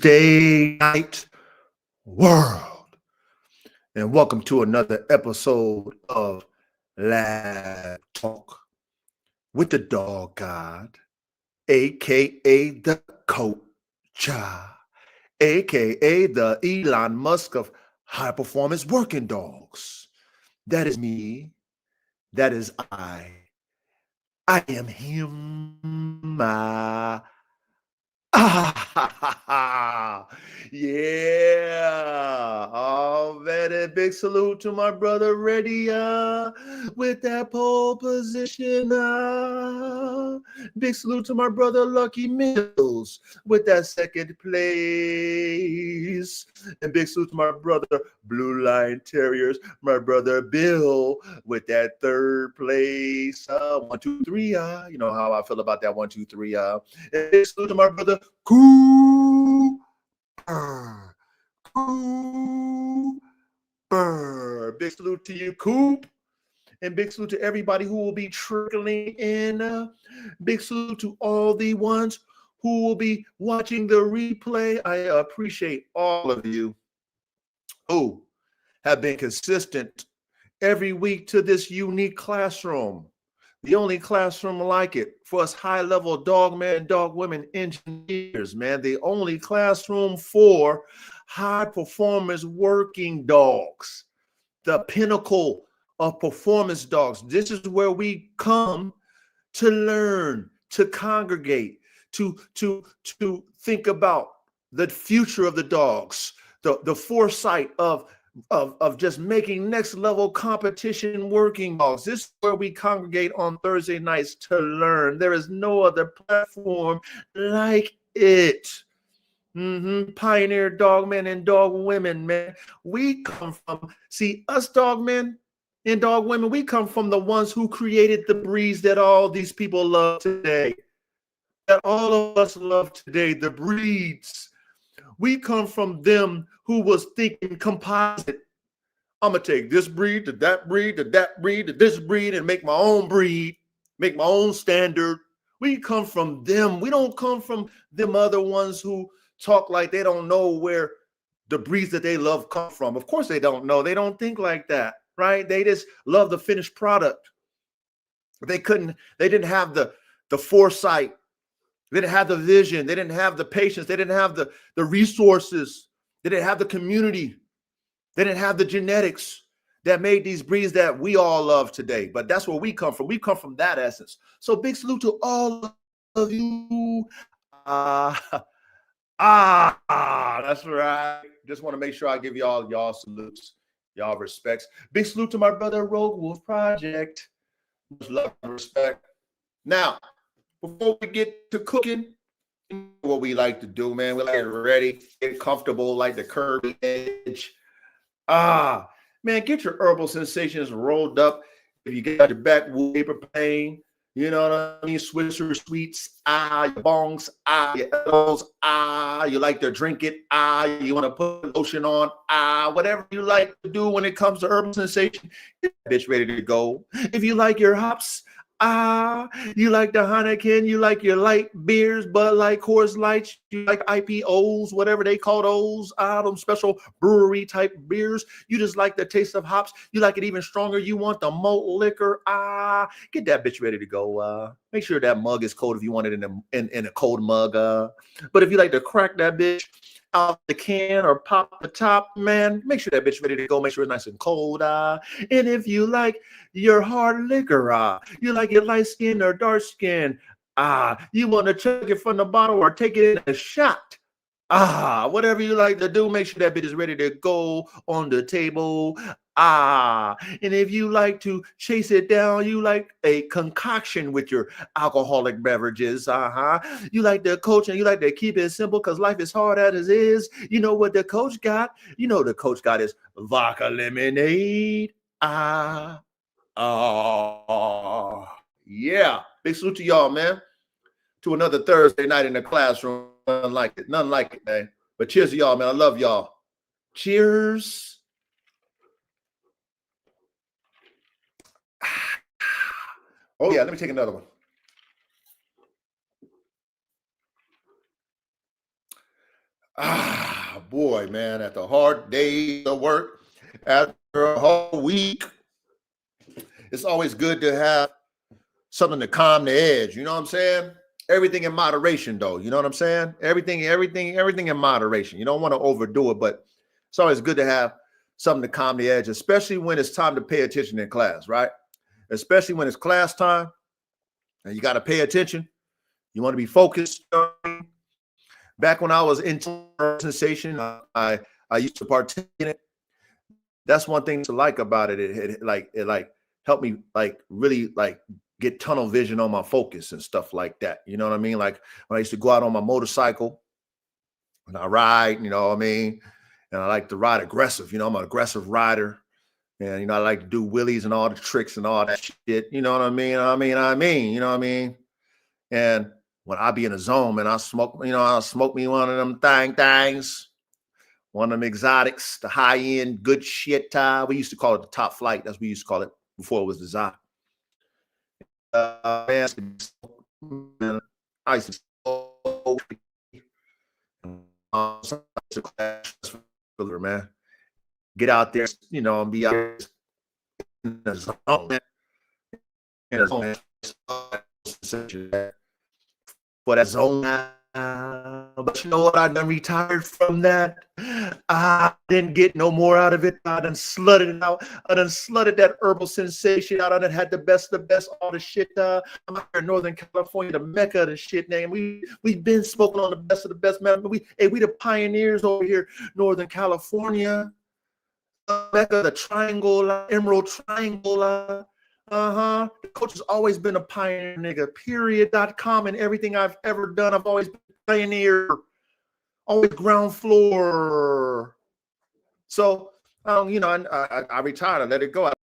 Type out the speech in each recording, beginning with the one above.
Thursday night world. And welcome to another episode of Lab Talk with the Dog God, aka the Coach, aka the Elon Musk of high performance working dogs. That is me. That is I. I am him. Yeah. Oh, very big salute to my brother Reddy with that pole position. Big salute to my brother Lucky Mills with that second place. And big salute to my brother Blue Line Terriers, my brother Bill with that third place. 1, 2, 3. You know how I feel about that 1, 2, 3. And big salute to my brother Cooper. Cooper. Big salute to you, Coop. And big salute to everybody who will be trickling in. Big salute to all the ones who will be watching the replay. I appreciate all of you who have been consistent every week to this unique classroom. The only classroom like it for us high-level dog men and dog women engineers, man. The only classroom for high-performance working dogs. The pinnacle of performance dogs. This is where we come to learn, to congregate, to think about the future of the dogs, the foresight of just making next level competition working dogs. This is where we congregate on Thursday nights to learn. There is no other platform like it. Pioneer dog men and dog women, man. We come from, see, us dog men and dog women, we come from the ones who created the breeds that all these people love today. That all of us love today, the breeds. We come from them who was thinking composite. I'm going to take this breed to that breed to that breed to this breed and make my own breed, make my own standard. We come from them. We don't come from them other ones who talk like they don't know where the breeds that they love come from. Of course they don't know. They don't think like that, right? They just love the finished product. They didn't have the foresight. They didn't have the vision. They didn't have the patience. They didn't have the resources. They didn't have the community. They didn't have the genetics that made these breeds that we all love today. But that's where we come from. We come from that essence. So big salute to all of you. That's right. Just want to make sure I give y'all salutes, y'all respects. Big salute to my brother Rogue Wolf Project. Much love and respect. Now, before we get to cooking, what we like to do, man, we like to get ready, get comfortable, like the curvy edge. Man, get your herbal sensations rolled up. If you got your backwood paper plane, you know what I mean? Swisher sweets, your bongs, your edibles, you like to drink it, you want to put lotion on, whatever you like to do when it comes to herbal sensation, get that bitch ready to go. If you like your hops, you like the Heineken, you like your light beers, Bud Light, Coors Lights, you like IPOs, whatever they call those, them special brewery type beers. You just like the taste of hops. You like it even stronger. You want the malt liquor. Get that bitch ready to go. Make sure that mug is cold if you want it in a cold mug. But if you like to crack that bitch out the can or pop the top, man, make sure that bitch ready to go. Make sure it's nice and cold. And if you like your hard liquor, you like it light skin or dark skin, you want to chug it from the bottle or take it in a shot. Whatever you like to do, make sure that bitch is ready to go on the table. And if you like to chase it down, you like a concoction with your alcoholic beverages. You like the coach and you like to keep it simple because life is hard as it is. You know what the coach got? You know the coach got is vodka lemonade. Yeah. Big salute to y'all, man. To another Thursday night in the classroom. Nothing like it. Nothing like it, man. But cheers to y'all, man. I love y'all. Cheers. Oh, yeah. Let me take another one. Boy, man, after a hard day of work, after a whole week, it's always good to have something to calm the edge. You know what I'm saying? Everything in moderation, though. You know what I'm saying? Everything in moderation. You don't want to overdo it, but it's always good to have something to calm the edge, especially when it's time to pay attention in class, right? Especially when it's class time and you got to pay attention. You want to be focused. Back when I was in sensation, I used to partake in it. That's one thing to like about it. It helped me really get tunnel vision on my focus and stuff like that. You know what I mean? Like when I used to go out on my motorcycle and I ride, you know what I mean? And I like to ride aggressive. You know, I'm an aggressive rider. And, you know, I like to do wheelies and all the tricks and all that shit. You know what I mean? You know what I mean? And when I be in a zone, man, I'll smoke me one of them things, one of them exotics, the high-end good shit. We used to call it the top flight. That's what we used to call it before it was designed. Man, I used to man, get out there, you know, and be out in the zone. For that zone. But you know what? I done retired from that. I didn't get no more out of it. I done slutted it out. I done slutted that herbal sensation out. I done had the best, all the shit. I'm out here in Northern California, the mecca of the shit, man. We've been smoking on the best of the best, man. We the pioneers over here, Northern California. Mecca, the triangle, emerald triangle. The coach has always been a pioneer, nigga. Period.com and everything I've ever done. I've always been a pioneer. Always ground floor. So, you know, I retired. I let it go.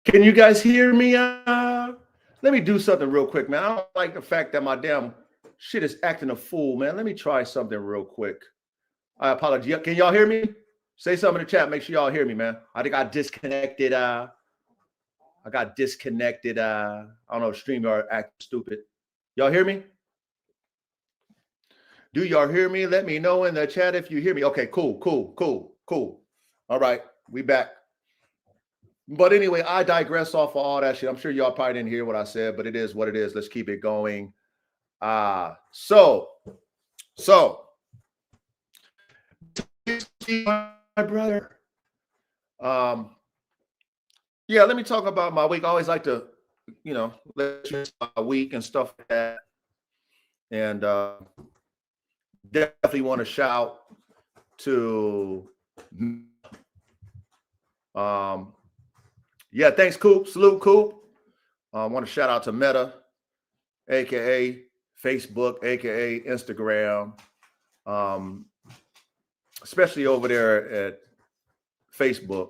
Can you guys hear me? Let me do something real quick, man. I don't like the fact that my damn shit is acting a fool, man. Let me try something real quick. I apologize. Can y'all hear me? Say something in the chat. Make sure y'all hear me, man. I think I disconnected. I got disconnected. I don't know. StreamYard acting stupid. Y'all hear me? Do y'all hear me? Let me know in the chat if you hear me. Okay, cool. All right, we back. But anyway, I digress off of all that shit. I'm sure y'all probably didn't hear what I said, but it is what it is. Let's keep it going. So, my brother. Yeah, let me talk about my week. I always like to, you know, let you know my week and stuff like that. And definitely want to shout to yeah, thanks, Coop. Salute, Coop. I want to shout out to Meta, aka Facebook, aka Instagram, especially over there at Facebook.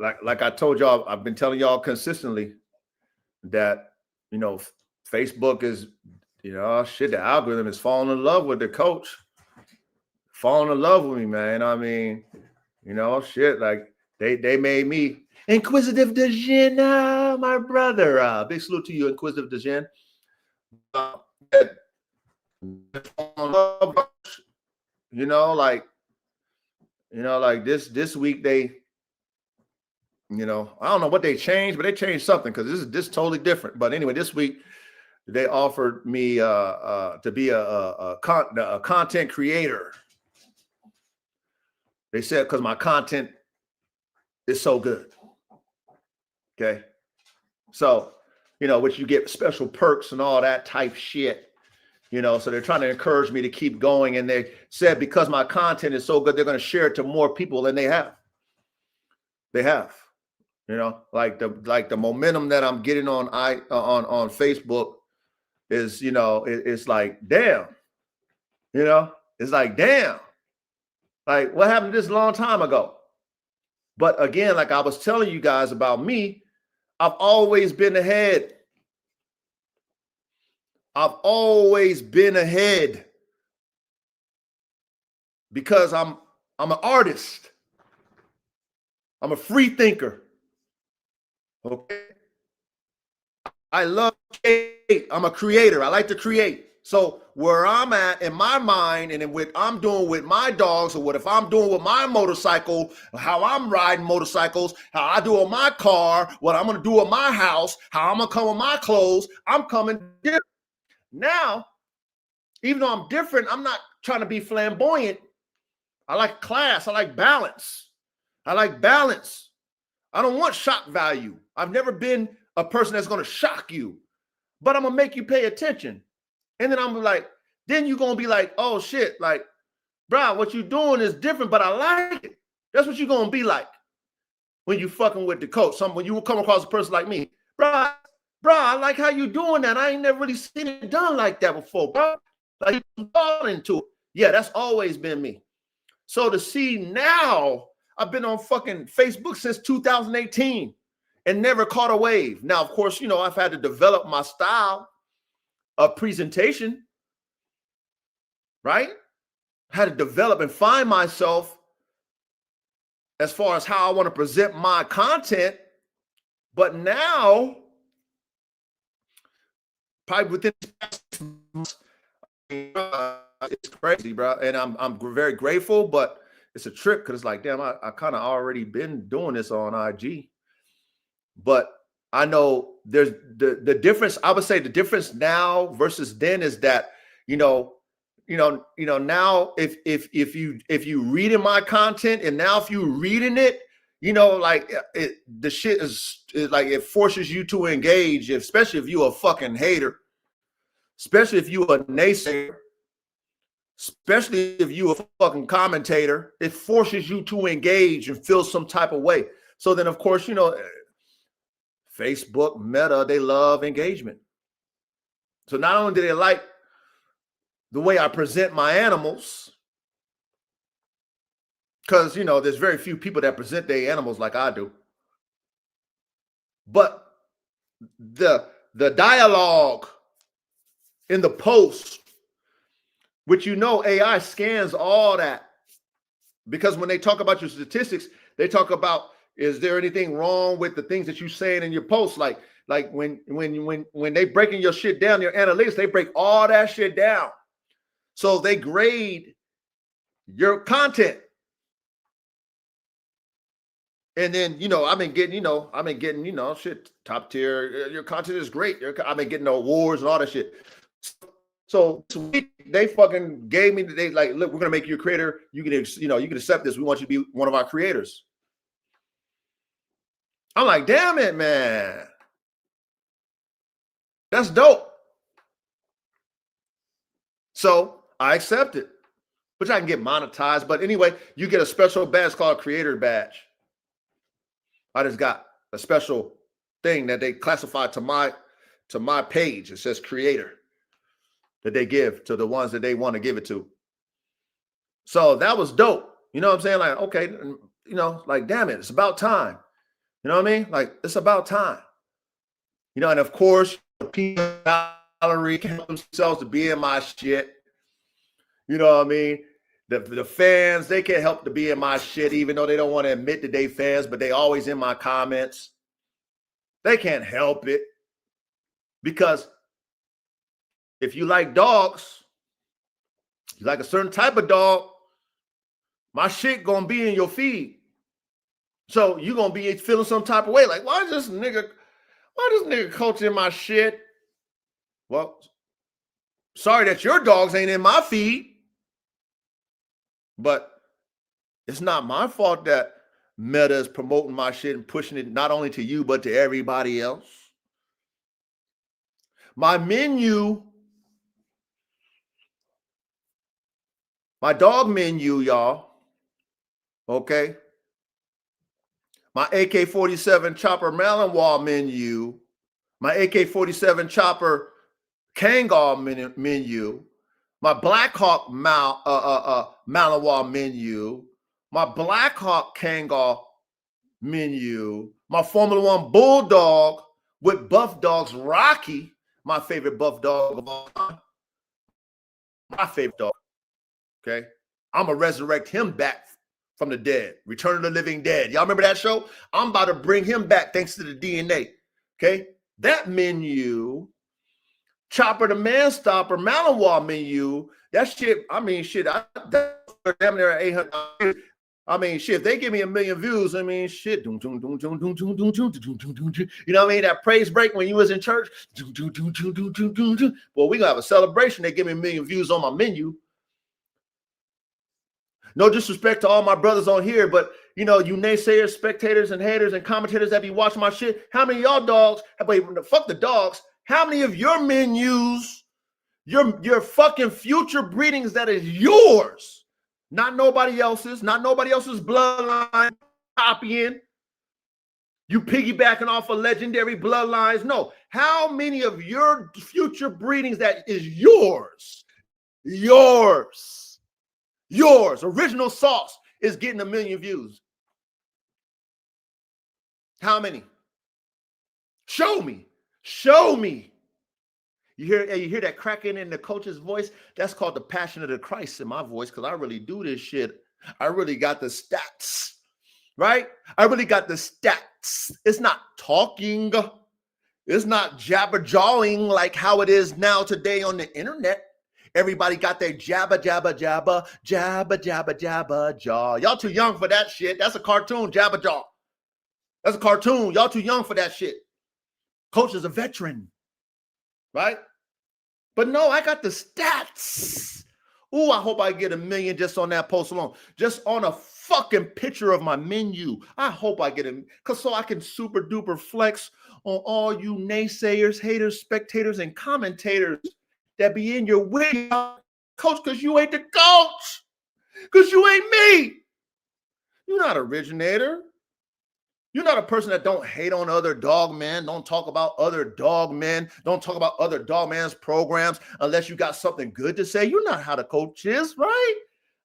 Like I told y'all, I've been telling y'all consistently that, you know, Facebook is, you know, shit, the algorithm is falling in love with the coach. Falling in love with me, man. I mean, you know, shit, like They made me Inquisitive Dejin, my brother. Big salute to you, Inquisitive Dejin. You know, like this week they, you know, I don't know what they changed, but they changed something because this is totally different. But anyway, this week they offered me to be a content creator. They said because my content is so good. Okay, so you know, which you get special perks and all that type shit. You know, so they're trying to encourage me to keep going. And they said because my content is so good, they're going to share it to more people than they have. They have, you know, like the momentum that I'm getting on Facebook is, you know, it's like, damn, you know, it's like, damn, like what happened this long time ago? But again, like I was telling you guys about me, I've always been ahead. I've always been ahead because I'm an artist. I'm a free thinker. Okay. I love create. I'm a creator. I like to create. So where I'm at in my mind and in what I'm doing with my dogs, or what if I'm doing with my motorcycle, how I'm riding motorcycles, how I do on my car, what I'm going to do at my house, how I'm going to come with my clothes, I'm coming different. Now, even though I'm different, I'm not trying to be flamboyant. I like class. I like balance. I like balance. I don't want shock value. I've never been a person that's going to shock you, but I'm going to make you pay attention. And then I'm like, then you're going to be like, oh shit, like, bro, what you doing is different, but I like it. That's what you're going to be like when you fucking with the coach. When you will come across a person like me, bro, I like how you doing that. I ain't never really seen it done like that before, bro. Like you fall into it. Yeah, that's always been me. So to see now, I've been on fucking Facebook since 2018 and never caught a wave. Now, of course, you know, I've had to develop my style of presentation, right? I had to develop and find myself as far as how I want to present my content. But now, probably within it's crazy, bro. And I'm very grateful, but it's a trip because it's like, damn, I kind of already been doing this on IG. But I know there's the difference. I would say the difference now versus then is that, now if you reading my content and now if you reading it, like the shit is like it forces you to engage, especially if you a fucking hater, especially if you a naysayer, especially if you a fucking commentator, it forces you to engage and feel some type of way. So then, of course, Facebook, Meta, they love engagement. So not only do they like the way I present my animals, because, there's very few people that present their animals like I do, but the dialogue in the post, which AI scans all that, because when they talk about your statistics, they talk about, is there anything wrong with the things that you saying in your posts? Like when they breaking your shit down, your analytics, they break all that shit down. So they grade your content. And then, I've been getting, shit, top tier. Your content is great. I've been getting awards and all that shit. So they fucking gave me, they like, look, we're going to make you a creator. You can, you can accept this. We want you to be one of our creators. I'm like, damn it, man. That's dope. So I accept it, which I can get monetized. But anyway, you get a special badge called a creator badge. I just got a special thing that they classify to my page. It says creator, that they give to the ones that they want to give it to. So that was dope. You know what I'm saying? Like, okay, like, damn it, it's about time. You know what I mean? Like, it's about time. And of course, people gallery can help themselves to be in my shit. You know what I mean? The fans, they can't help to be in my shit, even though they don't want to admit that they fans, but they always in my comments. They can't help it. Because if you like dogs, you like a certain type of dog, my shit gonna be in your feed. So you're gonna be feeling some type of way. Like, why is this nigga coaching my shit? Well, sorry that your dogs ain't in my feed. But it's not my fault that Meta is promoting my shit and pushing it not only to you, but to everybody else. My menu, my dog menu, y'all, okay? My AK-47 Chopper Malinois menu, my AK-47 Chopper Kangol menu, my Blackhawk Malinois menu, my Blackhawk Kangol menu, my Formula One Bulldog with Buff Dogs Rocky, my favorite buff dog of all time, my favorite dog, okay? I'm going to resurrect him back from the dead, Return of the Living Dead. Y'all remember that show? I'm about to bring him back thanks to the DNA, okay? That menu, Chopper the Man Stopper, Malinois menu, that shit, I mean, shit, damn near 800. I mean, shit, if they give me 1 million views, I mean, shit. You know what I mean? That praise break when you was in church. Well, we gonna have a celebration. They give me 1 million views on my menu. No disrespect to all my brothers on here, but you know, you naysayers, spectators, and haters and commentators that be watching my shit. How many of y'all dogs? Wait, fuck the dogs. How many of your menus, your fucking future breedings that is yours, not nobody else's, not nobody else's bloodline copying? You piggybacking off of legendary bloodlines? No. How many of your future breedings that is yours, original sauce is getting 1 million views? How many? Show me. Show me. You hear that cracking in the coach's voice? That's called the passion of the Christ in my voice, because I really do this shit. I really got the stats, right? I really got the stats. It's not talking. It's not jabber-jawing like how it is now today on the internet. Everybody got their jabba, jabba, jabba, jabba, jabba, jabba, jaw. Y'all too young for that shit. That's a cartoon, jabba jaw. That's a cartoon. Y'all too young for that shit. Coach is a veteran, right? But no, I got the stats. Ooh, I hope I get 1 million just on that post alone. Just on a fucking picture of my menu. I hope I get it, so I can super duper flex on all you naysayers, haters, spectators, and commentators that be in your way, coach, because you ain't the coach. Because you ain't me. You're not originator. You're not a person that don't hate on other dog men. Don't talk about other dog men. Don't talk about other dog men's programs unless you got something good to say. You're not how the coach is, right?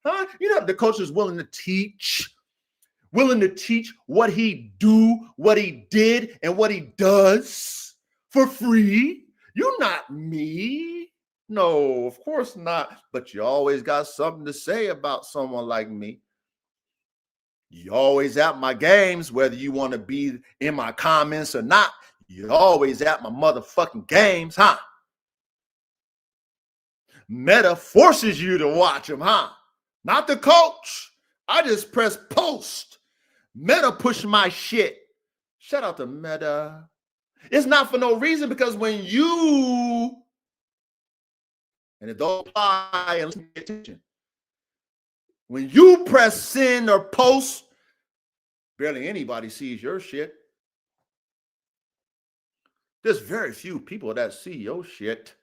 Huh? You're not the coach is willing to teach what he do, what he did, and what he does for free. You're not me. No, of course not. But you always got something to say about someone like me. You always at my games, whether you want to be in my comments or not. You're always at my motherfucking games, huh? Meta forces you to watch them, huh? Not the coach. I just press post. Meta push my shit. Shout out to Meta. It's not for no reason, because when you, and it don't apply and listen, pay attention. When you press send or post, barely anybody sees your shit. There's very few people that see your shit.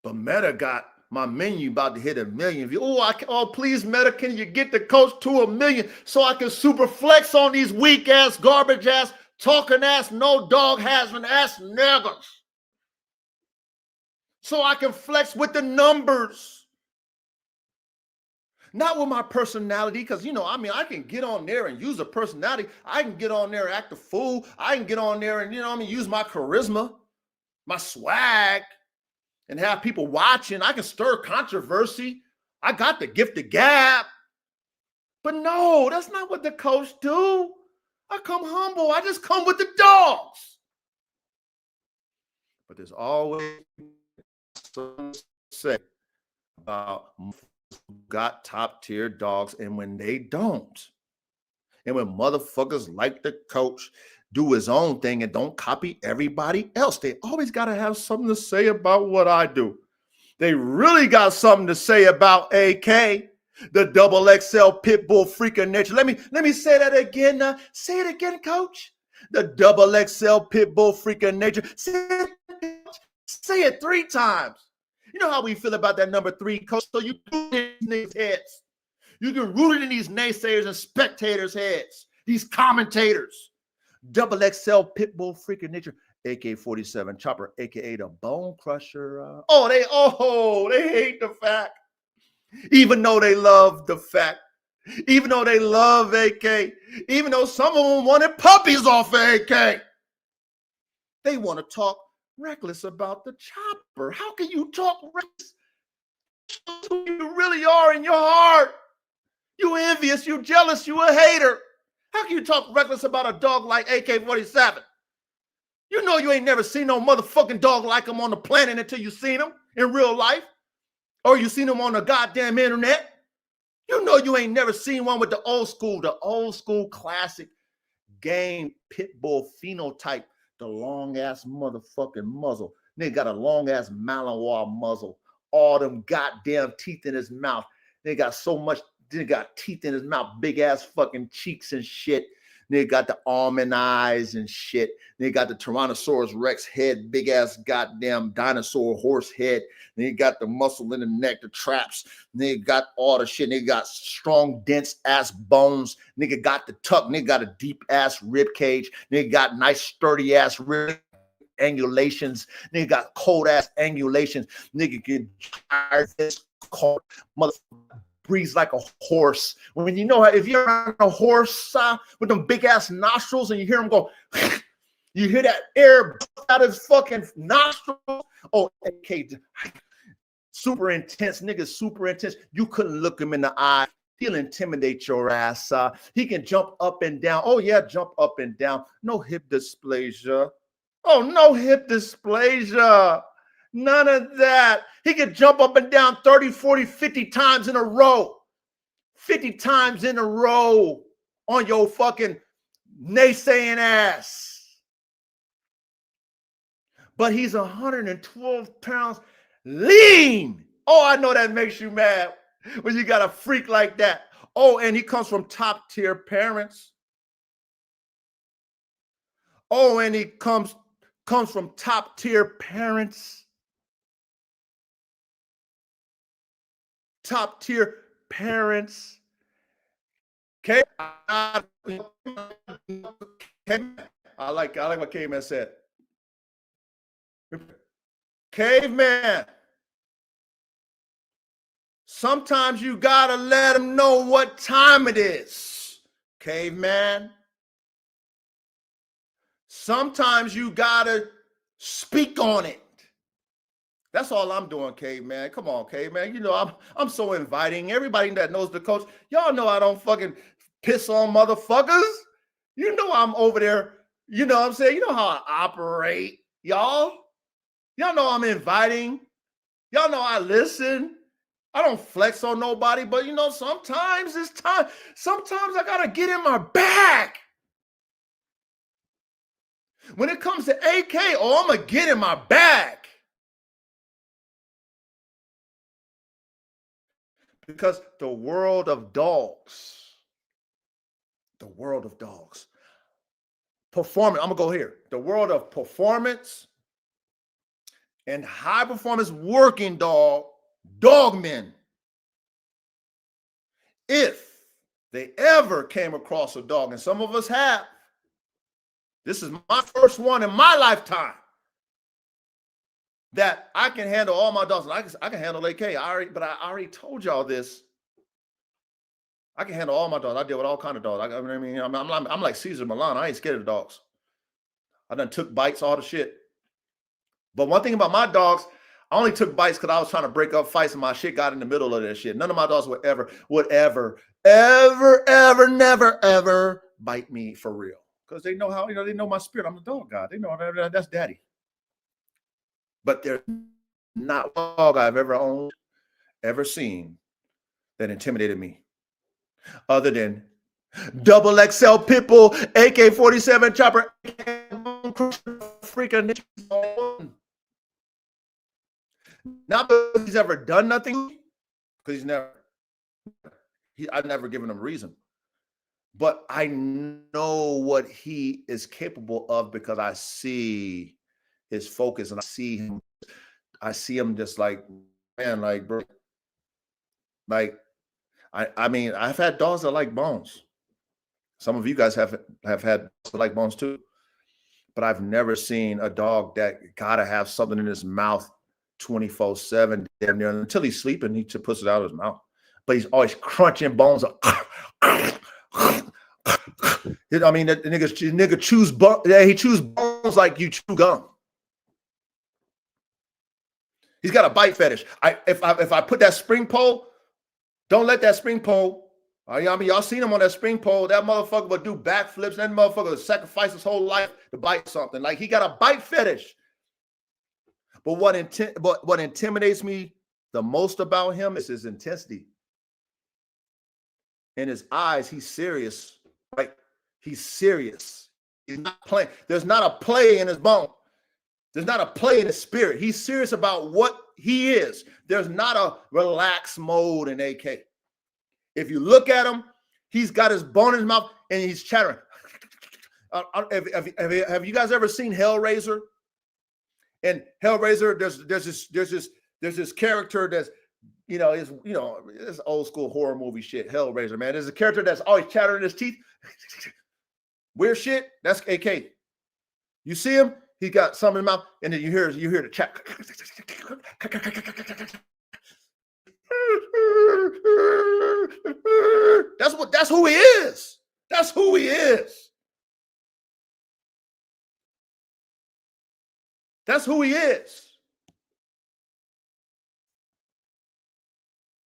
But Meta got my menu about to hit 1 million views. Oh, please, Meta, can you get the coach to 1 million so I can super flex on these weak ass, garbage ass, talking ass, no dog having ass niggas? So I can flex with the numbers. Not with my personality, because, I can get on there and use a personality. I can get on there and act a fool. I can get on there and, use my charisma, my swag, and have people watching. I can stir controversy. I got the gift of gab. But no, that's not what the coach do. I come humble. I just come with the dogs. But there's always something to say about who got top tier dogs and when they don't. And when motherfuckers like the coach do his own thing and don't copy everybody else, they always got to have something to say about what I do. They really got something to say about AK, the double XL pit bull freak of nature. Let me say that again. Say it again, coach. The double XL pit bull freak of nature. Say it 3 times. You know how we feel about that number 3, coach. So you do it in these heads. You can root it in these naysayers and spectators' heads. These commentators. Double XL pit bull freak of nature. AK-47 Chopper, aka the Bone Crusher. They hate the fact. Even though they love the fact. Even though they love AK. Even though some of them wanted puppies off of AK. They want to talk reckless about the chopper. How can you talk reckless? Who you really are in your heart. You envious, you jealous, you a hater. How can you talk reckless about a dog like AK-47? You know you ain't never seen no motherfucking dog like him on the planet until you seen him in real life. Or you seen him on the goddamn internet. You know you ain't never seen one with the old school classic game pit bull phenotype. The long ass motherfucking muzzle. Nigga got a long ass Malinois muzzle. All them goddamn teeth in his mouth. They got so much, they got teeth in his mouth, big ass fucking cheeks and shit. They got the almond eyes and shit. They got the Tyrannosaurus Rex head, big ass goddamn dinosaur horse head. They got the muscle in the neck, the traps. They got all the shit. They got strong, dense ass bones. Nigga got the tuck. Nigga got a deep ass rib cage. They got nice sturdy ass rib angulations. Nigga got cold ass angulations. Nigga get tired this cold motherfucker. Breathes like a horse. When you know how, if you're on a horse with them big ass nostrils and you hear him go, you hear that air out of his fucking nostrils. Oh, okay, super intense, nigga, super intense. You couldn't look him in the eye. He'll intimidate your ass. He can jump up and down. Oh yeah, jump up and down. No hip dysplasia. Oh, no hip dysplasia. None of that. He can jump up and down 30, 40, 50 times in a row. 50 times in a row on your fucking naysaying ass. But he's 112 pounds lean. Oh, I know that makes you mad when you got a freak like that. Oh, and he comes from top tier parents. Oh, and he comes from top tier parents. Top tier parents. Okay. I like what Caveman said. Caveman. Sometimes you gotta let them know what time it is. Caveman. Sometimes you gotta speak on it. That's all I'm doing, Caveman. Come on, Caveman. You know, I'm so inviting. Everybody that knows the coach, y'all know I don't fucking piss on motherfuckers. You know I'm over there. You know what I'm saying? You know how I operate, y'all. Y'all know I'm inviting. Y'all know I listen. I don't flex on nobody, but you know, sometimes it's time. Sometimes I gotta get in my bag. When it comes to AK, I'm gonna get in my bag. Because the world of dogs, performance, I'm going to go here. The world of performance and high performance working dogmen, if they ever came across a dog, and some of us have, this is my first one in my lifetime, that I can handle all my dogs. I can handle AK. I already told y'all this. I can handle all my dogs. I deal with all kind of dogs. I'm like Caesar Milan. I ain't scared of dogs. I done took bites, all the shit. But one thing about my dogs, I only took bites because I was trying to break up fights and my shit got in the middle of that shit. None of my dogs would ever, never, ever bite me for real. Because they know how, they know my spirit. I'm the dog god. They know that's daddy. But there's not a dog I've ever owned, ever seen that intimidated me. Other than double XL Pitbull, AK-47 chopper, freaking. Not because he's ever done nothing, because I've never given him a reason. But I know what he is capable of because I see his focus and I see him just like, man, like, bro, like, I mean, I've had dogs that like bones. Some of you guys have had dogs that like bones too. But I've never seen a dog that gotta have something in his mouth 24/7 damn near until he's sleeping. He just puts it out of his mouth. But he's always crunching bones. I mean, the nigga chews bones. Yeah, he chews bones like you chew gum. He's got a bite fetish. If I put that spring pole, don't let that spring pole. I mean, y'all seen him on that spring pole. That motherfucker would do backflips. That motherfucker would sacrifice his whole life to bite something. Like, he got a bite fetish. But what intimidates me the most about him is his intensity. In his eyes, he's serious. Like, he's serious. He's not playing. There's not a play in his bone. There's not a play in his spirit. He's serious about what he is. There's not a relaxed mode in AK. If you look at him, he's got his bone in his mouth and he's chattering. Have you guys ever seen Hellraiser? And Hellraiser, there's this character that's, it's old school horror movie shit. Hellraiser, man. There's a character that's always chattering his teeth. Weird shit. That's AK. You see him? He got something in his mouth, and then you hear the chat. That's who he is. That's who he is. That's who he is.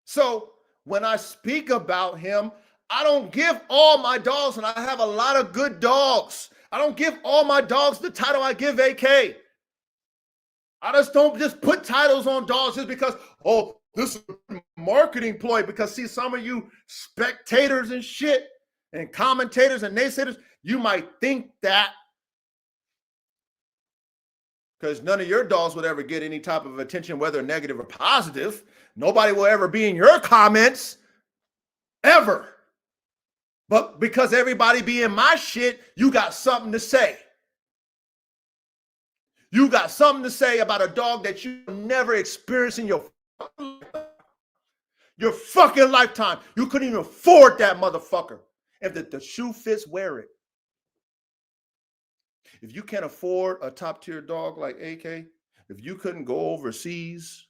So when I speak about him, I don't give all my dogs, and I have a lot of good dogs. I don't give all my dogs the title I give AK. I just don't just put titles on dogs just because, oh, this is a marketing ploy. Because, see, some of you spectators and shit and commentators and naysayers, you might think that because none of your dogs would ever get any type of attention, whether negative or positive. Nobody will ever be in your comments, ever. But because everybody be in my shit, you got something to say. You got something to say about a dog that you never experienced in your fucking lifetime. You couldn't even afford that motherfucker. If the shoe fits, wear it. If you can't afford a top tier dog like AK, if you couldn't go overseas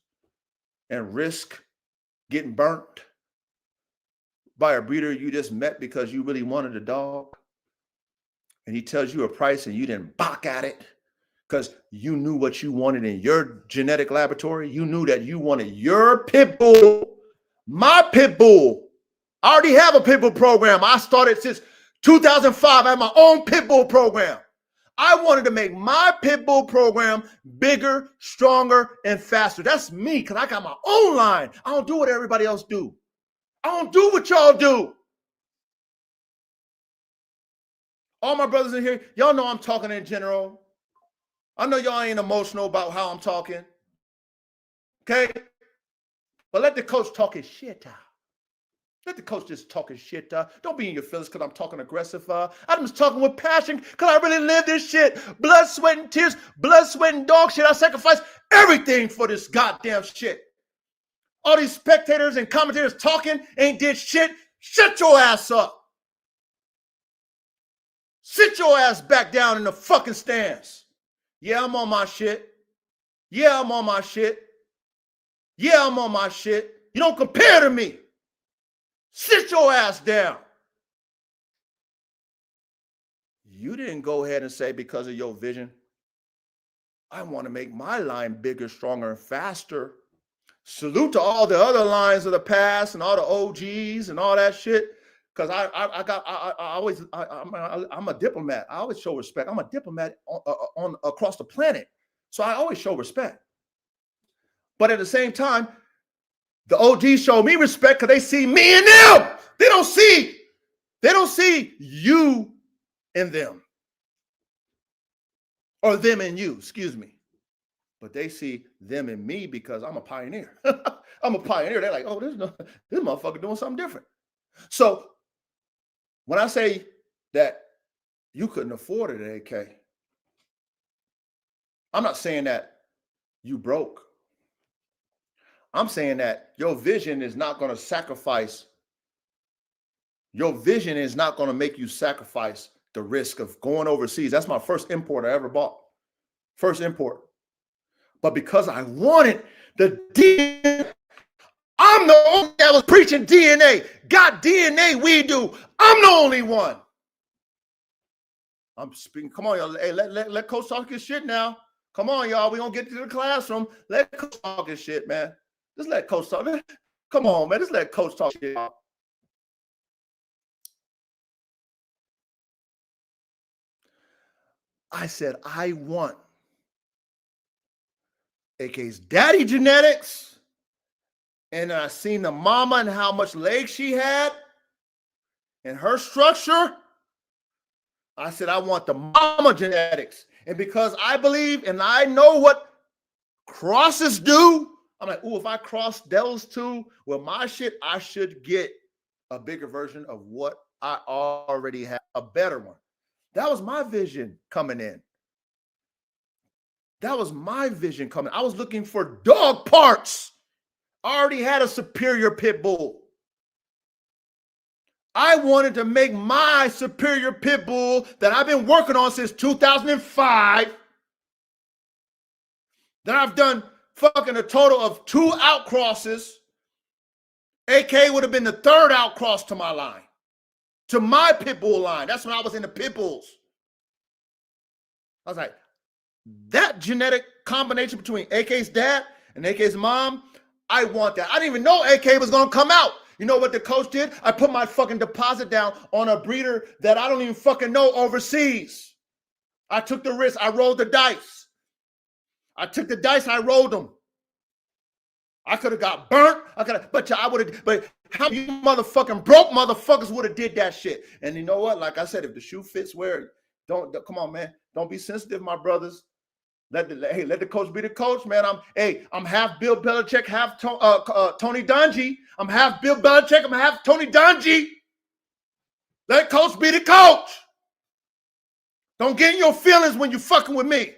and risk getting burnt by a breeder you just met because you really wanted a dog, and he tells you a price and you didn't balk at it because you knew what you wanted in your genetic laboratory, you knew that you wanted your pit bull, my pit bull. I already have a pit bull program. I started since 2005. I have my own pit bull program. I wanted to make my pit bull program bigger, stronger, and faster. That's me, because I got my own line. I don't do what everybody else do. I don't do what y'all do. All my brothers in here, y'all know I'm talking in general. I know y'all ain't emotional about how I'm talking. Okay? But let the coach talk his shit out. Let the coach just talk his shit. Don't be in your feelings because I'm talking aggressive. I'm just talking with passion because I really live this shit. Blood, sweat, and tears. Blood, sweat, and dog shit. I sacrifice everything for this goddamn shit. All these spectators and commentators talking ain't did shit. Shut your ass up. Sit your ass back down in the fucking stands. Yeah, I'm on my shit. Yeah, I'm on my shit. Yeah, I'm on my shit. You don't compare to me. Sit your ass down. You didn't go ahead and say because of your vision I want to make my line bigger, stronger, and faster. Salute to all the other lines of the past and all the OGs and all that shit. Because I'm a diplomat. I always show respect. I'm a diplomat on across the planet, so I always show respect. But at the same time, the OGs show me respect because they see me and them. They don't see you and them, or them and you. Excuse me. But they see them and me because I'm a pioneer. I'm a pioneer. They're like, oh, this motherfucker doing something different. So when I say that you couldn't afford it, AK, I'm not saying that you broke. I'm saying that your vision is not going to sacrifice. Your vision is not going to make you sacrifice the risk of going overseas. That's my first import I ever bought. First import. But because I wanted the DNA, I'm the only that was preaching DNA. Got DNA, we do. I'm the only one. I'm speaking. Come on, y'all. Hey, let Coach talk his shit now. Come on, y'all. We gonna get to the classroom. Let Coach talk his shit, man. Just let Coach talk. Come on, man. Just let Coach talk shit. I said, I want AK's daddy genetics. And I seen the mama and how much leg she had and her structure. I said, I want the mama genetics. And because I believe and I know what crosses do, I'm like, ooh, if I cross those two with my shit, I should get a bigger version of what I already have, a better one. That was my vision coming in. That was my vision coming. I was looking for dog parts. I already had a superior pit bull. I wanted to make my superior pit bull that I've been working on since 2005. That I've done fucking a total of 2 outcrosses. AK would have been the 3rd outcross to my line. To my pit bull line. That's when I was in the pit bulls. I was like, that genetic combination between AK's dad and AK's mom, I want that. I didn't even know AK was going to come out. You know what the coach did? I put my fucking deposit down on a breeder that I don't even fucking know overseas. I took the risk. I rolled the dice. I took the dice. I rolled them. I could have got burnt. But how you motherfucking broke motherfuckers would have did that shit? And you know what? Like I said, if the shoe fits, wear it. Come on, man. Don't be sensitive, my brothers. Let the coach be the coach, man. I'm half Bill Belichick, half Tony Dungy. I'm half Bill Belichick. I'm half Tony Dungy. Let coach be the coach. Don't get in your feelings when you fucking with me.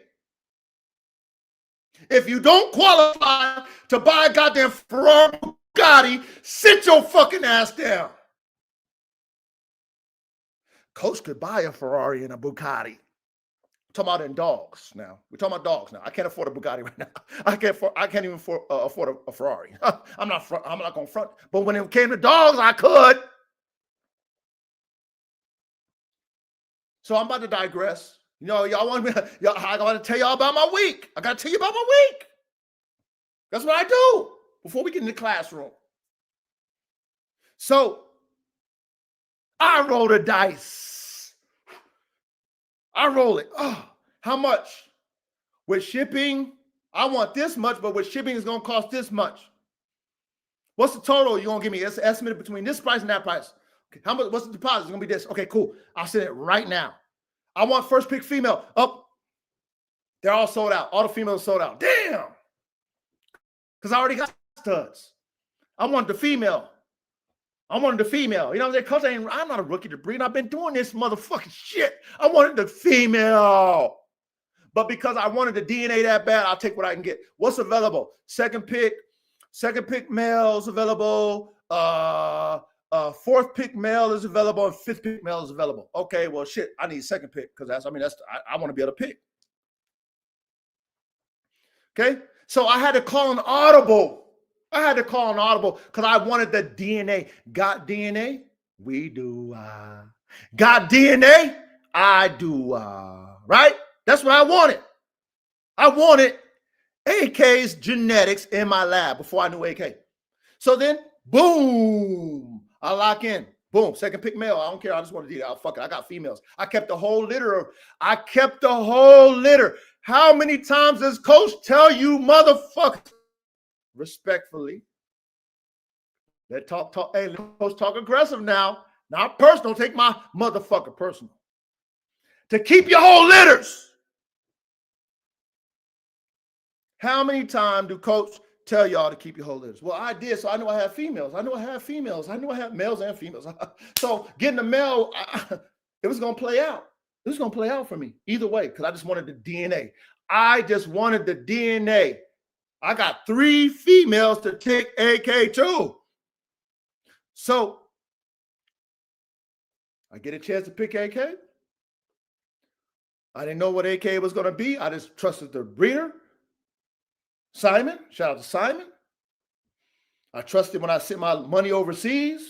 If you don't qualify to buy a goddamn Ferrari Bugatti, sit your fucking ass down. Coach could buy a Ferrari and a Bugatti. We're talking about in dogs now. We're talking about dogs now. I can't afford a Bugatti right now. I can't even afford a Ferrari. I'm not going to front. But when it came to dogs, I could. So I'm about to digress. You know, y'all want me? I got to tell y'all about my week. I got to tell you about my week. That's what I do before we get in the classroom. So I roll the dice. I roll it. Oh, how much? With shipping, I want this much, but with shipping, it's going to cost this much. What's the total you're going to give me? It's estimated between this price and that price. Okay, how much? What's the deposit? It's going to be this. Okay, cool. I'll send it right now. I want first pick female. Up. They're all sold out. All the females sold out. Damn. Because I already got studs. I want the female. You know what I'm saying? Coach, I'm not a rookie to breed. I've been doing this motherfucking shit. I wanted the female. But because I wanted the DNA that bad, I'll take what I can get. What's available? Second pick male is available. 4th pick male is available, and 5th pick male is available. Okay, well, shit, I need second pick because I want to be able to pick. Okay, so I had to call an audible. Because I wanted the DNA. Got DNA? We do. Got DNA? I do. Right? That's what I wanted. I wanted AK's genetics in my lab before I knew AK. So then, boom, I lock in. Boom, second pick male. I don't care. I just want to do that. Fuck it. I got females. I kept the whole litter. How many times does coach tell you, motherfucker? Respectfully. Let talk. Hey, let coach talk aggressive now. Not personal. Take my motherfucker personal. To keep your whole litters. How many times do coach tell y'all to keep your whole litters? Well, I did, so I know I have females. I know I have males and females. So getting a male, it was going to play out. It was going to play out for me either way because I just wanted the DNA. I got 3 females to take AK too. So I get a chance to pick AK. I didn't know what AK was going to be. I just trusted the breeder. Simon, shout out to Simon. I trusted when I sent my money overseas.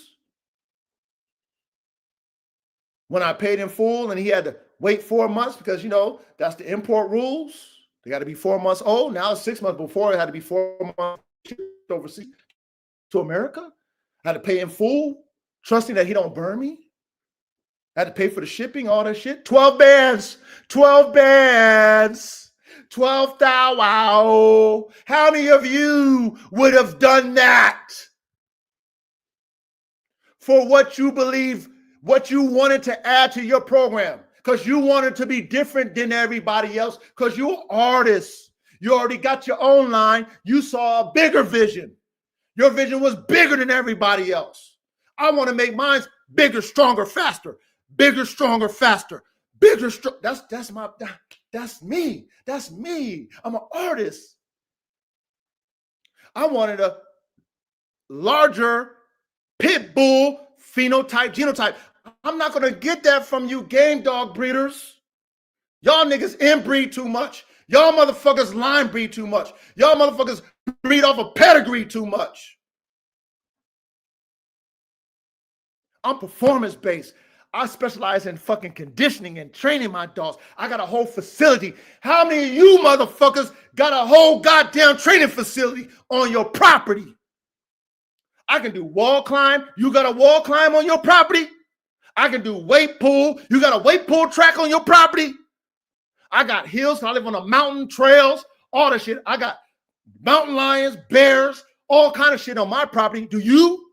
When I paid in full and he had to wait 4 months because, you know, that's the import rules. They got to be 4 months old. Now it's 6 months. Before it had to be 4 months overseas to America. I had to pay in full, trusting that he don't burn me. I had to pay for the shipping, all that shit. 12 bands. 12,000. How many of you would have done that for what you believe, what you wanted to add to your program? Because you wanted to be different than everybody else. Because you're artists. You already got your own line. You saw a bigger vision. Your vision was bigger than everybody else. I want to make mine bigger, stronger, faster. Bigger, stronger, faster. Bigger, that's me. That's me. I'm an artist. I wanted a larger pit bull phenotype, genotype. I'm not going to get that from you game dog breeders. Y'all niggas inbreed too much. Y'all motherfuckers line breed too much. Y'all motherfuckers breed off of pedigree too much. I'm performance-based. I specialize in fucking conditioning and training my dogs. I got a whole facility. How many of you motherfuckers got a whole goddamn training facility on your property? I can do wall climb. You got a wall climb on your property? I can do weight pool. You got a weight pool track on your property? I got hills. I live on the mountain trails, all that shit. I got mountain lions, bears, all kind of shit on my property. Do you?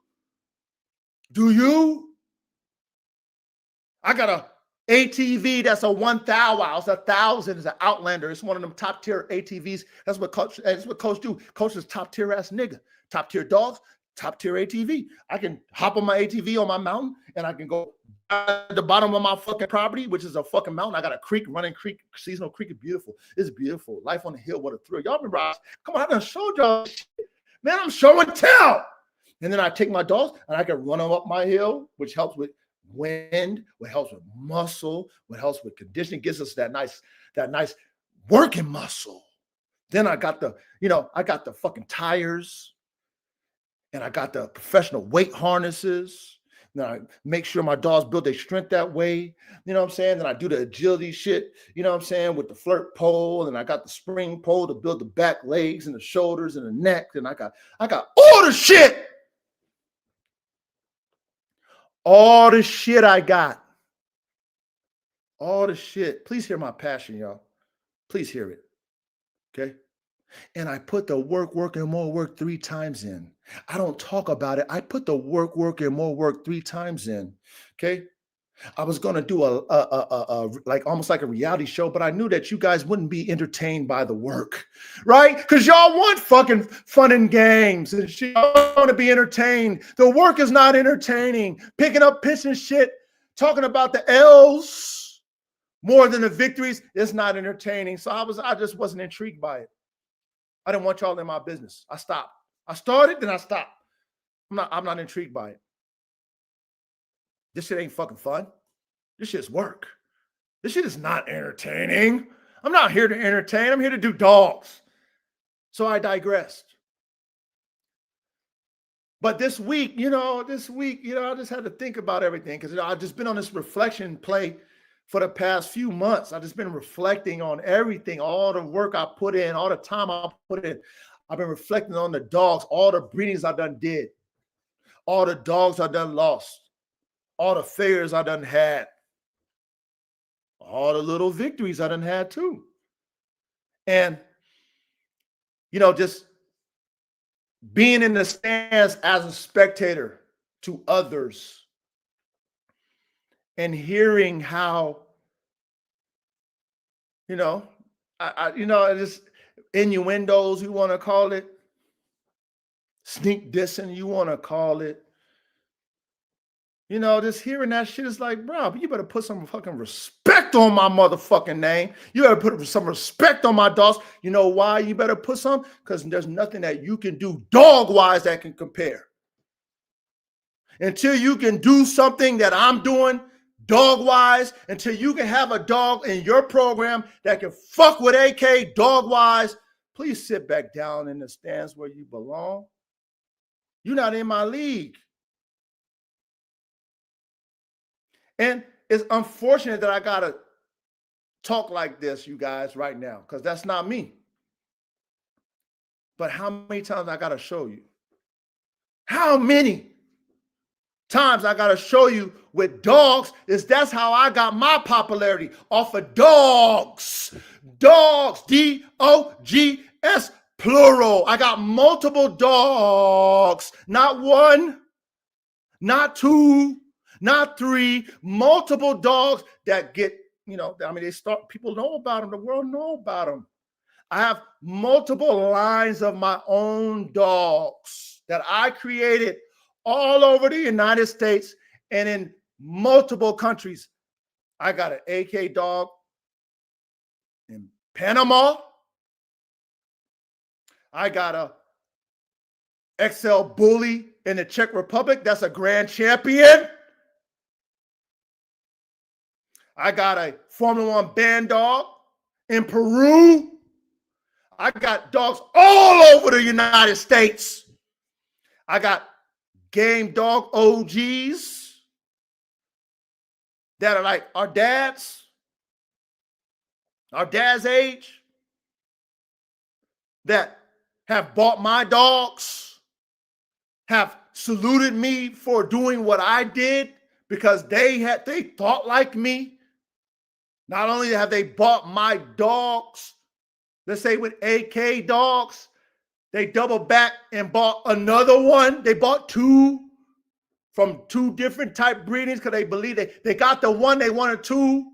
I got a ATV that's a 1,000. It's 1,000. It's an Outlander. It's one of them top tier ATVs. That's what coach do. Coach is top tier ass nigga. Top tier dogs, top tier ATV. I can hop on my ATV on my mountain and I can go at the bottom of my fucking property, which is a fucking mountain. I got a creek, running creek, seasonal creek. Is beautiful. It's beautiful. Life on the hill, what a thrill. Y'all remember? Come on, I done showed y'all shit. Man, I'm show and tell. And then I take my dogs and I can run them up my hill, which helps with wind, what helps with muscle, what helps with conditioning, gives us that nice working muscle. Then I got the fucking tires and I got the professional weight harnesses. Then I make sure my dogs build their strength that way. You know what I'm saying? Then I do the agility shit, you know what I'm saying, with the flirt pole. And I got the spring pole to build the back legs and the shoulders and the neck. And I got all the shit. All the shit I got. All the shit. Please hear my passion, y'all. Please hear it. Okay? And I put the work, and more work 3 times in. I don't talk about it. I put the work, and more work 3 times in. Okay? I was going to do a like almost like a reality show, but I knew that you guys wouldn't be entertained by the work, right? Because y'all want fucking fun and games and shit. Y'all want to be entertained. The work is not entertaining. Picking up pitch and shit, talking about the L's more than the victories, it's not entertaining. So I just wasn't intrigued by it. I didn't want y'all in my business. I stopped. I started, then I stopped. I'm not intrigued by it. This shit ain't fucking fun. This shit's work. This shit is not entertaining. I'm not here to entertain. I'm here to do dogs. So I digressed. But this week, I just had to think about everything because I've just been on this reflection play for the past few months. I've just been reflecting on everything, all the work I put in, all the time I put in. I've been reflecting on the dogs, all the breedings I done did, all the dogs I done lost, all the failures I done had, all the little victories I done had too. And, just being in the stands as a spectator to others and hearing how, just innuendos, you want to call it, sneak dissing, you want to call it, just hearing that shit is like, bro, you better put some fucking respect on my motherfucking name. You better put some respect on my dogs. You know why you better put some? Because there's nothing that you can do dog-wise that can compare. Until you can do something that I'm doing dog-wise, until you can have a dog in your program that can fuck with AK dog-wise, please sit back down in the stands where you belong. You're not in my league. And it's unfortunate that I got to talk like this, you guys, right now, because that's not me. But how many times I got to show you? How many times I got to show you with dogs that's how I got my popularity, off of dogs. Dogs, D-O-G-S, plural. I got multiple dogs, not one, not two, not three, multiple dogs that get, people know about them. The world know about them. I have multiple lines of my own dogs that I created all over the United States and in multiple countries. I got an AK dog in Panama. I got a XL Bully in the Czech Republic. That's a grand champion. I got a Formula One band dog in Peru. I got dogs all over the United States. I got game dog OGs that are like our dad's age, that have bought my dogs, have saluted me for doing what I did because they thought like me. Not only have they bought my dogs, let's say with AK dogs, they double back and bought another one. They bought two from two different type breedings because they believe they got the one they wanted two.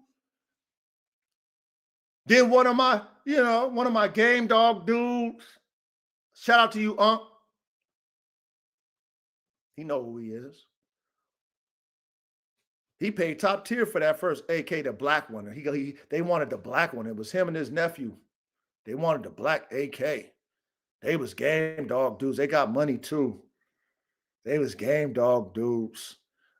Then one of my game dog dudes, shout out to you, Unc. He know who he is. He paid top tier for that first AK, the black one. They wanted the black one. It was him and his nephew. They wanted the black AK. They was game dog dudes. They got money too. They was game dog dudes.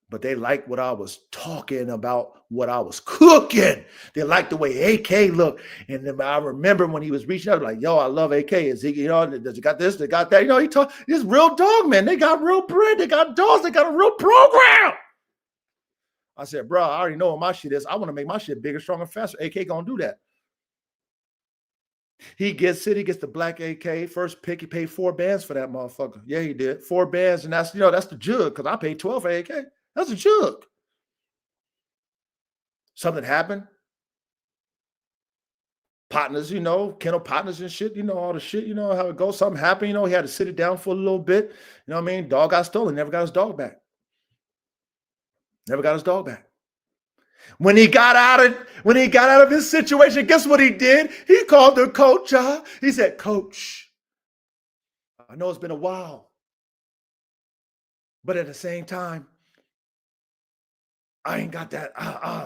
But they liked what I was talking about, what I was cooking. They liked the way AK looked. And then I remember when he was reaching out, like, yo, I love AK. Is he, does he got this? They got that. He's real dog, man. They got real bread. They got dogs. They got a real program. I said, bro, I already know what my shit is. I want to make my shit bigger, stronger, faster. AK gonna do that. He gets the black AK. First pick, he paid 4 bands for that motherfucker. Yeah, he did. 4 bands, and that's the jug, because I paid 12 for AK. That's a jug. Something happened. Partners, kennel partners and shit, all the shit, how it goes. Something happened, he had to sit it down for a little bit. You know what I mean? Dog got stolen, never got his dog back. Never got his dog back. When he got out of his situation, guess what he did? He called the coach. He said, Coach, I know it's been a while, but at the same time, I ain't got that.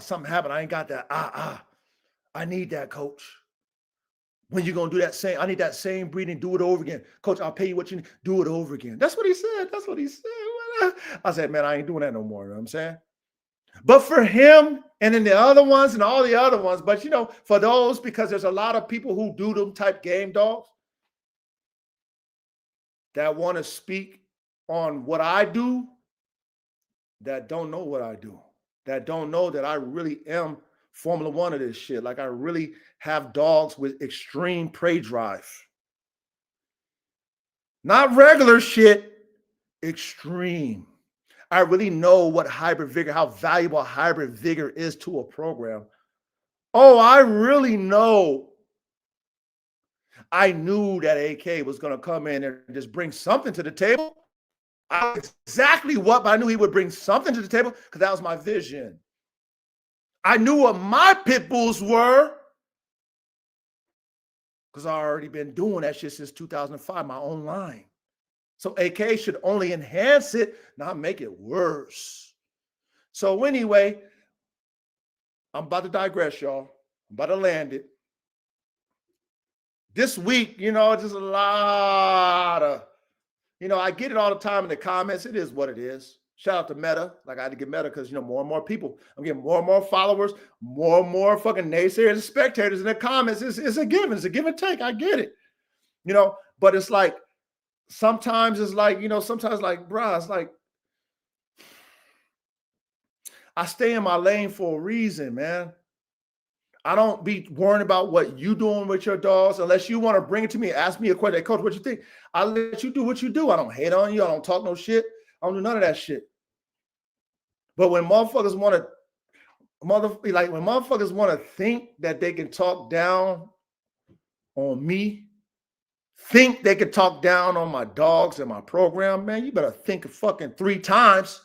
Something happened. I ain't got that. I need that, Coach. When you gonna do that same? I need that same breeding. Do it over again, Coach. I'll pay you what you need. Do it over again. That's what he said. I said, man, I ain't doing that no more. You know what I'm saying? But for him and then the other ones and all the other ones, but for those, because there's a lot of people who do them type game dogs that want to speak on what I do, that don't know what I do, that don't know that I really am Formula One of this shit. Like I really have dogs with extreme prey drive. Not regular shit, extreme. I really know what hybrid vigor, how valuable hybrid vigor is to a program. Oh, I really know. I knew that AK was going to come in and just bring something to the table. I knew exactly what, but I knew he would bring something to the table because that was my vision. I knew what my pit bulls were because I already been doing that shit since 2005, my own line. So AK should only enhance it, not make it worse. So anyway, I'm about to digress, y'all. I'm about to land it. This week, just a lot of, I get it all the time in the comments. It is what it is. Shout out to Meta. Like I had to get Meta because, more and more people. I'm getting more and more followers, more and more fucking naysayers and spectators in the comments. It's a given. It's a give and take. I get it. But it's like, sometimes it's like, sometimes like, bruh, it's like, I stay in my lane for a reason, man. I don't be worrying about what you doing with your dogs unless you want to bring it to me and ask me a question. Hey, coach, what you think? I'll let you do what you do. I don't hate on you. I don't talk no shit. I don't do none of that shit. But when motherfuckers want to, when motherfuckers want to think that they can talk down on me, think they can talk down on my dogs and my program, man, you better think fucking 3 times.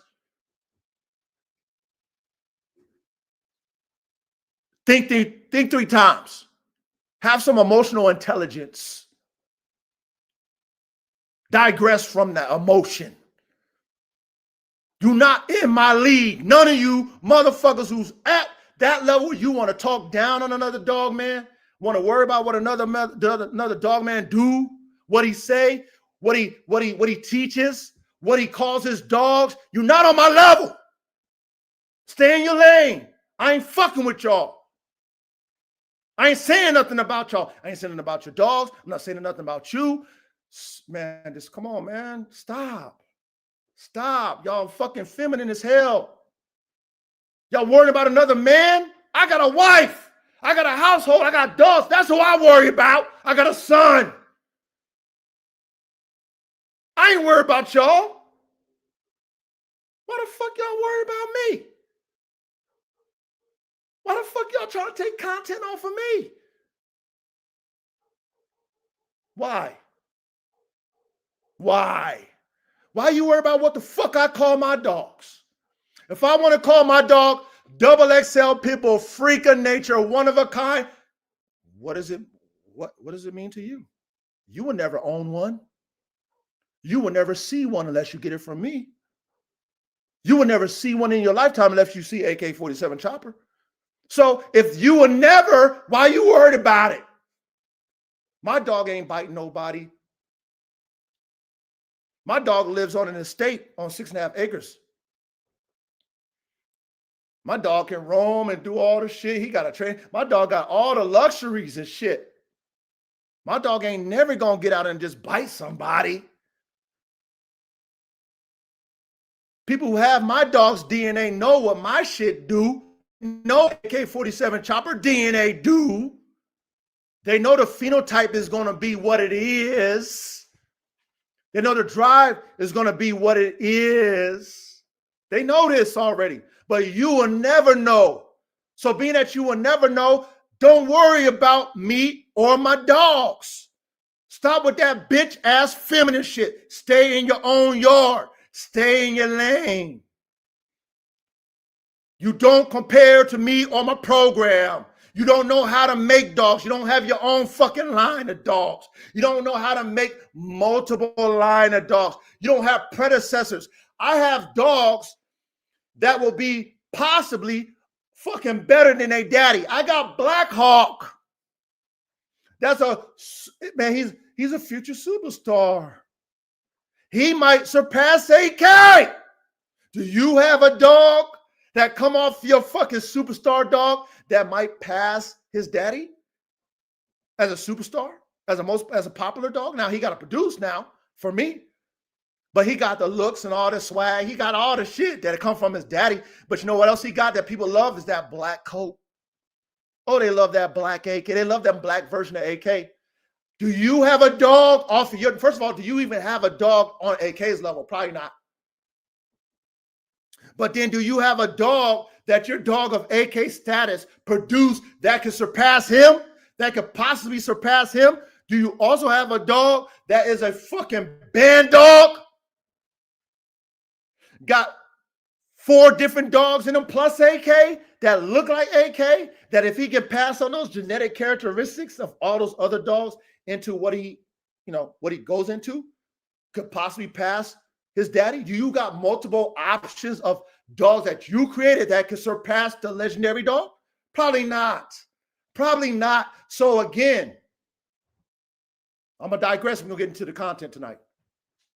Think 3 times. Have some emotional intelligence. Digress from that emotion. You're not in my league. None of you motherfuckers who's at that level, you want to talk down on another dog man, want to worry about what another dog man do, what he say, what he teaches, what he calls his dogs. You're not on my level. Stay in your lane. I ain't fucking with y'all. I ain't saying nothing about y'all. I ain't saying nothing about your dogs. I'm not saying nothing about you. Man, just come on, man. Stop. Y'all fucking feminine as hell. Y'all worried about another man? I got a wife. I got a household. I got dogs. That's who I worry about. I got a son. I ain't worried about y'all. Why the fuck y'all worry about me? Why the fuck y'all trying to take content off of me? Why? Why you worry about what the fuck I call my dogs? If I want to call my dog double XL pit bull, freak of nature, one of a kind, what does it mean to you? You will never own one. You will never see one unless you get it from me. You will never see one in your lifetime unless you see AK-47 Chopper. So if you will never, why are you worried about it? My dog ain't biting nobody. My dog lives on an estate on 6.5 acres. My dog can roam and do all the shit. He got a train. My dog got all the luxuries and shit. My dog ain't never gonna get out and just bite somebody. People who have my dog's DNA know what my shit do. Know AK-47 Chopper DNA do. They know the phenotype is going to be what it is. They know the drive is going to be what it is. They know this already, but you will never know. So being that you will never know, don't worry about me or my dogs. Stop with that bitch ass feminine shit. Stay in your own yard. Stay in your lane. You don't compare to me or my program. You don't know how to make dogs. You don't have your own fucking line of dogs. You don't know how to make multiple line of dogs. You don't have predecessors. I have dogs that will be possibly fucking better than their daddy. I got Black Hawk. That's man, he's a future superstar. He might surpass AK. Do you have a dog that come off your fucking superstar dog that might pass his daddy as a superstar, as a popular dog? Now he got to produce now for me, but he got the looks and all the swag. He got all the shit that come from his daddy. But you know what else he got that people love is that black coat. Oh, they love that black AK. They love that black version of AK. Do you have a dog off of your, first of all, do you even have a dog on AK's level? Probably not. But then do you have a dog that your dog of AK status produced that could surpass him? That could possibly surpass him? Do you also have a dog that is a fucking band dog? Got 4 different dogs in him plus AK that look like AK, that if he can pass on those genetic characteristics of all those other dogs into what he, what he goes into, could possibly pass his daddy? Do you got multiple options of dogs that you created that could surpass the legendary dog? Probably not. Probably not. So again, I'm gonna digress. We're gonna get into the content tonight.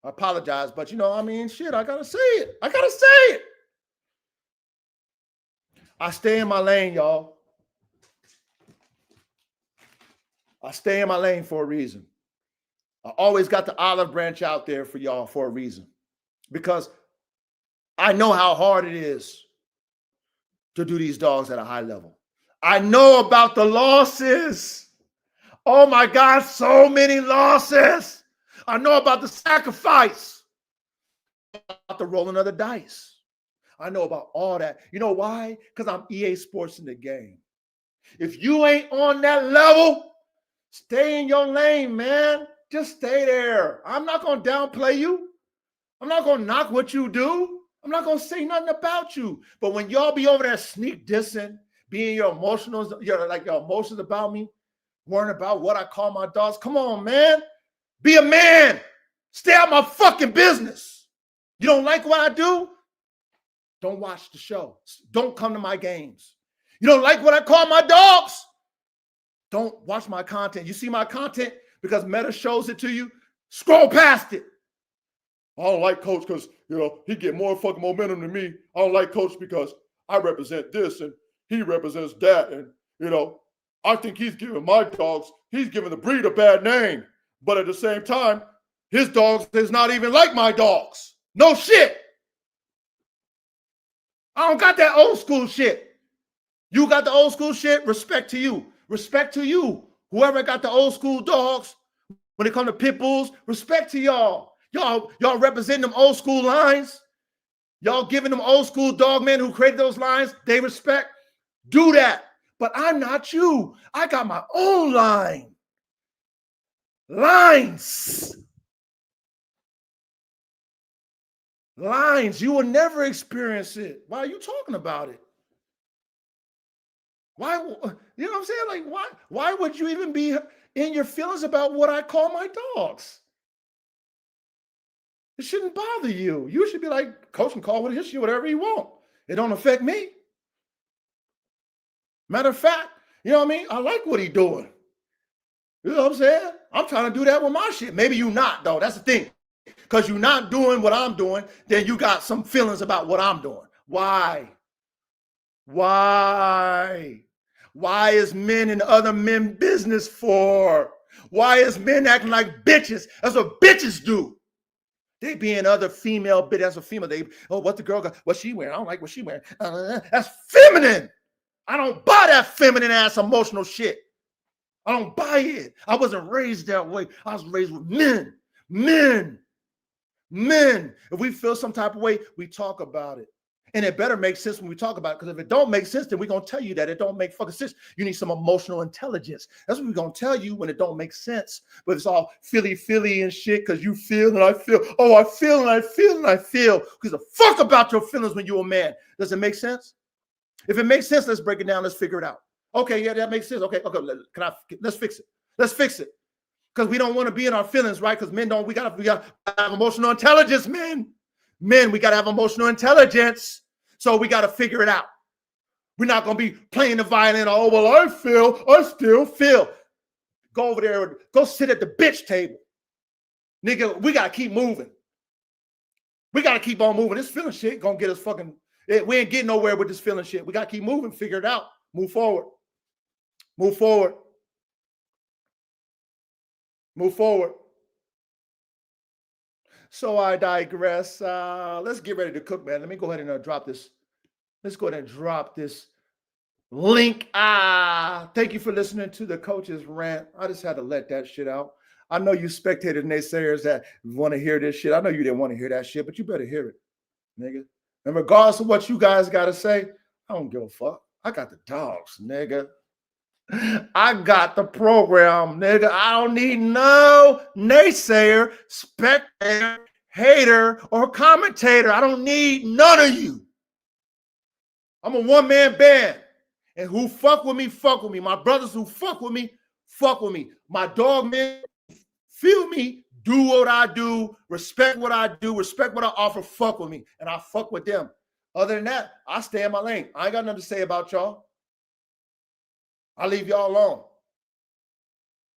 I apologize, but shit, I gotta say it. I gotta say it. I stay in my lane, y'all. I stay in my lane for a reason. I always got the olive branch out there for y'all for a reason. Because I know how hard it is to do these dogs at a high level. I know about the losses. Oh my God, so many losses. I know about the sacrifice, about the rolling of the dice. I know about all that. You know why? Because I'm EA Sports in the game. If you ain't on that level, stay in your lane, man. Just stay there. I'm not going to downplay you. I'm not going to knock what you do. I'm not going to say nothing about you. But when y'all be over there sneak dissing, being your emotions about me, worrying about what I call my dogs, come on, man. Be a man. Stay out my fucking business. You don't like what I do? Don't watch the show. Don't come to my games. You don't like what I call my dogs? Don't watch my content. You see my content because Meta shows it to you? Scroll past it. I don't like Coach because, he get more fucking momentum than me. I don't like Coach because I represent this and he represents that. And, I think he's giving my dogs, he's giving the breed a bad name. But at the same time, his dogs is not even like my dogs. No shit. I don't got that old school shit. You got the old school shit, respect to you. Respect to you. Whoever got the old school dogs, when it comes to pit bulls, respect to y'all. Y'all representing them old school lines. Y'all giving them old school dog men who created those lines, they respect. Do that. But I'm not you. I got my own line. Lines. Lines. You will never experience it. Why are you talking about it? Why, you know what I'm saying? Like, why would you even be in your feelings about what I call my dogs? It shouldn't bother you. You should be like, Coach can call his shit whatever he want. It don't affect me. Matter of fact, you know what I mean? I like what he doing. You know what I'm saying? I'm trying to do that with my shit. Maybe you not, though. That's the thing. Because you're not doing what I'm doing, then you got some feelings about what I'm doing. Why? Why? Why is men in other men business for? Why is men acting like bitches? That's what bitches do. They be in other female bitch. That's a female. What the girl got? What she wearing? I don't like what she wearing. That's feminine. I don't buy that feminine ass emotional shit. I don't buy it. I wasn't raised that way. I was raised with men. If we feel some type of way, we talk about it. And it better make sense when we talk about it, because if it don't make sense, then we're going to tell you that it don't make fucking sense. You need some emotional intelligence. That's what we're going to tell you when it don't make sense. But it's all feely and shit because you feel and I feel. Oh, I feel and I feel and I feel. Because the fuck about your feelings when you're a man. Does it make sense? If it makes sense, let's break it down. Let's figure it out. Okay, yeah, that makes sense. Okay, let's fix it. Let's fix it. Because we don't want to be in our feelings, right? Because men don't, we gotta have emotional intelligence, men. Men, we gotta have emotional intelligence. So we gotta figure it out. We're not gonna be playing the violin. Oh, well, I still feel. Go over there, go sit at the bitch table. Nigga, we gotta keep moving. We gotta keep on moving. This feeling shit gonna get us fucking, we ain't getting nowhere with this feeling shit. We gotta keep moving, figure it out, move forward. Move forward. Move forward. So I digress. Let's get ready to cook, man. Let me go ahead and drop this. Let's go ahead and drop this link. Thank you for listening to the coach's rant. I just had to let that shit out. I know you spectators, naysayers that want to hear this shit. I know you didn't want to hear that shit, but you better hear it, nigga. And regardless of what you guys got to say, I don't give a fuck. I got the dogs, nigga. I got the program, nigga. I don't need no naysayer, spectator, hater, or commentator. I don't need none of you. I'm a one-man band. And who fuck with me, fuck with me. My brothers who fuck with me, fuck with me. My dog men, feel me, do what I do, respect what I do, respect what I offer, fuck with me. And I fuck with them. Other than that, I stay in my lane. I ain't got nothing to say about y'all. I leave y'all alone.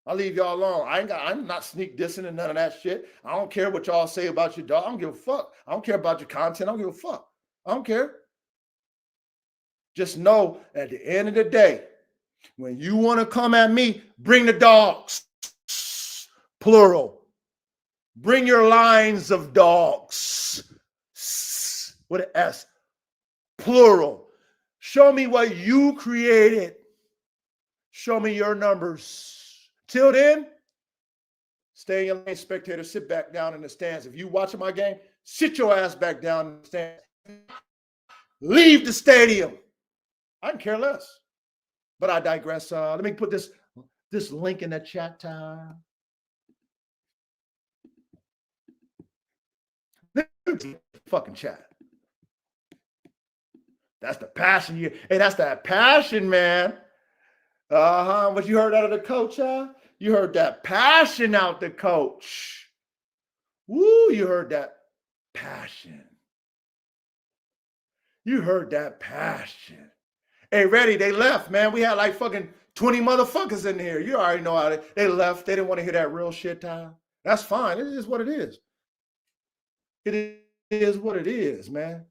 I'm not sneak dissing and none of that shit. I don't care what y'all say about your dog. I don't give a fuck. I don't care about your content. I don't give a fuck. I don't care. Just know at the end of the day, when you want to come at me, bring the dogs. Plural. Bring your lines of dogs. With an S. Plural. Show me what you created. Show me your numbers. Till then, stay in your lane, spectator. Sit back down in the stands. If you watching my game, sit your ass back down in the stands. Leave the stadium. I can care less. But I digress. Let me put this link in the chat time. Fucking chat. That's the passion. Hey, that's that passion, man. What you heard out of the coach, huh? You heard that passion out the coach. Woo, you heard that passion. You heard that passion. Hey, ready, they left, man. We had like fucking 20 motherfuckers in here. You already know how they left. They didn't want to hear that real shit time. That's fine. It is what it is. It is what it is, man.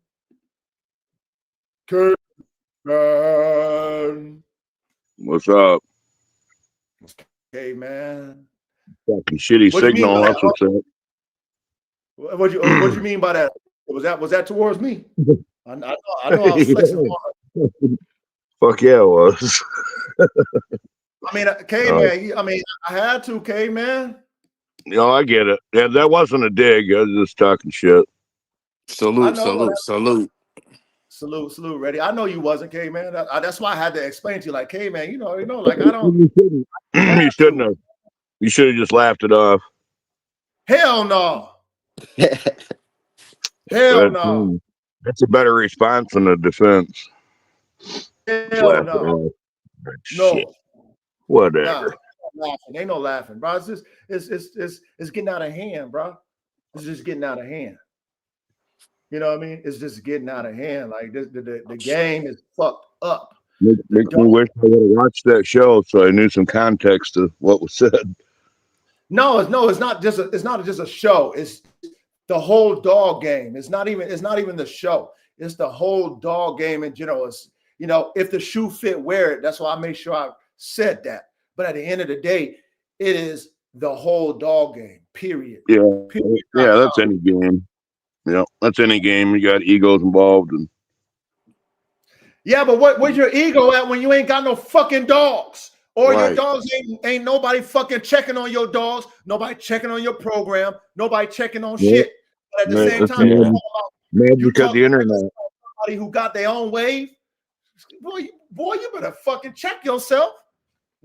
What's up? Hey, man. Fucking shitty signal. That's what's up. What you mean by that? Was that towards me? I know I was flexing hard. Fuck yeah, it was. I mean, K-Man, I had to, K-Man. No, I get it. Yeah, that wasn't a dig. I was just talking shit. Salute. Salute, ready. I know you wasn't, K-Man. That's why I had to explain to you, like, K-Man, you know, like I don't. You shouldn't have. You should have just laughed it off. Hell no. Hell no. That's a better response than a defense. Hell no. Shit. Whatever. Nah, ain't no laughing, bro. It's getting out of hand, bro. It's just getting out of hand. You know what I mean? It's just getting out of hand. Like the game is fucked up. Makes me wish I would have watched that show so I knew some context to what was said. No, it's not just a show. It's the whole dog game. It's not even the show. It's the whole dog game in general. It's, you know, if the shoe fit, wear it. That's why I made sure I said that. But at the end of the day, it is the whole dog game. Period. Yeah, period. Yeah, that's any game. Yeah, that's any game. You got egos involved, and yeah, but where's your ego at when you ain't got no fucking dogs? Or your dogs ain't nobody fucking checking on your dogs, nobody checking on your program, nobody checking on shit. But at the same time, you because the internet. Somebody who got their own wave, boy, you better fucking check yourself.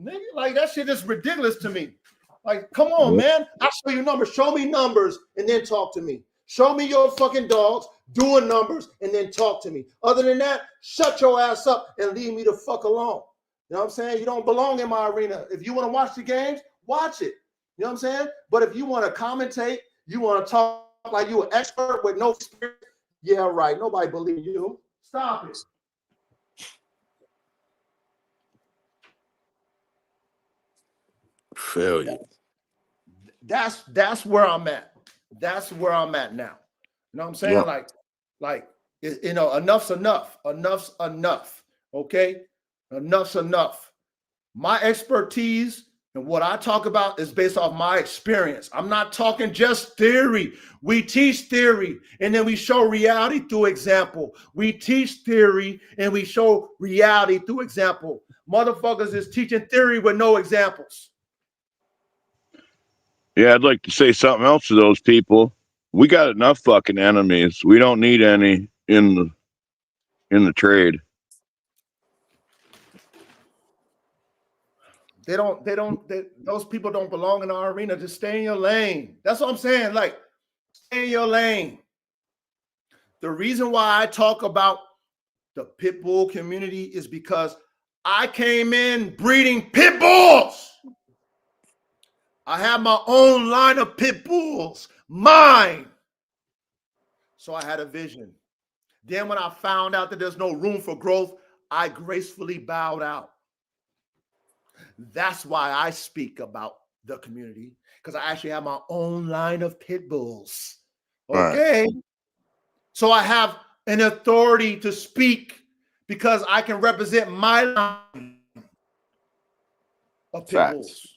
Nigga, like that shit is ridiculous to me. Like, come on, man. I'll show you numbers. Show me numbers and then talk to me. Show me your fucking dogs doing numbers and then talk to me. Other than that, shut your ass up and leave me the fuck alone. You know what I'm saying? You don't belong in my arena. If you want to watch the games, watch it. You know what I'm saying? But if you want to commentate, you want to talk like you an expert with no experience, yeah, right. Nobody believes you. Stop it. Failure. That's where I'm at. That's where I'm at now. You know what I'm saying? Yeah. Like you know, enough's enough. Enough's enough. Okay? Enough's enough. My expertise And what I talk about is based off my experience. I'm not talking just theory. We teach theory and then we show reality through example. We teach theory and we show reality through example. Motherfuckers is teaching theory with no examples. Yeah, I'd like to say something else to those people. We got enough fucking enemies. We don't need any in the trade. Those people don't belong in our arena. Just stay in your lane. That's what I'm saying. Like, stay in your lane. The reason why I talk about the pit bull community is because I came in breeding pit bulls. I have my own line of pit bulls, mine. So I had a vision. Then when I found out that there's no room for growth, I gracefully bowed out. That's why I speak about the community, because I actually have my own line of pit bulls. Okay. Right. So I have an authority to speak because I can represent my line of pit bulls.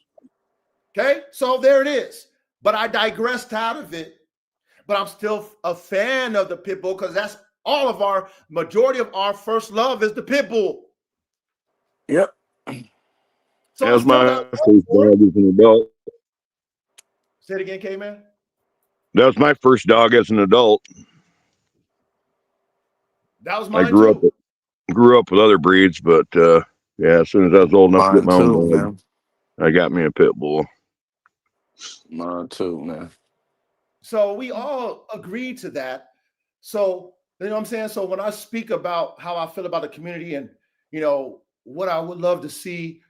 Okay. So there it is. But I digressed out of it. But I'm still a fan of the pit bull because that's all of our majority of our first love is the pit bull. Yep. So that was my first dog as an adult. Say it again, K-Man. That was my first dog as an adult. That was mine. I grew up with other breeds, but yeah, as soon as I was old enough to get my own dog, I got me a pit bull. Mine too, man. So we all agreed to that. So, you know what I'm saying? So when I speak about how I feel about the community and, you know, what I would love to see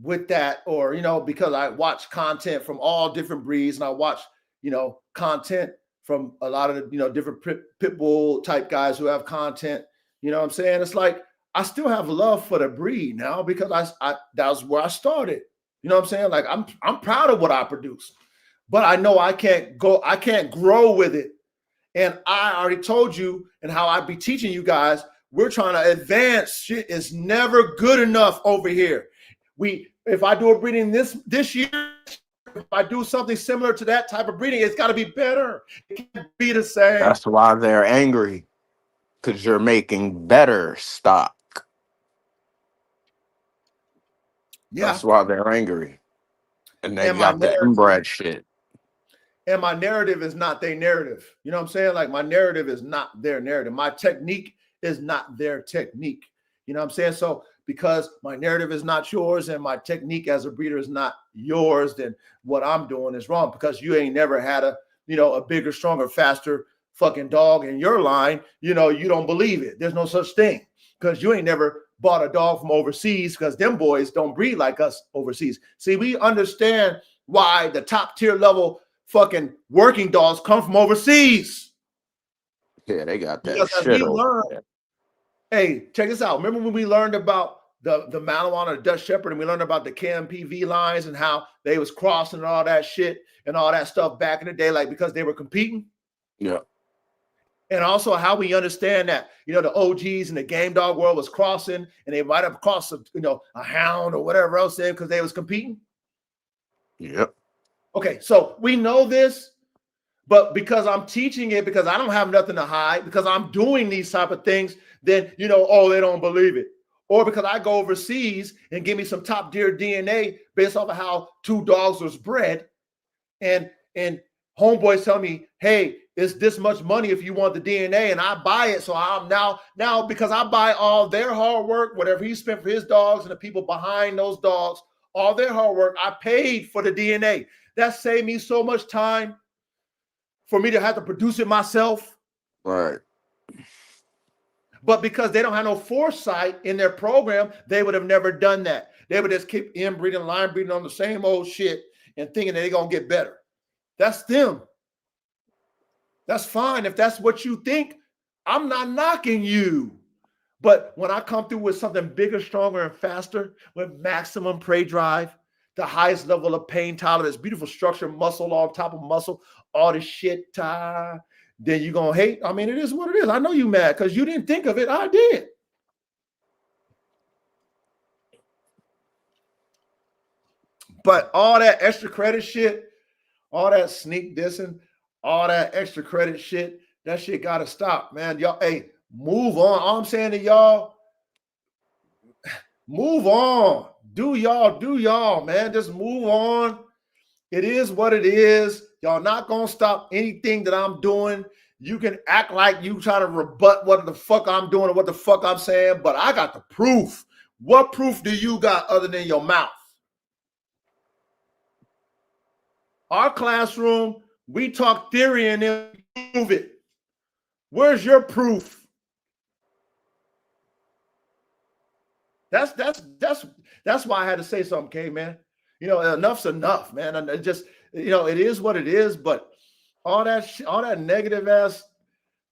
with that, or, you know, because I watch content from all different breeds and I watch, you know, content from a lot of the, you know, different pit bull type guys who have content, you know what I'm saying? It's like, I still have love for the breed now because I that was where I started. You know what I'm saying? Like I'm proud of what I produce. But I know I can't grow with it. And I already told you and how I be teaching you guys, we're trying to advance. Shit is never good enough over here. If I do a breeding this year, if I do something similar to that type of breeding, it's got to be better. It can't be the same. That's why they're angry, because you're making better stock. Yeah. That's why they're angry. And they got the inbred shit. And my narrative is not their narrative. You know what I'm saying? Like, my narrative is not their narrative. My technique is not their technique. You know what I'm saying? So because my narrative is not yours and my technique as a breeder is not yours, then what I'm doing is wrong, because you ain't never had a bigger, stronger, faster fucking dog in your line. You know, you don't believe it. There's no such thing, because you ain't never bought a dog from overseas, because them boys don't breed like us overseas. See, we understand why the top tier level fucking working dogs come from overseas. Yeah, they got that shit over there. Hey, check this out. Remember when we learned about the Malinois or the Dutch Shepherd, and we learned about the KMPV lines and how they was crossing and all that shit and all that stuff back in the day, like because they were competing? Yeah. And also how we understand that, you know, the OGs in the game dog world was crossing, and they might have crossed a hound or whatever else because they was competing. Yep. Okay, so we know this, but because I'm teaching it, because I don't have nothing to hide, because I'm doing these type of things, then, you know, oh, they don't believe it. Or because I go overseas and give me some top tier DNA based off of how two dogs was bred, and homeboys tell me, hey, it's this much money if you want the DNA, and I buy it. So I'm now because I buy all their hard work, whatever he spent for his dogs and the people behind those dogs, all their hard work, I paid for the DNA. That saved me so much time for me to have to produce it myself. Right. But because they don't have no foresight in their program, they would have never done that. They would just keep inbreeding, line breeding on the same old shit and thinking that they're going to get better. That's them. That's fine. If that's what you think, I'm not knocking you. But when I come through with something bigger, stronger, and faster, with maximum prey drive, the highest level of pain tolerance, beautiful structure, muscle on top of muscle, all this shit, then you're going to hate. I mean, it is what it is. I know you mad because you didn't think of it. I did. But all that extra credit shit, all that sneak dissing, all that extra credit shit, that shit gotta stop, man. Y'all, hey, move on. All I'm saying to y'all, move on. Do y'all, man. Just move on. It is what it is. Y'all not gonna stop anything that I'm doing. You can act like you try to rebut what the fuck I'm doing or what the fuck I'm saying, but I got the proof. What proof do you got other than your mouth? Our classroom, we talk theory and then prove it. Where's your proof? That's why I had to say something, K, man. You know, enough's enough, man. And it just, you know, it is what it is. But all that negative ass,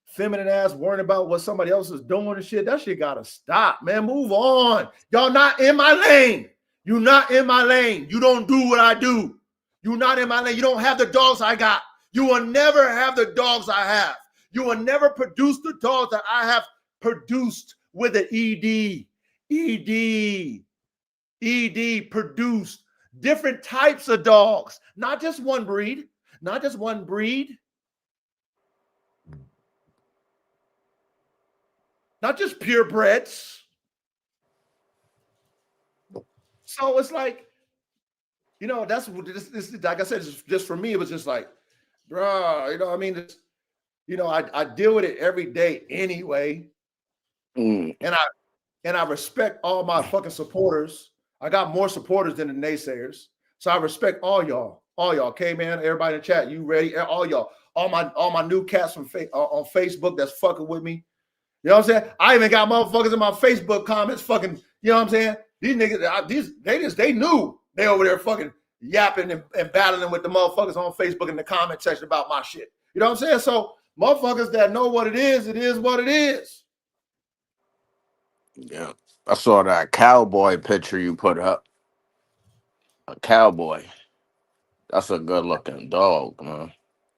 feminine ass, worrying about what somebody else is doing and shit, that shit gotta stop, man. Move on. Y'all not in my lane. You not in my lane. You don't do what I do. You not in my lane. You don't have the dogs I got. You will never have the dogs I have. You will never produce the dogs that I have produced with an ED. ED produced different types of dogs, not just one breed, not just one breed, not just purebreds. So it's like, you know, that's what this like I said, just for me, it was just like, bro, you know, I mean, it's, you know, I deal with it every day anyway, and I respect all my fucking supporters. I got more supporters than the naysayers. So I respect all y'all. Okay, man. Everybody in the chat, you ready? All y'all. All my new cats from on Facebook that's fucking with me. You know what I'm saying? I even got motherfuckers in my Facebook comments fucking, you know what I'm saying? These niggas, they knew they over there fucking yapping and battling with the motherfuckers on Facebook in the comment section about my shit. You know what I'm saying? So motherfuckers that know what it is what it is. Yeah. I saw that cowboy picture you put up. A cowboy. That's a good looking dog, man.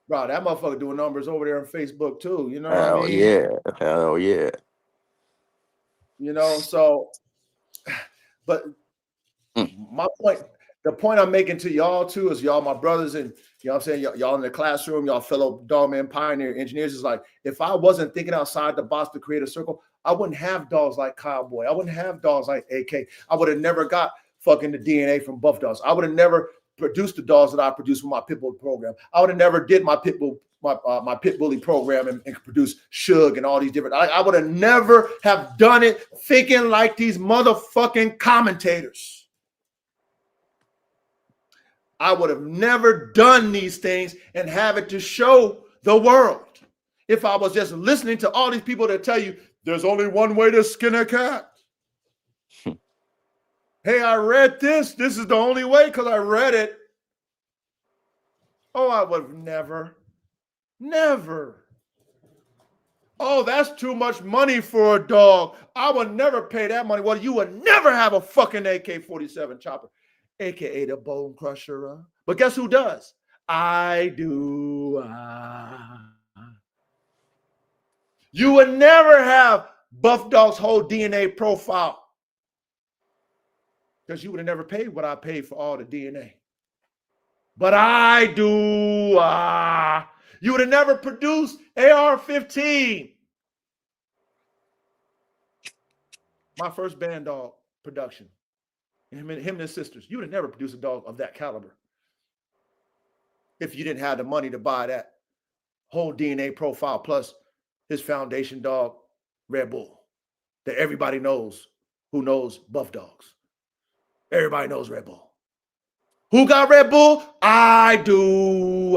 Bro, that motherfucker doing numbers over there on Facebook too. You know what Hell I mean? yeah. Hell yeah. You know, so, but the point I'm making to y'all too is y'all my brothers and, you know what I'm saying, y'all in the classroom, y'all fellow dogman pioneer engineers, is like, if I wasn't thinking outside the box to create a circle, I wouldn't have dogs like Cowboy. I wouldn't have dogs like AK. I would have never got fucking the DNA from Buff Dogs. I would have never produced the dogs that I produced with my pit bull program. I would have never did my pit bull my pit bully program and produce Suge and all these different. I would have never have done it thinking like these motherfucking commentators. I would have never done these things and have it to show the world if I was just listening to all these people that tell you there's only one way to skin a cat. Hey, I read this. This is the only way because I read it. Oh, I would have never. Oh, that's too much money for a dog. I would never pay that money. Well, you would never have a fucking AK-47 chopper, aka the bone crusher. But guess who does? I do. You would never have Buff Dog's whole DNA profile because you would have never paid what I paid for all the DNA. But I do. You would have never produced AR-15. My first band dog production. Him and his sisters. You would have never produced a dog of that caliber if you didn't have the money to buy that whole DNA profile plus his foundation dog, Red Bull, that everybody knows who knows Buff Dogs. Everybody knows Red Bull. Who got Red Bull? I do.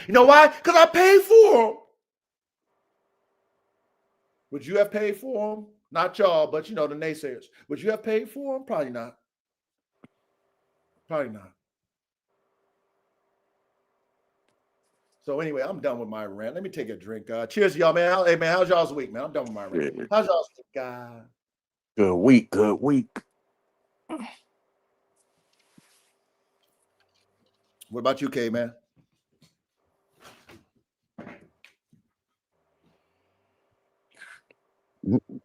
You know why? Because I paid for him. Would you have paid for him? Not y'all, but you know, the naysayers. Would you have paid for him? Probably not. Probably not. So anyway, I'm done with my rant. Let me take a drink. Cheers, y'all, man. Hey, man, how's y'all's week, man? I'm done with my rant. How's y'all's week, Good week. Good week. What about you, K, man?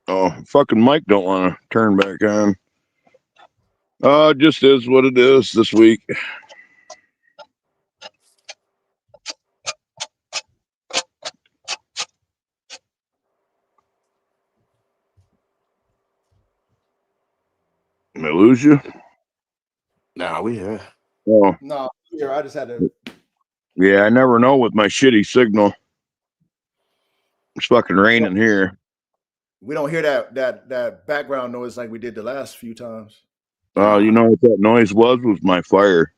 Oh, fucking Mike don't want to turn back on. Just is what it is this week. Did I lose you? Nah, we here. Oh, No, here I just had to. yeah. I never know with my shitty signal. It's fucking raining here. We don't hear that background noise like we did the last few times. You know what that noise was my fire.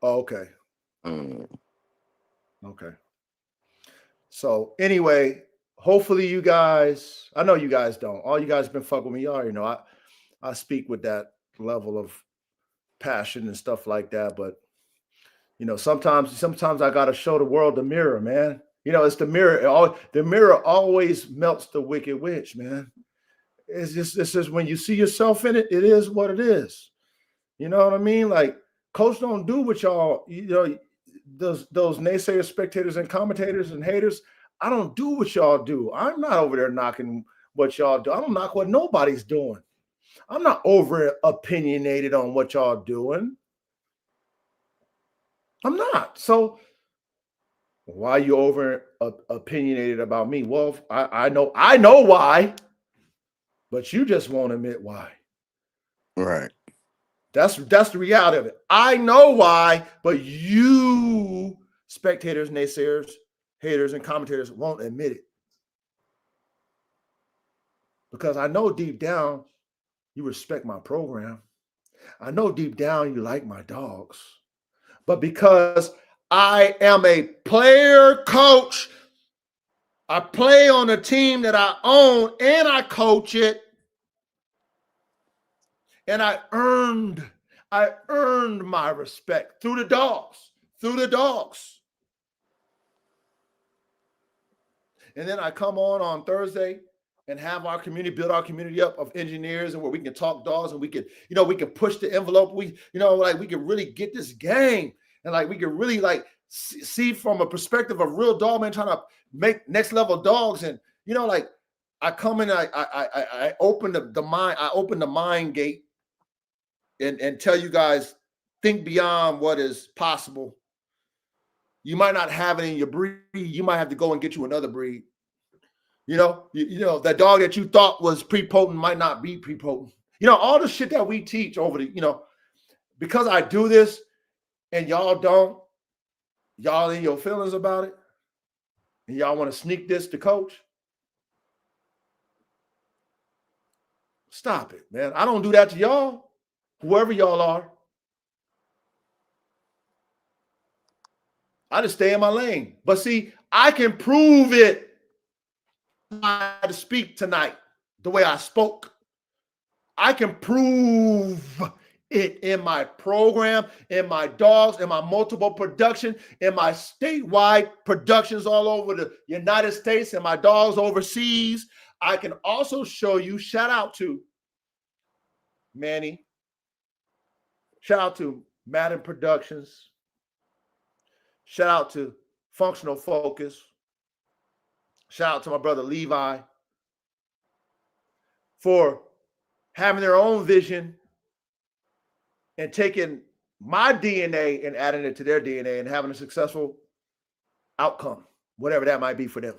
Oh, okay. Mm. Okay. So anyway, hopefully you guys, I know you guys don't. All you guys been fucking with me. You already know I speak with that level of passion and stuff like that. But you know, sometimes I gotta show the world the mirror, man. You know, it's the mirror. The mirror always melts the wicked witch, man. It's just when you see yourself in it, it is what it is. You know what I mean? Like, coach don't do what y'all, you know, those naysayers, spectators, and commentators and haters. I don't do what y'all do. I'm not over there knocking what y'all do. I don't knock what nobody's doing. I'm not over opinionated on what y'all doing. I'm not. So why are you over opinionated about me? Well, I know why, but you just won't admit why. Right. That's the reality of it. I know why, but you spectators, naysayers, haters, and commentators won't admit it. Because I know deep down you respect my program. I know deep down you like my dogs. But because I am a player coach, I play on a team that I own and I coach it. And I earned my respect through the dogs. And then I come on Thursday and have our community, build our community up of engineers, and where we can talk dogs and we can push the envelope. We can really get this game, and like we can really like see from a perspective of real dog man trying to make next level dogs. And like I come in, I open the mind gate and tell you guys, think beyond what is possible. You might not have it in your breed. You might have to go and get you another breed. You know, that dog that you thought was prepotent might not be prepotent. You know, all the shit that we teach over because I do this and y'all don't, y'all in your feelings about it, and y'all want to sneak this to coach. Stop it, man. I don't do that to y'all, whoever y'all are. I just stay in my lane. But see, I can prove it. To speak tonight the way I spoke. I can prove it in my program, in my dogs, in my multiple production, in my statewide productions all over the United States, and my dogs overseas. I can also show you, shout out to Manny, shout out to Madden Productions, shout out to Functional Focus, shout out to my brother Levi for having their own vision and taking my DNA and adding it to their DNA and having a successful outcome, whatever that might be for them.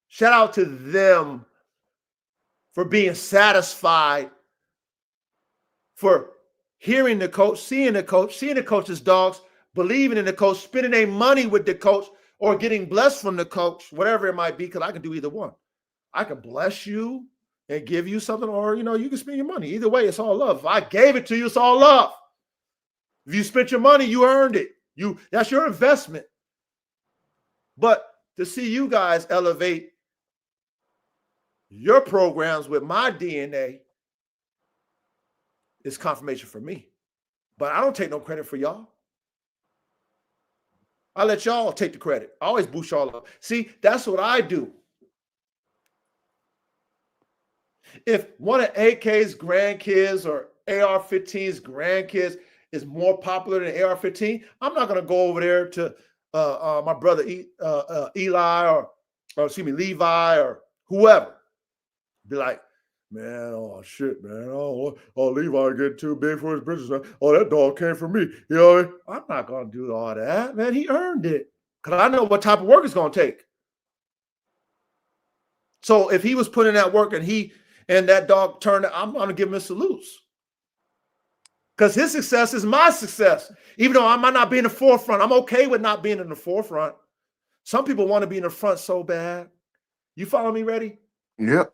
Shout out to them for being satisfied, for hearing the coach, seeing the coach's dogs, believing in the coach, spending their money with the coach, or getting blessed from the coach, whatever it might be, because I can do either one. I can bless you and give you something, or, you can spend your money. Either way, it's all love. If I gave it to you, it's all love. If you spent your money, you earned it. That's your investment. But to see you guys elevate your programs with my DNA is confirmation for me. But I don't take no credit for y'all. I let y'all take the credit. I always boost y'all up. See, that's what I do. If one of AK's grandkids or AR-15's grandkids is more popular than AR-15, I'm not going to go over there to my brother Eli or excuse me, Levi or whoever. Be like, Man, oh shit, man. Oh, Levi getting too big for his britches. Oh, that dog came from me. You know, I'm not gonna do all that, man. He earned it. Because I know what type of work it's gonna take. So if he was putting that work and that dog turned, I'm gonna give him a salutes. Because his success is my success. Even though I might not be in the forefront, I'm okay with not being in the forefront. Some people want to be in the front so bad. You follow me, Ready? Yep.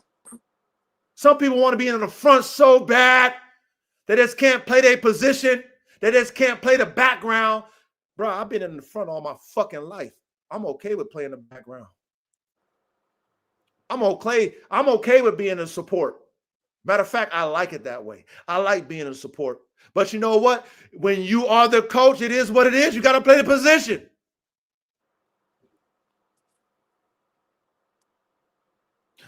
Some people want to be in the front so bad they just can't play their position. They just can't play the background. Bro, I've been in the front all my fucking life. I'm okay with playing the background. I'm okay with being in support. Matter of fact, I like it that way. I like being in support. But you know what? When you are the coach, it is what it is. You got to play the position.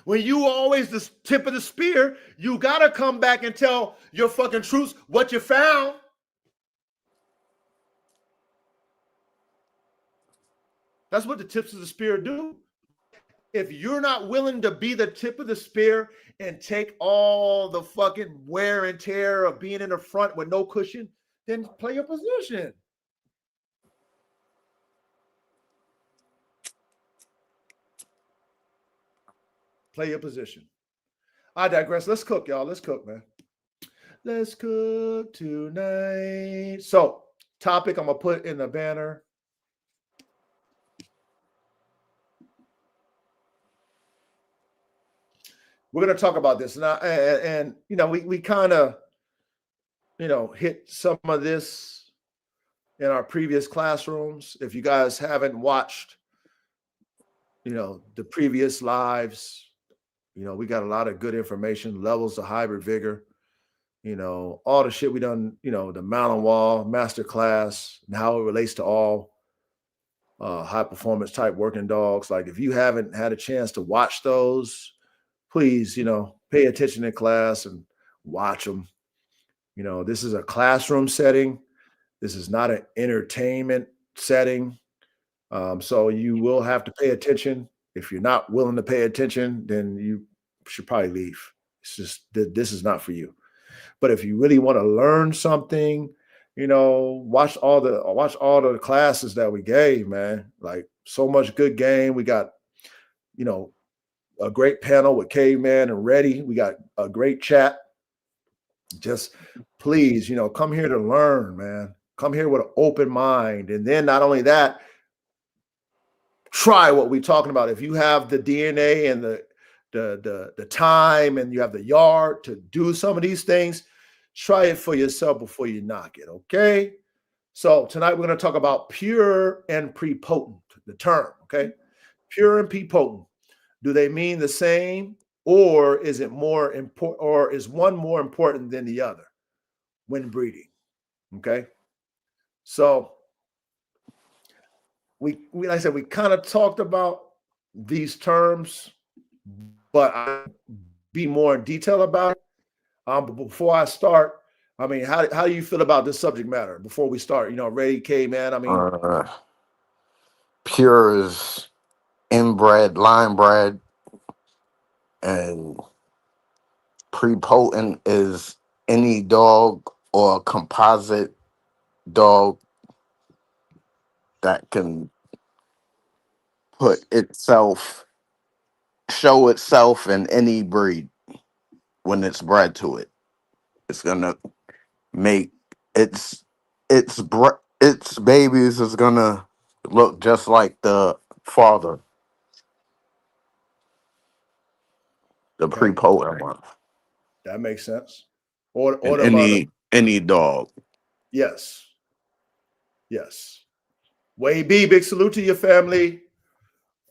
When you always the tip of the spear, you got to come back and tell your fucking troops what you found. That's what the tips of the spear do. If you're not willing to be the tip of the spear and take all the fucking wear and tear of being in the front with no cushion, then play your position. Play your position. I digress. Let's cook, y'all. Let's cook, man. Let's cook tonight. So, topic I'm going to put in the banner. We're going to talk about this. And you know, we kind of, you know, hit some of this in our previous classrooms. If you guys haven't watched, you know, the previous lives, you know, we got a lot of good information, levels of hybrid vigor, you know, all the shit we done, you know, the mountain wall master class and how it relates to all high performance type working dogs. Like if you haven't had a chance to watch those, please, you know, pay attention in class and watch them. You know, this is a classroom setting. This is not an entertainment setting. So you will have to pay attention. If you're not willing to pay attention, then you should probably leave. It's just this is not for you. But if you really want to learn something, you know, watch all the classes that we gave, man. Like so much good game. We got, you know, a great panel with Caveman and Ready. We got a great chat. Just please, you know, come here to learn, man. Come here with an open mind. And then not only that, try what we're talking about. If you have the DNA and the time and you have the yard to do some of these things, try it for yourself before you knock it, okay? So tonight we're going to talk about pure and prepotent, the term, okay? Pure and prepotent. Do they mean the same, or is it more important, or is one more important than the other when breeding? Okay. So we like I said, we kind of talked about these terms, but I'll be more in detail about it. But before I start, I mean, how do you feel about this subject matter before we start? You know, Ray K, man. I mean, Pure is inbred, line bred, and prepotent is any dog or composite dog that can show itself in any breed when it's bred to it. It's gonna make its its babies is gonna look just like the father, the okay, prepotent one, that makes sense. Or in the mother. any dog. Yes. Yes. Way B, big salute to your family.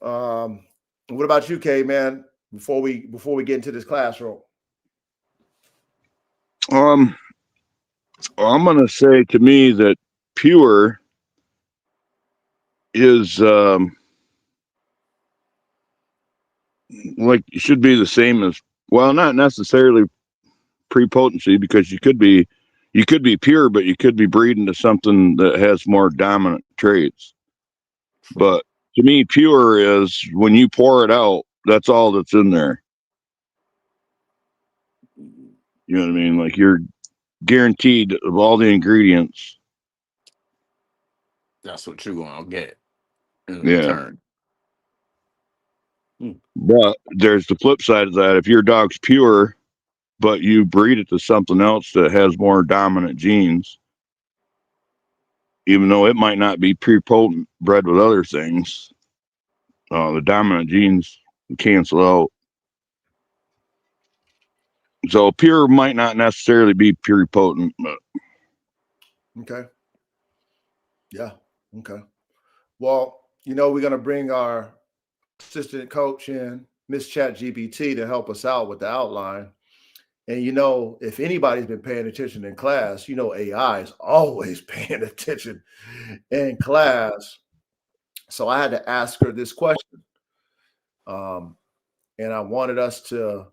What about you, K, man? Before we get into this classroom. I'm gonna say to me that pure is like should be the same as, well, not necessarily prepotency, because you could be pure, but you could be breeding to something that has more dominant traits. But to me, pure is when you pour it out, that's all that's in there. You know what I mean? Like you're guaranteed of all the ingredients. That's what you're gonna get in Yeah. return. Hmm. But there's the flip side of that. If your dog's pure, but you breed it to something else that has more dominant genes, even though it might not be prepotent bred with other things, the dominant genes cancel out. So pure might not necessarily be pluripotent, but Okay. Yeah. Okay. Well, we're going to bring our assistant coach in, Miss Chat GPT, to help us out with the outline. And if anybody's been paying attention in class, AI is always paying attention in class. So I had to ask her this question. And I wanted us to,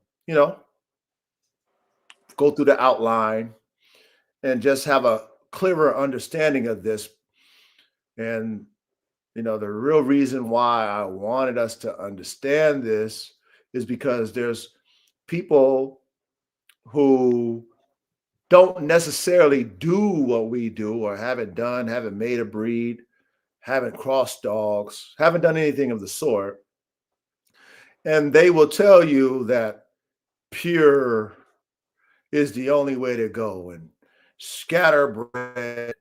go through the outline and just have a clearer understanding of this. And, the real reason why I wanted us to understand this is because there's people who don't necessarily do what we do or haven't made a breed, haven't crossed dogs, haven't done anything of the sort. And they will tell you that pure is the only way to go. And scatterbred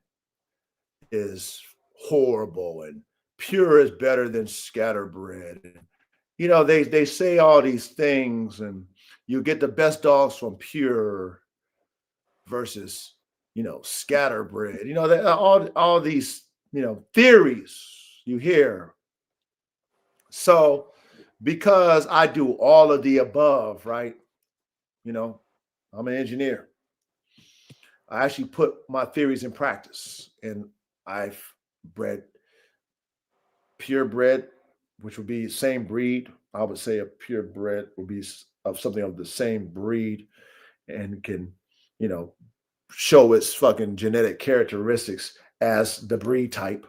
is horrible. And pure is better than scatterbred. They say all these things, and you get the best dogs from pure versus scatterbred. All these theories you hear. So because I do all of the above, right? I'm an engineer. I actually put my theories in practice, and I've bred purebred, which would be same breed. I would say a purebred would be of something of the same breed and can, show its fucking genetic characteristics as the breed type.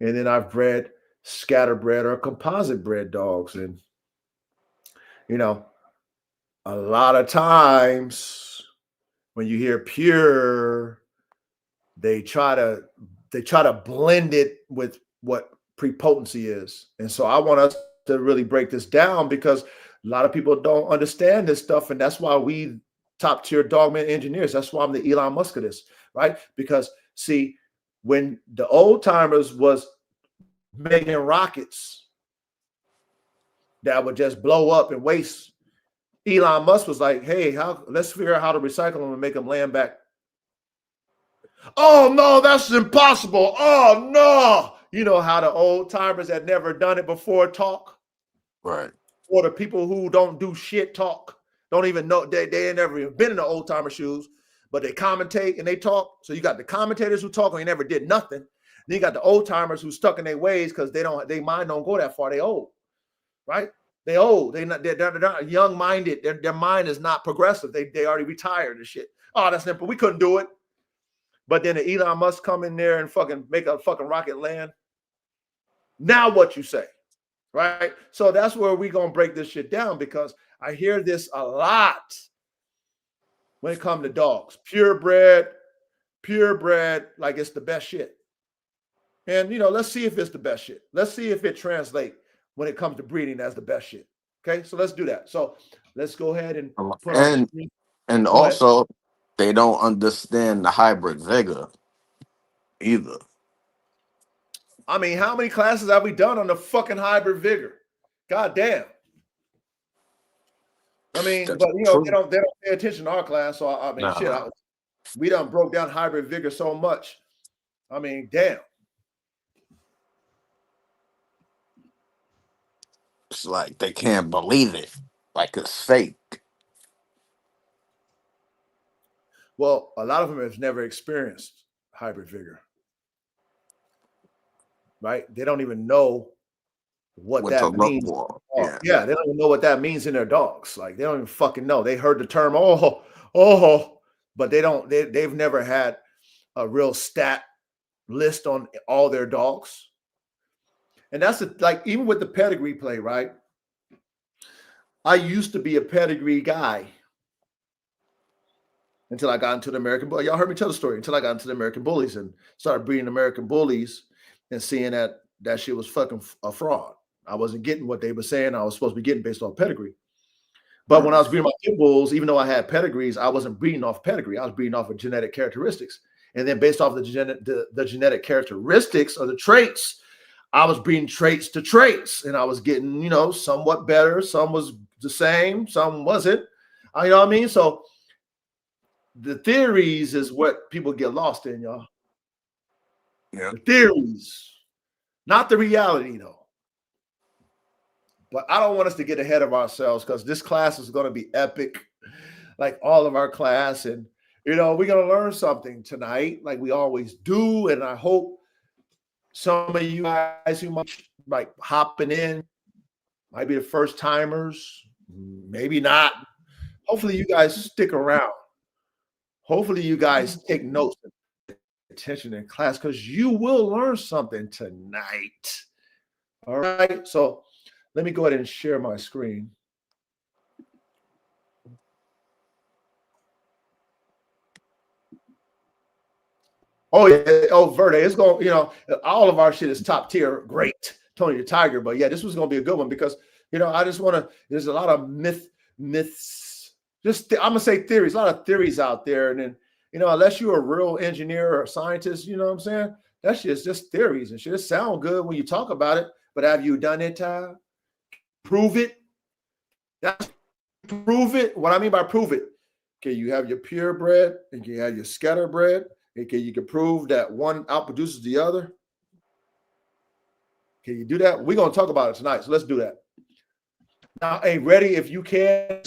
And then I've bred scatterbred or composite bred dogs. And, a lot of times when you hear pure, they try to blend it with what prepotency is. And so I want us to really break this down because a lot of people don't understand this stuff. And that's why we top tier dogman engineers. That's why I'm the Elon Musk of this, right? Because see, when the old timers was making rockets that would just blow up and waste, Elon Musk was like, hey, let's figure out how to recycle them and make them land back. Oh no, that's impossible. Oh no. You know how the old timers that never done it before talk? Right. Or the people who don't do shit talk. Don't even know they ain't never even been in the old timer shoes, but they commentate and they talk. So you got the commentators who talk and they never did nothing. Then you got the old timers who stuck in their ways because they mind don't go that far. They old, right? They old. They're not young minded. Their mind is not progressive. They already retired and shit. Oh, that's simple. We couldn't do it. But then the Elon Musk come in there and fucking make a fucking rocket land. Now what you say, right? So that's where we gonna break this shit down because I hear this a lot when it comes to dogs. Purebred, like it's the best shit. And let's see if it's the best shit. Let's see if it translates when it comes to breeding as the best shit. Okay, so let's do that. So let's go ahead and put on the screen. And Go ahead. also they don't understand the hybrid vigor either. I mean, how many classes have we done on the fucking hybrid vigor? God damn. I mean, That's but true. they don't pay attention to our class. So I mean, shit, Nah. we done broke down hybrid vigor so much. I mean, damn. It's like they can't believe it. Like it's fake. Well, a lot of them have never experienced hybrid vigor, right? They don't even know what What to that look means. for. Oh, Yeah. yeah, they don't even know what that means in their dogs. Like they don't even fucking know. They heard the term but they've never had a real stat list on all their dogs. And that's like even with the pedigree play, right? I used to be a pedigree guy. until I got into the American Bull. Y'all heard me tell the story until I got into the American Bullies and started breeding American Bullies and seeing that shit was fucking a fraud. I wasn't getting what they were saying I was supposed to be getting based off pedigree. But when I was breeding my pit bulls, even though I had pedigrees, I wasn't breeding off pedigree. I was breeding off of genetic characteristics. And then based off the genetic characteristics or the traits, I was breeding traits to traits. And I was getting, you know, somewhat better. Some was the same, some wasn't. You know what I mean? So the theories is what people get lost in, y'all. Yeah. The theories, not the reality, though. But I don't want us to get ahead of ourselves because this class is going to be epic, like all of our class. And, you know, we're going to learn something tonight, like we always do. And I hope some of you guys who might like hopping in might be the first timers, maybe not. Hopefully you guys stick around. Hopefully you guys take notes and pay attention in class because you will learn something tonight. All right. So let me go ahead and share my screen. Oh, yeah. Oh, Verde. It's going, you know, all of our shit is top tier. Great. Tony the Tiger. But yeah, this was going to be a good one because, you know, I just want to, there's a lot of myths. Just, I'm going to say theories, a lot of theories out there. And then, you know, unless you're a real engineer or a scientist, you know what I'm saying? That shit's just theories and shit. It sound good when you talk about it. But have you done it, Ty? Prove it. That's prove it. What I mean by prove it, okay, you have your purebred and you have your scatterbred. Okay, you can prove that one outproduces the other. Can you do that? We're gonna talk about it tonight, so let's do that. Now, hey, ready? If you can,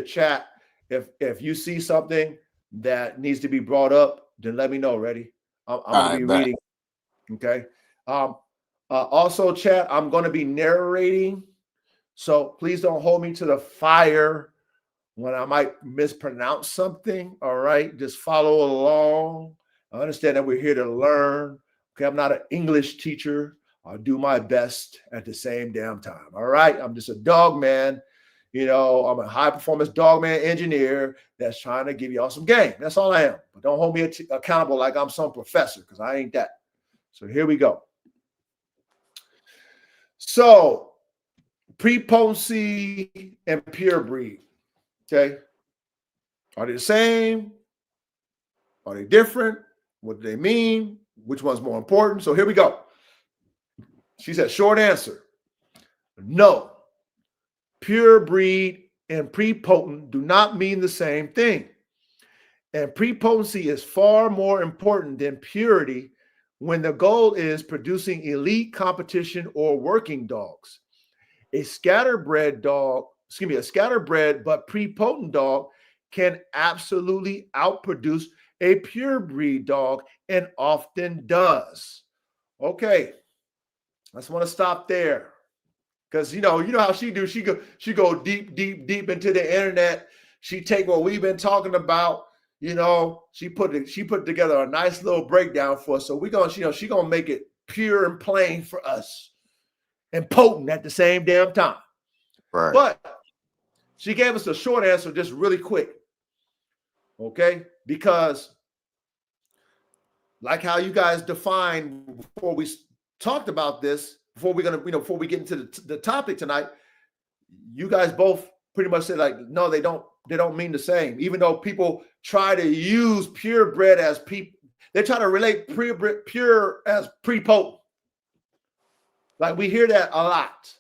chat. If you see something that needs to be brought up, then let me know. Ready? I'm gonna be reading. Okay. Also, chat. I'm gonna be narrating. So please don't hold me to the fire when I might mispronounce something. All right. Just follow along. I understand that we're here to learn. Okay. I'm not an English teacher. I'll do my best at the same damn time. All right. I'm just a dog man. You know, I'm a high performance dog man engineer that's trying to give y'all some game. That's all I am. But don't hold me accountable like I'm some professor because I ain't that. So here we go. So, prepotency and pure breed. Okay. Are they the same? Are they different? What do they mean? Which one's more important? So here we go. She said, short answer. No. Pure breed and prepotent do not mean the same thing. And prepotency is far more important than purity when the goal is producing elite competition or working dogs. A scatterbred but prepotent dog can absolutely outproduce a pure breed dog and often does. Okay, I just want to stop there because you know how she do. She go deep into the internet. She take what we've been talking about. You know, she put together a nice little breakdown for us. So we're gonna, she gonna make it pure and plain for us and potent at the same damn time. Right. But she gave us a short answer just really quick. Okay? Because like how you guys defined before we talked about this, before we get into the topic tonight, you guys both pretty much said like, no, they don't mean the same. Even though people try to use purebred as they try to relate pure as prepotent. Like we hear that a lot.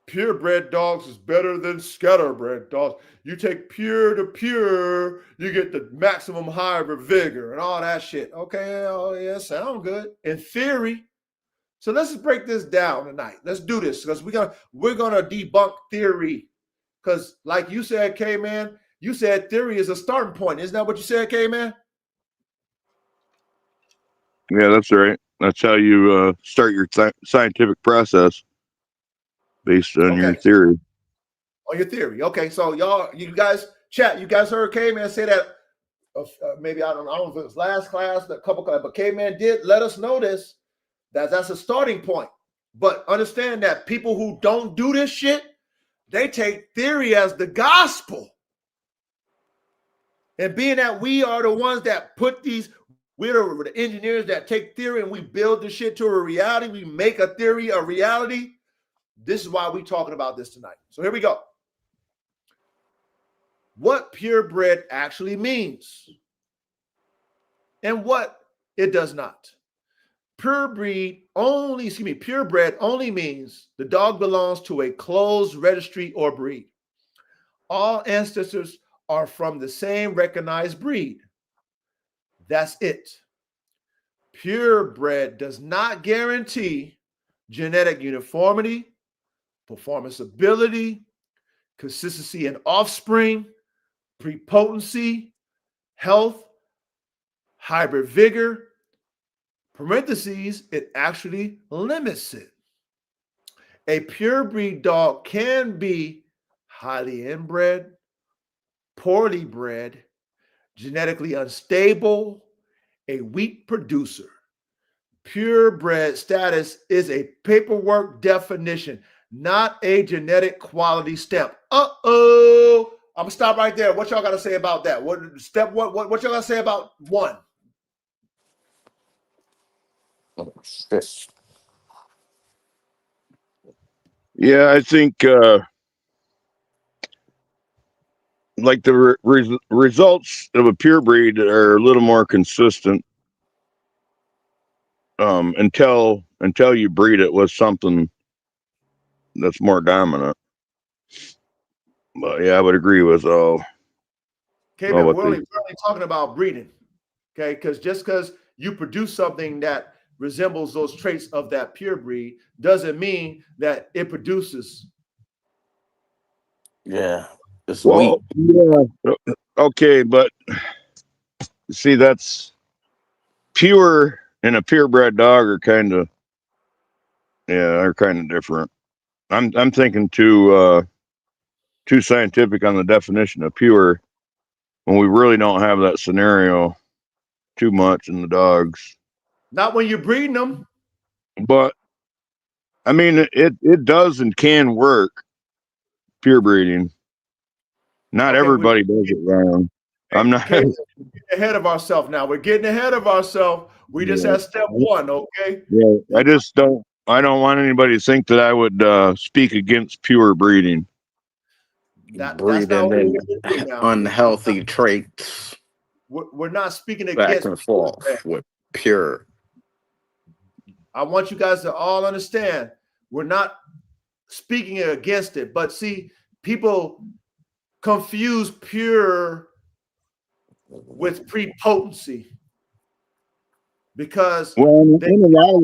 Purebred dogs is better than scatterbred dogs. You take pure to pure, you get the maximum hybrid vigor and all that shit. Okay, oh yeah, sound good in theory. So let's just break this down tonight. Let's do this because we're gonna debunk theory. Because like you said, K-Man, you said theory is a starting point. Isn't that what you said, K-Man? Yeah, that's right. That's how you start your scientific process based on your theory. On your theory. Okay, so you guys chat. You guys heard K-Man say that maybe I don't know if it was last class, a couple class, but K-Man did let us know this. That's a starting point. But understand that people who don't do this shit, they take theory as the gospel. And being that we are the ones that put these, we're the engineers that take theory and we build the shit to a reality. We make a theory a reality. This is why we're talking about this tonight. So here we go. What purebred actually means and what it does not. Purebred only means the dog belongs to a closed registry or breed. All ancestors are from the same recognized breed. That's it. Purebred does not guarantee genetic uniformity, performance ability, consistency in offspring, prepotency, health, hybrid vigor. Parentheses, it actually limits it. A purebred dog can be highly inbred, poorly bred, genetically unstable, a weak producer. Purebred status is a paperwork definition, not a genetic quality stamp. Uh-oh. I'm gonna stop right there. What y'all gotta say about that? What step one? What y'all gotta say about one? Yeah, I think like the results of a pure breed are a little more consistent until you breed it with something that's more dominant. But yeah, I would agree with Okay, man, what we're only talking about breeding. Okay, because you produce something that resembles those traits of that pure breed doesn't mean that it produces. Yeah, it's weak. Yeah, okay, but see, that's pure and a purebred dog are kind of different. I'm thinking too scientific on the definition of pure when we really don't have that scenario too much in the dogs. Not when you're breeding them. But I mean, it does and can work, pure breeding. Not Okay, everybody does it wrong. I'm not. Okay, we're getting ahead of ourselves now. We're getting ahead of ourselves. We just Yeah. had step one, okay? Yeah, I don't want anybody to think that I would speak against pure breeding. That's not Breeding what in we're doing now. unhealthy traits We're not speaking back against and purebred. forth with pure. I want you guys to all understand we're not speaking against it, but see, people confuse pure with prepotency because Well, in a lot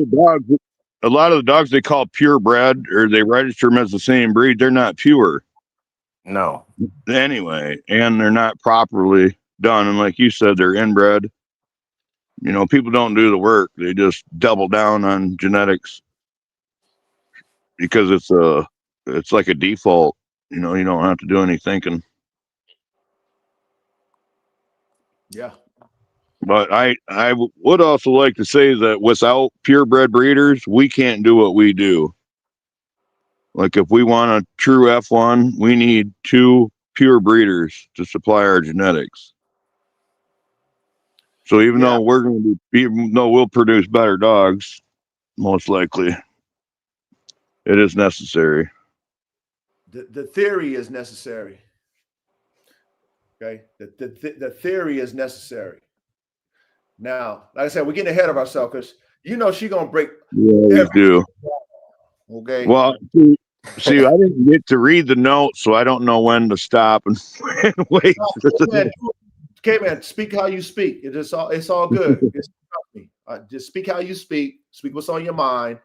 of the dogs they call purebred or they register them as the same breed. They're not pure No. anyway, and they're not properly done. And like you said, they're inbred. You know, people don't do the work; they just double down on genetics because it's like a default. You know, you don't have to do any thinking. yeah. But I would also like to say that without purebred breeders, we can't do what we do. Like if we want a true F1, we need 2 pure breeders to supply our genetics. So even though we'll produce better dogs, most likely, it is necessary. The theory is necessary. Okay, the theory is necessary. Now, like I said, we're getting ahead of ourselves because she's gonna break. Yeah, we do. Okay. Well, see, I didn't get to read the notes, so I don't know when to stop and wait. Okay, man, speak how you speak. It's all good. Just speak how you speak. Speak what's on your mind.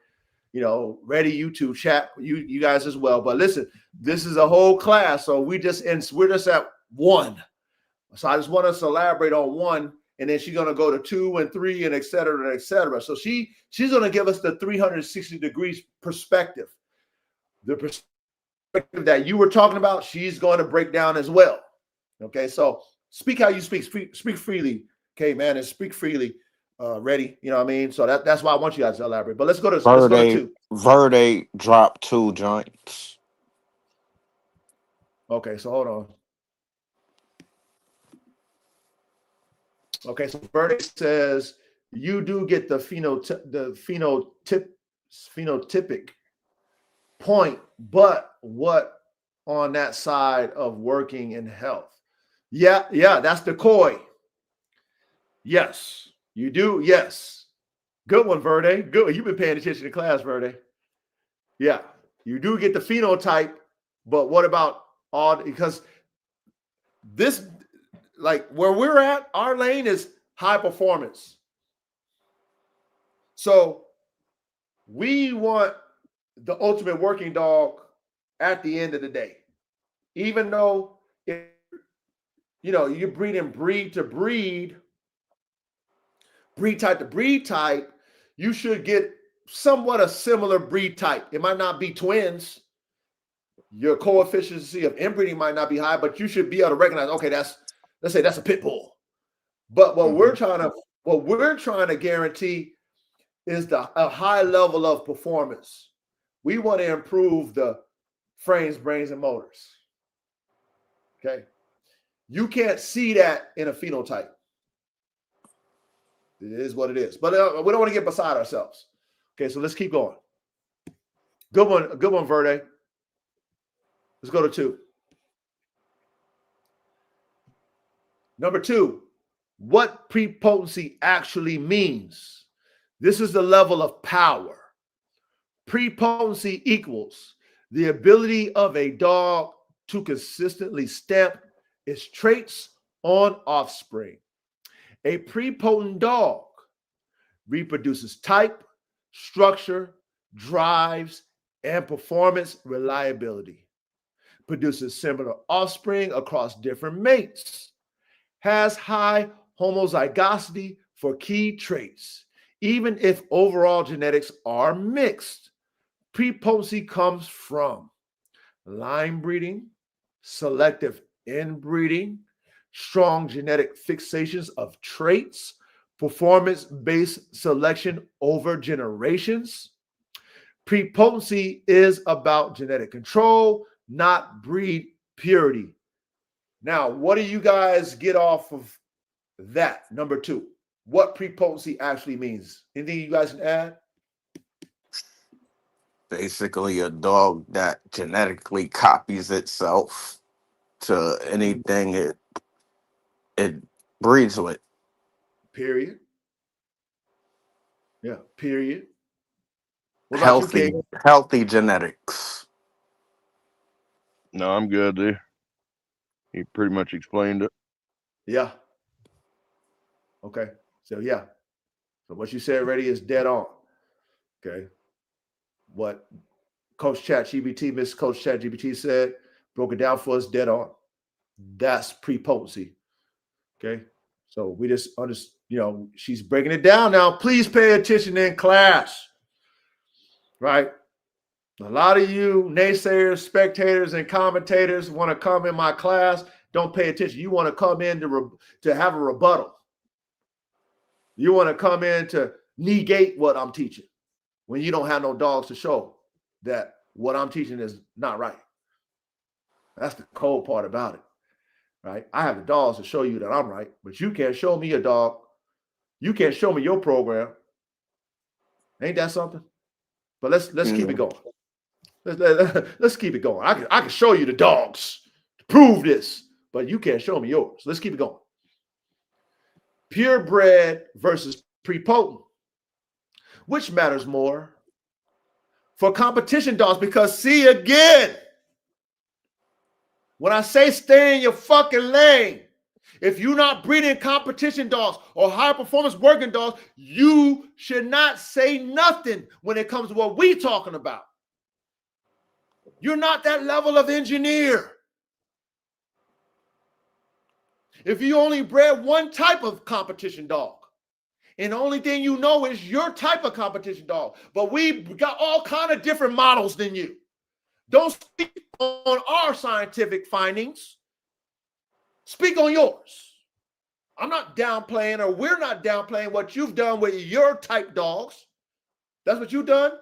Ready YouTube chat you guys as well. But listen, this is a whole class, so we're just at 1. So I just want us to elaborate on 1, and then she's gonna go to 2 and 3 and et cetera and et cetera. So she's gonna give us the 360 degrees perspective. The perspective that you were talking about, she's going to break down as well. Okay, so speak how you speak. Speak freely. Okay, man, and speak freely. Ready? You know what I mean? So that's why I want you guys to elaborate. But let's go to 2. Verde dropped 2 joints. Okay, so hold on. Okay, so Verde says you do get the phenotypic point, but what on that side of working in health? Yeah, that's the COI. Yes, you do. Yes. Good one, Verde. Good. You've been paying attention to class, Verde. Yeah, you do get the phenotype, but what about all? Because this, like where we're at, our lane is high performance. So we want the ultimate working dog at the end of the day. Even though, you're breeding breed to breed, breed type to breed type, you should get somewhat a similar breed type. It might not be twins. Your coefficient of inbreeding might not be high, but you should be able to recognize, okay, let's say that's a pit bull. But what we're trying to guarantee is a high level of performance. We want to improve the frames, brains, and motors. Okay. You can't see that in a phenotype. It is what it is. But we don't want to get beside ourselves. Okay, so let's keep going. Good one, Verde. Let's go to 2. Number 2, what prepotency actually means. This is the level of power. Prepotency equals the ability of a dog to consistently stamp its traits on offspring. A prepotent dog reproduces type, structure, drives, and performance reliability, produces similar offspring across different mates, has high homozygosity for key traits, even if overall genetics are mixed. Prepotency comes from line breeding, selective inbreeding, strong genetic fixations of traits, performance-based selection over generations. Prepotency is about genetic control, not breed purity. Now, what do you guys get off of that? Number 2, what prepotency actually means. Anything you guys can add? Basically, a dog that genetically copies itself to anything it breeds with. Period. Yeah, period. What about you, King? Healthy genetics. No, I'm good there. He pretty much explained it. Yeah. Okay. So yeah. So what you said already is dead on. Okay. What Coach ChatGPT, Miss Coach ChatGPT said, broke it down for us, dead on. That's prepotency. Okay. So we just understand, she's breaking it down now. Please pay attention in class. Right? A lot of you naysayers, spectators, and commentators want to come in my class. Don't pay attention. You want to come in to have a rebuttal. You want to come in to negate what I'm teaching when you don't have no dogs to show that what I'm teaching is not right. That's the cold part about it, right? I have the dogs to show you that I'm right, but you can't show me a dog. You can't show me your program. Ain't that something? But let's keep it going. Let's keep it going. I can show you the dogs to prove this, but you can't show me yours. Let's keep it going. Purebred versus prepotent. Which matters more for competition dogs? Because see, again, when I say stay in your fucking lane, if you're not breeding competition dogs or high performance working dogs, you should not say nothing when it comes to what we're talking about. You're not that level of engineer. If you only bred one type of competition dog, and the only thing you know is your type of competition dog, but we got all kind of different models than you. Don't speak on our scientific findings. Speak on yours. I'm not downplaying, or we're not downplaying what you've done with your type dogs. That's what you've done.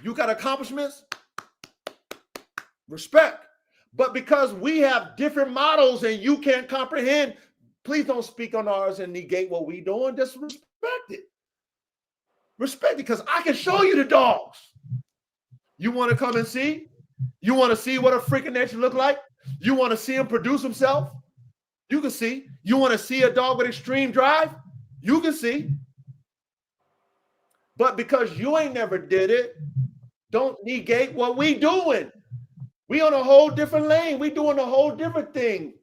You got accomplishments. Respect. But because we have different models and you can't comprehend Please don't speak on ours and negate what we doing. Just respect it. Respect it, because I can show you the dogs. You want to come and see? You want to see what a freaking nature look like? You want to see him produce himself? You can see. You want to see a dog with extreme drive? You can see. But because you ain't never did it, don't negate what we doing. We on a whole different lane. We doing a whole different thing.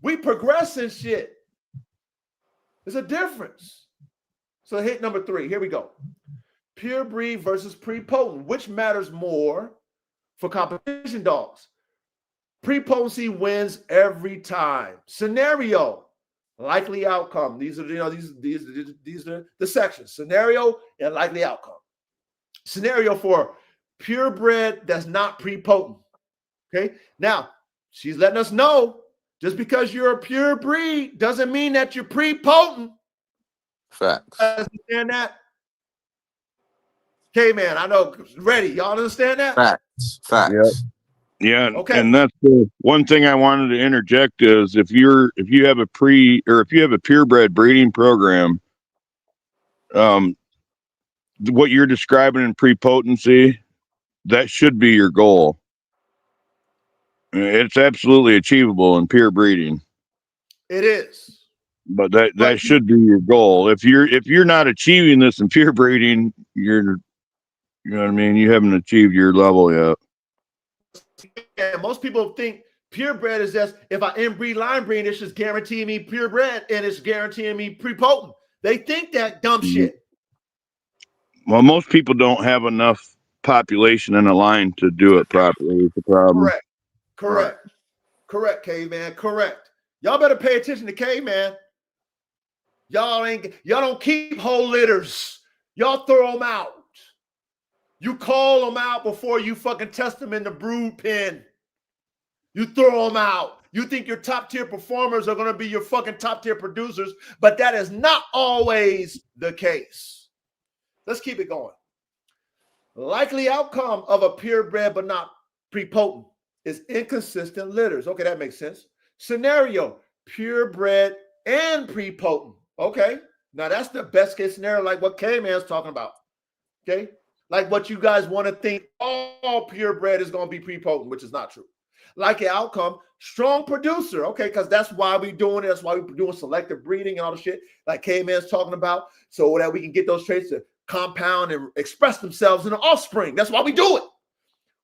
We progressing shit. There's a difference. So hit number 3. Here we go. Pure breed versus prepotent. Which matters more for competition dogs? Prepotency wins every time. Scenario, likely outcome. These are these are the sections. Scenario and likely outcome. Scenario for purebred that's not prepotent. Okay. Now she's letting us know just because you're a pure breed doesn't mean that you're prepotent. Facts. Understand that? Okay, man. I know. Ready? Y'all understand that? Facts. Facts. Yep. Yeah, Okay. and that's the one thing I wanted to interject is if you have a purebred breeding program, what you're describing in prepotency, that should be your goal. It's absolutely achievable in pure breeding. It is. But that should be your goal. If you're not achieving this in pure breeding, you know what I mean, you haven't achieved your level yet. Yeah, most people think purebred is just if I inbreed line breed, it's just guaranteeing me purebred and it's guaranteeing me prepotent. They think that dumb shit. Well, most people don't have enough population in a line to do it properly. It's the problem. Correct, caveman. Correct. Y'all better pay attention to caveman. Y'all don't keep whole litters. Y'all throw them out. You call them out before you fucking test them in the brood pen. You throw them out. You think your top tier performers are going to be your fucking top tier producers, but that is not always the case. Let's keep it going. Likely outcome of a purebred but not prepotent is inconsistent litters. Okay, that makes sense. Scenario, purebred and prepotent. Okay, now that's the best case scenario, like what K-Man's talking about. Okay, like what you guys want to think all purebred is going to be prepotent, which is not true. Likely outcome, strong producer. Okay, because that's why we're doing it. That's why we're doing selective breeding and all the shit like K-Man's talking about, so that we can get those traits to compound and express themselves in the offspring. That's why we do it.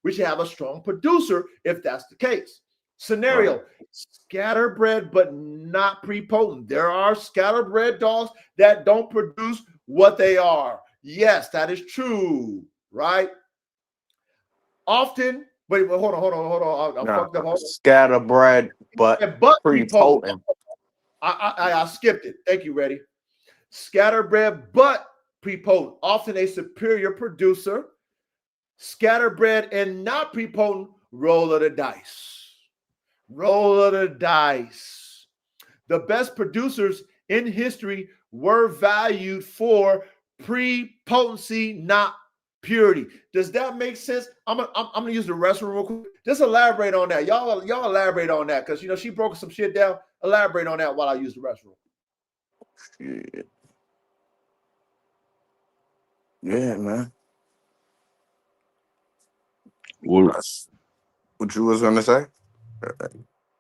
We should have a strong producer if that's the case. Scenario, scatterbred but not prepotent. There are scatterbred dogs that don't produce what they are. Yes, that is true, right? Often, wait, hold on. I fucked up. Scatterbred but prepotent. I skipped it. Thank you, Reddy. Scatterbred but prepotent. Often a superior producer. Scatterbred and not prepotent, roll of the dice. Roll of the dice. The best producers in history were valued for prepotency, not purity. Does that make sense? I'm gonna use the restroom real quick. Just elaborate on that. Y'all elaborate on that, because she broke some shit down. Elaborate on that while I use the restroom. Yeah, man. What you was gonna say?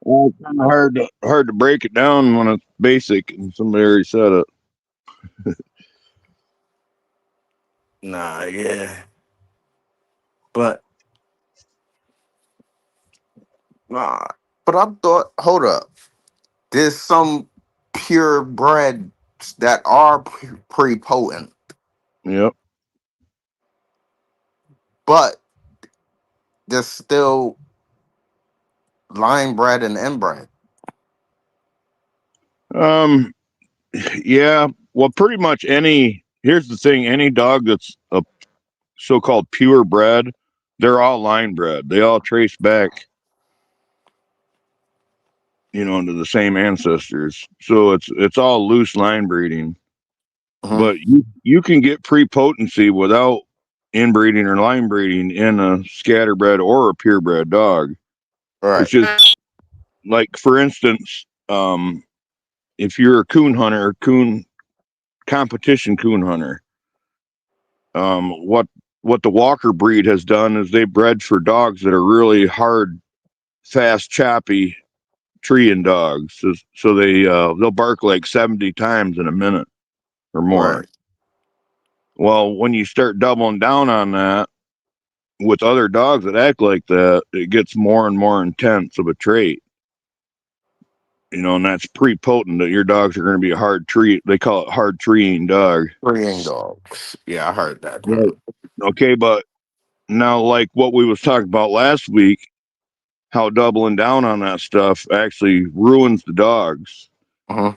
Well, it's kind of hard to break it down when it's basic and somebody already said it. Nah, yeah. But I thought, hold up. There's some purebreds that are prepotent. Yep. But there's still line bred and inbred. Yeah. Well, pretty much here's the thing, any dog that's a so-called purebred, they're all line bred. They all trace back, to the same ancestors. So it's all loose line breeding. Mm-hmm. But you can get prepotency without inbreeding or line breeding in a scatterbred or a purebred dog. Right. It's just like, for instance, if you're a coon hunter, competition coon hunter, what the Walker breed has done is they bred for dogs that are really hard, fast, choppy treeing dogs. So they'll bark like 70 times in a minute or more. Right. Well, when you start doubling down on that with other dogs that act like that, it gets more and more intense of a trait. And that's prepotent that your dogs are going to be a hard tree. They call it hard treeing dog. Freeing dogs. Yeah, I heard that. Right. Okay, but now, like what we was talking about last week, how doubling down on that stuff actually ruins the dogs. Uh-huh.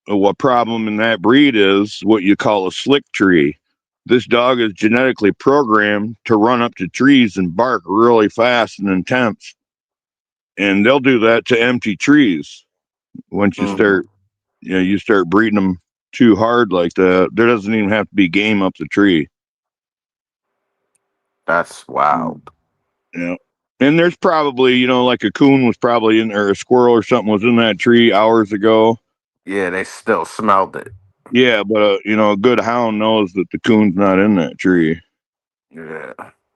What problem in that breed is what you call a slick tree. This dog is genetically programmed to run up to trees and bark really fast and intense. And they'll do that to empty trees. Once you start, you start breeding them too hard like that, there doesn't even have to be game up the tree. That's wild. Yeah. And there's probably, like a coon was probably in there, a squirrel or something was in that tree hours ago. Yeah, they still smelled it. Yeah, but a good hound knows that the coon's not in that tree. Yeah.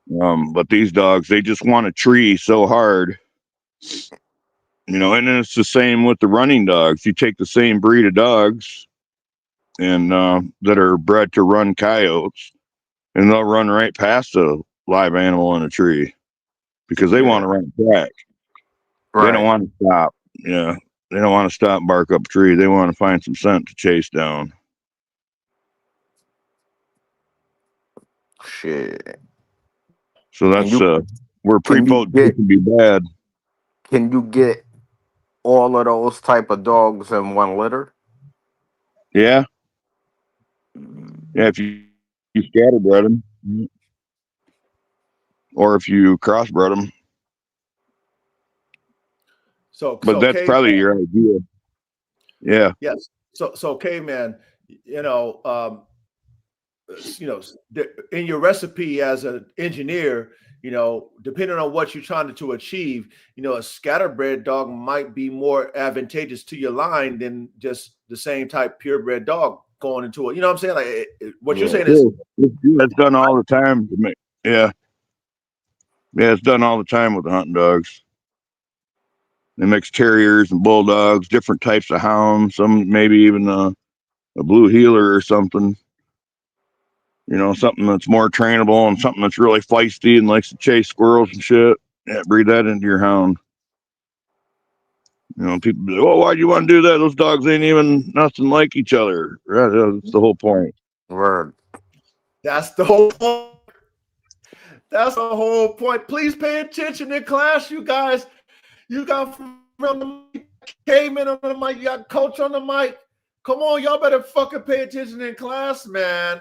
But these dogs, they just want a tree so hard. And then it's the same with the running dogs. You take the same breed of dogs and that are bred to run coyotes, and they'll run right past a live animal in a tree because they want to run back. They don't Right. want to stop. Yeah. They don't want to stop and bark up a tree. They want to find some scent to chase down. Shit. So that's where Can you prepotent get can be bad. can you get all of those type of dogs in one litter? Yeah. Yeah. If you scatterbred them, or if you crossbred them, So but that's caveman, probably your idea. Yeah. yes. So caveman, you know, in your recipe as an engineer, depending on what you're trying to achieve, a scatterbred dog might be more advantageous to your line than just the same type purebred dog going into it. You know what I'm saying? Like what you're saying is, It's done all the time to me. Yeah. Yeah. It's done all the time with the hunting dogs. They mix terriers and bulldogs, different types of hounds, some maybe even a blue heeler or something. Something that's more trainable and something that's really feisty and likes to chase squirrels and shit. Yeah, breed that into your hound. People be like, "Oh, why do you want to do that? Those dogs ain't even nothing like each other." Right? That's the whole point. Word. that's the whole point. That's the whole point. Please pay attention in class, you guys. You got from the mic, Cayman on the mic, you got coach on the mic. Come on, y'all better fucking pay attention in class, man.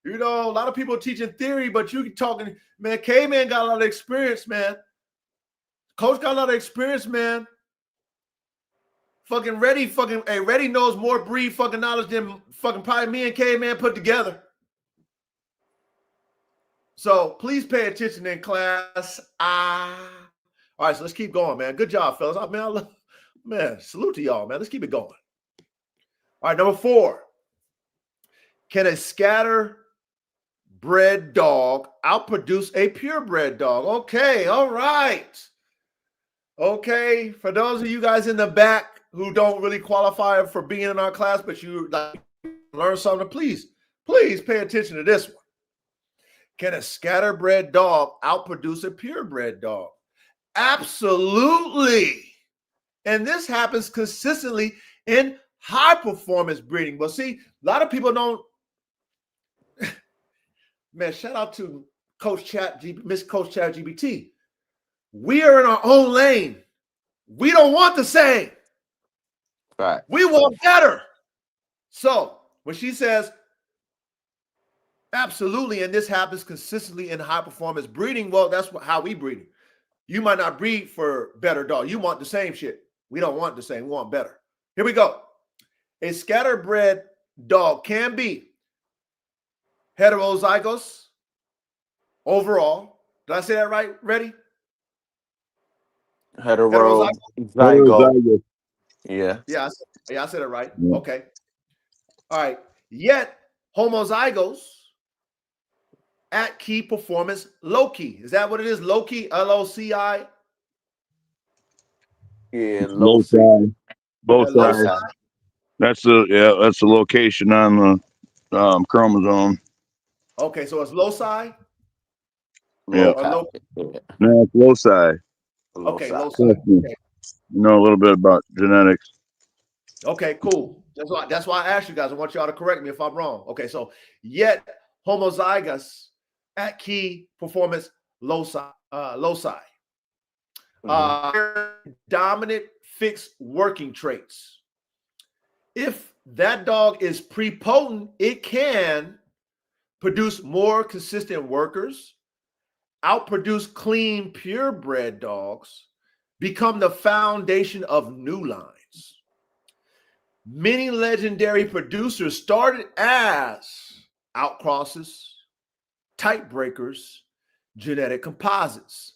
A lot of people teaching theory, but you talking, man. K-Man got a lot of experience, man. Coach got a lot of experience, man. Fucking Reddy knows more breed fucking knowledge than fucking probably me and K-Man put together. So please pay attention in class. All right, so let's keep going, man. Good job, fellas. Man, salute to y'all, man. Let's keep it going. All right, number 4. Can a scatterbred dog outproduce a purebred dog? Okay, all right. Okay, for those of you guys in the back who don't really qualify for being in our class, but you like learn something, please pay attention to this one. Can a scatterbred dog outproduce a purebred dog? Absolutely. And this happens consistently in high performance breeding. But see, a lot of people don't. Man, shout out to Miss Coach Chat GBT. We are in our own lane. We don't want the same. Right. We want better. So when she says absolutely, and this happens consistently in high performance breeding, well, that's how we breed. You might not breed for better dog. You want the same shit. We don't want the same. We want better. Here we go. A scatterbred dog can be heterozygous overall. Did I say that right? Ready? Heterozygote. Yeah. I said it right. Yeah. Okay. All right. Yet homozygous at key performance low key. Is that what it is? Low key, LOCI. Yeah. Low Loci. side, both Low Loci. sides. That's the location on the chromosome. Okay, so it's loci Yeah, or Loci. low. Yeah. no, it's loci. Okay, Loci. loci. Trust me. Okay. You know a little bit about genetics. Okay, cool. That's why I asked you guys. I want y'all to correct me if I'm wrong. Okay, so yet homozygous at key performance loci. Mhm. Dominant fixed working traits. If that dog is prepotent, it can produce more consistent workers, outproduce clean, purebred dogs, become the foundation of new lines. Many legendary producers started as outcrosses, type breakers, genetic composites.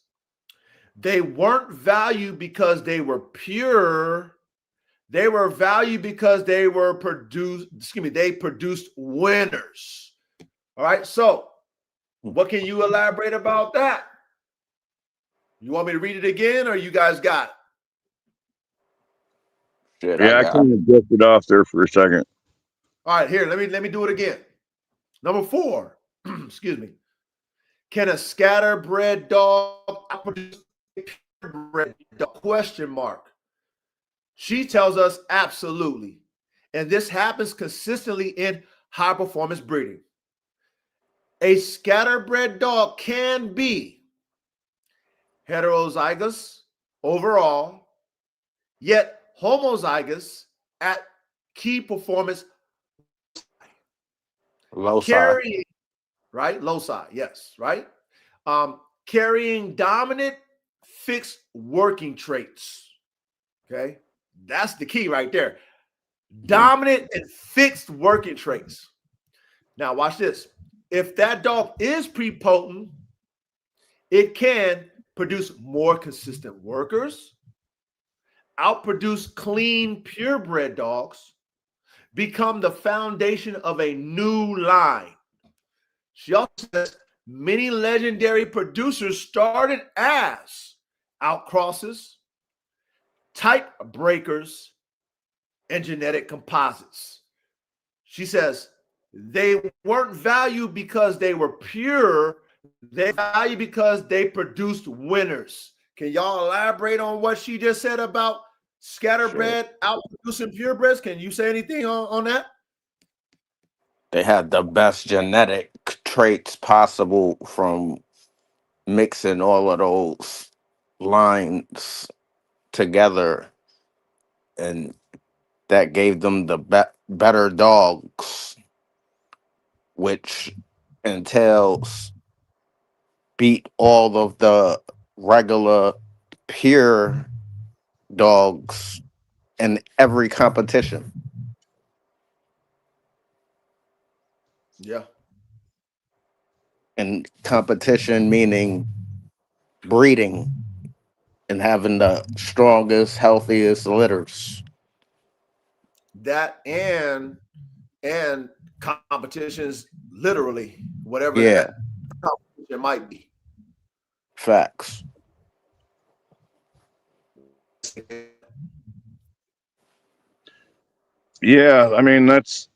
They weren't valued because they were pure. They were valued because they produced winners. All right. So, what can you elaborate about that? You want me to read it again or you guys got it? Shit, I Yeah, I got. kind of drifted off there for a second. All right, here, let me do it again. Number 4, excuse me. Can a scatterbred dog outproduce a purebred dog? Question mark. She tells us absolutely. And this happens consistently in high performance breeding. A scatterbred dog can be heterozygous overall, yet homozygous at key performance Loci. carrying, right? Loci, yes, right? Carrying dominant fixed working traits. Okay. That's the key right there. Dominant and fixed working traits. Now, watch this. If that dog is prepotent, it can produce more consistent workers, outproduce clean, purebred dogs, become the foundation of a new line. She also says many legendary producers started as outcrosses, type breakers, and genetic composites. She says they weren't valued because they were pure, they valued because they produced winners. Can y'all elaborate on what she just said about Shit. scatterbred outproducing purebreds? Can you say anything on that? They had the best genetic traits possible from mixing all of those lines together, and that gave them the better dogs, which entails beat all of the regular pure dogs in every competition. Yeah. And competition meaning breeding and having the strongest, healthiest litters. That and competitions literally, whatever Yeah, that competition might be. facts. Yeah, I mean that's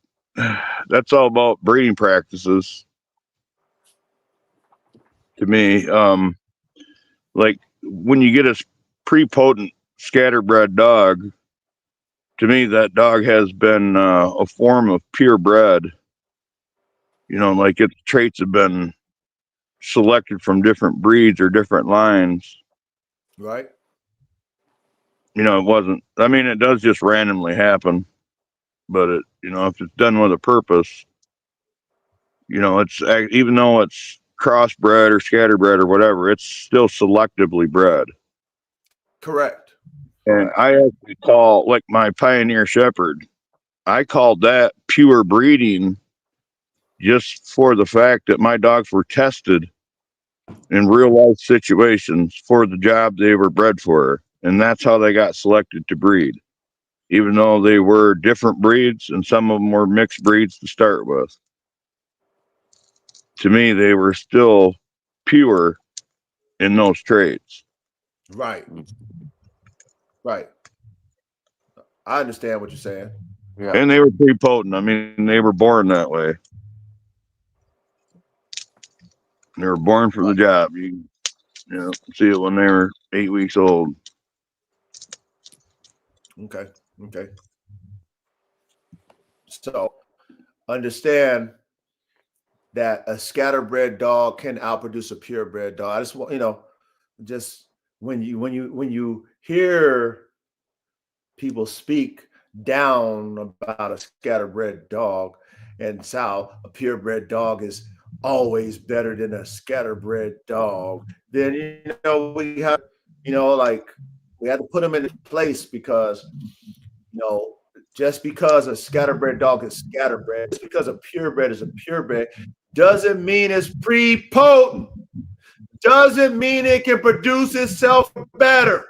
all about breeding practices to me. Like when you get a prepotent scatterbred dog, to me that dog has been a form of purebred. You know, like its traits have been selected from different breeds or different lines. Right? You know, it wasn't. I mean, it does just randomly happen, but if it's done with a purpose, even though it's crossbred or scatterbred or whatever, it's still selectively bred. Correct. And Correct. I actually call like my Pioneer Shepherd. I called that pure breeding just for the fact that my dogs were tested in real life situations for the job they were bred for, and that's how they got selected to breed. even though they were different breeds and some of them were mixed breeds to start with. To me, they were still pure in those traits. Right. Right. I understand what you're saying. Yeah. And they were prepotent. I mean, they were born that way. They were born for the job. You see it when they were 8 weeks old. Okay. Okay. So understand that a scatterbred dog can outproduce a purebred dog. I just want just when you hear people speak down about a scatterbred dog and how a purebred dog is always better than a scatterbred dog, then we have like we have to put them in place because just because a scatterbred dog is scatterbred, just because a purebred is a purebred, doesn't mean it's prepotent. Doesn't mean it can produce itself better.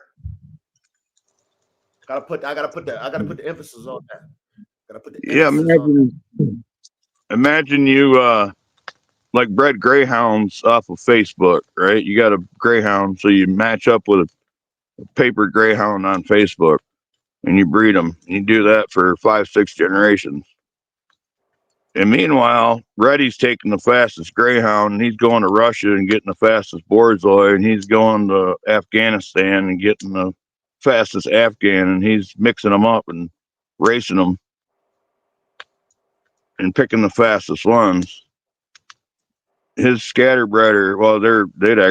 I gotta put the emphasis on that. Gotta put the emphasis on that. Imagine you like bred greyhounds off of Facebook, right? You got a greyhound, so you match up with a paper greyhound on Facebook and you breed them. You do that for 5-6 generations. And meanwhile, Reddy's taking the fastest greyhound and he's going to Russia and getting the fastest Borzoi, and he's going to Afghanistan and getting the fastest Afghan, and he's mixing them up and racing them and picking the fastest ones. His scatterbred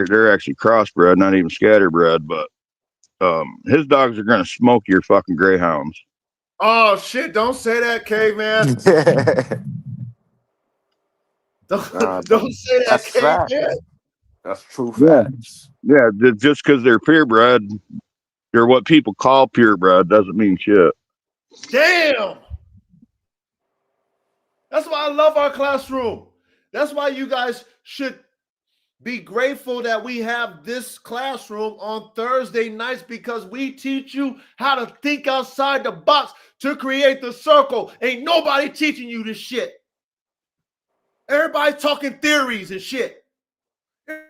they're actually crossbred, not even scatterbred, but his dogs are going to smoke your fucking greyhounds. Oh shit! Don't say that, caveman. Don't say that, That's caveman. fact. That's true facts. Yeah, just because they're purebred, they're what people call purebred, doesn't mean shit. Damn. That's why I love our classroom. That's why you guys should be grateful that we have this classroom on Thursday nights, because we teach you how to think outside the box to create the circle. Ain't nobody teaching you this shit. Everybody's talking theories and shit.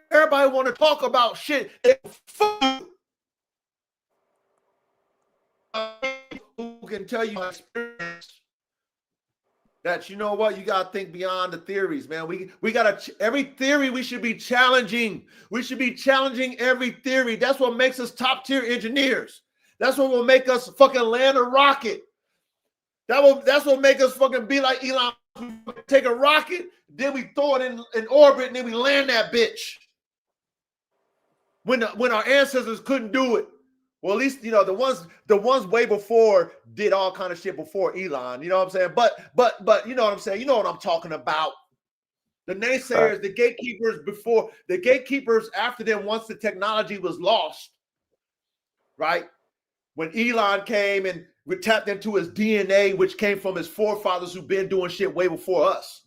Everybody want to talk about shit. Who can tell you experience that you know what, you gotta think beyond the theories, man. We gotta every theory we should be challenging. We should be challenging every theory. That's what makes us top tier engineers. That's what will make us fucking land a rocket. That's what make us fucking be like Elon. Take a rocket, then we throw it in orbit, and then we land that bitch. When our ancestors couldn't do it. Well, at least the ones way before did all kind of shit before Elon. You know what I'm saying? But you know what I'm saying? You know what I'm talking about. The naysayers, the gatekeepers after them, once the technology was lost, right? When Elon came and we tapped into his DNA, which came from his forefathers who've been doing shit way before us.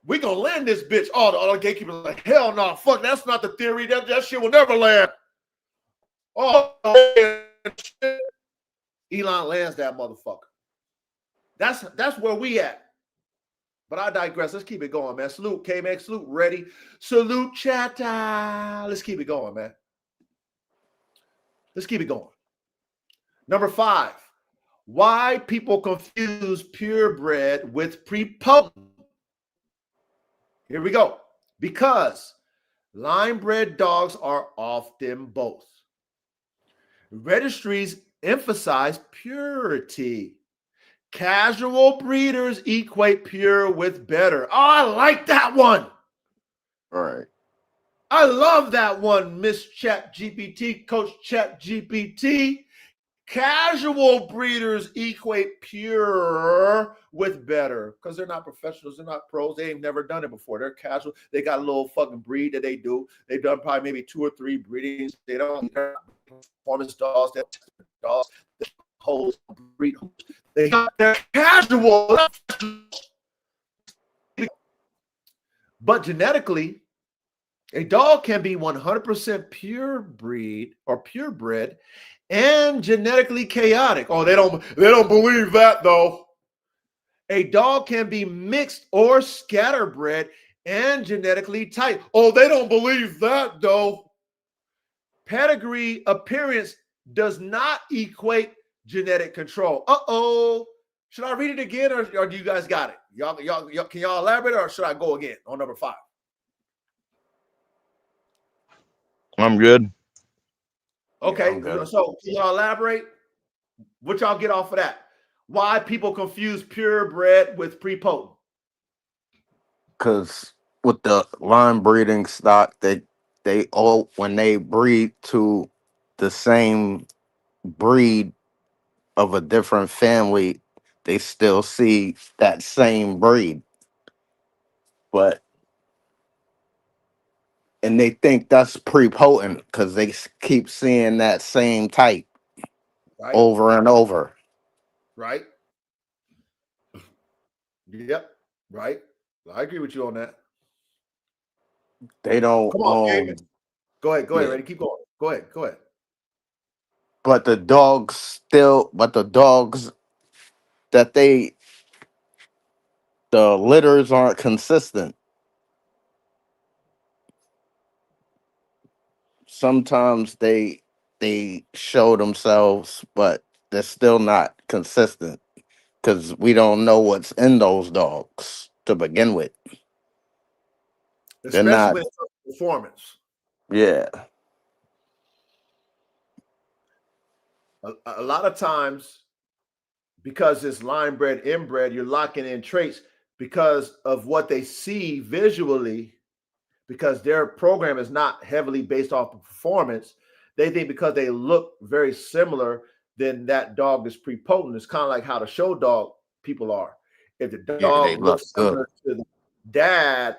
We gonna land this bitch. All the gatekeepers are like, hell no, fuck, that's not the theory. That shit will never land. Oh, shit. Elon lands that motherfucker. That's where we at. But I digress. Let's keep it going, man. Salute, K-Man. Salute, ready. Salute, chatter. Let's keep it going, man. Let's keep it going. Number 5. Why people confuse purebred with prepotent. Here we go. Because line-bred dogs are often both. Registries emphasize purity. Casual breeders equate pure with better. Oh, I like that one. All right. I love that one, Miss Chat GPT, Coach Chat GPT. Casual breeders equate pure with better because they're not professionals, they're not pros, they ain't never done it before. They're casual. They got a little fucking breed that they do. They've done probably maybe 2 or 3 breedings. They don't performance dogs, they're dogs, they hold breed. They're casual. But genetically, A dog can be 100% pure breed or purebred and genetically chaotic. Oh, they don't believe that though. A dog can be mixed or scatterbred and genetically tight. Oh, they don't believe that though. Pedigree appearance does not equate genetic control. Uh-oh. Should I read it again or do you guys got it? Y'all, can y'all elaborate or should I go again on number 5? I'm good. Okay, Yeah, I'm good. so can y'all elaborate? What y'all get off of that? Why people confuse purebred with prepotent? Because with the line breeding stock, they all when they breed to the same breed of a different family, they still see that same breed, but and they think that's prepotent because they keep seeing that same type Right, over and over. right. Yep, right. I agree with you on that. They don't Come on, David. Go ahead, yeah. Ready? Keep going. Go ahead. But the dogs that the litters aren't consistent. Sometimes they show themselves, but they're still not consistent because we don't know what's in those dogs to begin with. They're Especially not, when it's performance. yeah, A lot of times, because it's line bred, inbred, you're locking in traits because of what they see visually, because their program is not heavily based off of performance. They think because they look very similar, then that dog is prepotent. It's kind of like how the show dog people are. If the yeah, they dog look looks good. similar to the dad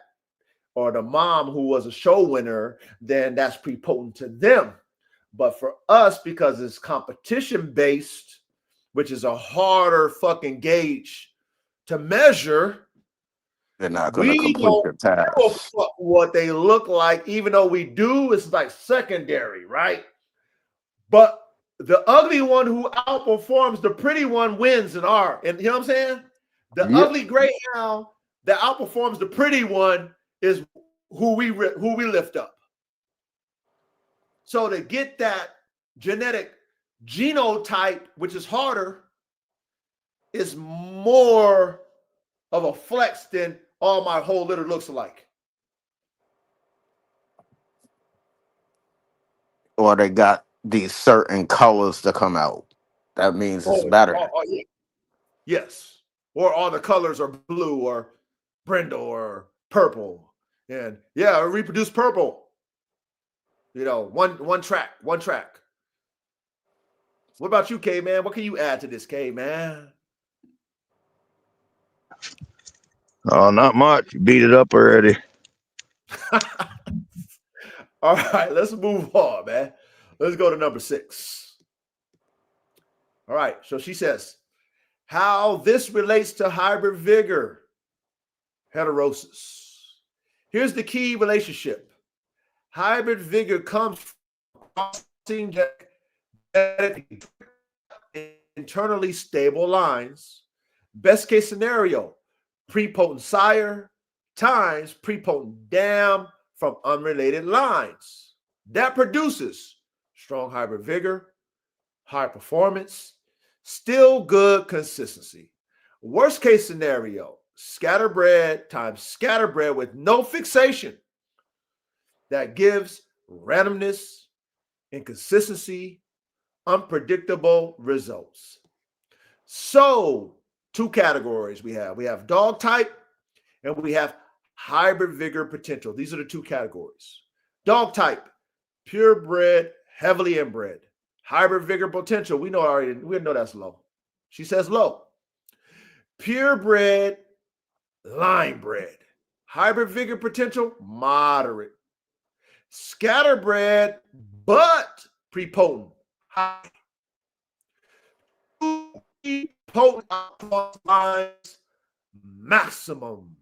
or the mom who was a show winner, then that's prepotent to them. But for us, because it's competition based, which is a harder fucking gauge to measure, They're not going to we complete don't the give a task. fuck what they look like, even though we do. It's like secondary, right? But the ugly one who outperforms the pretty one wins and you know what I'm saying? The Yep. ugly greyhound that outperforms the pretty one is who we lift up. So to get that genetic genotype, which is harder, is more of a flex than all my whole litter looks alike. Or they got these certain colors to come out. That means it's better. Yeah. Yes. Or all the colors are blue or brindle or purple. And yeah, reproduce purple. You know, one track. What about you, K man? What can you add to this, K man? Oh, not much. Beat it up already. All right, let's move on, man. Let's go to number 6. All right, so she says, how this relates to hybrid vigor, heterosis. Here's the key relationship. Hybrid vigor comes from internally stable lines. Best case scenario, prepotent sire times prepotent dam from unrelated lines. That produces strong hybrid vigor, high performance, still good consistency. Worst case scenario, scatterbred times scatterbred with no fixation. That gives randomness, inconsistency, unpredictable results. So, 2 categories we have. We have dog type and we have hybrid vigor potential. These are the 2 categories. Dog type, purebred, heavily inbred. Hybrid vigor potential, we know that's low. She says low. Purebred, line bred. Hybrid vigor potential, moderate. Scatterbred, but prepotent, high. Potent lines, maximum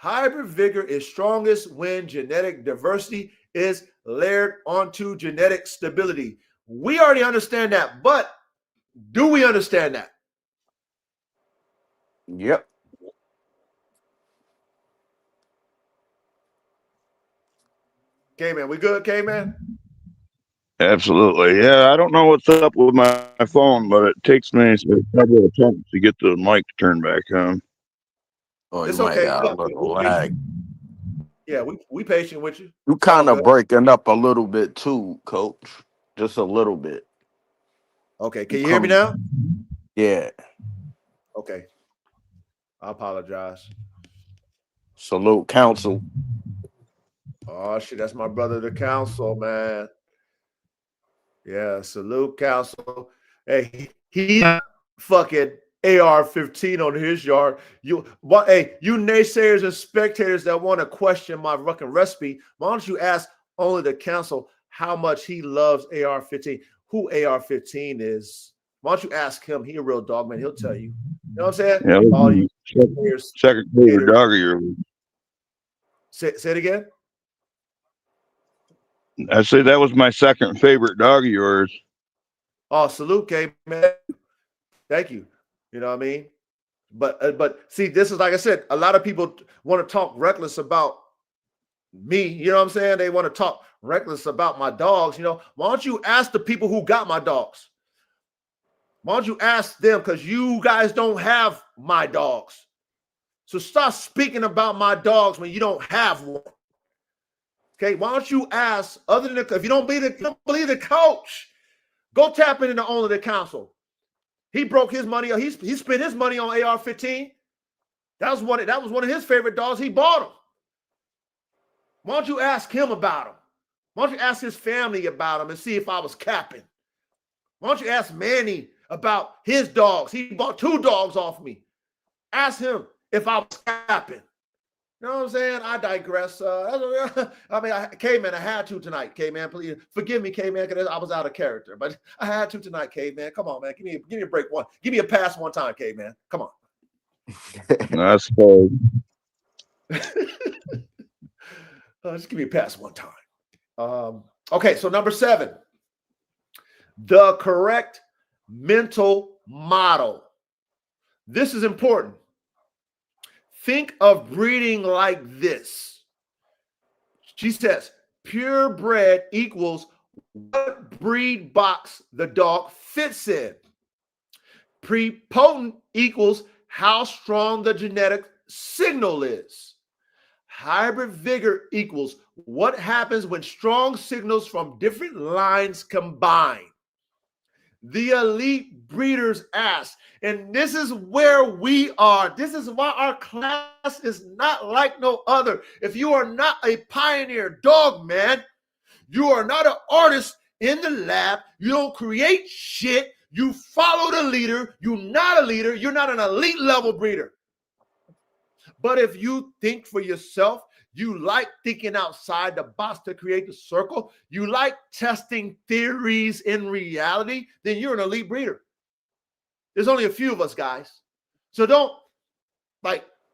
Hybrid vigor is strongest when genetic diversity is layered onto genetic stability. We already understand that, but do we understand that? Yep. K-Man, we good, K-Man? Absolutely. Yeah, I don't know what's up with my phone, but it takes me a couple of attempts to get the mic to turn back on. Oh, you It's might okay. got a Look, little we lag. yeah, we patient with you. You It's all kind of good. breaking up a little bit too, Coach. Just a little bit. Okay, can you hear me now? Yeah. Okay. I apologize. Salute, Council. Oh shit, that's my brother, the council, man. Yeah, salute, council. Hey, he fucking AR-15 on his yard. Hey, you naysayers and spectators that want to question my fucking recipe, why don't you ask only the council how much he loves AR-15? Who AR-15 is? Why don't you ask him? He a real dog, man. He'll tell you. You know what I'm saying? Yeah, All you second favorite dog of yours. say it again. I say that was my second favorite dog of yours. Oh, salute, K, man. Thank you. You know what I mean? But see, this is like I said, a lot of people want to talk reckless about me. You know what I'm saying? They want to talk reckless about my dogs. You know, why don't you ask the people who got my dogs? Why don't you ask them? Because you guys don't have my dogs. So stop speaking about my dogs when you don't have one. Okay, why don't you ask other than if you don't believe the coach, go tap into the owner of the council. He broke his money. He spent his money on AR-15. That was one of his favorite dogs. He bought him. Why don't you ask him about him? Why don't you ask his family about him and see if I was capping? Why don't you ask Manny about his dogs? He bought 2 dogs off me. Ask him if I was capping. You know what I'm saying? I digress. K-Man, I had to tonight. K-Man, please forgive me, K-Man, because I was out of character. But I had to tonight, K-Man. Come on, man. Give me a break one. Give me a pass one time, K-Man. Come on. I suppose. Just give me a pass one time. Okay, so number 7, the correct mental model. This is important. Think of breeding like this. She says, purebred equals what breed box the dog fits in. Prepotent equals how strong the genetic signal is. Hybrid vigor equals what happens when strong signals from different lines combine. The elite breeders ask, and this is where we are. This is why our class is not like no other. If you are not a pioneer dog man, you are not an artist in the lab. You don't create shit. You follow the leader. You're not a leader. You're not an elite level breeder. But if you think for yourself, you like thinking outside the box to create the circle, you like testing theories in reality, then you're an elite breeder. There's only a few of us, guys. So don't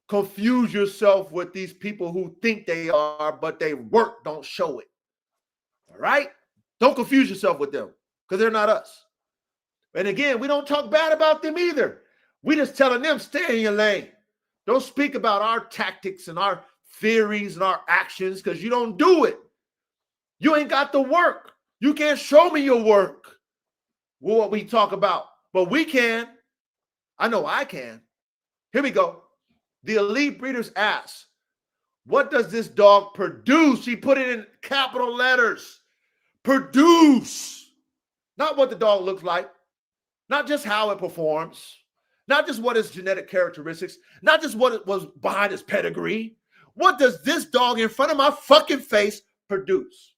confuse yourself with these people who think they are, but they work don't show it. All right? Don't confuse yourself with them because they're not us. And again, we don't talk bad about them either. We just telling them, stay in your lane. Don't speak about our tactics and our theories and our actions because you don't do it. You ain't got the work. You can't show me your work. What we talk about, but we can. I know I can. Here we go. The elite breeders ask, what does this dog produce? She put it in capital letters. Produce. Not what the dog looks like. Not just how it performs. Not just what its genetic characteristics. Not just what it was behind its pedigree. What does this dog in front of my fucking face produce?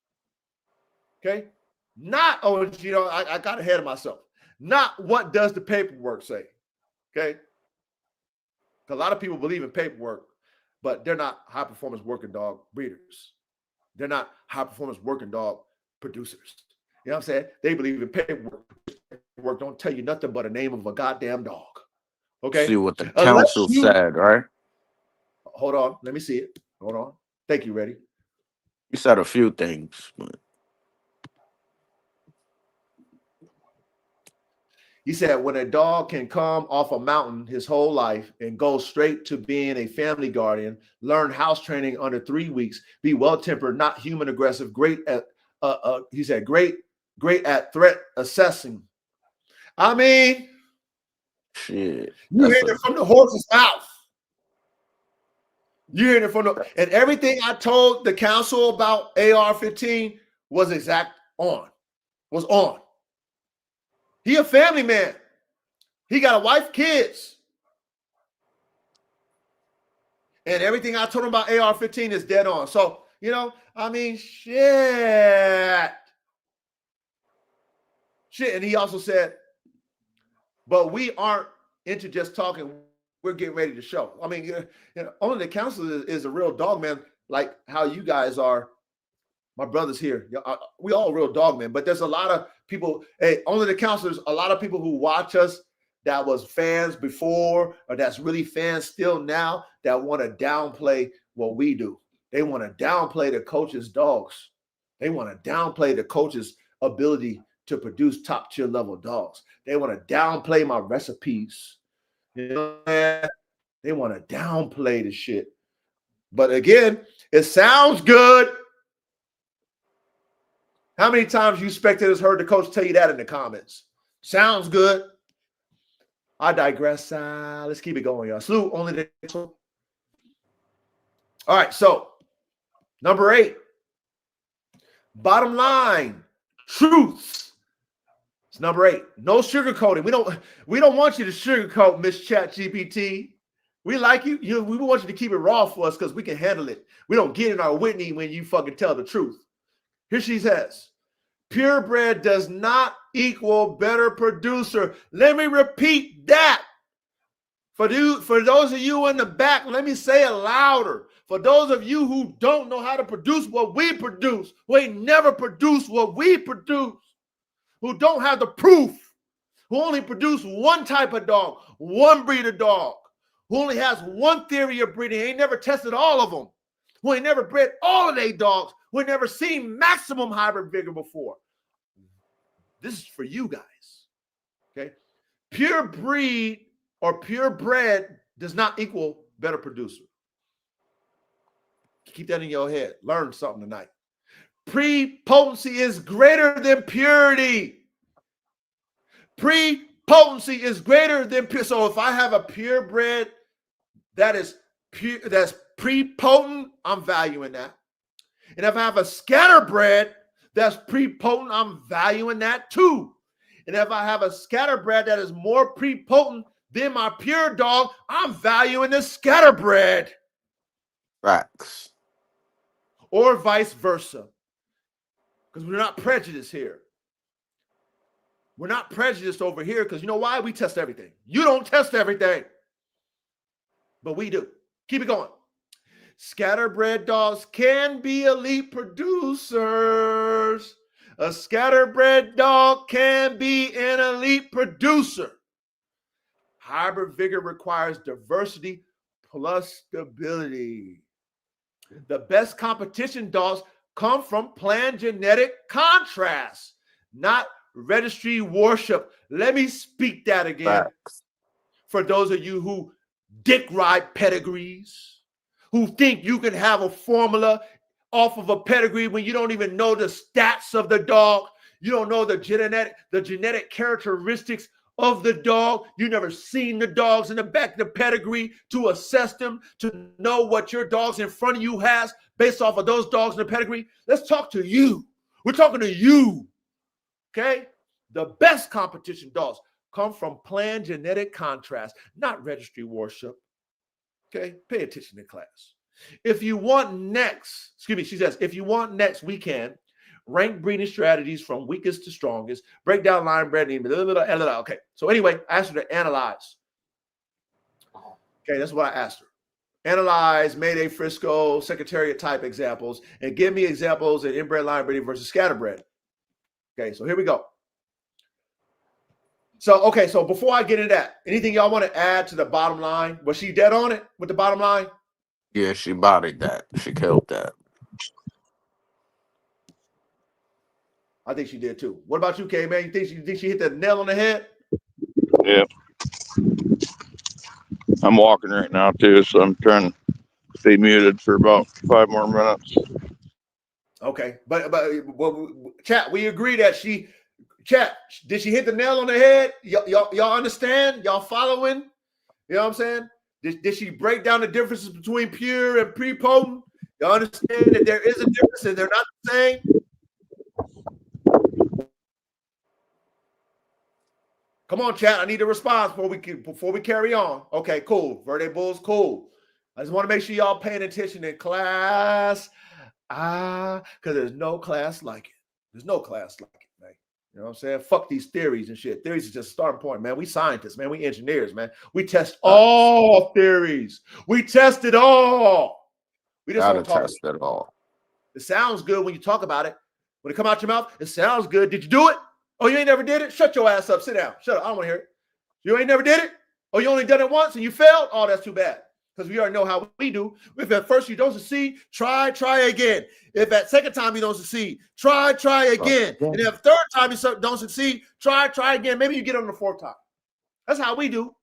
Okay? Not, I got ahead of myself. Not what does the paperwork say? Okay? A lot of people believe in paperwork, but they're not high-performance working dog breeders. They're not high-performance working dog producers. You know what I'm saying? They believe in paperwork. Paperwork don't tell you nothing but a name of a goddamn dog. Okay? See what the council said, right? hold on. Let me see it. Hold on. Thank you. Ready? You said a few things, but He said, when a dog can come off a mountain his whole life and go straight to being a family guardian, learn house training under 3 weeks, be well-tempered, not human aggressive, great at, he said, great at threat assessing. I mean, shit. you hear it from the horse's mouth. You hear it from the, and everything I told the council about AR-15 was was on. He a family man. He got a wife, kids. And everything I told him about AR-15 is dead on. So, you know, I mean, shit. And he also said, but we aren't into just talking. We're getting ready to show. I mean, you know, only the council is a real dog man, like how you guys are. My brothers here, we all real dog men, but there's a lot of people, hey, only the counselors, a lot of people who watch us that was fans before or that's really fans still now that want to downplay what we do. They want to downplay the coach's dogs. They want to downplay the coach's ability to produce top tier level dogs. They want to downplay my recipes. You know, they want to downplay the shit. But again, it sounds good. How many times you spectators heard the coach tell you that in the comments? Sounds good. I digress. Let's keep it going, y'all. Salute only the. All right, so number 8. Bottom line, truths. It's number 8. No sugarcoating. We don't want you to sugarcoat, Miss ChatGPT. We like you. We want you to keep it raw for us because we can handle it. We don't get in our Whitney when you fucking tell the truth. Here she says, purebred does not equal better producer. Let me repeat that. For those of you in the back, let me say it louder. For those of you who don't know how to produce what we produce, who ain't never produced what we produce, who don't have the proof, who only produce one type of dog, one breed of dog, who only has one theory of breeding, ain't never tested all of them, who ain't never bred all of their dogs, who ain't never seen maximum hybrid vigor before. This is for you guys, okay? Pure breed or purebred does not equal better producer. Keep that in your head. Learn something tonight. Prepotency is greater than purity. Prepotency is greater than pure. So if I have a purebred that is pure, that's prepotent, I'm valuing that. And if I have a scatterbred that's prepotent, I'm valuing that too. And if I have a scatterbred that is more prepotent than my pure dog, I'm valuing the scatterbred. Facts. Or vice versa. Because we're not prejudiced here. We're not prejudiced over here because you know why? We test everything. You don't test everything. But we do. Keep it going. Scatterbred dogs can be elite producers. A scatterbred dog can be an elite producer. Hybrid vigor requires diversity plus stability. The best competition dogs come from planned genetic contrast, not registry worship. Let me speak that again. Facts. For those of you who dick ride pedigrees, who think you can have a formula off of a pedigree when you don't even know the stats of the dog. You don't know the genetic characteristics of the dog. You never seen the dogs in the back of the pedigree to assess them, to know what your dogs in front of you has based off of those dogs in the pedigree. Let's talk to you. We're talking to you. Okay? The best competition dogs come from planned genetic contrast, not registry worship. Okay? Pay attention in class. If you want next, she says, if you want next, we can rank breeding strategies from weakest to strongest, break down line breeding, okay. So anyway, I asked her to analyze. Okay, that's what I asked her. Analyze Mayday Frisco, Secretariat type examples, and give me examples in inbred line breeding versus scatterbred. Okay, so here we go. So before I get into that, anything y'all want to add to the bottom line? Was she dead on it with the bottom line? Yeah, she bodied that. She killed that. I think she did too. What about you, K, man? You think she hit the nail on the head? Yeah. I'm walking right now too, so I'm trying to stay muted for about 5 more minutes. Okay, but chat, we agree that did she hit the nail on the head? Y'all understand? Y'all following? You know what I'm saying? Did she break down the differences between pure and prepotent? Y'all understand that there is a difference and they're not the same? Come on, chat. I need a response before we carry on. Okay, cool. Verde Bulls, cool. I just want to make sure y'all paying attention in class. Because there's no class like it. There's no class like it, man. You know what I'm saying? Fuck these theories and shit. Theories is just a starting point, man. We scientists, man. We engineers, man. We test all theories. We test it all. We just Gotta don't talk. test it all. It sounds good when you talk about it. When it come out your mouth, it sounds good. Did you do it? Oh, you ain't never did it? Shut your ass up. Sit down. Shut up. I don't want to hear it. You ain't never did it? Oh, you only done it once and you failed? Oh, that's too bad. Because we already know how we do. If at first you don't succeed, try again. If at second time you don't succeed, try again. And if third time you don't succeed, try again. Maybe you get on the fourth time. That's how we do.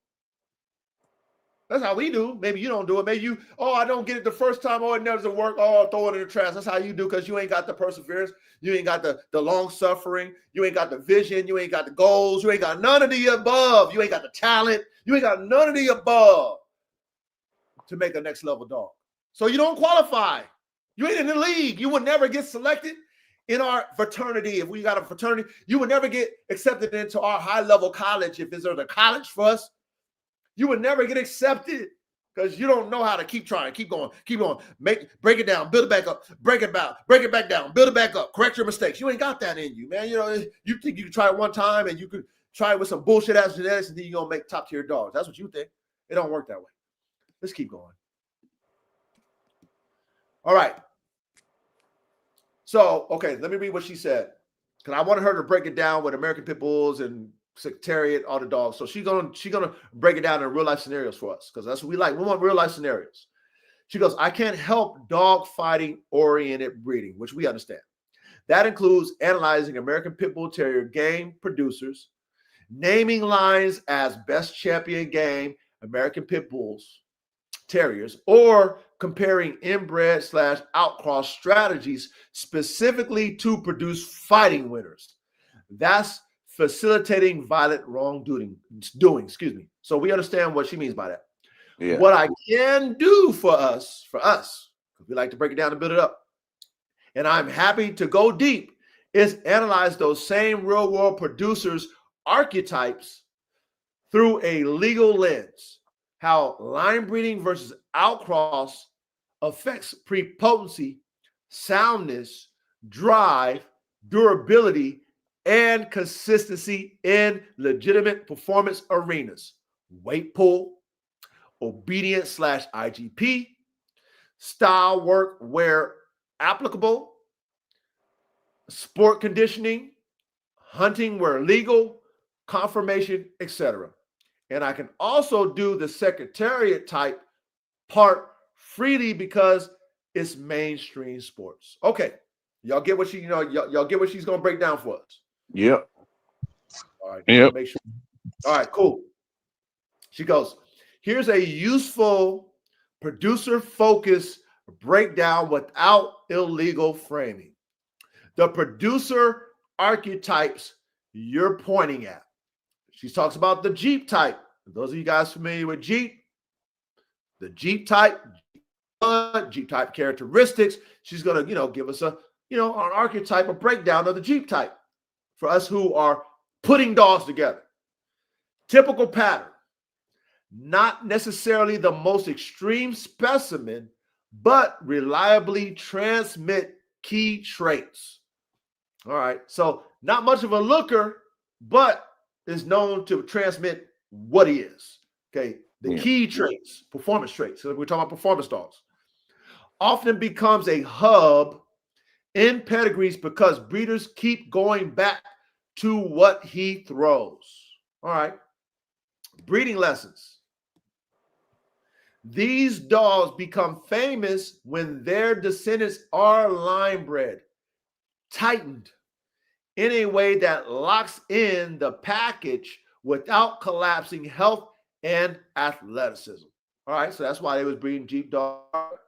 That's how we do. Maybe you don't do it. Maybe I don't get it the first time. Oh, it never doesn't work. Oh, I'll throw it in the trash. That's how you do because you ain't got the perseverance. You ain't got the long suffering. You ain't got the vision. You ain't got the goals. You ain't got none of the above. You ain't got the talent. You ain't got none of the above to make a next level dog. So you don't qualify. You ain't in the league. You would never get selected in our fraternity. If we got a fraternity, you would never get accepted into our high level college. If there's a college for us, you would never get accepted because you don't know how to keep trying, keep going, break it down, build it back up, break it back down, build it back up, correct your mistakes. You ain't got that in you, man. You know, you think you can try it one time and you could try it with some bullshit ass genetics and then you're gonna make top tier dogs. That's what you think. It don't work that way. Let's keep going. All right. So, okay, let me read what she said. Because I wanted her to break it down with American Pit Bulls and Secretariat, all the dogs. So she's gonna break it down in real life scenarios for us because that's what we like. We want real life scenarios. She goes, I can't help dog fighting oriented breeding, which we understand. That includes analyzing American Pit Bull Terrier game producers, naming lines as best champion game American Pit Bulls Terriers, or comparing inbred / outcross strategies specifically to produce fighting winners. That's facilitating violent wrongdoing. So we understand what she means by that. Yeah. What I can do for us, because we like to break it down and build it up, and I'm happy to go deep, is analyze those same real world producers' archetypes through a legal lens. How line breeding versus outcross affects prepotency, soundness, drive, durability, and consistency in legitimate performance arenas. Weight pull, obedience / IGP, style work where applicable, sport conditioning, hunting where legal, conformation, etc. And I can also do the Secretariat type part freely because it's mainstream sports. Okay. Y'all get what y'all get what she's going to break down for us. Yep. All right. Yep. Make sure. All right, cool. She goes, here's a useful producer-focused breakdown without illegal framing. The producer archetypes you're pointing at. She talks about the Jeep type. For those of you guys familiar with Jeep, the Jeep type characteristics. She's going to, give us an archetype, a breakdown of the Jeep type for us who are putting dogs together. Typical pattern. Not necessarily the most extreme specimen, but reliably transmit key traits. All right. So not much of a looker, but is known to transmit what he is. Okay. The key traits, performance traits. So we're talking about performance dogs. Often becomes a hub in pedigrees because breeders keep going back to what he throws. All right. Breeding lessons. These dogs become famous when their descendants are line bred, tightened in a way that locks in the package without collapsing health and athleticism. All right, so that's why they was breeding Jeep dogs.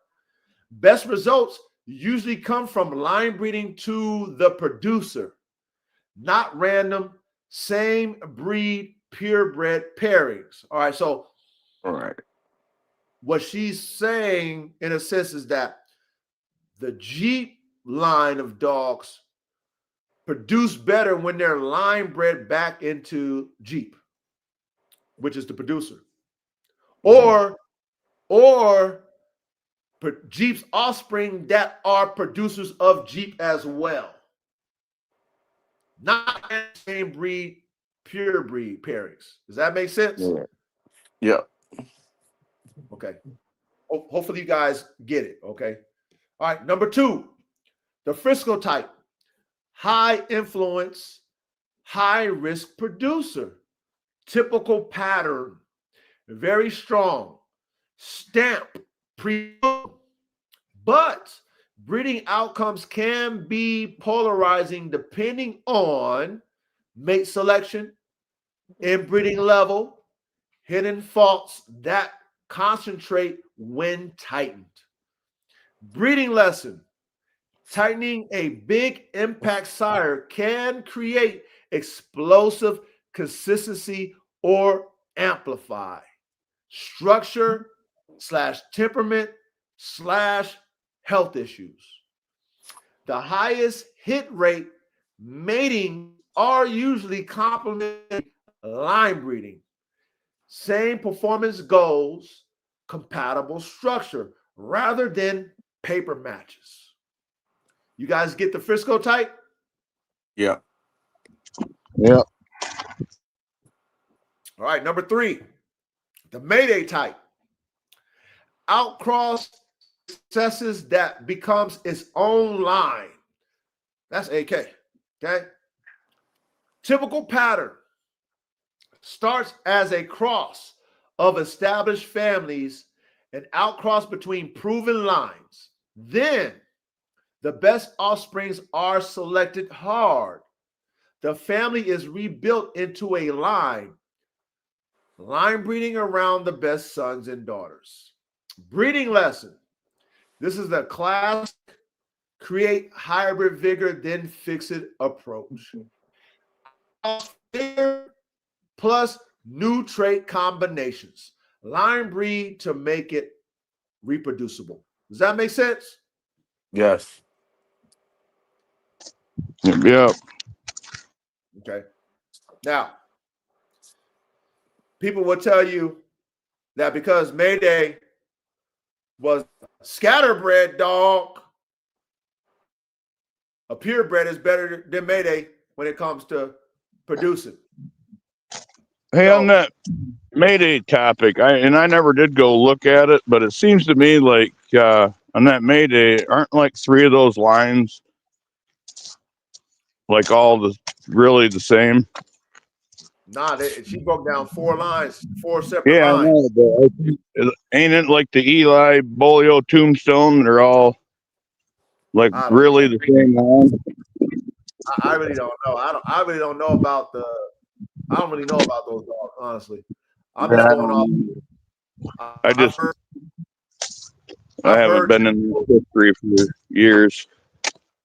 Best results usually come from line breeding to the producer, not random same breed purebred pairings. All right, so All right. what she's saying in a sense is that the Jeep line of dogs produce better when they're line bred back into Jeep, which is the producer, or Jeep's offspring that are producers of Jeep as well, not same breed, pure breed pairings. Does that make sense? Yeah. Yeah. Okay. Hopefully you guys get it. Okay. All right. Number 2, the Frisco type, high influence, high risk producer, typical pattern, very strong, stamp, but breeding outcomes can be polarizing depending on mate selection, inbreeding level, hidden faults that concentrate when tightened. Breeding lesson: tightening a big impact sire can create explosive consistency or amplify structure / temperament / health issues. The highest hit rate mating are usually complementary line breeding. Same performance goals, compatible structure rather than paper matches. You guys get the Frisco type? Yeah. Yeah. All right, number 3, the Mayday type. Outcross successes that becomes its own line. That's AK. Okay. Typical pattern starts as a cross of established families and outcross between proven lines. Then the best offsprings are selected hard. The family is rebuilt into a line breeding around the best sons and daughters. Breeding lesson: this is the class create hybrid vigor, then fix it approach. Plus new trait combinations. Line breed to make it reproducible. Does that make sense? Yes. Yeah. Okay. Now, people will tell you that because Mayday was scatterbred dog, a purebred is better than Mayday when it comes to producing. Hey, on So, that Mayday topic, I never did go look at it, but it seems to me like on that Mayday, aren't like 3 of those lines like all really the same? she broke down 4 lines, 4 separate Yeah, I lines. know, but I think ain't it like the Eli Bolio Tombstone? They're all like I don't really know. the same line. I really don't know. I really don't know about I don't really know about those dogs, honestly. I'm Yeah, just I going off. don't know. I've heard. I I've haven't heard. been in history for years.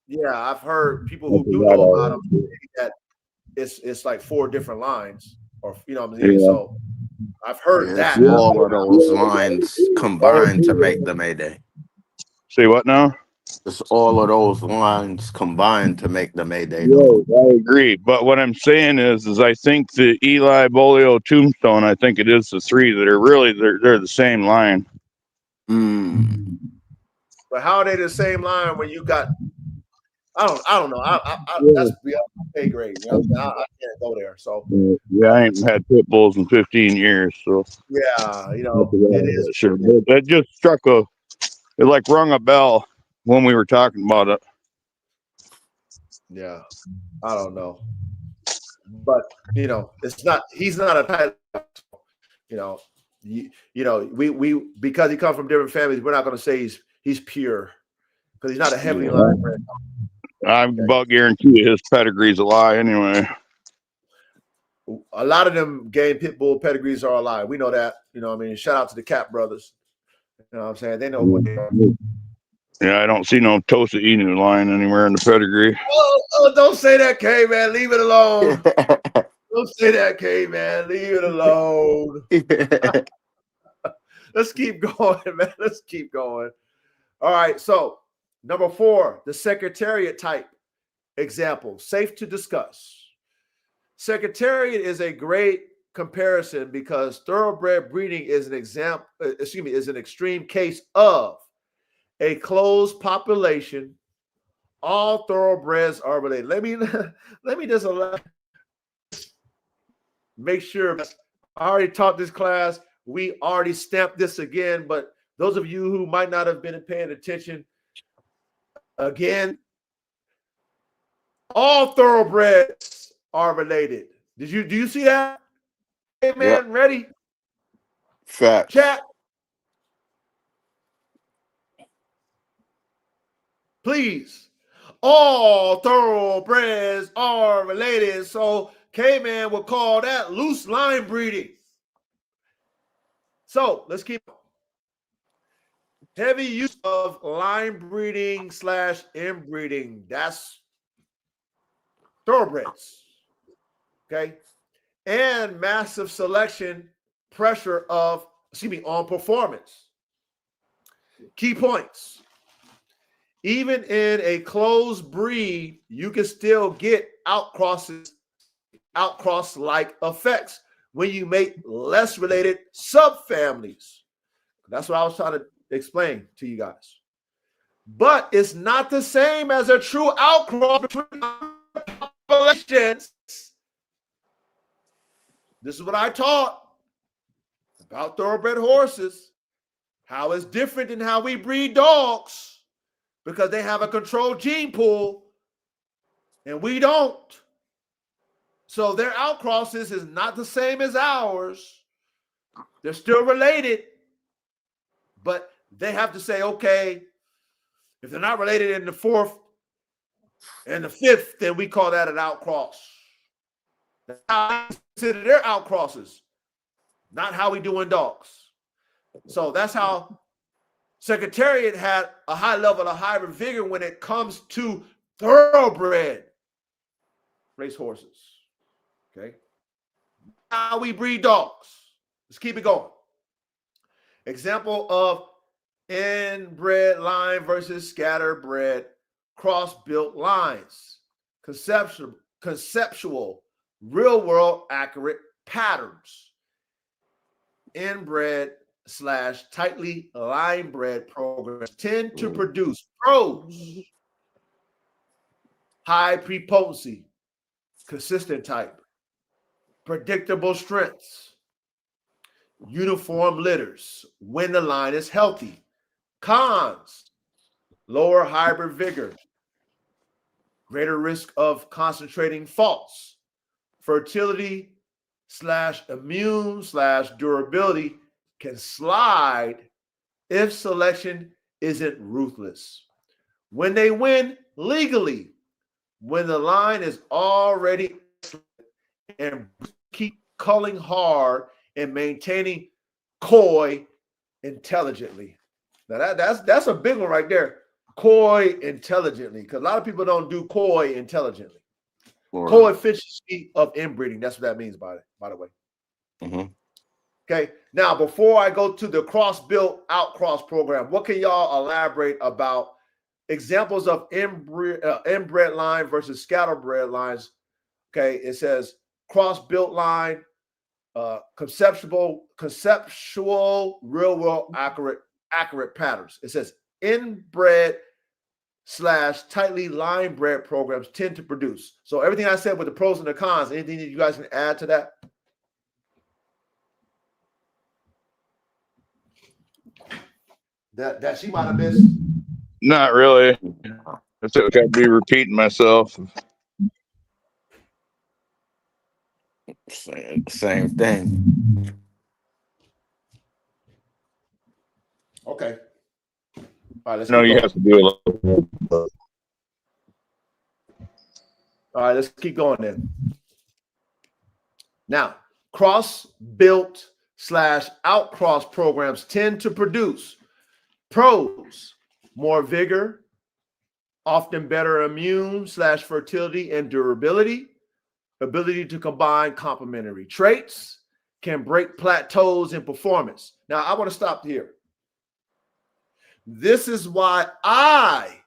Yeah, I've heard people I who do forgot know all about them that. say that it's like 4 different lines, or what I'm saying. Yeah. So I've heard Yeah, it's that. Yeah. all of those lines combined to make the Mayday. Say what now? It's all of those lines combined to make the Mayday dog. Yeah, I agree. But what I'm saying is I think the Eli Bolio Tombstone, I think it is the 3 that are really they're the same line. Mm. But how are they the same line when you got? I don't know. Yeah. That's beyond my pay grade. You know what I'm saying? I can't go there. So Yeah, I ain't had pit bulls in 15 years, so yeah, I forgot it all is. that shit. But that just it like rung a bell when we were talking about it. Yeah, I don't know, but it's not. He's not a tight. You know, you know, we because he comes from different families, we're not going to say he's pure because he's not a heavily Yeah. line bred. I'm Okay. about guarantee his pedigree's a lie anyway. A lot of them game pit bull pedigrees are a lie. We know that. You know, what I mean, shout out to the Cap brothers. You know what I'm saying? They know who they are. Yeah, I don't see no Tosa Inu line anywhere in the pedigree. Oh, don't say that, K man. Leave it alone. Don't say that, K man. Leave it alone. Let's keep going, man. Let's keep going. All right. So, number 4, the Secretariat type example. Safe to discuss. Secretariat is a great comparison because thoroughbred breeding is an example, is an extreme case of a closed population. All thoroughbreds are related. Let me just make sure. I already taught this class. We already stamped this again, but those of you who might not have been paying attention, again, all thoroughbreds are related. Do you see that? Hey man, Yep. ready? Facts. Chat. Please. All thoroughbreds are related. So K-Man would call that loose line breeding. So let's keep heavy use of line breeding / inbreeding. That's thoroughbreds. Okay. And massive selection pressure on performance. Key points. Even in a closed breed, you can still get outcross-like effects when you make less related subfamilies. That's what I was trying to explain to you guys. But it's not the same as a true outcross between populations. This is what I taught about thoroughbred horses, how it's different than how we breed dogs because they have a controlled gene pool and we don't. So their outcrosses is not the same as ours. They're still related, but they have to say, okay, if they're not related in the 4th and the 5th, then we call that an outcross. That's how I consider their outcrosses, not how we do in dogs. So that's how Secretariat had a high level of hybrid vigor when it comes to thoroughbred race horses. Okay. How we breed dogs. Let's keep it going. Example of inbred line versus scatterbred cross-built lines. Conceptual, real-world accurate patterns. Inbred / tightly line-bred programs tend to produce pros, high prepotency, consistent type, predictable strengths, uniform litters when the line is healthy. Cons: lower hybrid vigor, greater risk of concentrating faults, fertility / immune / durability can slide if selection isn't ruthless. When they win legally, when the line is already and keep culling hard and maintaining coy intelligently. Now that's a big one right there. Coy intelligently, because a lot of people don't do coy intelligently. Coefficient of inbreeding. That's what that means by the way. Mm-hmm. Okay. Now, before I go to the cross-built outcross program, what can y'all elaborate about examples of inbred line versus scatterbred lines? Okay. It says cross-built line, conceptual, real-world accurate patterns. It says inbred / tightly line bred programs tend to produce. So everything I said with the pros and the cons, anything that you guys can add to that? That she might have missed. Not really. That's okay. I'd be repeating myself. Same thing. Okay. All right, let's No, keep you going. have to do it. All right, let's keep going then. Now, cross-built / outcross programs tend to produce pros, more vigor, often better immune / fertility and durability, ability to combine complementary traits, can break plateaus in performance. Now, I want to stop here. This is why I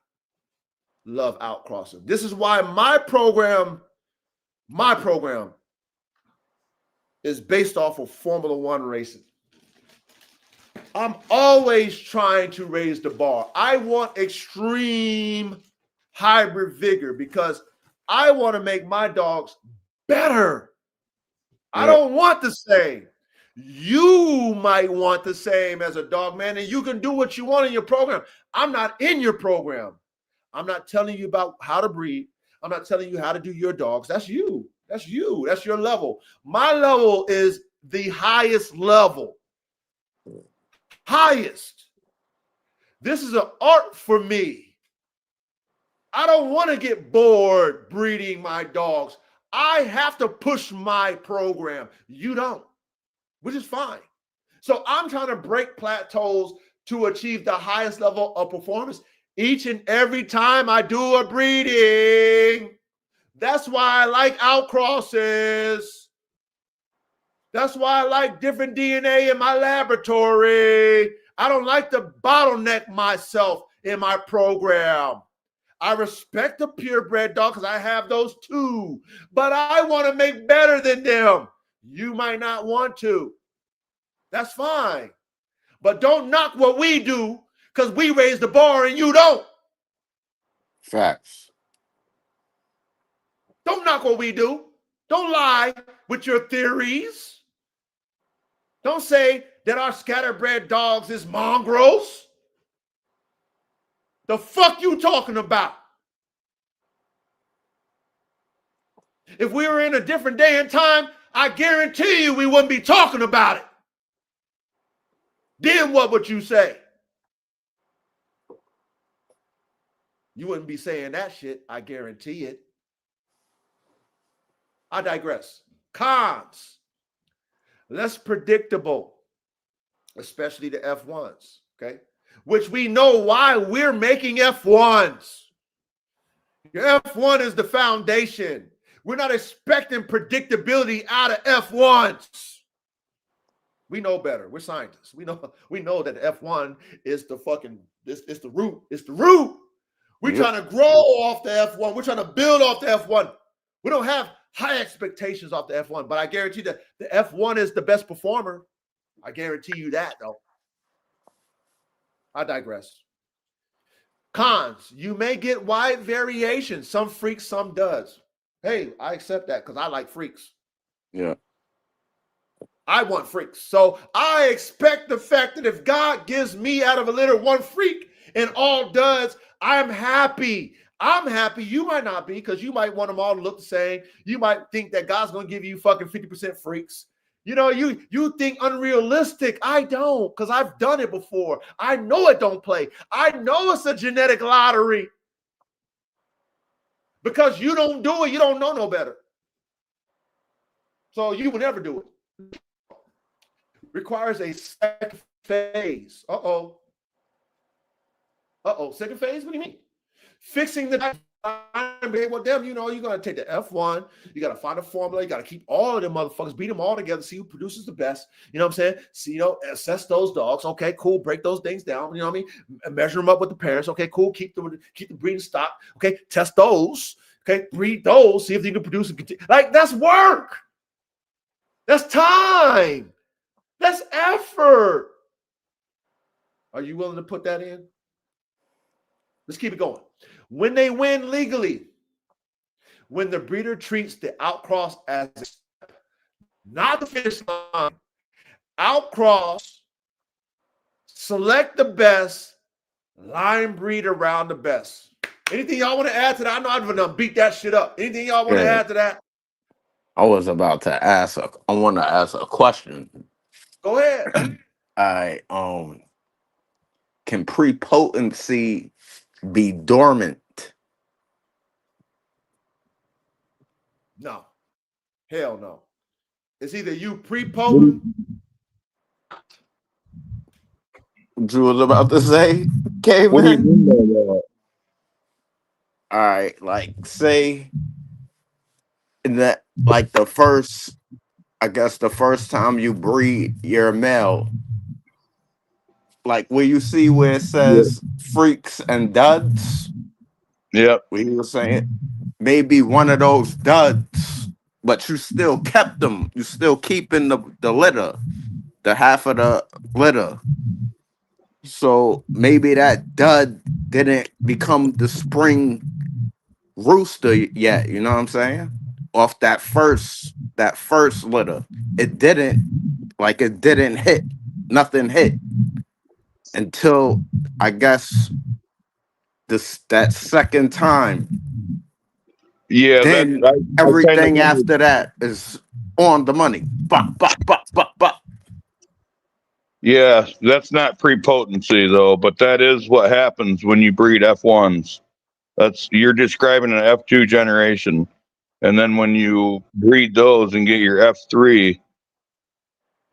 love outcrossing. This is why my program is based off of Formula One racing. I'm always trying to raise the bar. I want extreme hybrid vigor because I want to make my dogs better. I don't want the same. You might want the same as a dog man, and you can do what you want in your program. I'm not in your program. I'm not telling you about how to breed. I'm not telling you how to do your dogs. That's you. That's you. That's your level. My level is the highest level. Highest. This is an art for me. I don't want to get bored breeding my dogs. I have to push my program. You don't, which is fine. So I'm trying to break plateaus to achieve the highest level of performance each and every time I do a breeding. That's why I like outcrosses. That's why I like different DNA in my laboratory. I don't like to bottleneck myself in my program. I respect the purebred dog because I have those too, but I want to make better than them. You might not want to. That's fine. But don't knock what we do because we raise the bar and you don't. Facts. Don't knock what we do. Don't lie with your theories. Don't say that our scatterbred dogs is mongrels. The fuck you talking about? If we were in a different day and time, I guarantee you we wouldn't be talking about it. Then what would you say? You wouldn't be saying that shit, I guarantee it. I digress. Cons. Less predictable, especially the F1s, okay? Which we know why we're making F1s. Your F1 is the foundation. We're not expecting predictability out of F1s. We know better. We're scientists. We know that F1 is the fucking, it's the root. It's the root. We're trying to grow off the F1. We're trying to build off the F1. We don't have high expectations off the F1, but I guarantee that the F1 is the best performer. I guarantee you that, though. I digress. Cons, you may get wide variations. Some freaks, some does. Hey, I accept that because I like freaks. Yeah. I want freaks. So I expect the fact that if God gives me out of a litter one freak and all duds, I'm happy. I'm happy. You might not be because you might want them all to look the same. You might think that God's going to give you fucking 50% freaks. You know, you think unrealistic. I don't, because I've done it before. I know it don't play. I know it's a genetic lottery. Because you don't do it, you don't know no better. So you would never do it. Requires a second phase. Second phase? What do you mean? Fixing the well, damn, you know, you're going to take the F1, you got to find a formula, you got to keep all of them motherfuckers, beat them all together, see who produces the best, you know what I'm saying? See, you know, assess those dogs, okay, cool, break those things down, you know what I mean? Measure them up with the parents, okay, cool, keep the breeding stock, okay, test those, okay, breed those, see if they can produce, like, that's work. That's time. That's effort. Are you willing to put that in? Let's keep it going. When they win legally, when the breeder treats the outcross as a step, not the finish line, outcross, select the best, line breed around the best. Anything y'all want to add to that? I know I'm gonna beat that shit up. Anything y'all want to add to that? I was about to ask I want to ask a question. Go ahead. I can prepotency be dormant? No, hell no. It's either you prepotent. What you was about to say, What do you caveman? mean by that? All right, like say in that, like the first, I guess the first time you breed your male, like where you see where it Yeah. says freaks and duds, Yep. where you were saying maybe one of those duds, but you still kept them. You still keeping the litter, the half of the litter. So maybe that dud didn't become the spring rooster yet. You know what I'm saying? Off that first litter, it didn't it didn't hit. Nothing hit until I guess this that second time. Yeah, that Then I kind of everything wondered. after that is on the money. Bop, bop, bop, bop, bop. Yeah, that's not prepotency though, but that is what happens when you breed F1s. That's you're describing an F2 generation, and then when you breed those and get your F3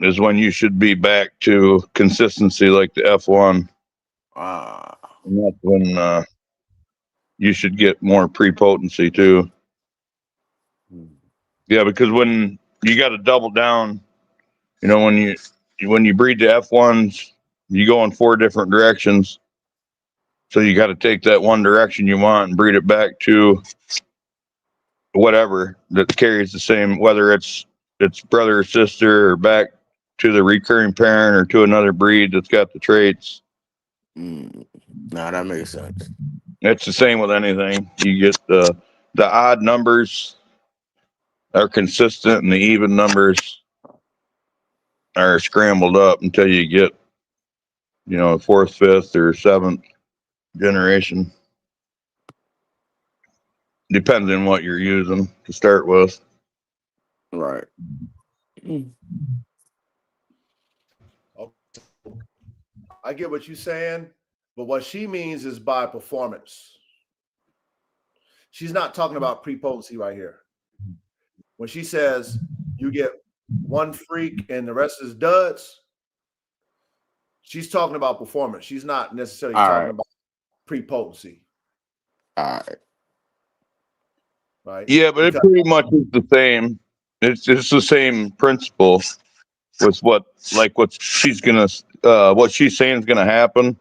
is when you should be back to consistency like the F1, Ah, and that's when you should get more prepotency too. Yeah, because when you got to double down, when you breed the F1s, you go in four different directions. So you got to take that one direction you want and breed it back to whatever that carries the same, whether it's brother or sister or back to the recurring parent or to another breed that's got the traits. mm. Nah, that makes sense. It's the same with anything. You get the odd numbers are consistent and the even numbers are scrambled up until you get, fourth, fifth, or seventh generation. Depends on what you're using to start with. Right. Okay, I get what you're saying, but what she means is by performance. She's not talking about prepotency right here. When she says you get one freak and the rest is duds, she's talking about performance. She's not necessarily All talking right. about prepotency, All right. right? Yeah, but it Because pretty much is the same. It's the same principle with what she's saying is gonna happen,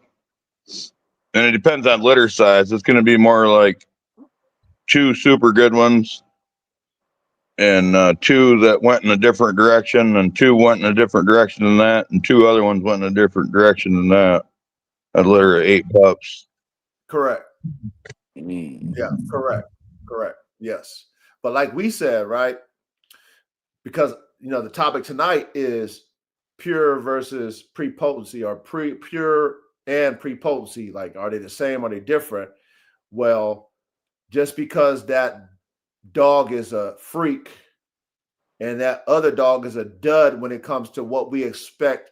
and it depends on litter size. It's gonna be more like two super good ones and two that went in a different direction, and two went in a different direction than that, and two other ones went in a different direction than that. A litter of 8 pups. correct. Mm. Yeah, correct. Correct. Yes. But like we said, right? Because the topic tonight is pure versus prepotency or pure and prepotency. Like, are they the same? Are they different? Well, just because that dog is a freak and that other dog is a dud when it comes to what we expect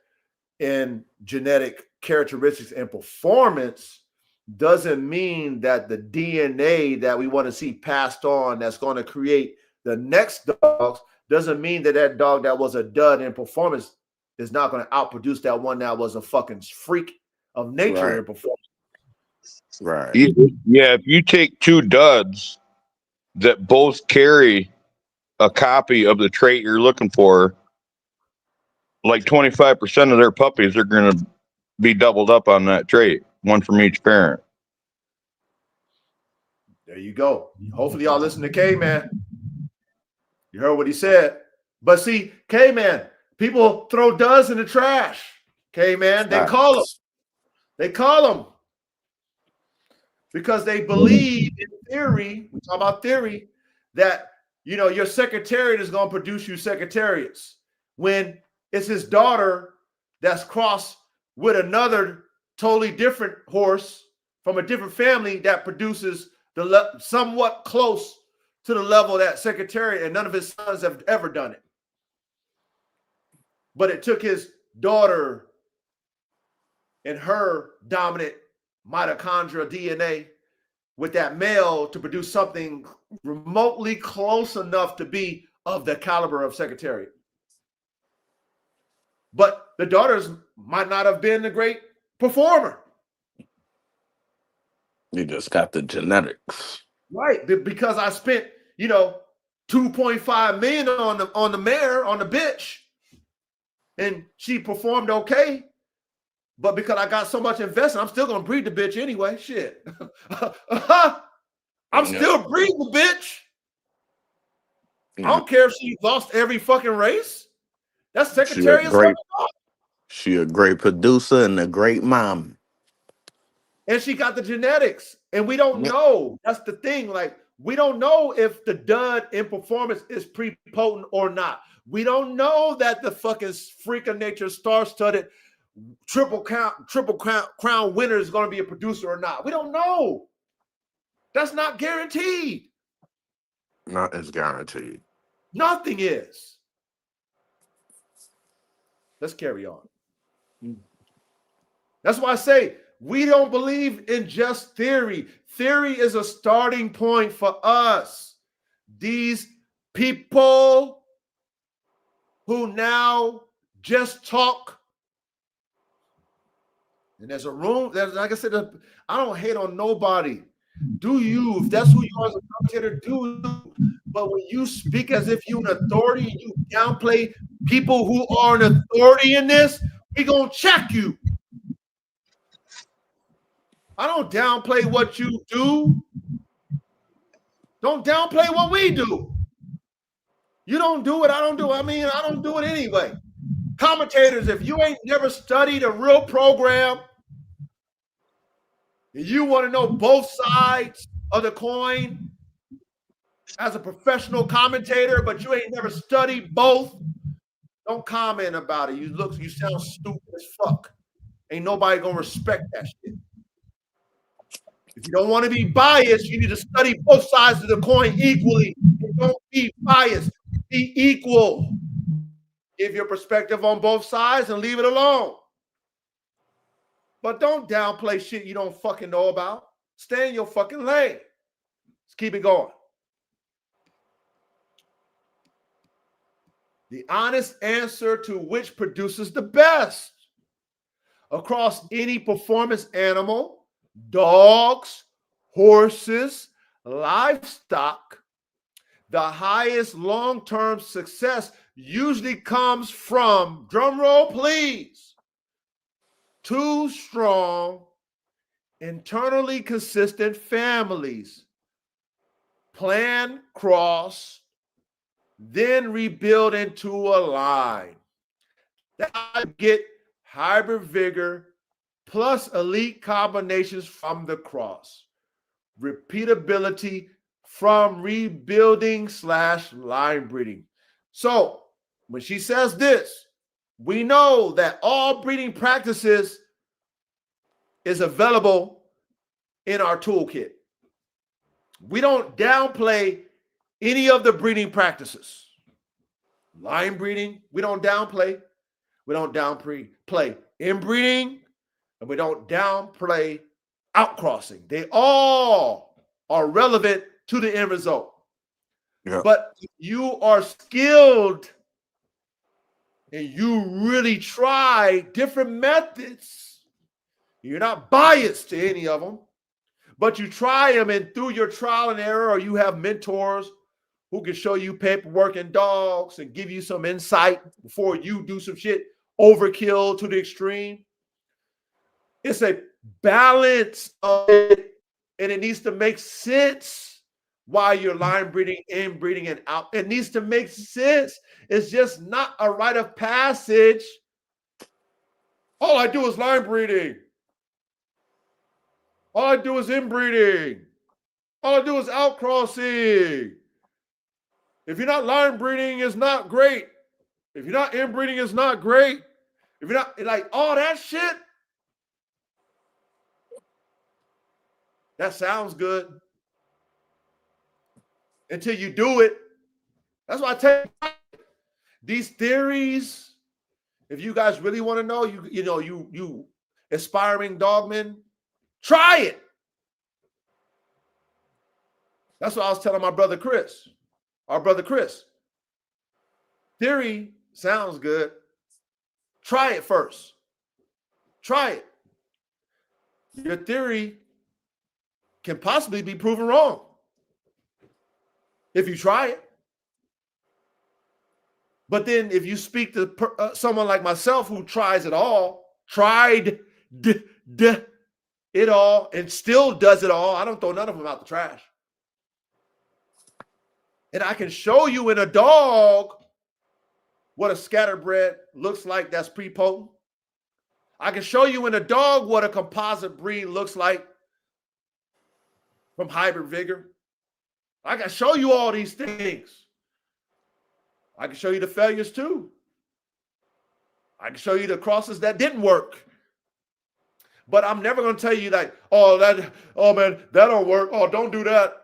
in genetic characteristics and performance doesn't mean that the DNA that we want to see passed on that's going to create the next dogs doesn't mean that that dog that was a dud in performance is not going to outproduce that one that was a fucking freak of nature Right. in performance. Right. Yeah, if you take two duds that both carry a copy of the trait you're looking for, like 25% of their puppies are going to be doubled up on that trait, one from each parent. There you go. Hopefully, y'all listen to K Man. You heard what he said. But see, K Man, people throw duds in the trash. K Man, they call them. Facts. They call them because they believe in theory. We talk about theory that your secretariat is going to produce you secretariats when it's his daughter that's crossed with another totally different horse from a different family that produces somewhat close to the level of that secretariat, and none of his sons have ever done it. But it took his daughter in her dominant mitochondria DNA with that male to produce something remotely close enough to be of the caliber of Secretariat. But the daughters might not have been a great performer. You just got the genetics. Right. Because I spent, 2.5 million on the mare, on the bitch, and she performed okay. But because I got so much investment, I'm still gonna breed the bitch anyway. Shit. I'm still breeding the bitch. I don't care if she lost every fucking race. That's Secretariat's fucking fault. She a great producer and a great mom. And she got the genetics. And we don't know. That's the thing. Like, we don't know if the dud in performance is prepotent or not. We don't know that the fucking freak of nature, star-studded, triple crown winner is going to be a producer or not. We don't know. That's not guaranteed. Not as guaranteed. Nothing is. Let's carry on. That's why I say we don't believe in just theory. Theory is a starting point for us. These people who now just talk. And there's a room, like I said, I don't hate on nobody. Do you? If that's who you are as a commentator, do you. But when you speak as if you're an authority and you downplay people who are an authority in this, we're going to check you. I don't downplay what you do. Don't downplay what we do. You don't do it, I don't do it. I mean, I don't do it anyway. Commentators, if you ain't never studied a real program, and you want to know both sides of the coin as a professional commentator, but you ain't never studied both, don't comment about it. You sound stupid as fuck. Ain't nobody gonna respect that shit. If you don't want to be biased, you need to study both sides of the coin equally. Don't be biased. Be equal. Give your perspective on both sides and leave it alone. But don't downplay shit you don't fucking know about. Stay in your fucking lane. Let's keep it going. The honest answer to which produces the best across any performance animal, dogs, horses, livestock, the highest long-term success usually comes from, drum roll please, 2 strong, internally consistent families. Plan, cross, then rebuild into a line. That get hybrid vigor plus elite combinations from the cross. Repeatability from rebuilding / line breeding. So when she says this, we know that all breeding practices is available in our toolkit. We don't downplay any of the breeding practices. Line breeding, we don't downplay. We don't downplay inbreeding, and we don't downplay outcrossing. They all are relevant to the end result. Yeah. But if you are skilled and you really try different methods, you're not biased to any of them, but you try them, and through your trial and error, or you have mentors who can show you paperwork and dogs and give you some insight before you do some shit overkill to the extreme. It's a balance of it, and it needs to make sense while you're line breeding, inbreeding, and out. It needs to make sense. It's just not a rite of passage. All I do is line breeding. All I do is inbreeding. All I do is outcrossing. If you're not line breeding, it's not great. If you're not inbreeding, it's not great. If you're not, like, all that shit, that sounds good until you do it. That's why I tell you, these theories, if you guys really want to know, you aspiring dogmen, try it. That's what I was telling my brother Chris. Our brother Chris. Theory sounds good. Try it first. Try it. Your theory can possibly be proven wrong if you try it. But then if you speak to someone like myself who tries it all, tried it all, and still does it all, I don't throw none of them out the trash. And I can show you in a dog what a scatterbred looks like that's prepotent. I can show you in a dog what a composite breed looks like from hybrid vigor. I can show you all these things. I can show you the failures too. I can show you the crosses that didn't work. But I'm never going to tell you like, oh man, that don't work. Oh, don't do that.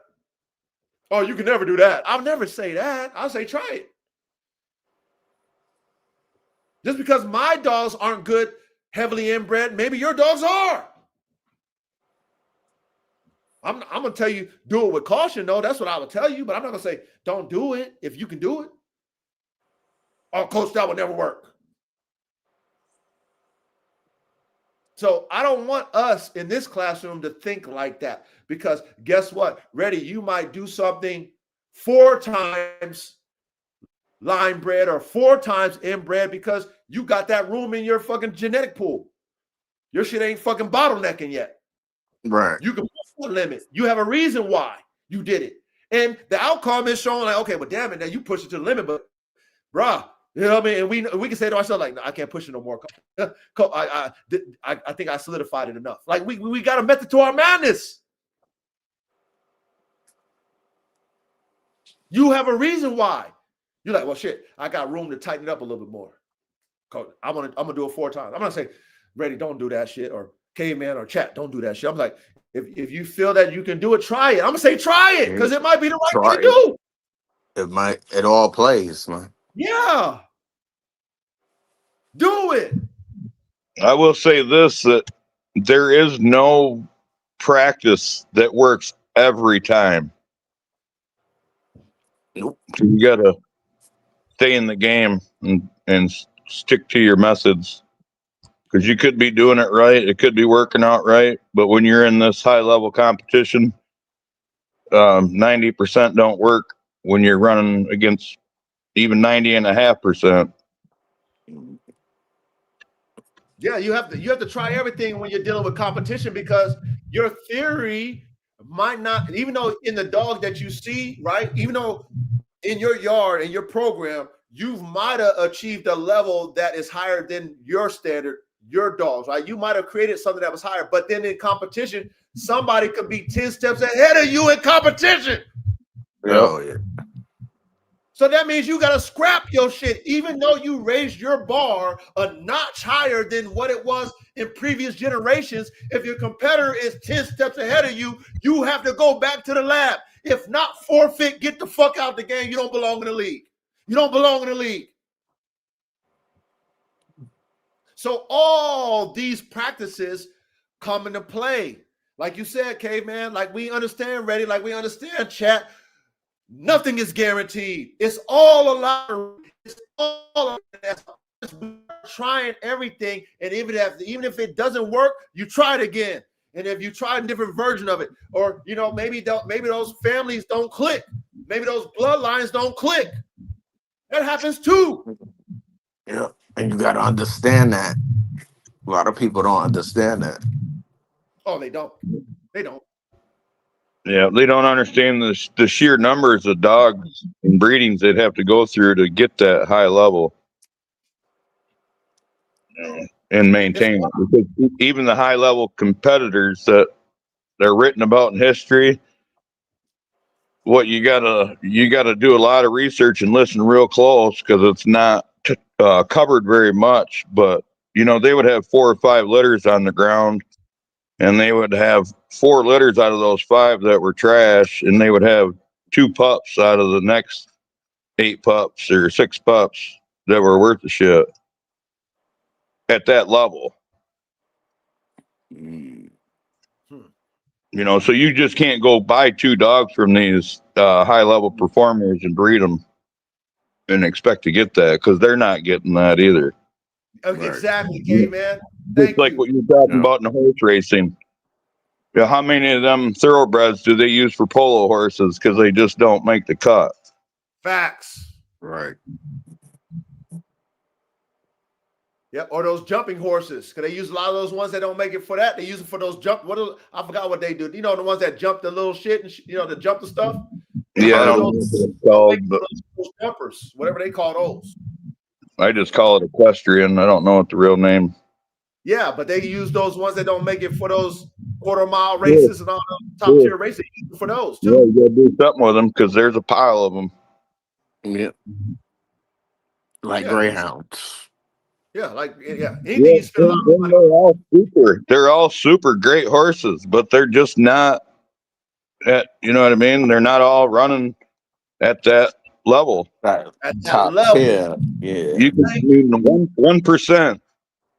Oh, you can never do that. I'll never say that. I'll say try it. Just because my dogs aren't good, heavily inbred, maybe your dogs are. I'm going to tell you, do it with caution, though. That's what I would tell you. But I'm not going to say, don't do it if you can do it. Oh, coach, that would never work. So I don't want us in this classroom to think like that, because guess what? Reddy, you might do something 4 times line bred or 4 times inbred because you got that room in your fucking genetic pool. Your shit ain't fucking bottlenecking yet. Right. You can push the limit. You have a reason why you did it. And the outcome is showing like, okay, well, damn it, now you push it to the limit, but bruh, you know what I mean? And we can say to ourselves, like, no, I can't push it no more. I think I solidified it enough. Like, we got a method to our madness. You have a reason why. You're like, well, shit, I got room to tighten it up a little bit more. Coach, I'm gonna do it 4 times. I'm gonna say, Reddy, don't do that shit, or Caveman or Chat, don't do that shit. I'm like, if you feel that you can do it, try it. I'm gonna say try it, because it might be the right thing to do. It all plays, man. Yeah. Do it. I will say this, that there is no practice that works every time. Nope. So you got to stay in the game and stick to your methods, because you could be doing it right. It could be working out right. But when you're in this high level competition, 90% don't work when you're running against even 90.5%. Yeah, you have to try everything when you're dealing with competition, because your theory might not, even though in the dog that you see, right? Even though in your yard and your program, you might have achieved a level that is higher than your standard, your dogs, right? You might have created something that was higher, but then in competition, somebody could be 10 steps ahead of you in competition. Oh, yeah. So that means you got to scrap your shit, even though you raised your bar a notch higher than what it was in previous generations. If your competitor is 10 steps ahead of you, you have to go back to the lab. If not, forfeit, get the fuck out the game. You don't belong in the league. You don't belong in the league. So all these practices come into play. Like you said, Caveman, like we understand, Reddy, like we understand, Chat. Nothing is guaranteed. It's all a lottery. It's all trying everything, and even if it doesn't work, you try it again. And if you try a different version of it, or maybe those families don't click, maybe those bloodlines don't click. That happens too. Yeah, and you got to understand that. A lot of people don't understand that. Oh, they don't. They don't. Yeah, they don't understand the sheer numbers of dogs and breedings they'd have to go through to get that high level and maintain it. Because even the high level competitors that they're written about in history, what you gotta do a lot of research and listen real close, because it's not covered very much. But they would have 4 or 5 litters on the ground, and they would have 4 litters out of those 5 that were trash, and they would have 2 pups out of the next 8 pups or 6 pups that were worth the shit at that level. Mm. You know, so you just can't go buy 2 dogs from these high level performers and breed them and expect to get that, because they're not getting that either. Exactly, K-Man. Just Thank like you. what you're talking Yeah. about in horse racing. Yeah, how many of them thoroughbreds do they use for polo horses because they just don't make the cut? Facts. Right. Yeah, or those jumping horses. Because they use a lot of those ones that don't make it for that. They use it for those jump. I forgot what they do. You know, the ones that jump the little shit and that jump the stuff. They Yeah, I use don't know those, what it's called, but those jumpers, whatever they call those. I just call it equestrian. I don't know what the real name. Yeah, but they use those ones that don't make it for those quarter-mile races and all the top-tier races. They use it for those too. Yeah, you gotta do something with them because there's a pile of them. Yeah. Like greyhounds. Yeah, anything you spend a lot of money. They're all super great horses, but they're just not at, you know what I mean? They're not all running at that level. That At that top level. tier. Yeah. You can mean 1%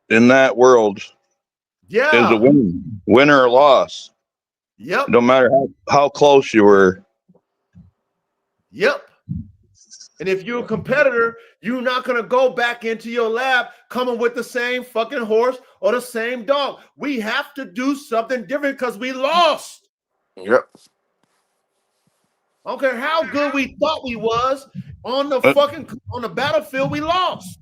in that world is a win or a loss. Yep. No matter how close you were. Yep. And if you're a competitor, you're not going to go back into your lab coming with the same fucking horse or the same dog. We have to do something different because we lost. Yep. I don't care how good we thought we was on the battlefield, we lost.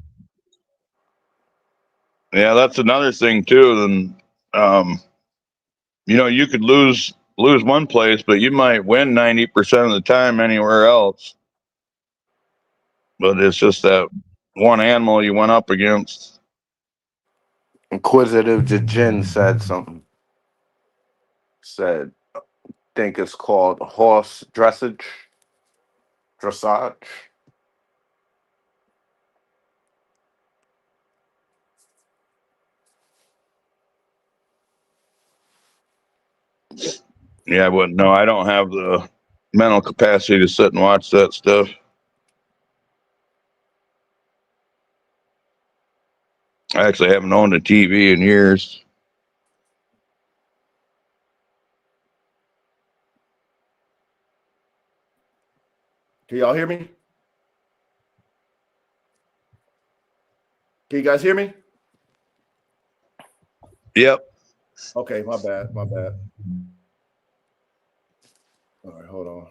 Yeah, that's another thing too. Then, you could lose one place, but you might win 90% of the time anywhere else. But it's just that one animal you went up against. Inquisitive Jin said something. Said, think it's called horse dressage. Dressage. Yeah, I wouldn't know. I don't have the mental capacity to sit and watch that stuff. I actually haven't owned a TV in years. Can y'all hear me? Can you guys hear me? Yep. Okay, my bad. All right, hold on.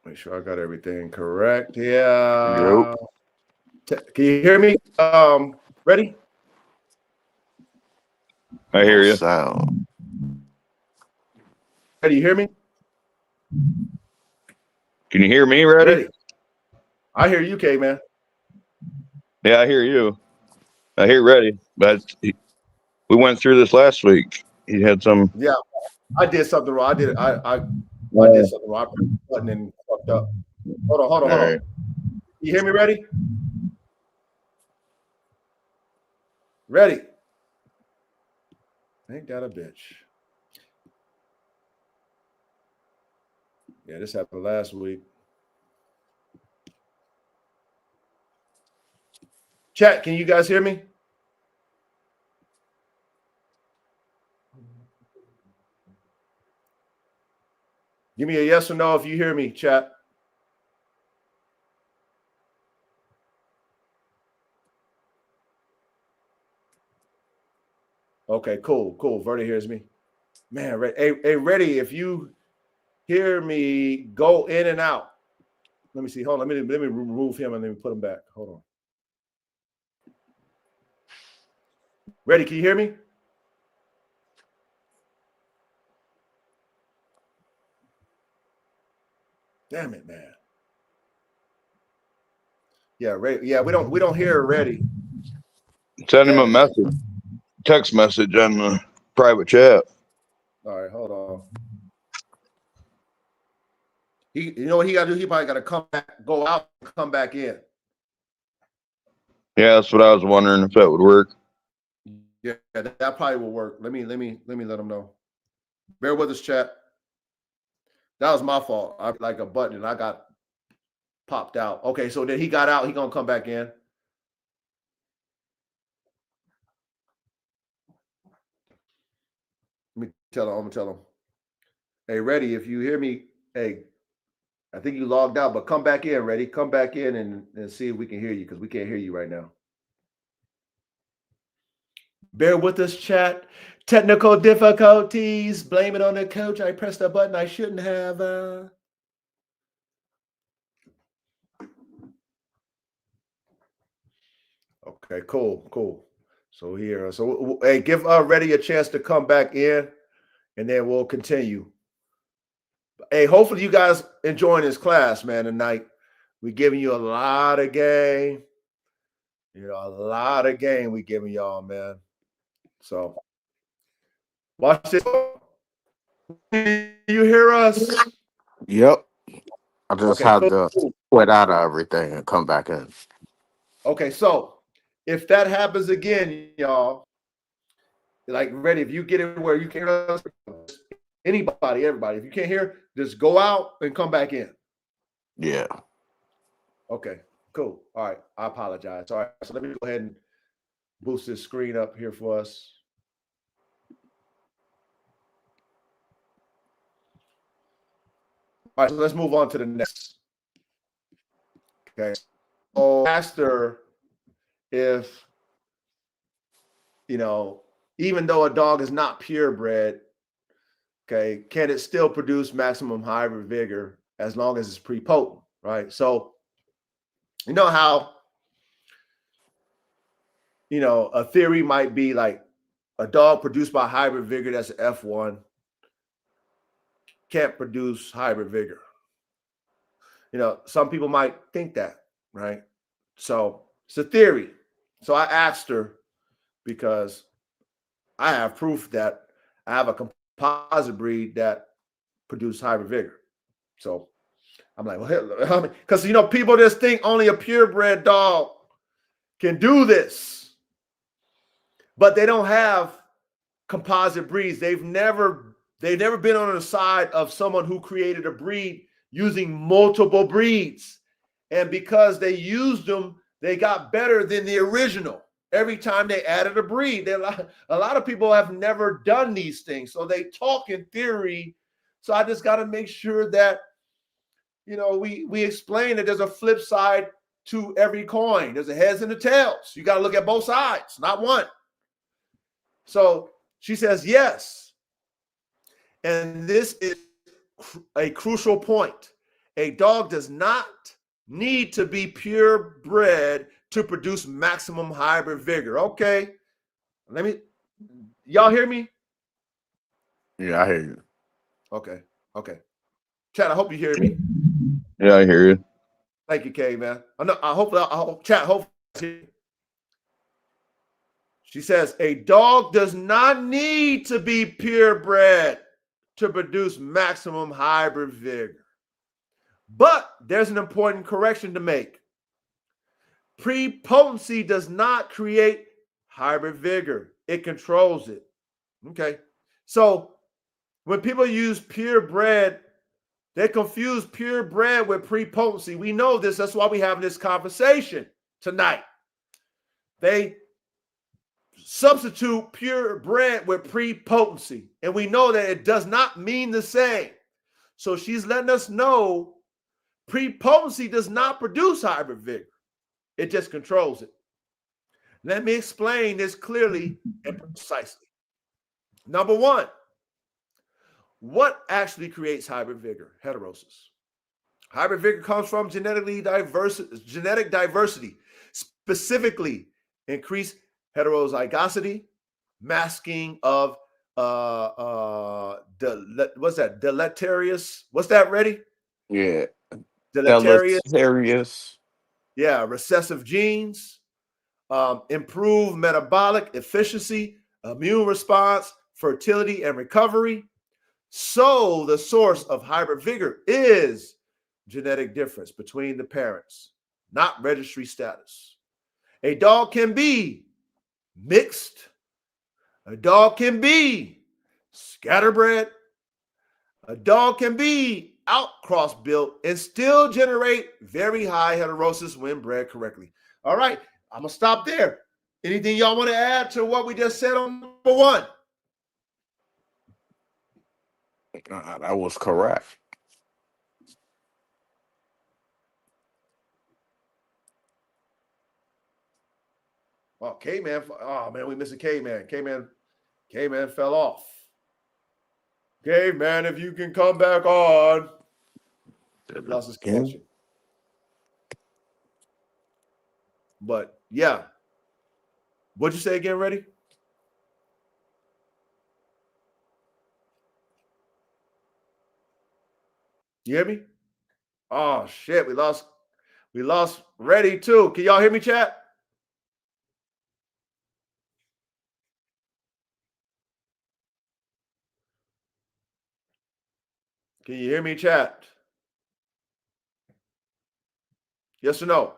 Make sure I got everything correct. Yeah. Yep. Can you hear me? Ready? I hear you. Sound. Ready? You hear me? Can you hear me, Ready? I hear you, K-Man. Yeah, I hear you. I hear Ready. But we went through this last week. He had some. Yeah, I did something wrong. I did something wrong. I pressed the button and fucked up. Hold on. Right. You hear me? Ready? Ready? Ain't that a bitch? Yeah, this happened last week. Chat, can you guys hear me? Give me a yes or no if you hear me, chat. Okay, cool. Verdi hears me. Man, hey, Ready, if you hear me, go in and out. Let me see. Hold on. Let me remove him and then put him back. Hold on. Ready, can you hear me? Damn it, man. Yeah, Ready. Yeah, we don't hear Ready. Send him a message, text message on the private chat. All right, hold on. You know what he got to do? He probably got to come back, go out, and come back in. Yeah, that's what I was wondering if that would work. Yeah, that probably will work. Let me let him know. Bear with us, chat. That was my fault. I like a button and I got popped out. Okay, so then he got out. He gonna come back in. I'm gonna tell him. Hey, Reddy, if you hear me, hey, I think you logged out, but come back in, Reddy. Come back in and see if we can hear you, because we can't hear you right now. Bear with us, chat. Technical difficulties. Blame it on the coach. I pressed a button I shouldn't have. Okay, cool. So here, hey, give Reddy a chance to come back in, and then we'll continue. Hey, hopefully you guys enjoying this class, man, tonight. We're giving you a lot of game. A lot of game we giving y'all, man. So watch this. You hear us? Yep. I just Okay, had cool. to quit out of everything and come back in. Okay, so if that happens again, y'all, like Reddy, if you get it where you can't hear us, anybody, everybody, if you can't hear, just go out and come back in. Yeah. Okay, cool. All right, I apologize. All right, so let me go ahead and boost this screen up here for us. All right, so let's move on to the next. Okay, so master, if even though a dog is not purebred, okay, can it still produce maximum hybrid vigor as long as it's prepotent, right? So you know how a theory might be like a dog produced by hybrid vigor that's an F1 can't produce hybrid vigor. Some people might think that, right? So it's a theory. So I asked her, because I have proof that I have a composite breed that produce hybrid vigor. So I'm like, well, because people just think only a purebred dog can do this, but they don't have composite breeds. They've never been on the side of someone who created a breed using multiple breeds, and because they used them, they got better than the original. Every time they added a breed, a lot of people have never done these things, so they talk in theory. So I just got to make sure that we explain that there's a flip side to every coin. There's a heads and the tails. You got to look at both sides, not one. So she says yes, and this is a crucial point. A dog does not need to be purebred to produce maximum hybrid vigor. Okay, y'all hear me? Yeah, I hear you. Okay. Chad, I hope you hear me. Yeah, I hear you. Thank you, Kay, man. I hope Chad, hopefully. She says, a dog does not need to be purebred to produce maximum hybrid vigor. But there's an important correction to make. Prepotency does not create hybrid vigor. It controls it. Okay. So when people use purebred, they confuse purebred with prepotency. We know this. That's why we have this conversation tonight. They substitute purebred with prepotency, and we know that it does not mean the same. So she's letting us know prepotency does not produce hybrid vigor. It just controls it. Let me explain this clearly and precisely. Number one, what actually creates hybrid vigor? Heterosis. Hybrid vigor comes from genetic diversity, specifically increased heterozygosity, masking of deleterious. What's that, Reddy? Yeah. Deleterious. Yeah, recessive genes, improve metabolic efficiency, immune response, fertility, and recovery. So the source of hybrid vigor is genetic difference between the parents, not registry status. A dog can be mixed. A dog can be scatterbred. A dog can be outcross built and still generate very high heterosis when bred correctly. All right, I'm going to stop there. Anything y'all want to add to what we just said on number one? That was correct. Oh, K-Man. Oh, man, we missing K-Man. K-Man fell off. K-Man, if you can come back on. Lost his connection. But, yeah. What'd you say again, Reddy? You hear me? Oh, shit. We lost Reddy, too. Can y'all hear me, chat? Can you hear me, chat? Yes or no?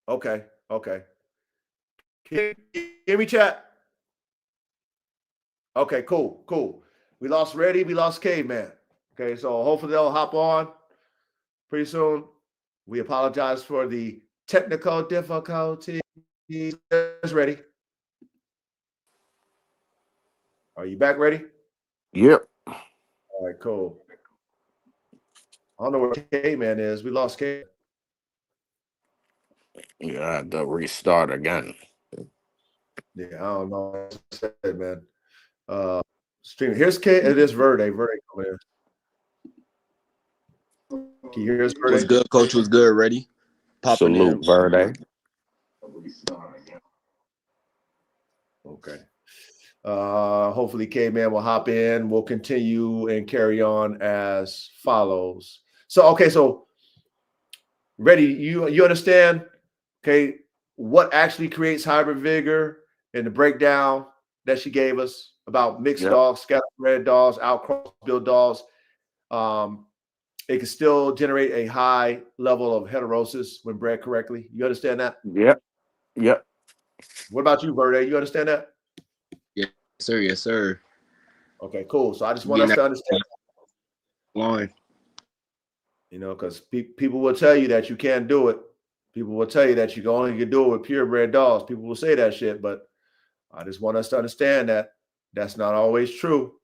Okay. Can you hear me, chat? Okay, cool. We lost Reddy. We lost Caveman. Okay, so hopefully they'll hop on pretty soon. We apologize for the technical difficulties. Ready? Are you back, Reddy? Yep. All right, cool. I don't know where Caveman is. We lost Caveman. You had to restart again. Yeah, I don't know what I said, man. Stream. Here's It is Verde. Verde over there. Can you hear us, Verde? Was good, coach. Was good. Ready? Popping Salute, in. Verde. Okay. Hopefully K-Man will hop in. We'll continue and carry on as follows. So Reddy, you understand, okay, what actually creates hybrid vigor and the breakdown that she gave us about mixed dogs, scattered dogs, outcross build dogs. It can still generate a high level of heterosis when bred correctly. You understand that? Yep. What about you, Verde? You understand that? Yes, sir. Yes, sir. Okay, cool. So I just want us to understand. Line. You know, because people will tell you that you can't do it. People will tell you that you only can do it with purebred dogs. People will say that shit, but I just want us to understand that that's not always true.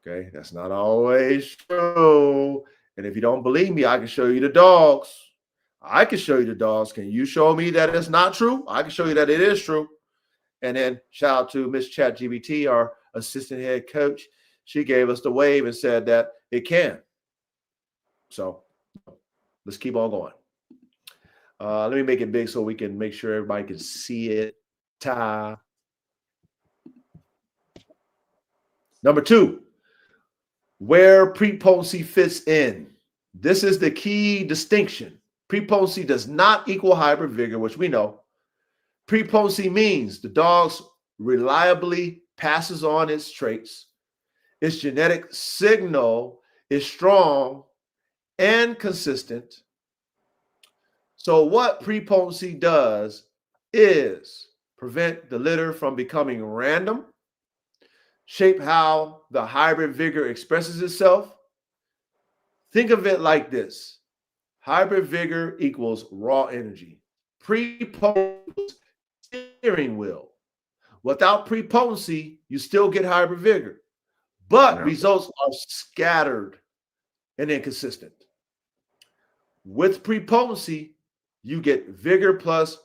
Okay, that's not always true. And if you don't believe me, I can show you the dogs. I can show you the dogs. Can you show me that it's not true? I can show you that it is true. And then shout out to Miss ChatGPT, our assistant head coach. She gave us the wave and said that it can. So let's keep on going. Let me make it big so we can make sure everybody can see it. Number 2, where prepotency fits in. This is the key distinction. Prepotency does not equal hybrid vigor, which we know. Prepotency means the dog reliably passes on its traits. Its genetic signal is strong and consistent. So what prepotency does is prevent the litter from becoming random, shape how the hybrid vigor expresses itself. Think of it like this. Hybrid vigor equals raw energy. Prepotency steering wheel. Without prepotency, you still get hybrid vigor, but results are scattered and inconsistent. With prepotency, you get vigor plus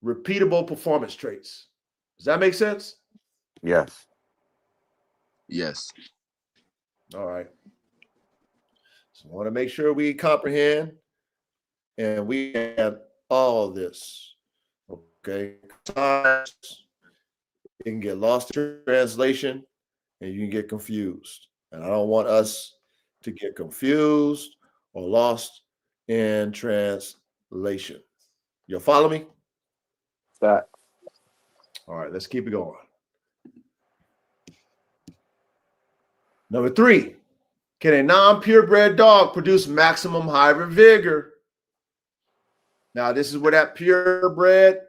repeatable performance traits. Does that make sense? Yes. Yes. All right. So I want to make sure we comprehend and we have all of this. Okay. Sometimes it can get lost in translation and you can get confused. And I don't want us to get confused or lost in translation. You follow me? That. All right, let's keep it going. Number 3, can a non-purebred dog produce maximum hybrid vigor? Now, this is where that purebred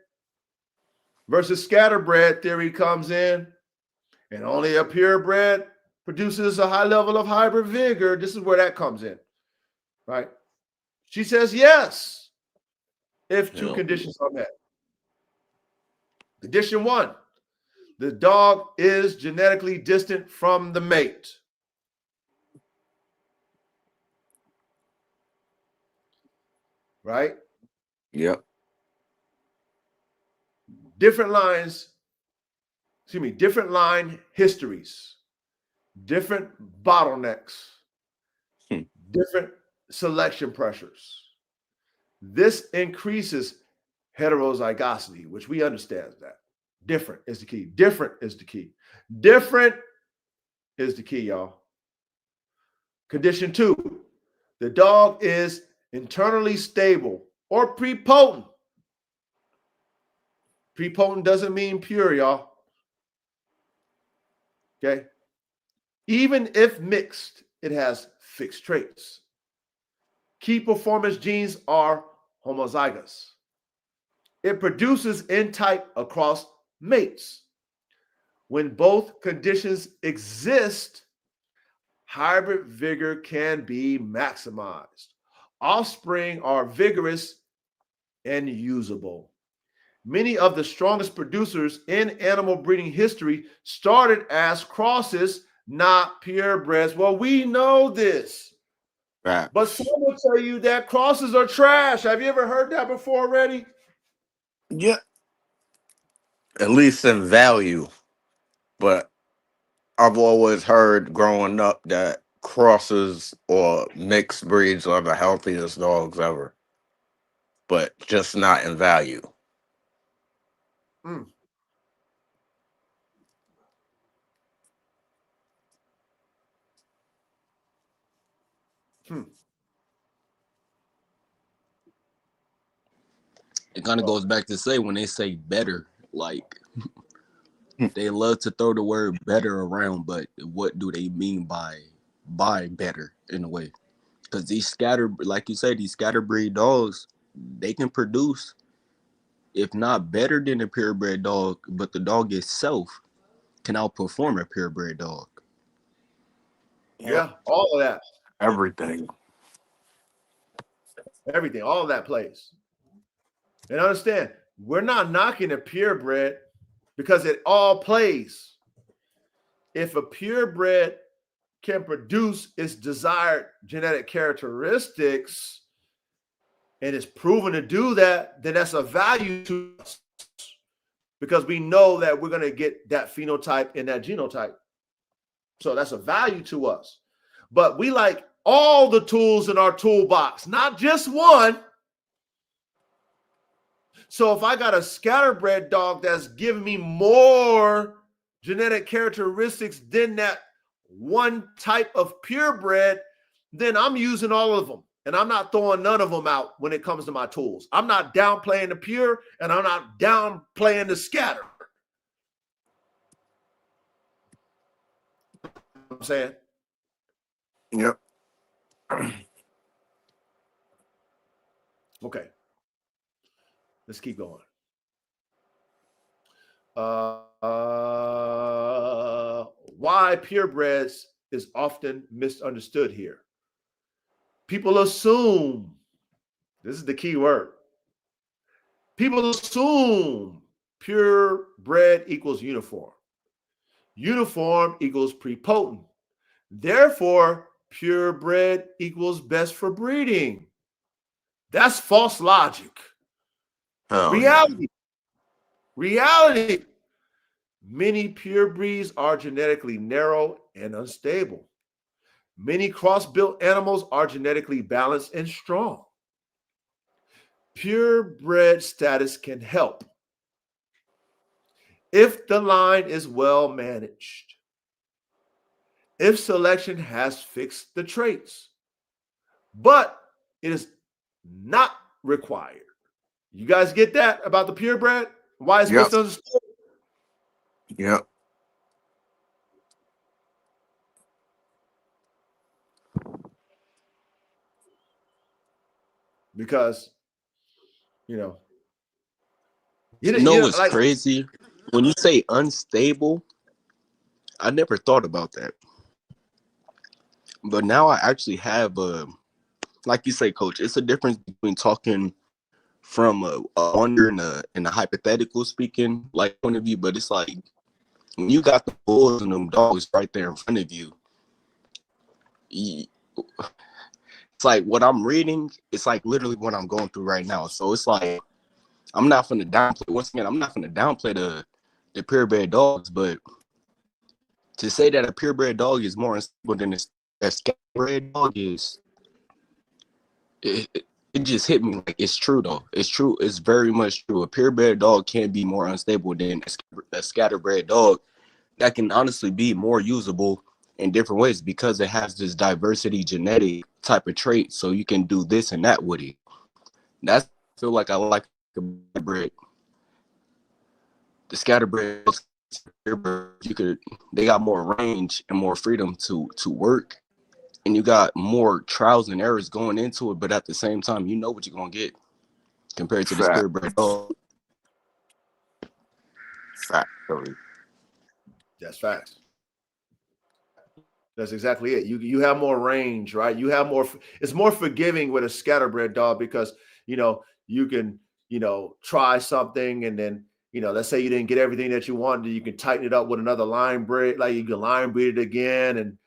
versus scatterbred theory comes in, and only a purebred produces a high level of hybrid vigor. This is where that comes in, right? She says yes, if two conditions are met. Condition one, the dog is genetically distant from the mate. Right? Yep. Different line histories, different bottlenecks, Hmm. different selection pressures. This increases heterozygosity, which we understand that. Different is the key. Different is the key. Different is the key, y'all. Condition two, the dog is internally stable or prepotent. Prepotent doesn't mean pure, y'all. Okay. Even if mixed, it has fixed traits. Key performance genes are homozygous. It produces N type across mates. When both conditions exist, hybrid vigor can be maximized. Offspring are vigorous and usable. Many of the strongest producers in animal breeding history started as crosses, not purebreds. Well, we know this. Right. But some will tell you that crosses are trash. Have you ever heard that before already? Yeah. At least in value. But I've always heard growing up that crosses or mixed breeds are the healthiest dogs ever, but just not in value. Mm. Hmm. It kind of goes back to say when they say better, like they love to throw the word better around, but what do they mean by better in a way? Because these scatter, like you say, these scatterbreed dogs, they can produce, if not better than a purebred dog, but the dog itself can outperform a purebred dog. Yep. Yeah, all of that. Everything. Everything, all of that plays. And understand, we're not knocking a purebred because it all plays. If a purebred can produce its desired genetic characteristics and is proven to do that, then that's a value to us because we know that we're going to get that phenotype and that genotype. So that's a value to us. But we like all the tools in our toolbox, not just one. So if I got a scatterbred dog that's giving me more genetic characteristics than that one type of purebred, then I'm using all of them. And I'm not throwing none of them out when it comes to my tools. I'm not downplaying the pure and I'm not downplaying the scatter. You know what I'm saying? Yep. Okay. Let's keep going. Why purebreds is often misunderstood here. People assume, this is the key word. People assume purebred equals uniform. Uniform equals prepotent. Therefore, purebred equals best for breeding. That's false logic. Hell yeah. Reality. Many pure breeds are genetically narrow and unstable. Many cross-built animals are genetically balanced and strong. Purebred status can help if the line is well managed, if selection has fixed the traits, but it is not required. You guys get that about the purebred? Why it's Yep. misunderstood? Yep. Because, you know, You know what's crazy? When you say unstable, I never thought about that. But now I actually have like you say, Coach, it's a difference between talking from a wonder and a hypothetical speaking like point of view, but it's like when you got the bulls and them dogs right there in front of you, it's like what I'm reading, it's like literally what I'm going through right now. So it's like I'm not gonna downplay once again, I'm not gonna downplay the purebred dogs, but to say that a purebred dog is more unstable than a scatterbred dog is it just hit me like it's true though. It's true. It's very much true. A purebred dog can be more unstable than a scatterbred dog that can honestly be more usable in different ways because it has this diversity genetic type of trait. So you can do this and that with it. That's I feel like I like a bred. The scatterbred they got more range and more freedom to work. And you got more trials and errors going into it, but at the same time, you know what you're gonna get compared to the purebred dog. Factory. That's facts. That's exactly it. You have more range, right? You have more. It's more forgiving with a scatterbred dog because you can try something and then let's say you didn't get everything that you wanted, you can tighten it up with another line breed, like you can line breed it again and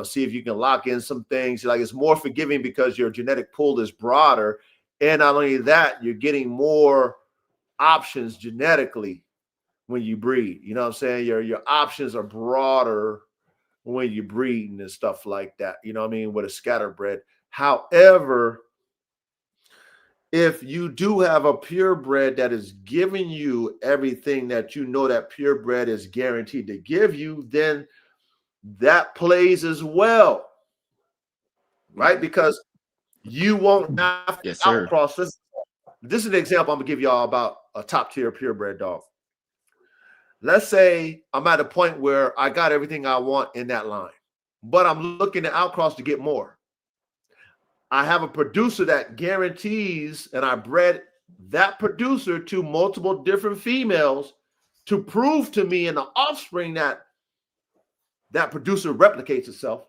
see if you can lock in some things. Like it's more forgiving because your genetic pool is broader, and not only that, you're getting more options genetically when you breed. You know what I'm saying? Your options are broader when you're breeding and stuff like that. You know what I mean? With a scatterbred. However, if you do have a purebred that is giving you everything that that purebred is guaranteed to give you, then that plays as well, right? Because you won't have to outcross this. This is an example I'm gonna give y'all about a top tier purebred dog. Let's say I'm at a point where I got everything I want in that line, but I'm looking to outcross to get more. I have a producer that guarantees, and I bred that producer to multiple different females to prove to me in the offspring that that producer replicates itself.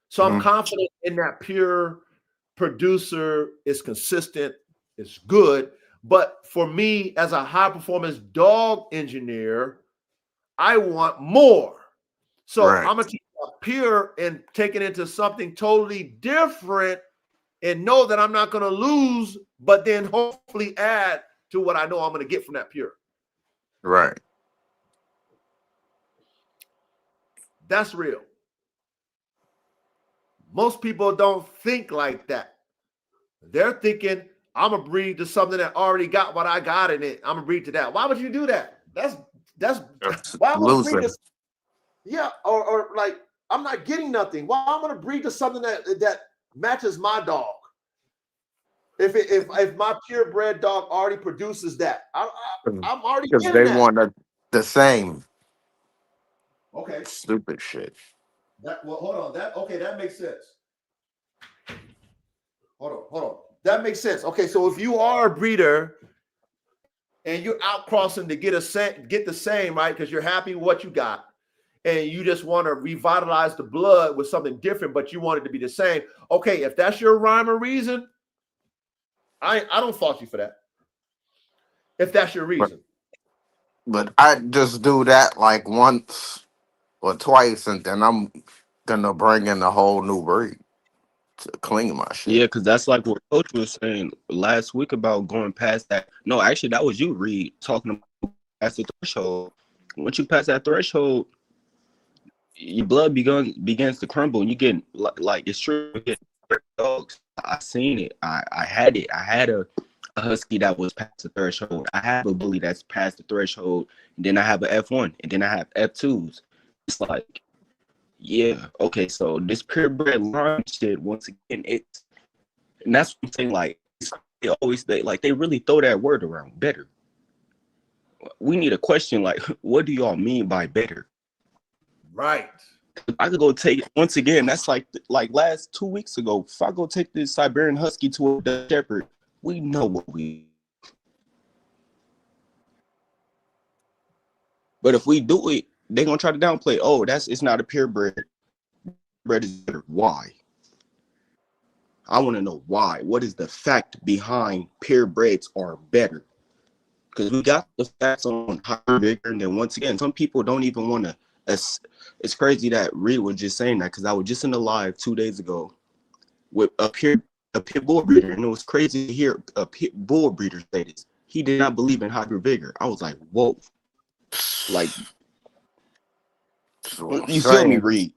So I'm confident in that pure producer is consistent, it's good. But for me, as a high performance dog engineer, I want more. So I'm gonna take a pure and take it into something totally different and know that I'm not gonna lose, but then hopefully add to what I know I'm gonna get from that pure. Right. That's real. Most people don't think like that. They're thinking, I'm gonna breed to something that already got what I got in it. I'm gonna breed to that. Why would you do that? That's why would breed to, yeah, or like I'm not getting nothing. Why I'm gonna breed to something that matches my dog? If my purebred dog already produces that, I'm already because getting they that. want the same. Okay. Stupid shit. Hold on. That makes sense. Hold on. That makes sense. Okay, so if you are a breeder and you're outcrossing to get the same, right? Because you're happy with what you got, and you just want to revitalize the blood with something different, but you want it to be the same. Okay, if that's your rhyme or reason, I don't fault you for that. If that's your reason. But I just do that like once or twice, and then I'm gonna bring in a whole new breed to clean my shit. Yeah, because that's like what Coach was saying last week about going past that. No, actually, that was you, Reed, talking about past the threshold. Once you pass that threshold, your blood begins to crumble, and you get like it's true. You get dogs. I seen it. I had it. I had a husky that was past the threshold. I have a bully that's past the threshold, and then I have an F1, and then I have F2s. It's like, yeah, okay, so this purebred line shit, once again, and that's what I'm saying, like, they really throw that word around, better. We need a question, like, what do y'all mean by better? Right. I could go take, once again, that's like last 2 weeks ago, if I go take this Siberian Husky to a Dutch Shepherd, we know what we. But if we do it, they're gonna try to downplay. Oh, it's not a purebred. Bread is better. Why? I want to know why. What is the fact behind purebreds are better? Because we got the facts on higher vigor, and then once again, some people don't even want to. It's crazy that Reed was just saying that because I was just in the live 2 days ago with a pit bull breeder, and it was crazy to hear a pit bull breeder say this. He did not believe in higher vigor. I was like, whoa, like you feel me, Reed?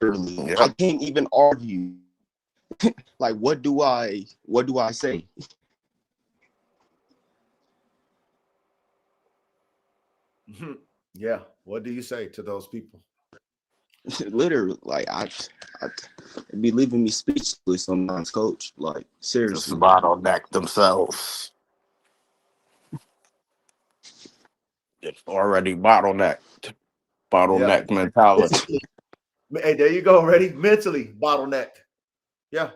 Yep. I can't even argue. Like, what do I say? Yeah. What do you say to those people? Literally, like it'd be leaving me speechless sometimes, coach. Like, Just seriously. bottleneck themselves. It's already bottlenecked. Bottleneck mentality. Hey, there you go. Ready? Mentally bottlenecked. Yeah.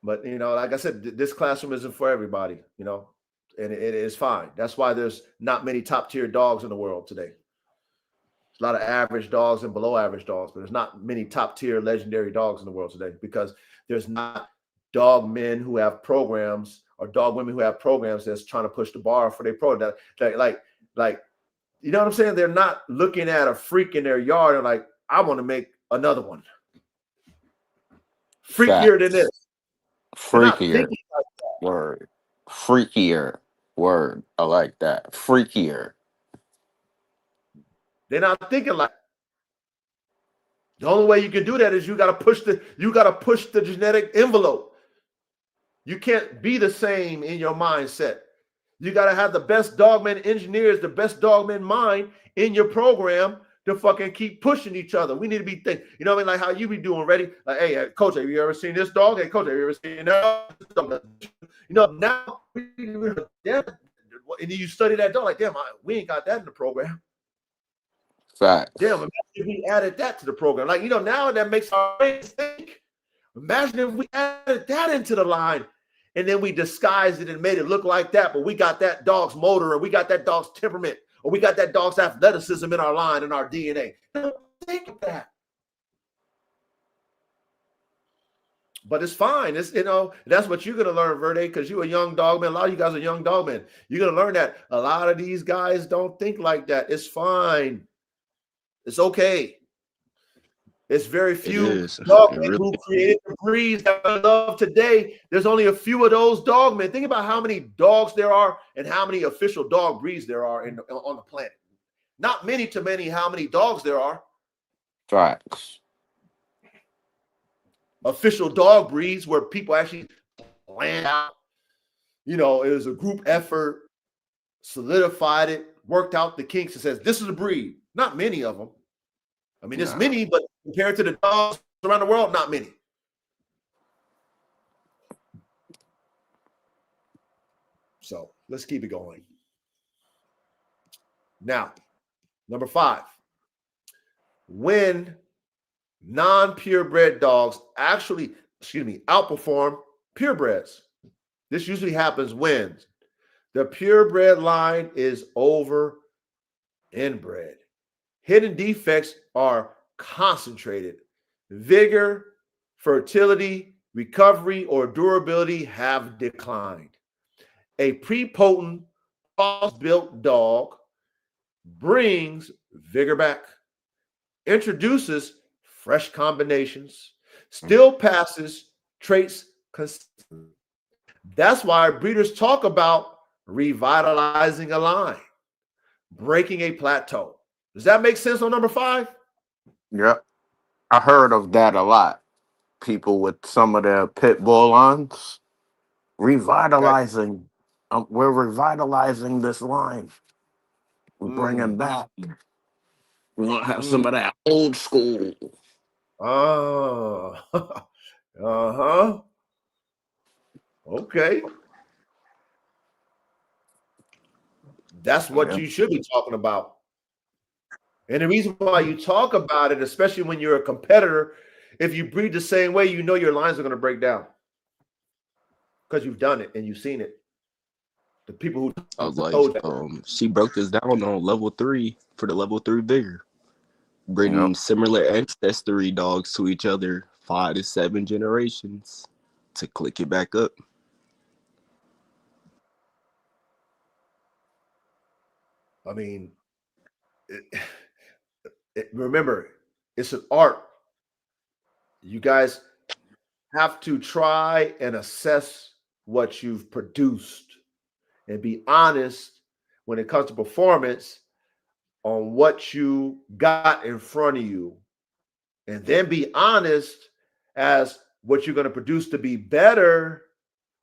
But, like I said, this classroom isn't for everybody, and it is fine. That's why there's not many top tier dogs in the world today. There's a lot of average dogs and below average dogs, but there's not many top tier legendary dogs in the world today because there's not dog men who have programs or dog women who have programs that's trying to push the bar for their program. Like, you know what I'm saying? They're not looking at a freak in their yard and like, I want to make another one. Freakier than this. Freakier. Word. Freakier. Word. I like that. Freakier. They're not thinking like. The only way you can do that is you got to push the genetic envelope. You can't be the same in your mindset. You got to have the best dogman engineers, the best dogman mind in your program to fucking keep pushing each other. We need to be thinking, you know what I mean? Like how you be doing, ready? Like, hey, coach, have you ever seen this dog? Hey, coach, have you ever seen that dog? Now, and you study that dog, like, damn, we ain't got that in the program. Facts. Damn, imagine if we added that to the program. Like, now that makes our brains think. Imagine if we added that into the line and then we disguised it and made it look like that, but we got that dog's motor or we got that dog's temperament or we got that dog's athleticism in our line and our DNA. Don't think of that. But it's fine. It's, that's what you're going to learn, Verde, because you're a young dog man. A lot of you guys are young dog men. You're going to learn that a lot of these guys don't think like that. It's fine. It's okay. It's very few dogmen who created the breeds that we love today. There's only a few of those dogmen. Think about how many dogs there are and how many official dog breeds there are on the planet. Not many to many how many dogs there are. Facts. Official dog breeds where people actually plan out. It was a group effort, solidified it, worked out the kinks and says, this is a breed. Not many of them. I mean, there's many, but compared to the dogs around the world, not many. So let's keep it going. Now, number 5. When non-purebred dogs outperform purebreds. This usually happens when the purebred line is over inbred. Hidden defects are concentrated. Vigor, fertility, recovery, or durability have declined. A prepotent, cross-built dog brings vigor back, introduces fresh combinations, still passes traits consistently. That's why breeders talk about revitalizing a line, breaking a plateau. Does that make sense on number 5? Yep. I heard of that a lot. People with some of their pit bull lines revitalizing. We're revitalizing this line. We're bringing back. We want to have some of that old school. Oh, uh-huh. Okay. That's what you should be talking about. And the reason why you talk about it, especially when you're a competitor, if you breed the same way, your lines are going to break down because you've done it and you've seen it. The people who I was like, told that. she broke this down on level 3 for the level 3 vigor, bringing Yep. similar ancestry dogs to each other 5 to 7 generations to click it back up. I mean, remember, it's an art. You guys have to try and assess what you've produced and be honest when it comes to performance on what you got in front of you, and then be honest as what you're going to produce to be better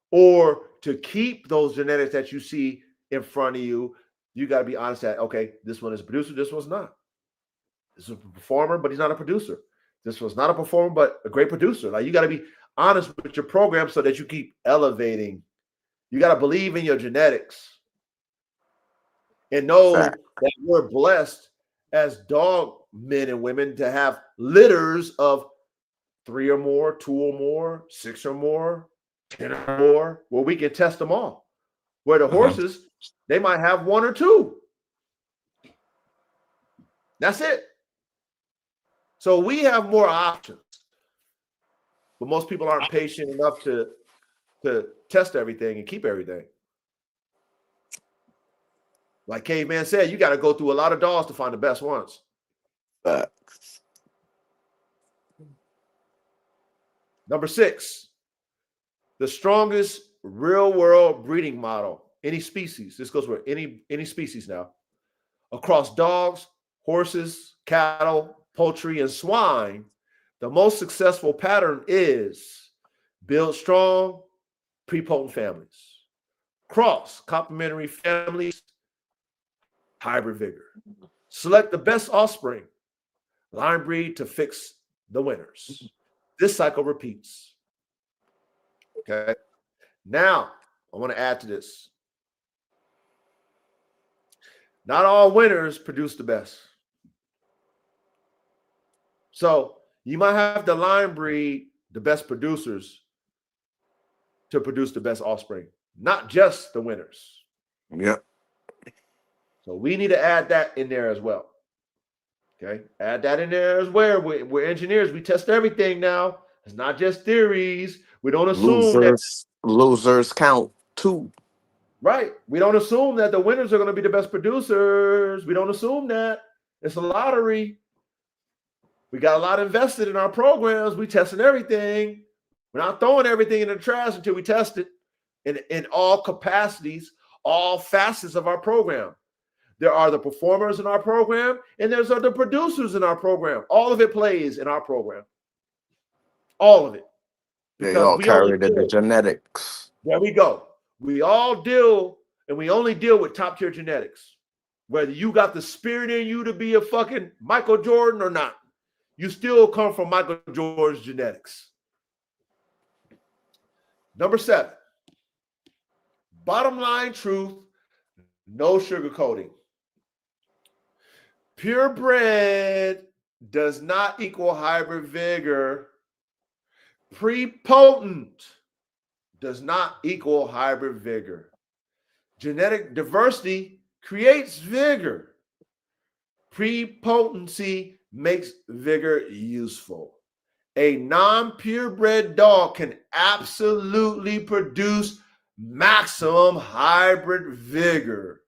or to keep those genetics that you see in front of you. You got to be honest that, okay, this one is a producer, this one's not. This is a performer, but he's not a producer. This was not a performer, but a great producer. Like, you got to be honest with your program so that you keep elevating. You got to believe in your genetics and know Fact. that we're blessed as dog men and women to have litters of 3 or more, 2 or more, 6 or more, 10 or more, where we can test them all. Where the horses, they might have 1 or 2. That's it. So we have more options. But most people aren't patient enough to test everything and keep everything. Like Caveman said, you got to go through a lot of dogs to find the best ones. Facts. Number 6, the strongest real-world breeding model, any species. This goes for any species now. Across dogs, horses, cattle, poultry, and swine, the most successful pattern is build strong, prepotent families. Cross complementary families, hybrid vigor. Select the best offspring, line breed to fix the winners. This cycle repeats. Okay. Now, I want to add to this. Not all winners produce the best. So you might have to line breed the best producers to produce the best offspring, not just the winners. Yep. So we need to add that in there as well. Okay, add that in there as well. We're engineers. We test everything now. It's not just theories. We don't assume Losers count too. Right. We don't assume that the winners are going to be the best producers. We don't assume that. It's a lottery. We got a lot invested in our programs. We testing everything. We're not throwing everything in the trash until we test it in all capacities, all facets of our program. There are the performers in our program, and there's the producers in our program. All of it plays in our program. All of it. They all carry the genetics. There we go. We all deal, and we only deal with top tier genetics. Whether you got the spirit in you to be a fucking Michael Jordan or not, you still come from Michael Jordan's genetics. Number 7, bottom line truth, no sugarcoating. Purebred does not equal hybrid vigor. Prepotent does not equal hybrid vigor. Genetic diversity creates vigor. Prepotency makes vigor useful. A non-purebred dog can absolutely produce maximum hybrid vigor.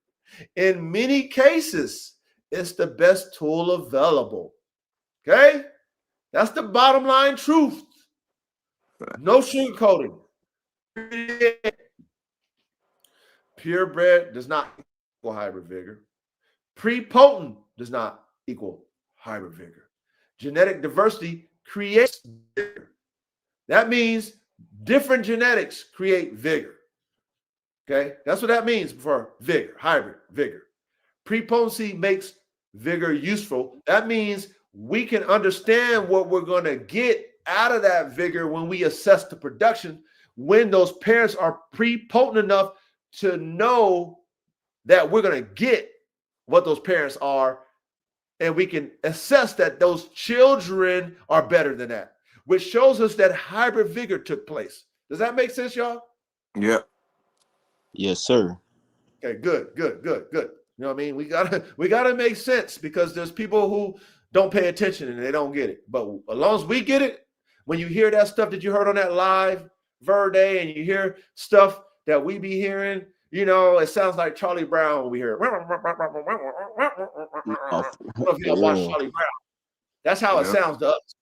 In many cases, it's the best tool available. Okay? That's the bottom line truth. No sugarcoating. Purebred does not equal hybrid vigor. Prepotent does not equal hybrid vigor. Genetic diversity creates vigor. That means different genetics create vigor. Okay? That's what that means for vigor, hybrid vigor. Prepotency makes vigor useful. That means we can understand what we're going to get out of that vigor when we assess the production, when those parents are prepotent enough to know that we're going to get what those parents are, and we can assess that those children are better than that, which shows us that hybrid vigor took place. Does that make sense, y'all? Yep. Yes, sir. Okay, good. You know what I mean? We gotta make sense because there's people who don't pay attention and they don't get it. But as long as we get it, when you hear that stuff that you heard on that live Verde and you hear stuff that we be hearing, it sounds like Charlie Brown when we hear it. I don't know if you ever watched Yeah. Charlie Brown. That's how it Yeah. sounds to us.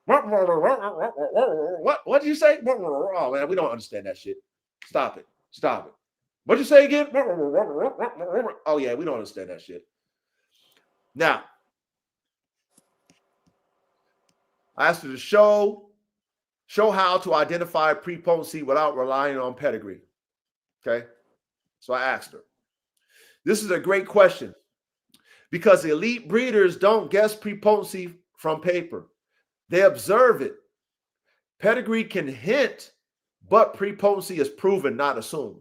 What did you say? Oh man, we don't understand that shit. Stop it. What'd you say again? Oh yeah, we don't understand that shit. Now, I asked her to show how to identify prepotency without relying on pedigree. Okay, so I asked her. This is a great question because elite breeders don't guess prepotency from paper. They observe it. Pedigree can hint, but prepotency is proven, not assumed.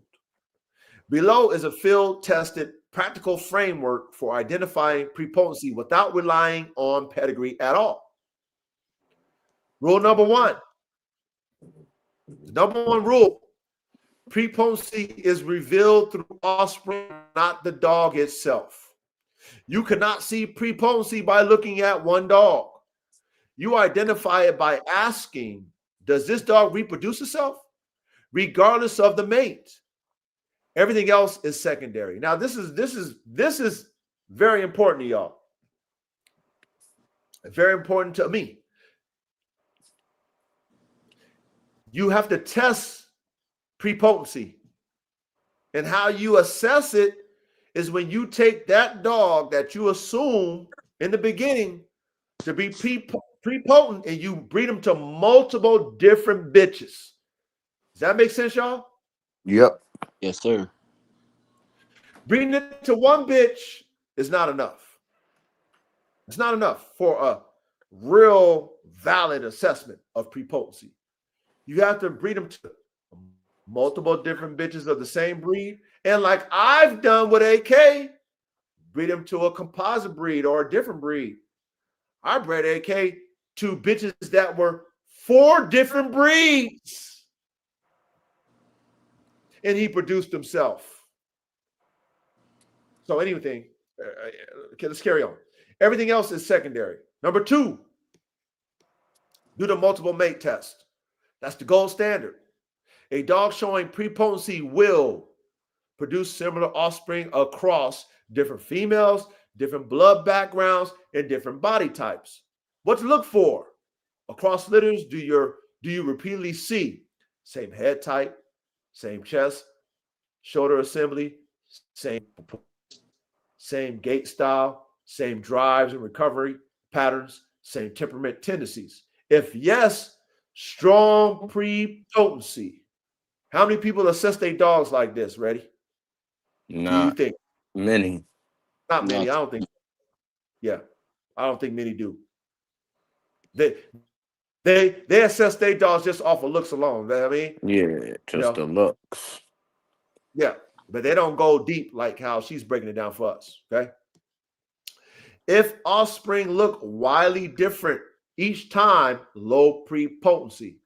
Below is a field-tested practical framework for identifying prepotency without relying on pedigree at all. Rule number one. The number one rule: prepotency is revealed through offspring, not the dog itself. You cannot see prepotency by looking at one dog. You identify it by asking, does this dog reproduce itself? Regardless of the mate. Everything else is secondary. Now, this is very important to y'all. Very important to me. You have to test prepotency. And how you assess it is when you take that dog that you assume in the beginning to be prepotent and you breed them to multiple different bitches. Does that make sense, y'all? Yep. Yes, sir. Breeding it to one bitch is not enough. It's not enough for a real valid assessment of prepotency. You have to breed them to multiple different bitches of the same breed. And like I've done with AK, breed them to a composite breed or a different breed. I bred AK to bitches that were 4 different breeds. And he produced himself. So anything, okay, let's carry on. Everything else is secondary. Number 2, do the multiple mate test. That's the gold standard. A dog showing prepotency will produce similar offspring across different females, different blood backgrounds, and different body types. What to look for? Across litters, do you repeatedly see same head type, same chest, shoulder assembly, same gait style, same drives and recovery patterns, same temperament tendencies? If yes, strong prepotency. How many people assess their dogs like this? Ready? Do you Not think? many. Not many. Not- I don't think. Yeah, I don't think many do. They assess their dogs just off of looks alone. I mean, Yeah, just the looks. yeah, but they don't go deep like how she's breaking it down for us. Okay. If offspring look wildly different each time, low prepotency.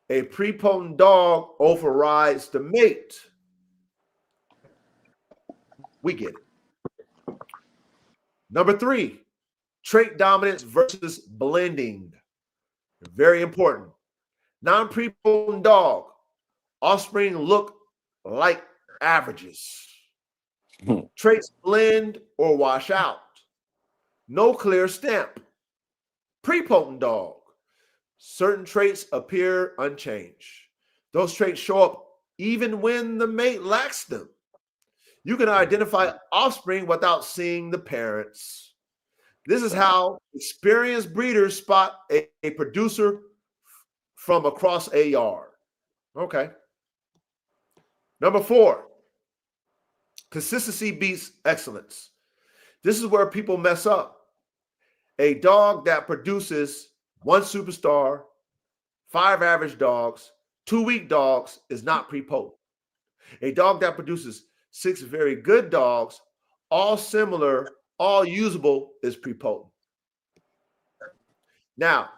A prepotent dog overrides the mate. We get it. Number 3, trait dominance versus blending. Very important. Non-prepotent dog, offspring look like averages. Traits blend or wash out. No clear stamp. Prepotent dog, certain traits appear unchanged. Those traits show up even when the mate lacks them. You can identify offspring without seeing the parents. This is how experienced breeders spot a producer from across a yard. Okay. Number 4, consistency beats excellence. This is where people mess up. A dog that produces 1 superstar, 5 average dogs, 2 weak dogs is not prepotent. A dog that produces 6 very good dogs, all similar, all usable, is prepotent. Now,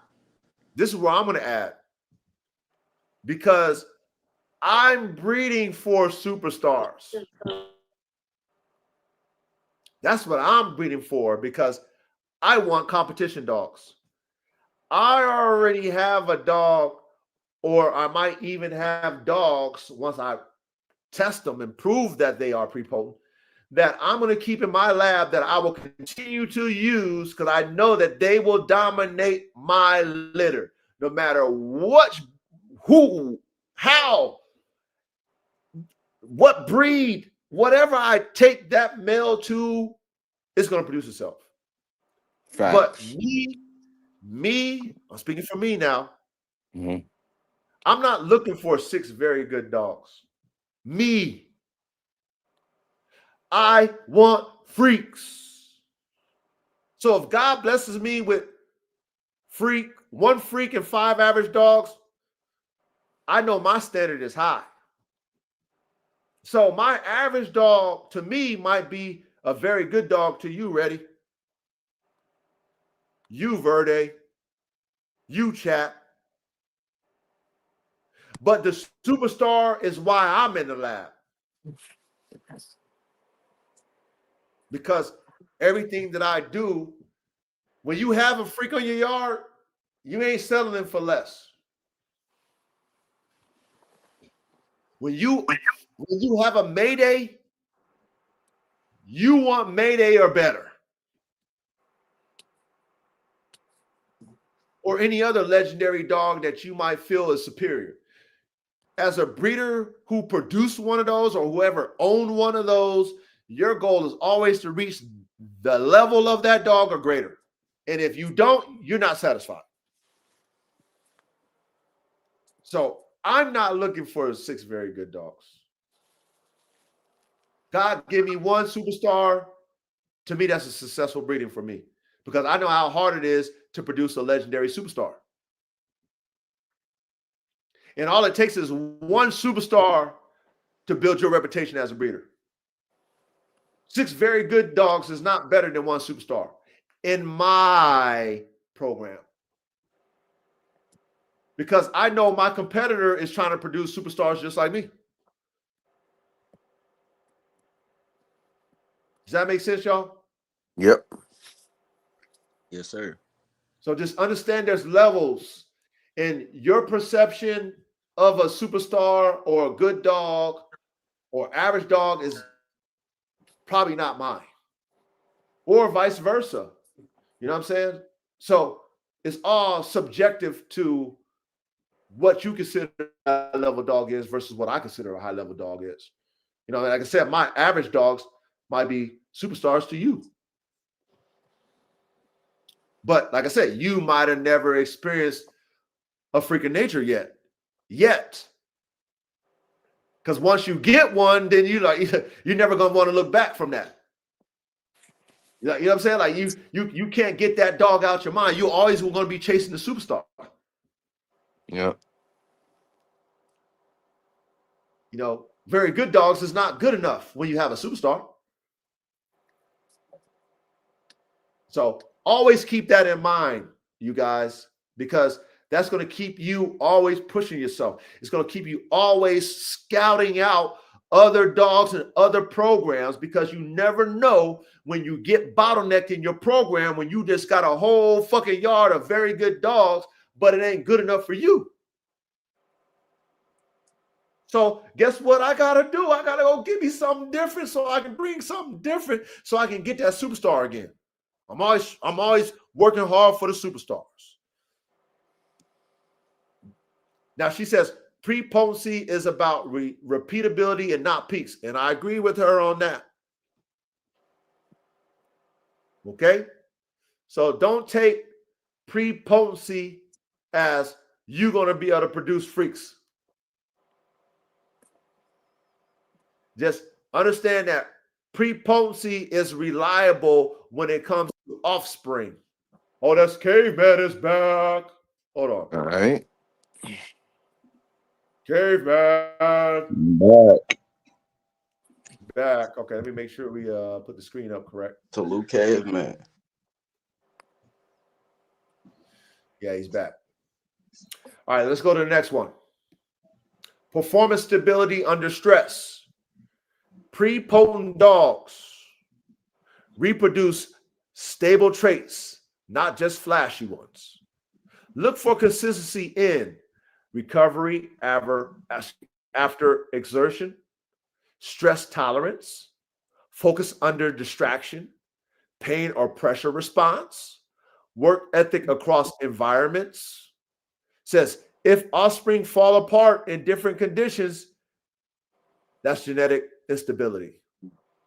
this is where I'm going to add, because I'm breeding for superstars. That's what I'm breeding for because I want competition dogs. I already have a dog, or I might even have dogs once I test them and prove that they are prepotent, that I'm going to keep in my lab that I will continue to use because I know that they will dominate my litter no matter what, who, how, what breed, whatever I take that male to, it's going to produce itself. But Facts. I'm speaking for me now. Mhm. I'm not looking for 6 very good dogs. Me, I want freaks. So if God blesses me with one freak and 5 average dogs, I know my standard is high. So my average dog to me might be a very good dog to you, Ready? You, Verde, you, Chat. But the superstar is why I'm in the lab. Because everything that I do, when you have a freak on your yard, you ain't settling for less. When you have a Mayday, you want Mayday or better. Or any other legendary dog that you might feel is superior. As a breeder who produced one of those or whoever owned one of those, your goal is always to reach the level of that dog or greater. And if you don't, you're not satisfied. So I'm not looking for 6 very good dogs. God give me one superstar. To me, that's a successful breeding for me because I know how hard it is to produce a legendary superstar. And all it takes is one superstar to build your reputation as a breeder. 6 very good dogs is not better than one superstar in my program. Because I know my competitor is trying to produce superstars just like me. Does that make sense, y'all? Yep. Yes, sir. So just understand there's levels in your perception of a superstar or a good dog or average dog is probably not mine. Or vice versa. You know what I'm saying? So it's all subjective to what you consider a high level dog is versus what I consider a high level dog is. You know, like I said, my average dogs might be superstars to you. But like I said, you might have never experienced a freak of nature yet. Because once you get one, then you're never gonna want to look back from that. You know what I'm saying? Like you can't get that dog out your mind. You always going to be chasing the superstar. Yep. You know, very good dogs is not good enough when you have a superstar. So always keep that in mind, you guys, because that's going to keep you always pushing yourself. It's going to keep you always scouting out other dogs and other programs because you never know when you get bottlenecked in your program when you just got a whole fucking yard of very good dogs, but it ain't good enough for you. So guess what I got to do? I got to go give me something different so I can bring something different so I can get that superstar again. I'm always working hard for the superstars. Now she says prepotency is about repeatability and not peaks, and I agree with her on that. Okay, so don't take prepotency as you're going to be able to produce freaks. Just understand that prepotency is reliable when it comes to offspring. Oh, that's Caveman is back. Hold on. All right. Caveman. Back. Okay, let me make sure we put the screen up correct. Salute Caveman. Yeah, he's back. All right, let's go to the next one. Performance stability under stress. Prepotent dogs reproduce stable traits, not just flashy ones. Look for consistency in recovery after exertion, stress tolerance, focus under distraction, pain or pressure response, work ethic across environments. Says if offspring fall apart in different conditions, that's genetic instability.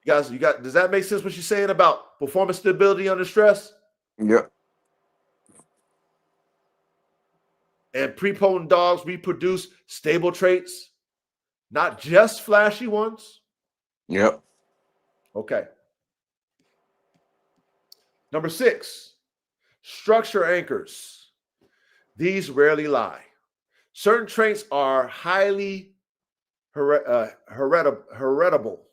You got, does that make sense what you're saying about performance stability under stress? Yep. And prepotent dogs reproduce stable traits, not just flashy ones. Yep. Okay. Number 6, structure anchors. These rarely lie. Certain traits are highly heritable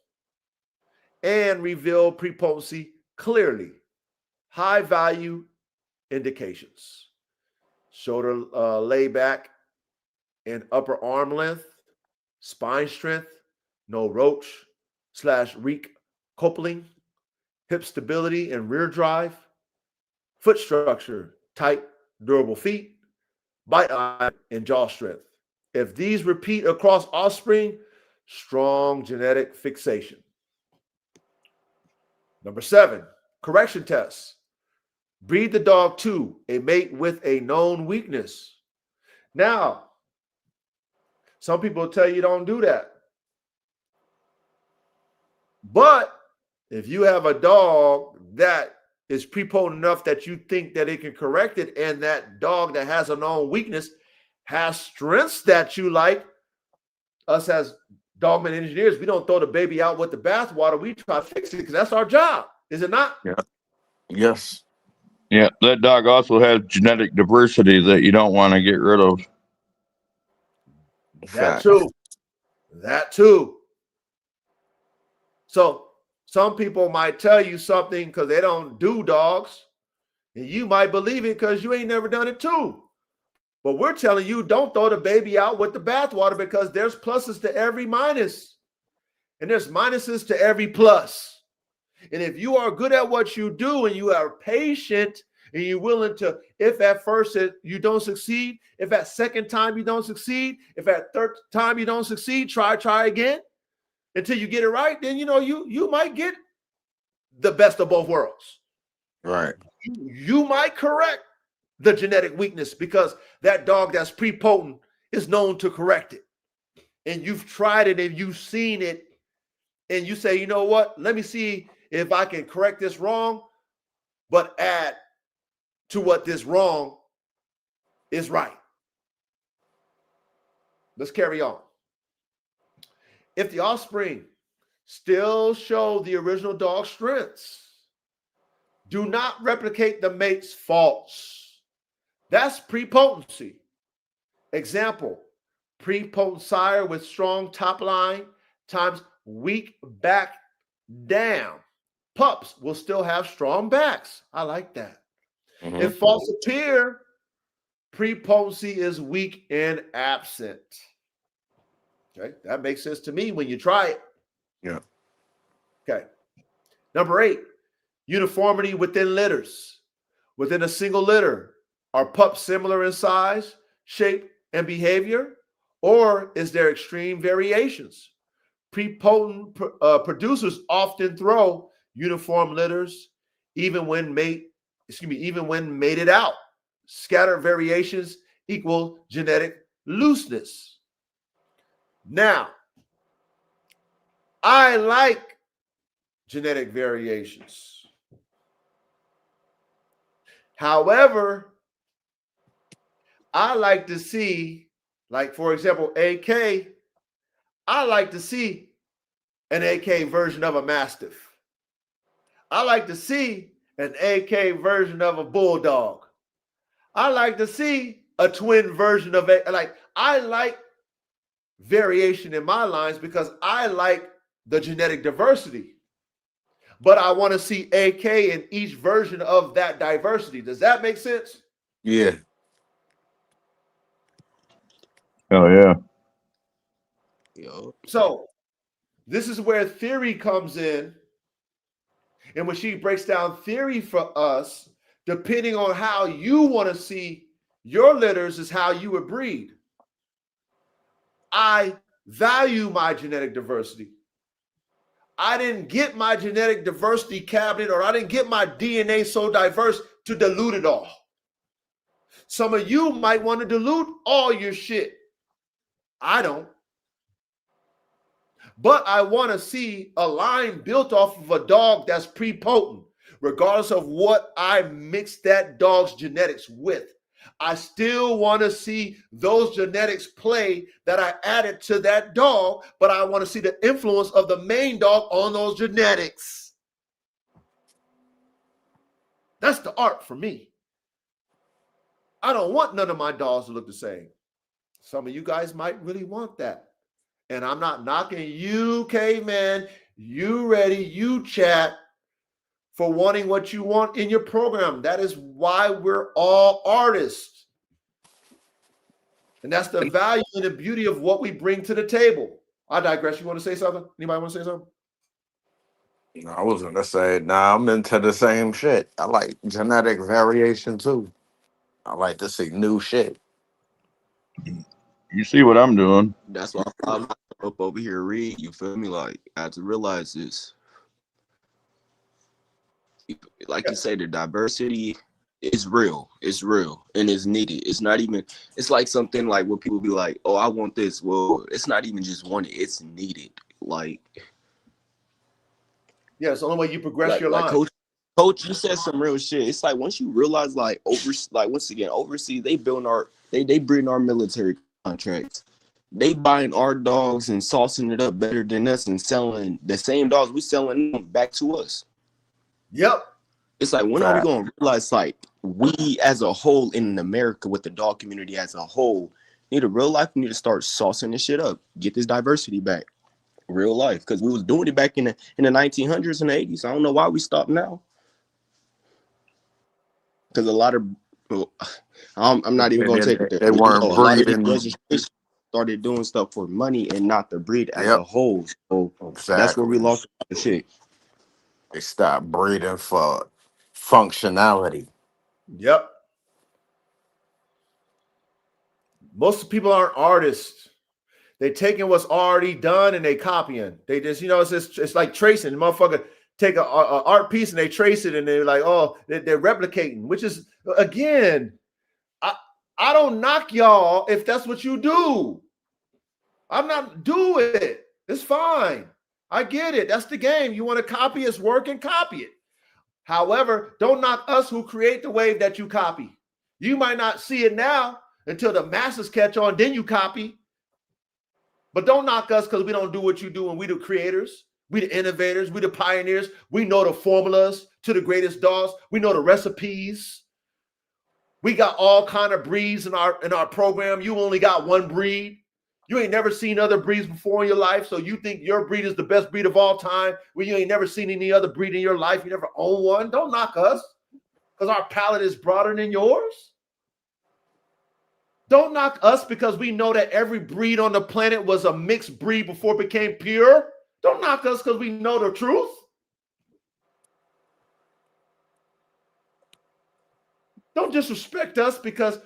and reveal prepotency clearly. High value indications. Shoulder layback and upper arm length, spine strength, no roach / reek coupling, hip stability and rear drive, foot structure, tight, durable feet, bite eye, and jaw strength. If these repeat across offspring, strong genetic fixation. Number 7, correction tests. Breed the dog to a mate with a known weakness. Now, some people tell you don't do that. But if you have a dog that is prepotent enough that you think that it can correct it, and that dog that has a known weakness has strengths that you like, us as dogman engineers, we don't throw the baby out with the bathwater. We try to fix it because that's our job, is it not? Yeah. Yes. Yeah, that dog also has genetic diversity that you don't want to get rid of. That too. That too. So some people might tell you something because they don't do dogs, and you might believe it because you ain't never done it too. But we're telling you, don't throw the baby out with the bathwater, because there's pluses to every minus, and there's minuses to every plus. And if you are good at what you do, and you are patient, and you're willing to, if at first you don't succeed, if at second time you don't succeed, if at third time you don't succeed, try again until you get it right, then you might get the best of both worlds. Right. You might correct the genetic weakness because that dog that's prepotent is known to correct it. And you've tried it and you've seen it, and you say, you know what, let me see if I can correct this wrong, but add to what this wrong is right. Let's carry on. If the offspring still show the original dog's strengths, do not replicate the mate's faults. That's prepotency. Example, prepotent sire with strong top line times weak back down. Pups will still have strong backs. I like that. Mm-hmm. If false appear, prepotency is weak and absent. Okay, that makes sense to me when you try it. Yeah. Okay. Number 8, uniformity within litters. Within a single litter, are pups similar in size, shape, and behavior, or is there extreme variations? Prepotent producers often throw uniform litters, even when mated out. Scattered variations equal genetic looseness. Now, I like genetic variations. However, I like to see, like, for example, AK, I like to see an AK version of a Mastiff. I like to see an AK version of a Bulldog. I like to see a twin version of it. Like, I like variation in my lines because I like the genetic diversity. But I want to see AK in each version of that diversity. Does that make sense? Yeah. Oh yeah. Yo. So this is where theory comes in. And when she breaks down theory for us, depending on how you want to see your litters is how you would breed. I value my genetic diversity. I didn't get my genetic diversity cabinet, or I didn't get my DNA so diverse to dilute it all. Some of you might want to dilute all your shit. I don't. But I want to see a line built off of a dog that's prepotent, regardless of what I mix that dog's genetics with. I still want to see those genetics play that I added to that dog, but I want to see the influence of the main dog on those genetics. That's the art for me. I don't want none of my dogs to look the same. Some of you guys might really want that. And I'm not knocking you, K-Man, you ready, you chat, for wanting what you want in your program. That is why we're all artists. And that's the value and the beauty of what we bring to the table. I digress. You want to say something? Anybody want to say something? No, I was gonna say, nah, I'm into the same shit. I like genetic variation too. I like to see new shit. You see what I'm doing? That's why I'm up over here read. You feel me? Like I had to realize this. Like you say, the diversity is real. It's real and it's needed. It's not even. It's like something like where people be like, "Oh, I want this." Well, it's not even just wanted. It's needed. Like, yeah, it's the only way you progress your line. Coach, you said some real shit. It's like once you realize, like once again, overseas, they breeding our military contracts. They buying our dogs and saucing it up better than us and selling the same dogs we selling them back to us. Yep. It's like, when are we going to realize, like, we as a whole in America with the dog community as a whole need a real life, we need to start saucing this shit up, get this diversity back, real life, because we was doing it back in the 1900s and the 80s. I don't know why we stopped now. Because a lot of, I'm not even going to take it there. They weren't a lot of breeding. these registrations started doing stuff for money and not the breed as a whole. So that's where we lost the shit. They stopped breeding for functionality. Yep. Most people aren't artists. They taking what's already done and they copying. They just, it's like tracing. The motherfucker take a art piece and they trace it and they're like, oh, they're replicating, which is, again, I don't knock y'all if that's what you do. I'm not do it. It's fine. I get it. That's the game. You want to copy its work and copy it. However, don't knock us who create the wave that you copy. You might not see it now until the masses catch on, then you copy. But don't knock us because we don't do what you do, and we the creators, we the innovators, we the pioneers. We know the formulas to the greatest dogs. We know the recipes. We got all kind of breeds in our program. You only got one breed. You ain't never seen other breeds before in your life, so you think your breed is the best breed of all time when you ain't never seen any other breed in your life. You never own one. Don't knock us because our palate is broader than yours. Don't knock us because we know that every breed on the planet was a mixed breed before it became pure. Don't knock us because we know the truth. Don't disrespect us because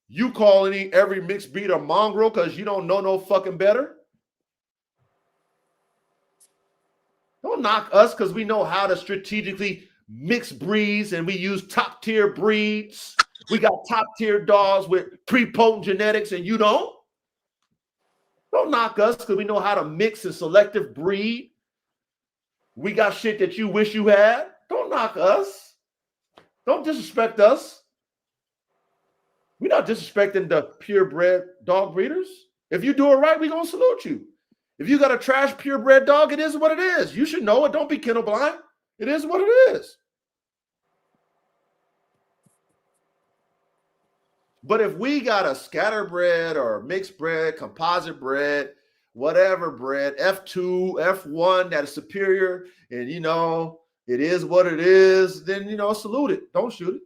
you call every mixed breed a mongrel because you don't know no fucking better. Don't knock us because we know how to strategically mix breeds and we use top tier breeds. We got top tier dogs with prepotent genetics and you don't. Don't knock us because we know how to mix and selective breed. We got shit that you wish you had. Don't knock us. Don't disrespect us. We're not disrespecting the purebred dog breeders. If you do it right, we're going to salute you. If you got a trash purebred dog, it is what it is. You should know it. Don't be kennel blind. It is what it is. But if we got a scatterbred or mixed bred, composite bred, whatever bred, F2, F1 that is superior, and it is what it is, then salute it. Don't shoot it.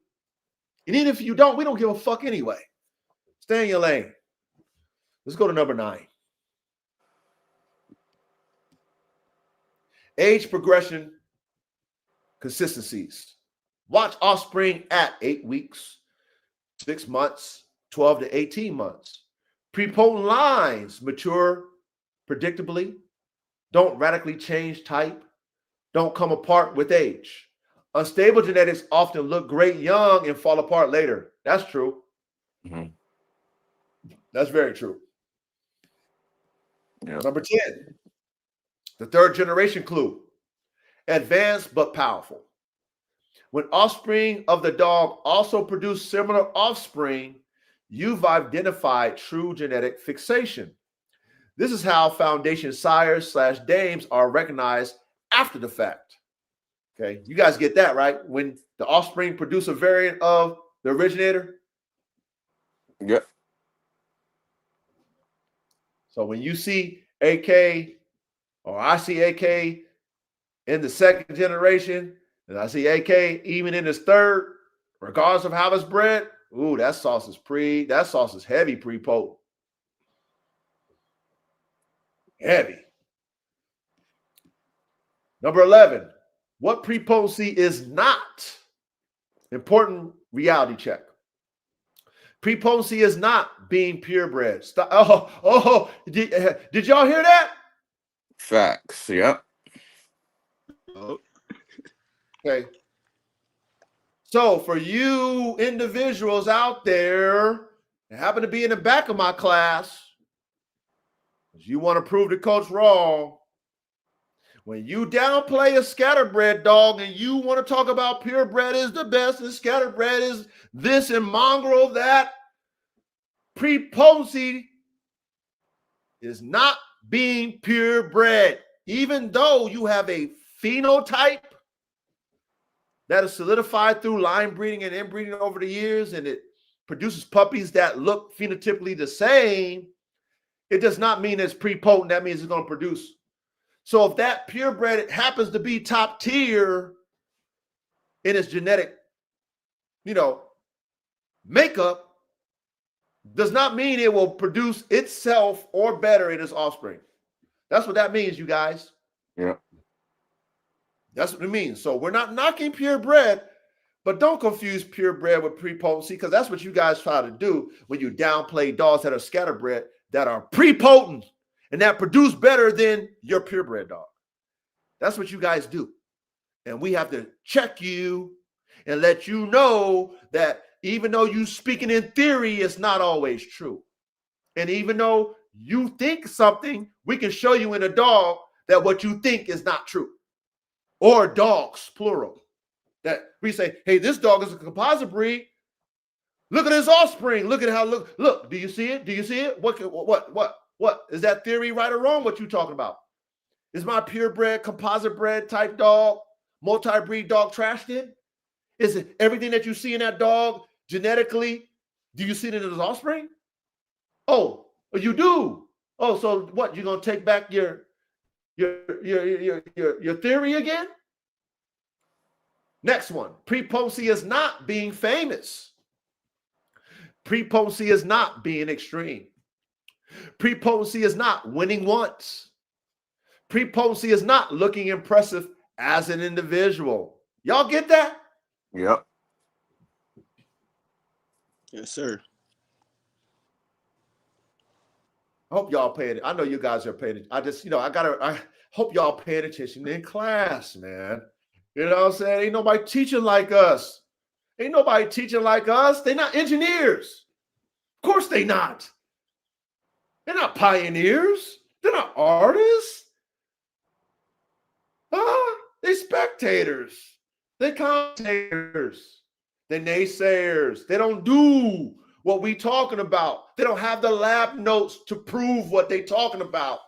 And even if you don't, we don't give a fuck anyway. Stay in your lane. Let's go to number 9. Age progression consistencies. Watch offspring at 8 weeks, 6 months, 12 to 18 months. Prepotent lines mature predictably, don't radically change type, don't come apart with age. Unstable genetics often look great young and fall apart later. That's true. Mhm. That's very true. Yeah. Number 10, the third generation clue. Advanced but powerful. When offspring of the dog also produce similar offspring, you've identified true genetic fixation. This is how foundation sires / dames are recognized after the fact. Okay, you guys get that, right? When the offspring produce a variant of the originator. Yep. So when you see AK or I see AK in the second generation, and I see AK even in his third, regardless of how it's bred, ooh, that sauce is heavy pre-potent. Heavy. Number 11, what prepotency is not? Important reality check. Prepotency is not being purebred. Stop. Did y'all hear that? Facts. Yep. Okay. So for you individuals out there that happen to be in the back of my class, you want to prove the coach wrong. When you downplay a scatterbred dog and you want to talk about purebred is the best and scatterbred is this and mongrel that, prepotency is not being purebred. Even though you have a phenotype that is solidified through line breeding and inbreeding over the years, and it produces puppies that look phenotypically the same, it does not mean it's prepotent. That means it's going to produce. So if that purebred happens to be top tier in its genetic, makeup, does not mean it will produce itself or better in its offspring. That's what that means, you guys. Yeah. That's what it means. So we're not knocking purebred, but don't confuse purebred with prepotency, because that's what you guys try to do when you downplay dogs that are scatterbred that are prepotent and that produce better than your purebred dog. That's what you guys do. And we have to check you and let you know that even though you speaking in theory, it's not always true. And even though you think something, we can show you in a dog that what you think is not true. Or dogs, plural. That we say, hey, this dog is a composite breed. Look at his offspring. Look at how look. Do you see it? Do you see it? What is that theory right or wrong? What you talking about? Is my purebred, composite bred type dog, multi-breed dog trashed in? Is it everything that you see in that dog genetically? Do you see it in his offspring? Oh, you do. Oh, so what? You gonna take back your theory again? Next one. Prepotency is not being famous. Prepotency is not being extreme. Prepotency is not winning once. Prepotency is not looking impressive as an individual. Y'all get that? Yep. Yes, sir. I hope y'all paying. I know you guys are paying. I hope y'all paying attention in class, man. You know what I'm saying? Ain't nobody teaching like us. Ain't nobody teaching like us. They're not engineers. Of course they not. They're not pioneers. They're not artists. They spectators. They commentators. They naysayers. They don't do what we talking about. They don't have the lab notes to prove what they talking about.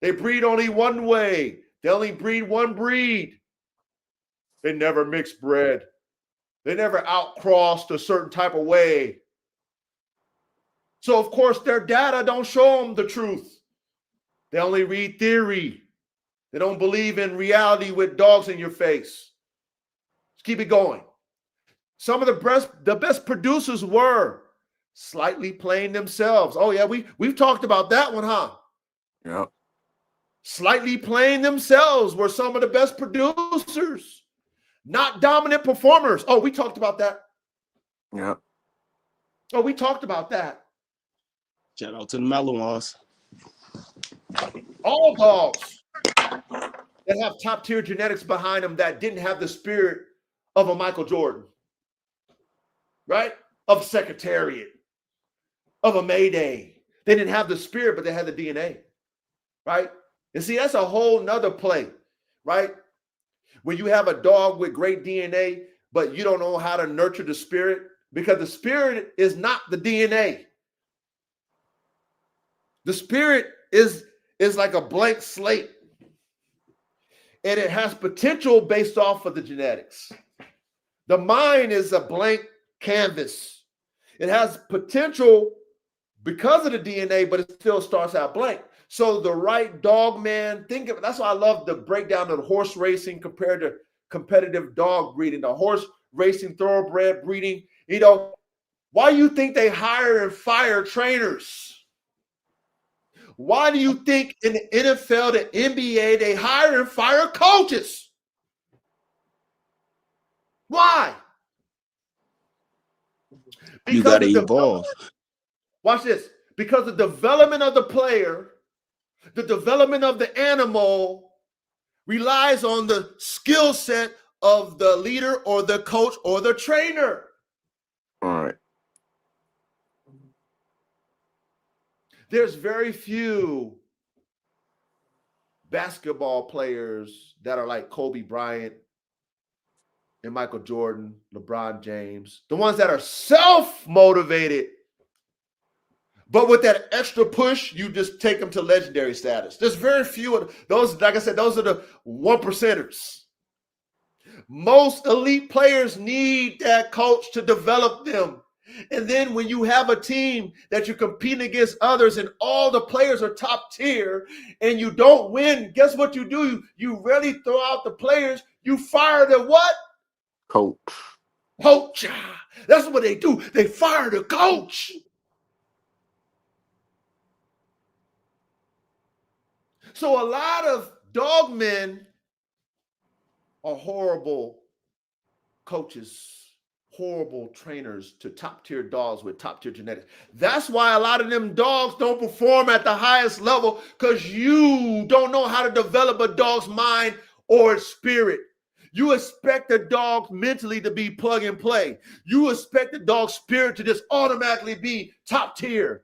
They breed only one way. They only breed one breed. They never mix bred. They never outcrossed a certain type of way. So, of course, their data don't show them the truth. They only read theory. They don't believe in reality with dogs in your face. Let's keep it going. Some of the best producers were slightly playing themselves. Oh, yeah, we've talked about that one, huh? Yep. slightly playing themselves were some of the best producers, not dominant performers. Oh, we talked about that. Yeah. Oh, we talked about that. Shout out to the Malinois. All dogs that have top tier genetics behind them that didn't have the spirit of a Michael Jordan, right? Of Secretariat, of a Mayday. They didn't have the spirit, but they had the DNA, right? And see, that's a whole nother play, right? When you have a dog with great DNA, but you don't know how to nurture the spirit, because the spirit is not the DNA. The spirit is like a blank slate, and it has potential based off of the genetics. The mind is a blank canvas. It has potential because of the DNA, but it still starts out blank. So the right dog man, think of it. That's why I love the breakdown of horse racing compared to competitive dog breeding. The horse racing, thoroughbred breeding. You know, why do you think they hire and fire trainers? Why do you think in the NFL, the NBA, they hire and fire coaches? Why? You got to evolve. Watch this. Because the development of the player, the development of the animal relies on the skill set of the leader or the coach or the trainer. All right. There's very few basketball players that are like Kobe Bryant and Michael Jordan, LeBron James, the ones that are self-motivated, but with that extra push, you just take them to legendary status. There's very few of those. Like I said, those are the 1%ers. Most elite players need that coach to develop them. And then when you have a team that you're competing against others and all the players are top tier and you don't win, guess what you do? You really throw out the players. You fire the what? Coach. Coach. That's what they do. They fire the coach. So a lot of dog men are horrible coaches, horrible trainers to top tier dogs with top tier genetics. That's why a lot of them dogs don't perform at the highest level, because you don't know how to develop a dog's mind or its spirit. You expect the dog mentally to be plug and play. You expect the dog's spirit to just automatically be top tier.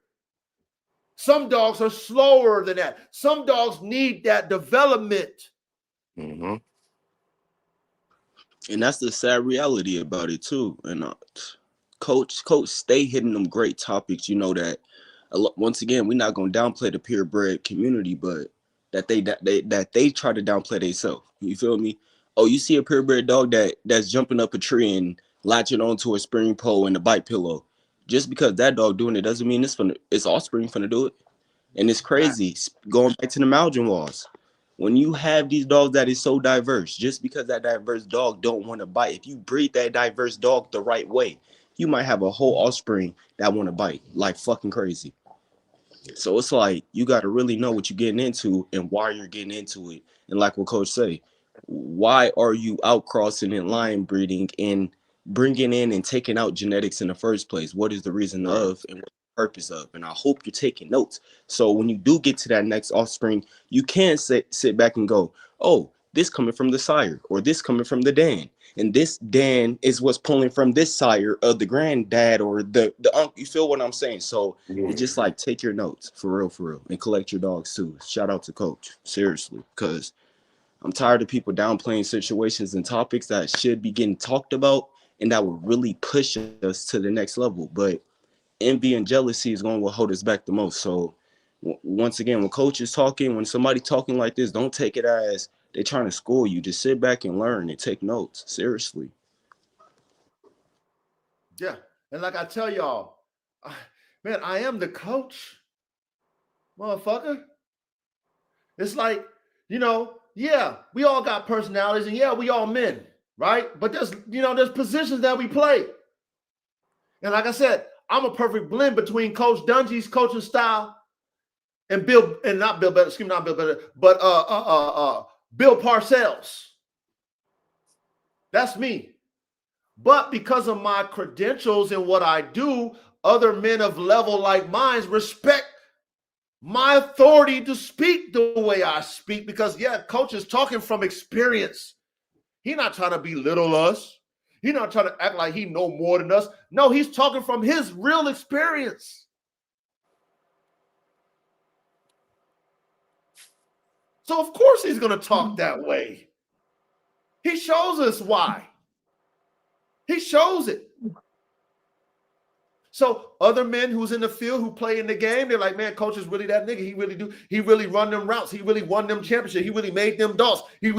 Some dogs are slower than that. Some dogs need that development. Mm-hmm. And that's the sad reality about it too. And coach stay hitting them great topics. You know that once again, we're not gonna downplay the purebred community, but that they try to downplay themselves. You feel me? Oh, you see a purebred dog that's jumping up a tree and latching onto a spring pole and a bite pillow. Just because that dog doing it doesn't mean its offspring finna do it. And it's crazy. Going back to the Malinois, when you have these dogs that is so diverse, just because that diverse dog don't want to bite, if you breed that diverse dog the right way, you might have a whole offspring that want to bite like fucking crazy. So it's like you got to really know what you're getting into and why you're getting into it. And like what Coach say, why are you outcrossing and line breeding and bringing in and taking out genetics in the first place? What is the reason of and what the purpose of? And I hope you're taking notes. So when you do get to that next offspring, you can sit back and go, oh, this coming from the sire or this coming from the Dan. And this Dan is what's pulling from this sire of the granddad or the uncle. You feel what I'm saying? So it's just like take your notes for real, and collect your dogs too. Shout out to Coach, seriously, because I'm tired of people downplaying situations and topics that should be getting talked about and that will really push us to the next level. But envy and jealousy is going to hold us back the most. So once again, when Coach is talking, when somebody talking like this, don't take it as they're trying to school you. Just sit back and learn and take notes. Seriously. Yeah. And like I tell y'all, man, I am the coach, motherfucker. It's like, yeah, we all got personalities and yeah, we all men, right? But there's positions that we play. And like I said, I'm a perfect blend between Coach Dungy's coaching style and Bill, and not Bill Better, excuse me, not Bill Better, but Bill Parcells. That's me. But because of my credentials and what I do, other men of level like mine respect my authority to speak the way I speak, because yeah, coach is talking from experience. He's not trying to belittle us. He's not trying to act like he know more than us. No, he's talking from his real experience. So of course he's going to talk that way. He shows us why. He shows it. So other men who's in the field who play in the game, they're like, man, coach is really that nigga. He really run them routes. He really won them championships. He really made them dogs. He's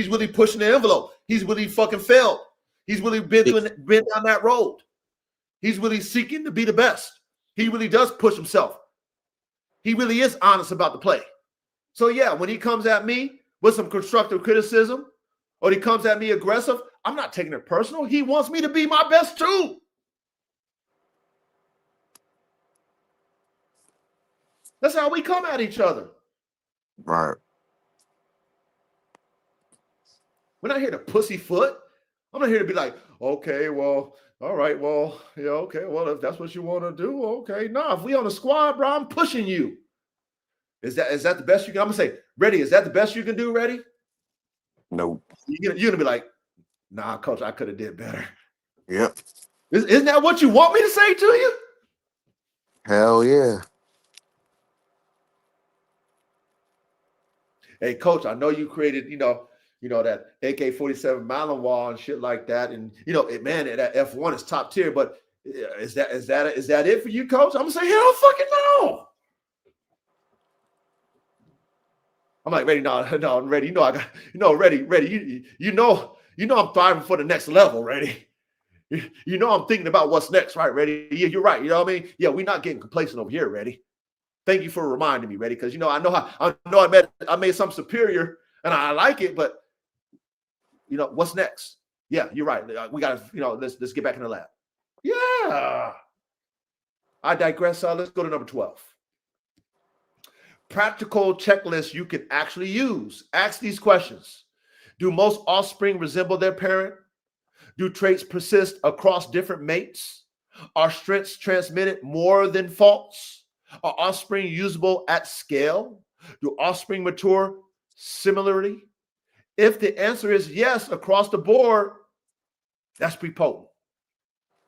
really pushing the envelope. He's really fucking failed. He's really been down that road. He's really seeking to be the best. He really does push himself. He really is honest about the play. So yeah, when he comes at me with some constructive criticism, or he comes at me aggressive, I'm not taking it personal. He wants me to be my best too. That's how we come at each other. Right. We're not here to pussyfoot. I'm not here to be like, okay, well, all right, well, yeah, okay, well, if that's what you want to do, okay. Nah, if we on the squad, bro, I'm pushing you. Is that the best you can? I'm gonna say, Ready, is that the best you can do, Ready? Nope. You're gonna be like, nah, coach, I could have did better. Yep. Isn't that what you want me to say to you? Hell yeah. Hey, coach, I know you created, that AK-47 Malinois and shit like that, and man, that F1 is top tier. But is that it for you, coach? I'm gonna say, hell, fucking no. I'm like, Ready, no, Ready. Ready. You know, I'm thriving for the next level, Ready. I'm thinking about what's next, right, Ready? Yeah, you're right. You know what I mean? Yeah, we're not getting complacent over here, Ready. Thank you for reminding me, Ready, because I made something superior and I like it, but what's next? Yeah, you're right. We got to, let's get back in the lab. Yeah. I digress. Let's go to number 12. Practical checklists you can actually use. Ask these questions. Do most offspring resemble their parent? Do traits persist across different mates? Are strengths transmitted more than faults? Are offspring usable at scale? Do offspring mature similarly? If the answer is yes across the board, that's prepotent.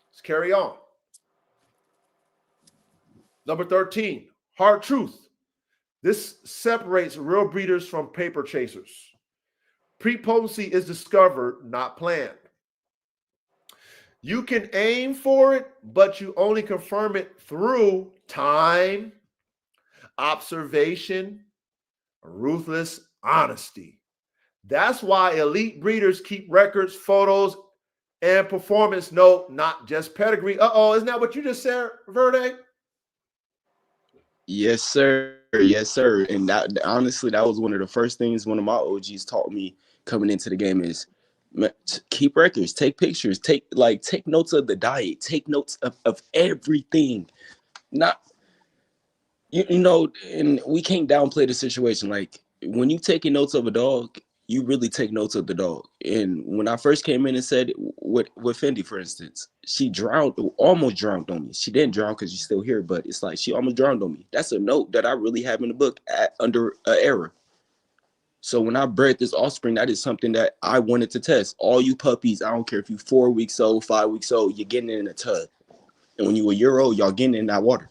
Let's carry on. Number 13, hard truth. This separates real breeders from paper chasers. Prepotency is discovered, not planned. You can aim for it, but you only confirm it through time, observation, ruthless honesty. That's why elite breeders keep records, photos, and performance note, not just pedigree. Isn't that what you just said, Verde? Yes, sir. Yes, sir. And that honestly, that was one of the first things one of my OGs taught me coming into the game is keep records, take pictures, take notes of the diet, take notes of everything. Not and we can't downplay the situation. Like when you taking notes of a dog, you really take notes of the dog. And when I first came in and said with Fendi, for instance, she almost drowned on me. She didn't drown because she's still here, but it's like she almost drowned on me. That's a note that I really have in the book under an error. So when I bred this offspring, that is something that I wanted to test. All you puppies, I don't care if you're 4 weeks old, 5 weeks old, you're getting in a tub. And when you're a year old, y'all getting in that water.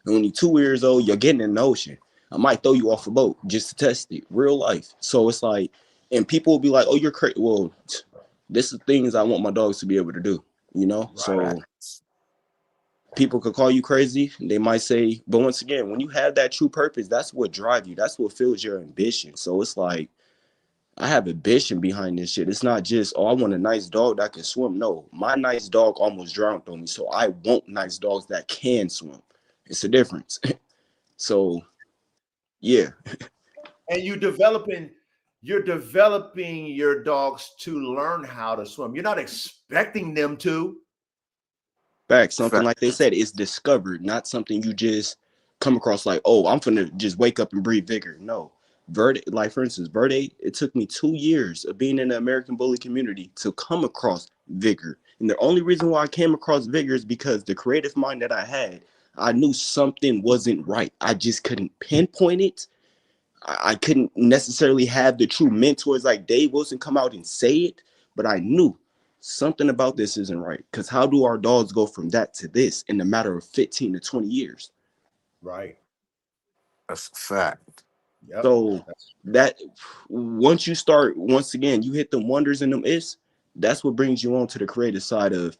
And when you're 2 years old, you're getting in the ocean. I might throw you off a boat just to test it, real life. So it's like, and people will be like, oh, you're crazy. Well, this is things I want my dogs to be able to do, Right. So people could call you crazy. They might say, but once again, when you have that true purpose, that's what drives you. That's what fills your ambition. So it's like, I have ambition behind this shit. It's not just, I want a nice dog that can swim. No, my nice dog almost drowned on me. So I want nice dogs that can swim. It's a difference. So, yeah. And you're developing your dogs to learn how to swim. You're not expecting them to. Back, something like they said, is discovered, not something you just come across like, oh, I'm finna just wake up and breed vigor. No. Verde, like for instance, Verde, it took me 2 years of being in the American bully community to come across vigor. And the only reason why I came across vigor is because the creative mind that I had, I knew something wasn't right. I just couldn't pinpoint it. I couldn't necessarily have the true mentors like Dave Wilson come out and say it, but I knew something about this isn't right. Because how do our dogs go from that to this in a matter of 15 to 20 years? Right. That's a fact. Yep. So that once you start, once again, you hit them wonders and them that's what brings you on to the creative side of,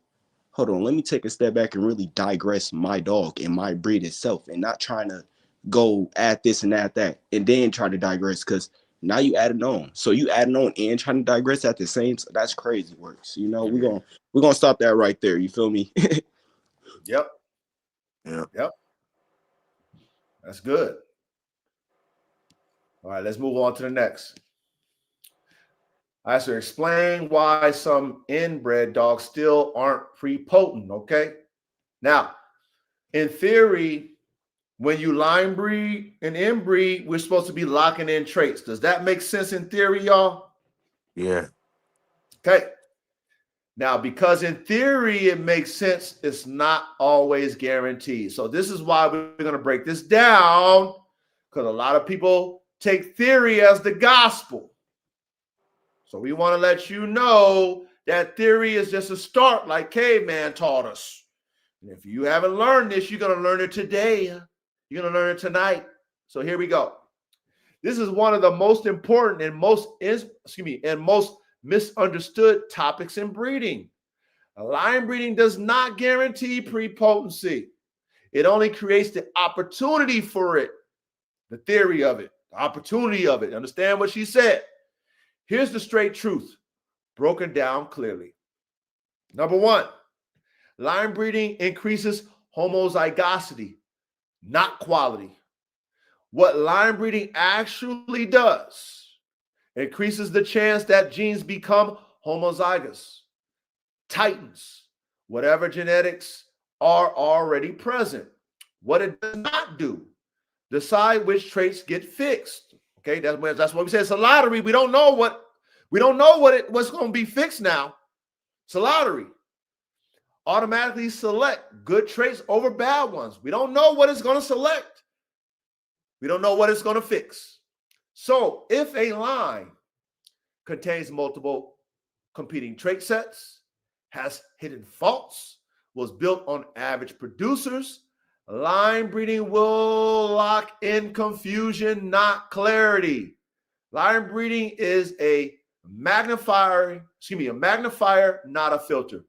hold on, let me take a step back and really digress my dog and my breed itself and not trying to go add this and add that and then try to digress, because now you added on. So you adding on and trying to digress at the same time. That's crazy work. So, you know, we're gonna stop that right there. You feel me? Yep. Yeah. Yep. That's good. All right, let's move on to the next. I should explain why some inbred dogs still aren't prepotent, okay? Now, in theory, when you line breed and inbreed, we're supposed to be locking in traits. Does that make sense in theory, y'all? Yeah. Okay. Now, because in theory it makes sense, it's not always guaranteed. So this is why we're going to break this down, because a lot of people take theory as the gospel. So we want to let you know that theory is just a start, like Caveman taught us. And if you haven't learned this, you're going to learn it today. You're going to learn it tonight. So here we go. This is one of the most important and most misunderstood topics in breeding. Line breeding does not guarantee prepotency. It only creates the opportunity for it, the theory of it, the opportunity of it. Understand what she said? Here's the straight truth, broken down clearly. Number one, line breeding increases homozygosity, not quality. What line breeding actually does, increases the chance that genes become homozygous, tightens whatever genetics are already present. What it does not do, decide which traits get fixed. Okay, that's what we say. It's a lottery. We don't know what's going to be fixed now. It's a lottery. Automatically select good traits over bad ones. We don't know what it's going to select. We don't know what it's going to fix. So if a line contains multiple competing trait sets, has hidden faults, was built on average producers, line breeding will lock in confusion, not clarity. Line breeding is a magnifier, not a filter.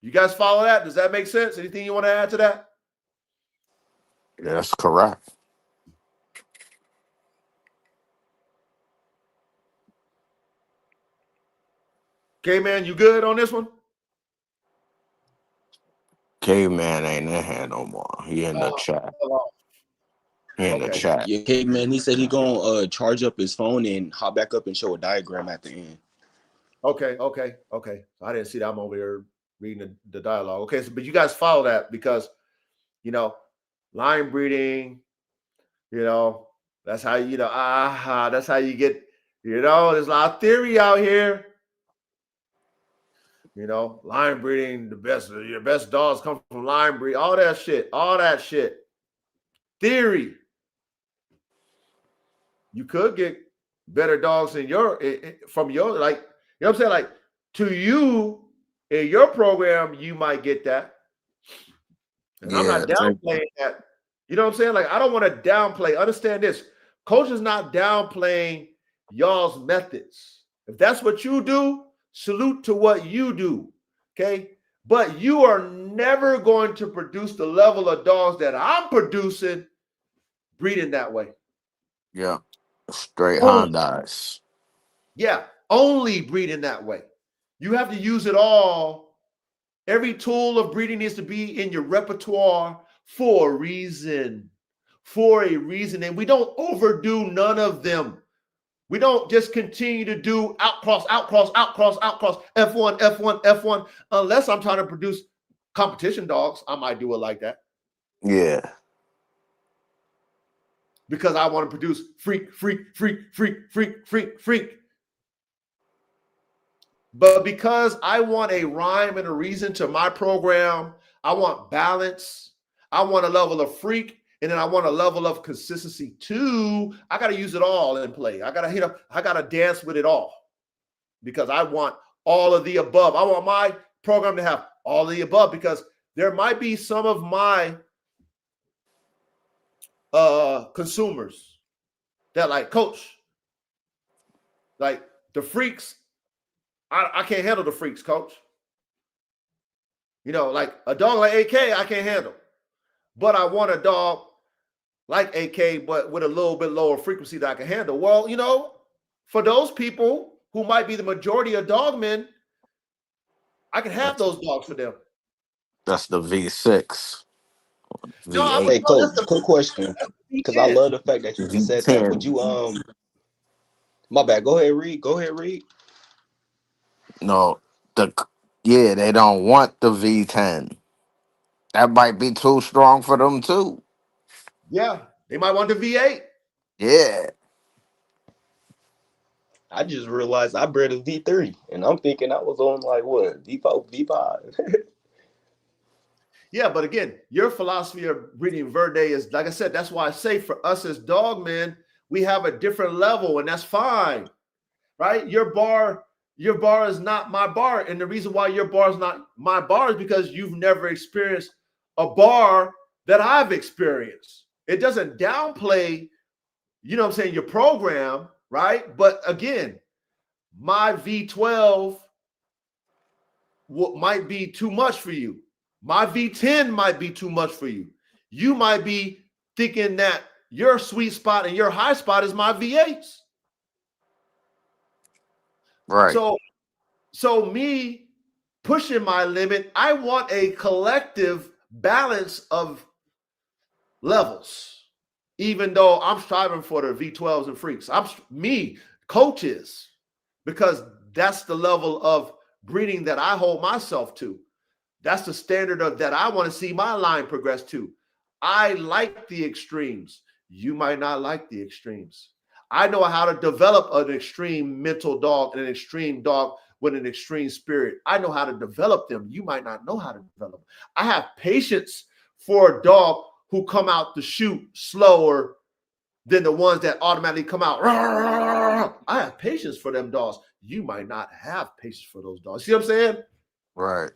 You guys follow that? Does that make sense? Anything you want to add to that? Yeah, that's correct. Okay, man, you good on this one? Caveman ain't in here no more. He in the chat. He in the Okay. chat. Yeah, okay, man. He said he gonna charge up his phone and hop back up and show a diagram at the end. Okay. I didn't see that. I'm over here reading the dialogue. Okay, but you guys follow that because, line breeding, that's how, that's how you get, there's a lot of theory out here. Line breeding, your best dogs come from line breed, all that shit. Theory. You could get better dogs from your, like, you know what I'm saying? Like, to you, in your program, you might get that. And I'm not downplaying that. You know what I'm saying? Like, I don't want to downplay. Understand this. Coach is not downplaying y'all's methods. If that's what you do, salute to what you do. Okay? But you are never going to produce the level of dogs that I'm producing breeding that way. Yeah. Straight Hondas. Yeah, only breeding that way. You have to use it all. Every tool of breeding needs to be in your repertoire for a reason. And we don't overdo none of them. We don't just continue to do outcross, F1, unless I'm trying to produce competition dogs. I might do it like that. Yeah. because I want to produce freak. But because I want a rhyme and a reason to my program, I want balance. I want a level of freak, and then I want a level of consistency too. I got to use it all in play. I got to dance with it all because I want all of the above. I want my program to have all of the above because there might be some of my consumers that like, coach, like the freaks, I can't handle the freaks, coach. You know, like a dog like AK, I can't handle. But I want a dog like AK, but with a little bit lower frequency that I can handle. Well, you know, for those people who might be the majority of dogmen, I can have those dogs for them. That's the V6. No, I V8. would Hey, no, that's coach, quick question, because I V10. love the fact that you just said that. Would you my bad. Go ahead, read. Go ahead, read. No, they don't want the V10. That might be too strong for them too. Yeah, they might want the V8. Yeah. I just realized I bred a V3, and I'm thinking I was on like what, V4, V5. Yeah, but again, your philosophy of breeding Verde is, like I said, that's why I say for us as dogmen, we have a different level, and that's fine, right? Your bar is not my bar. And the reason why your bar is not my bar is because you've never experienced a bar that I've experienced. It doesn't downplay, you know what I'm saying, your program, right? But again, my V12 might be too much for you. My V10 might be too much for you. You might be thinking that your sweet spot and your high spot is my V8s. Right. So me pushing my limit, I want a collective balance of levels, even though I'm striving for the V12s and freaks. Coaches, because that's the level of breeding that I hold myself to. That's the standard of that I want to see my line progress to. I like the extremes. You might not like the extremes. I know how to develop an extreme mental dog and an extreme dog with an extreme spirit. I know how to develop them. You might not know how to develop them. I have patience for a dog who come out the chute slower than the ones that automatically come out. I have patience for them dogs. You might not have patience for those dogs. See what I'm saying? Right.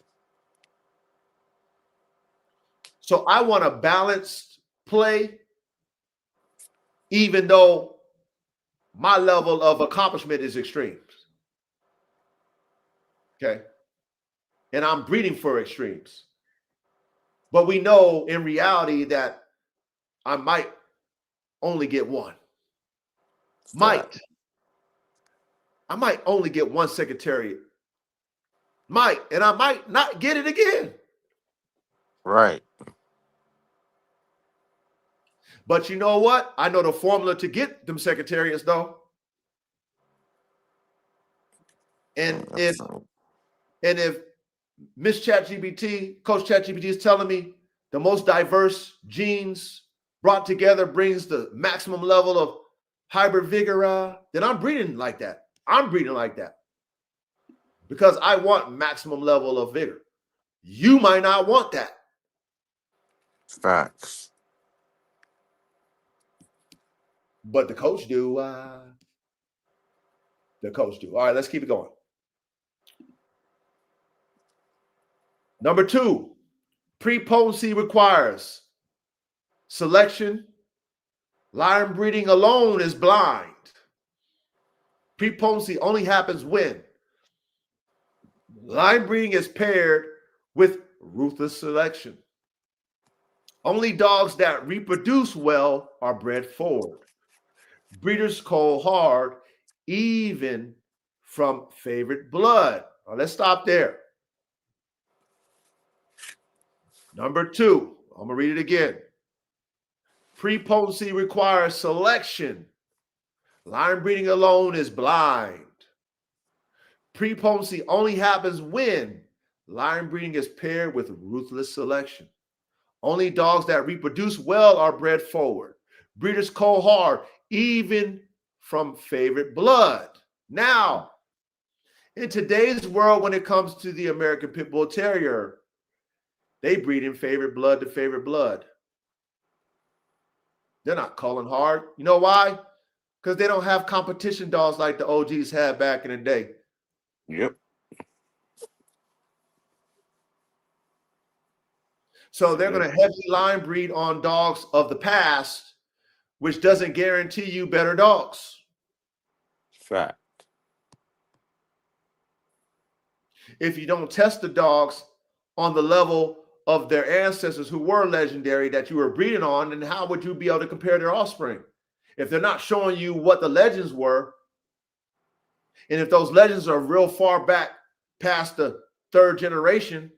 So I want a balanced play, even though my level of accomplishment is extremes. Okay. And I'm breeding for extremes. But we know in reality that I might only get one. I might only get one secretariat. And I might not get it again. Right. But you know what? I know the formula to get them secretariats though. And if Miss ChatGPT, Coach ChatGPT is telling me the most diverse genes brought together brings the maximum level of hybrid vigor, then I'm breeding like that. I'm breeding like that because I want maximum level of vigor. You might not want that. Facts. But the coach do. The coach do. All right, let's keep it going. Number 2, prepotency requires selection. Line breeding alone is blind. Prepotency only happens when line breeding is paired with ruthless selection. Only dogs that reproduce well are bred forward. Breeders call hard even from favorite blood. Now, let's stop there. Number 2, I'm going to read it again. Prepotency requires selection. Line breeding alone is blind. Prepotency only happens when line breeding is paired with ruthless selection. Only dogs that reproduce well are bred forward. Breeders cull hard, even from favorite blood. Now, in today's world, when it comes to the American Pit Bull Terrier, they breed in favorite blood to favorite blood. They're not culling hard. You know why? Because they don't have competition dogs like the OGs had back in the day. Yep. So they're going to heavily line breed on dogs of the past, which doesn't guarantee you better dogs. Fact. If you don't test the dogs on the level of their ancestors who were legendary that you were breeding on, then how would you be able to compare their offspring? If they're not showing you what the legends were, and if those legends are real far back past the third generation,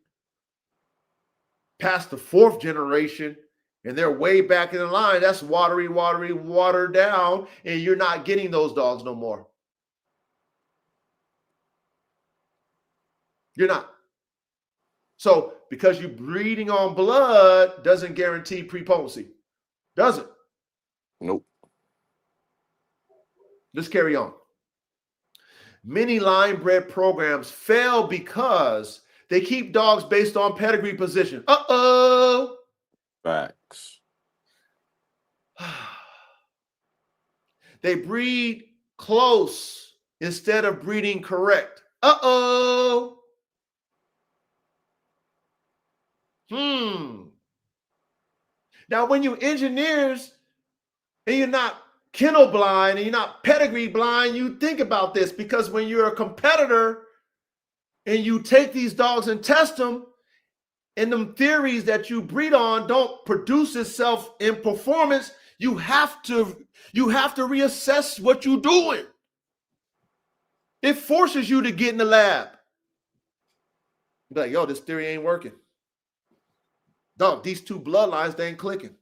past the fourth generation, and they're way back in the line, that's watered down, and you're not getting those dogs no more. You're not. So because you're breeding on blood doesn't guarantee prepotency. Doesn't. Nope. Let's carry on. Many line bred programs fail because they keep dogs based on pedigree position. Uh-oh. Facts. They breed close instead of breeding correct. Uh-oh. Now, when you engineers and you're not kennel blind and you're not pedigree blind, you think about this, because when you're a competitor and you take these dogs and test them, and them theories that you breed on don't produce itself in performance, you have to reassess what you're doing. It forces you to get in the lab. Be like, yo, this theory ain't working. Dog, these two bloodlines, they ain't clicking.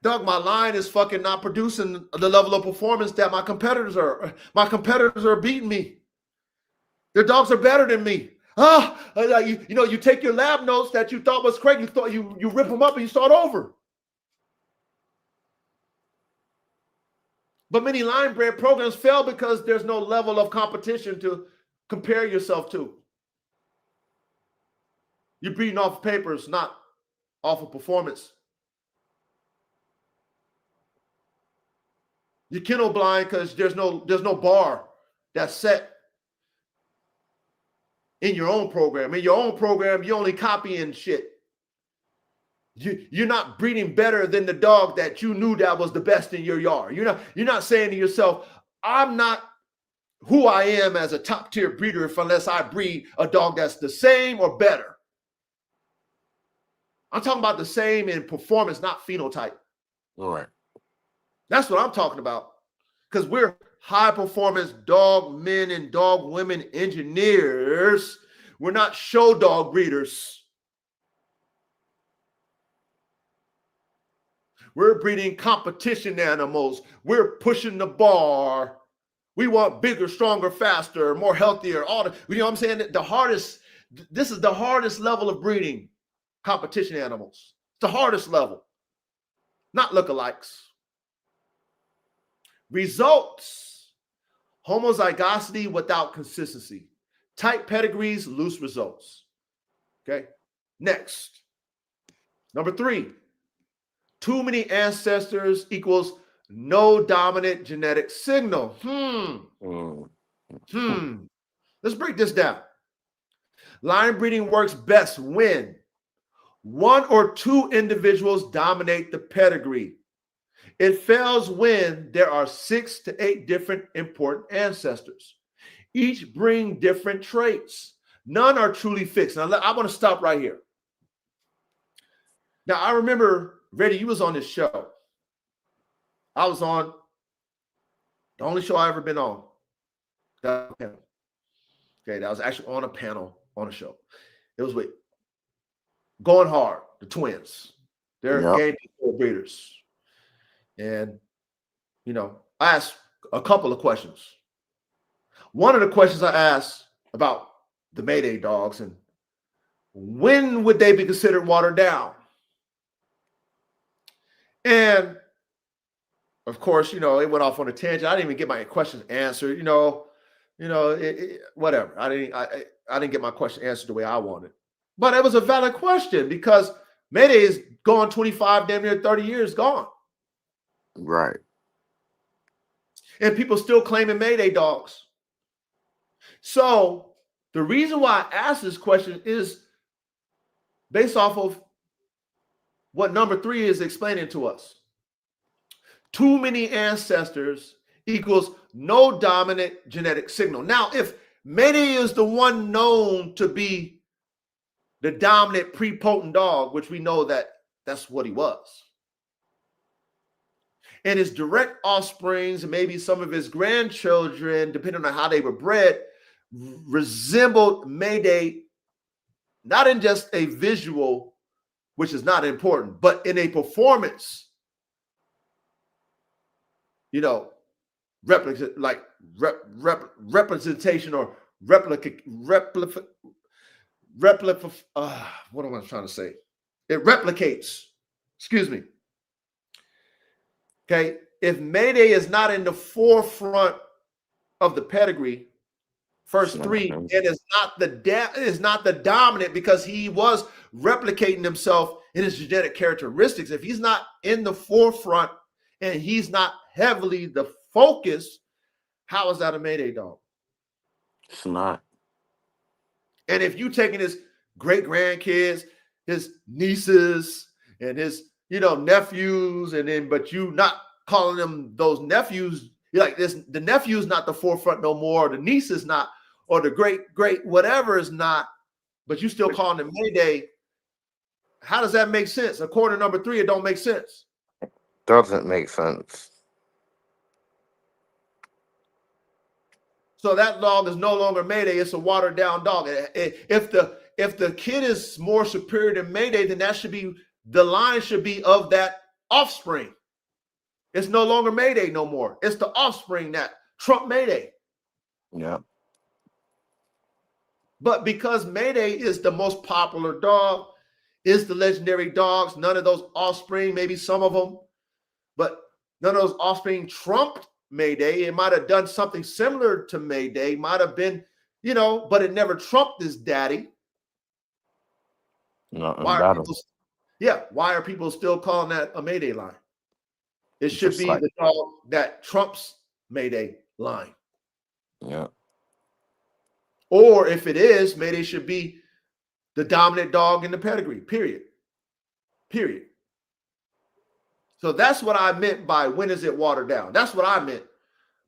Dog, my line is fucking not producing the level of performance that my competitors are. My competitors are beating me. Their dogs are better than me. You take your lab notes that you thought was correct, you rip them up and you start over. But many line bred programs fail because there's no level of competition to compare yourself to. You're breeding off of papers, not off of performance. You're kennel blind because there's no bar that's set in your own program. In your own program, you're only copying shit. You're not breeding better than the dog that you knew that was the best in your yard. You're not saying to yourself, I'm not who I am as a top tier breeder unless I breed a dog that's the same or better. I'm talking about the same in performance, not phenotype. All right. That's what I'm talking about. Because we're high performance dog men and dog women engineers. We're not show dog breeders. We're breeding competition animals. We're pushing the bar. We want bigger, stronger, faster, more healthier. You know what I'm saying? This is the hardest level of breeding competition animals. It's the hardest level, not lookalikes. Results: homozygosity without consistency. Tight pedigrees, loose results. Okay. Next. Number 3. Too many ancestors equals no dominant genetic signal. Let's break this down. Line breeding works best when 1 or 2 individuals dominate the pedigree. It fails when there are 6 to 8 different important ancestors. Each bring different traits. None are truly fixed. Now, I want to stop right here. Now, I remember, Reddy, you was on this show. I was on the only show I ever been on. That was actually on a panel on a show. It was with Going Hard, the twins. They're game breeders. And, I asked a couple of questions. One of the questions I asked about the Mayday dogs and when would they be considered watered down? And of course, it went off on a tangent. I didn't even get my questions answered. Whatever. I didn't get my question answered the way I wanted. But it was a valid question because Mayday is gone 25, damn near 30 years gone. Right. And people still claiming Mayday dogs. So the reason why I asked this question is based off of what number 3 is explaining to us. Too many ancestors equals no dominant genetic signal. Now, if Mayday is the one known to be the dominant prepotent dog, which we know that that's what he was, and his direct offsprings and maybe some of his grandchildren, depending on how they were bred, resembled Mayday, not in just a visual, which is not important, but in a performance, representation or replica. What am I trying to say? It replicates. Excuse me. Okay. If Mayday is not in the forefront of the pedigree, first 3, it is not the dominant because he was replicating himself in his genetic characteristics. If he's not in the forefront and he's not heavily the focus, how is that a Mayday dog? It's not. And if you taking his great grandkids, his nieces, and his nephews, but you not calling them those nephews, you're like this, the nephew's not the forefront no more, the niece is not, or the great whatever is not, but you still calling them Mayday. How does that make sense? According to number 3, it don't make sense. Doesn't make sense. So that dog is no longer Mayday. It's a watered down dog. If the kid is more superior than Mayday, then the line should be of that offspring. It's no longer Mayday no more. It's the offspring that trump Mayday. Yeah. But because Mayday is the most popular dog, is the legendary dogs, none of those offspring, maybe some of them, but none of those offspring trumped Mayday. It might have done something similar to Mayday, might have been, but it never trumped his daddy. Why are people still calling that a Mayday line? It should be the dog that trumps Mayday line. Yeah. Or if it is, Mayday should be the dominant dog in the pedigree, period. So that's what I meant by when is it watered down? That's what I meant.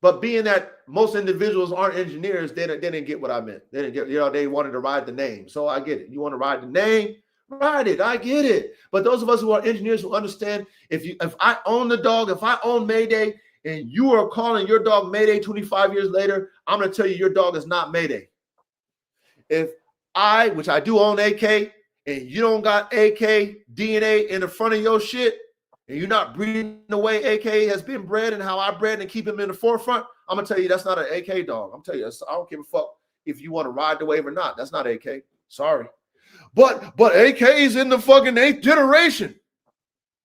But being that most individuals aren't engineers, they didn't get what I meant. They didn't get, they wanted to ride the name. So I get it. You want to ride the name? Ride it. I get it. But those of us who are engineers who understand, if I own the dog, if I own Mayday, and you are calling your dog Mayday 25 years later, I'm going to tell you your dog is not Mayday. If which I do own AK, and you don't got AK DNA in the front of your shit, and you're not breeding the way AK has been bred and how I bred and keep him in the forefront, I'm going to tell you that's not an AK dog. I'm telling you, I don't give a fuck if you want to ride the wave or not. That's not AK. Sorry. But AK is in the fucking 8th generation.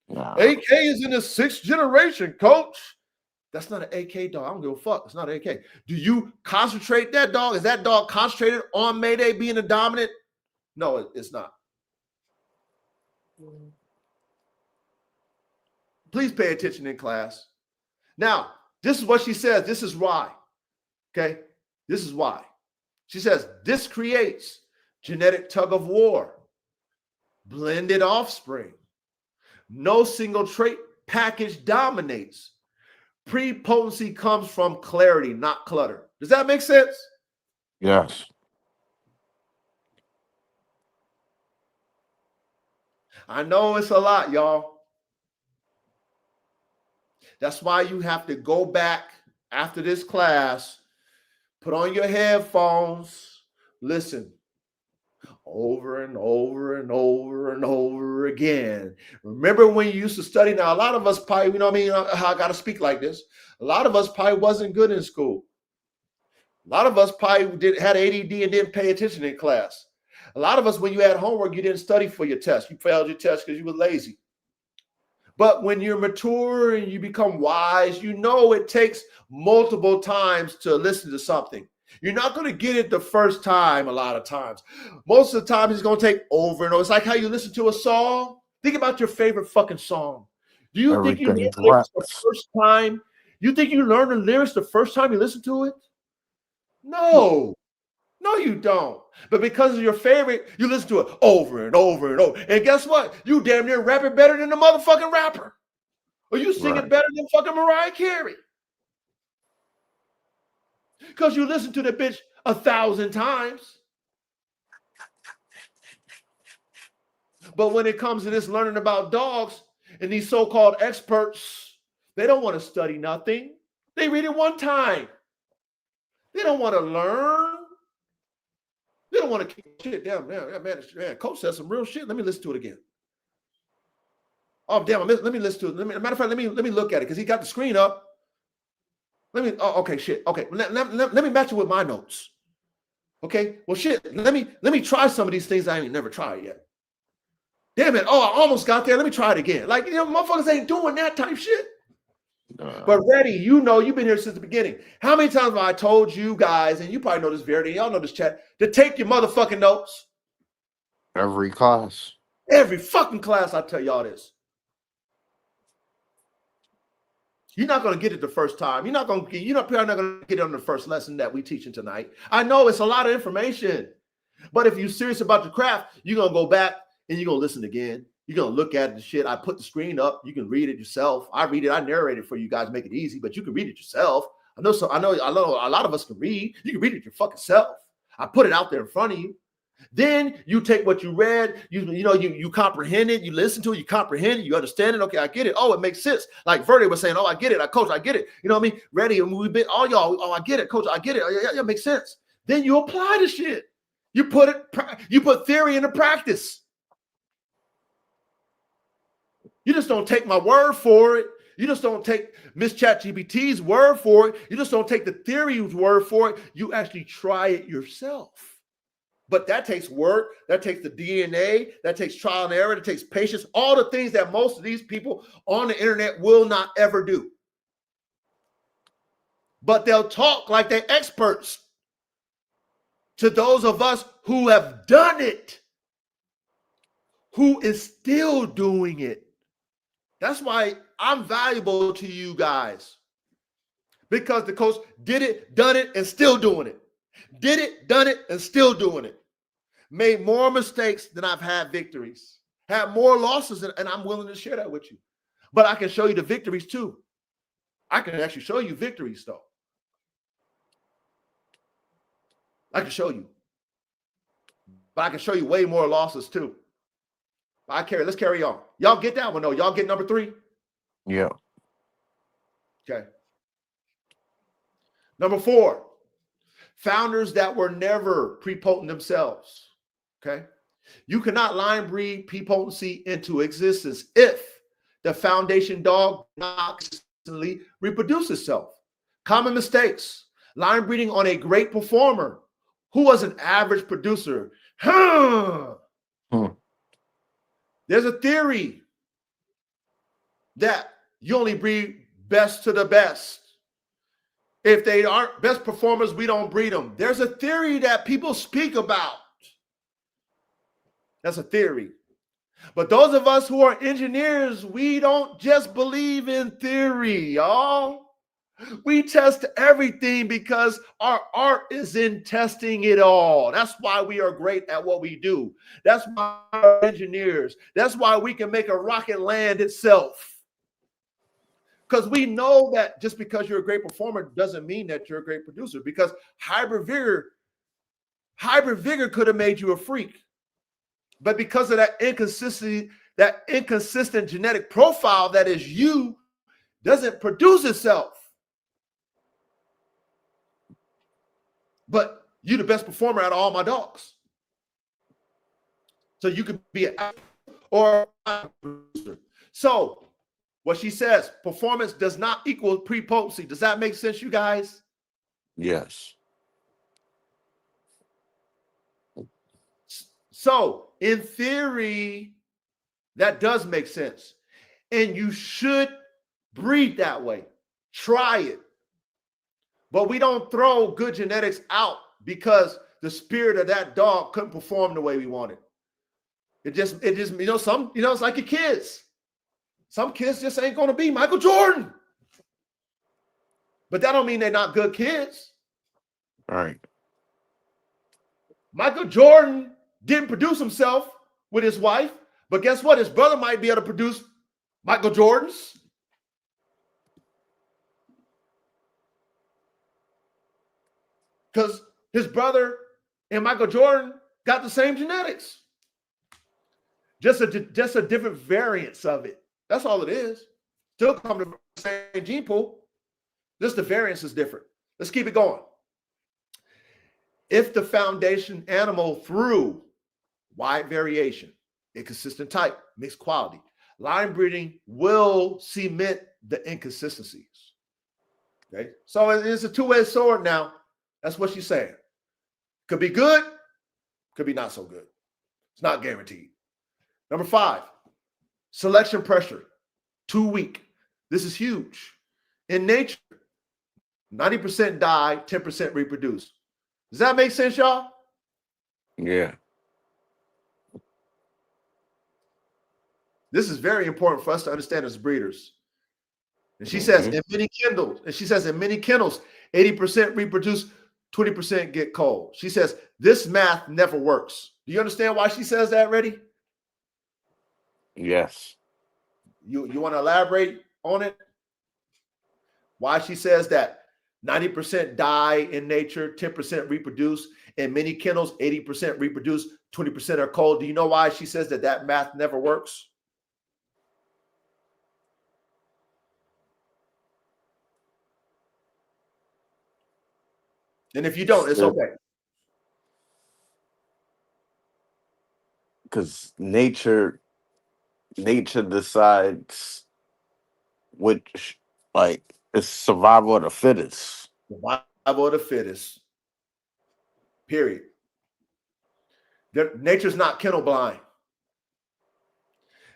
Nah. AK is in the 6th generation, coach. That's not an AK dog. I don't give a fuck. It's not an AK. Do you concentrate that dog? Is that dog concentrated on Mayday being a dominant? No, it's not. Please pay attention in class. Now, this is what she says. This is why. Okay? This is why. She says, this creates genetic tug of war, blended offspring. No single trait package dominates. Prepotency comes from clarity, not clutter. Does that make sense? Yes. I know it's a lot, y'all. That's why you have to go back after this class, put on your headphones, listen over and over and over and over again. Remember when you used to study? Now, a lot of us probably, how I got to speak like this. A lot of us probably wasn't good in school. A lot of us probably had ADD and didn't pay attention in class. A lot of us, when you had homework, you didn't study for your test. You failed your test because you were lazy. But when you're mature and you become wise, you know it takes multiple times to listen to something. You're not going to get it the first time a lot of times. Most of the time, it's going to take over and over. It's like how you listen to a song. Think about your favorite fucking song. Do you think you learn Everything the lyrics the raps. first time? You think you learn the lyrics the first time you listen to it? No. No, you don't. But because of your favorite, you listen to it over and over and over. And guess what? You damn near rap it better than the motherfucking rapper. Or you sing it Right. better than fucking Mariah Carey. Because you listen to the bitch 1,000 times. But when it comes to this learning about dogs and these so-called experts, they don't want to study nothing. They read it one time. They don't want to learn. They don't want to keep shit down. Man, Coach said some real shit. Let me listen to it again. Oh, damn, let me listen to it. Matter of fact, let me look at it because he got the screen up. Okay, shit. Okay, let me match it with my notes. Okay, well, shit, let me try some of these things I ain't never tried yet. Damn it, I almost got there. Let me try it again. Like, motherfuckers ain't doing that type shit. But Reddy, you've been here since the beginning. How many times have I told you guys, and you probably know this, Verity, y'all know this chat, to take your motherfucking notes? Every class. Every fucking class I tell y'all this. You're not going to get it the first time. You're probably not going to get it on the first lesson that we teaching tonight. I know it's a lot of information, but if you're serious about the craft, you're going to go back and you're going to listen again. You're going to look at the shit. I put the screen up. You can read it yourself. I read it. I narrate it for you guys, make it easy, but you can read it yourself. I know a lot of us can read. You can read it your fucking self. I put it out there in front of you. Then you take what you read, you comprehend it, you listen to it, you comprehend it, you understand it. Okay, I get it. Oh, it makes sense. Like Verdi was saying, oh, I get it. Coach, I get it. You know what I mean? Ready, and we've been all y'all. Oh, I get it, Coach. I get it. Yeah, it makes sense. Then you apply the shit. You put theory into practice. You just don't take my word for it. You just don't take Miss ChatGPT's word for it. You just don't take the theory's word for it. You actually try it yourself. But that takes work, that takes the DNA, that takes trial and error, that takes patience, all the things that most of these people on the internet will not ever do. But they'll talk like they're experts to those of us who have done it, who is still doing it. That's why I'm valuable to you guys. Because the coach did it, done it, and still doing it. Did it, done it, and still doing it. Made more mistakes than I've had victories. Had more losses, and I'm willing to share that with you. But I can show you the victories too. I can actually show you victories though. I can show you. But I can show you way more losses too. Let's carry on. Y'all get that one though. Y'all get number 3? Yeah. Okay. Number 4, founders that were never prepotent themselves. Okay. You cannot line breed prepotency into existence if the foundation dog not consistently reproduce itself. Common mistakes. Line breeding on a great performer who was an average producer. There's a theory that you only breed best to the best. If they aren't best performers, we don't breed them. There's a theory that people speak about. That's a theory. But those of us who are engineers, we don't just believe in theory, y'all. We test everything because our art is in testing it all. That's why we are great at what we do. That's why we're engineers. That's why we can make a rocket land itself. Because we know that just because you're a great performer doesn't mean that you're a great producer. Because hybrid vigor could have made you a freak. But because of that inconsistent genetic profile that is you, doesn't produce itself. But you're the best performer out of all my dogs. So you could be an or a producer. So what she says, performance does not equal prepotency. Does that make sense, you guys? Yes. So in theory, that does make sense. And you should breed that way. Try it. But we don't throw good genetics out because the spirit of that dog couldn't perform the way we wanted. It just, it's like your kids. Some kids just ain't going to be Michael Jordan. But that don't mean they're not good kids. Right. Michael Jordan didn't produce himself with his wife, but guess what? His brother might be able to produce Michael Jordans. Because his brother and Michael Jordan got the same genetics. Just a different variance of it. That's all it is. Still come to the same gene pool. Just the variance is different. Let's keep it going. If the foundation animal through wide variation, inconsistent type, mixed quality, line breeding will cement the inconsistencies. Okay, so it's a two-edged sword now. That's what she's saying. Could be good, could be not so good. It's not guaranteed. Number 5, selection pressure, too weak. This is huge. In nature, 90% die, 10% reproduce. Does that make sense, y'all? Yeah. This is very important for us to understand as breeders. And she says in many kennels, 80% reproduce, 20% get cold. She says this math never works. Do you understand why she says that, Reddy? Yes. You want to elaborate on it? Why she says that 90% die in nature, 10% reproduce. In many kennels, 80% reproduce, 20% are cold. Do you know why she says that math never works? And if you don't, it's okay. Because nature decides which, like, it's survival of the fittest. Survival of the fittest. Period. Nature's not kennel blind.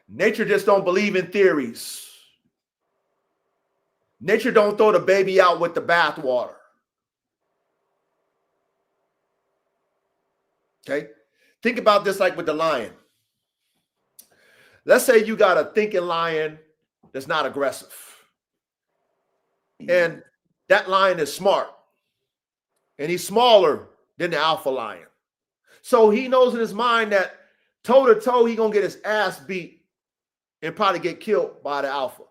Nature just don't believe in theories. Nature don't throw the baby out with the bathwater. Okay? Think about this like with the lion. Let's say you got a thinking lion that's not aggressive. And that lion is smart. And he's smaller than the alpha lion. So he knows in his mind that toe to toe, he's going to get his ass beat and probably get killed by the alpha.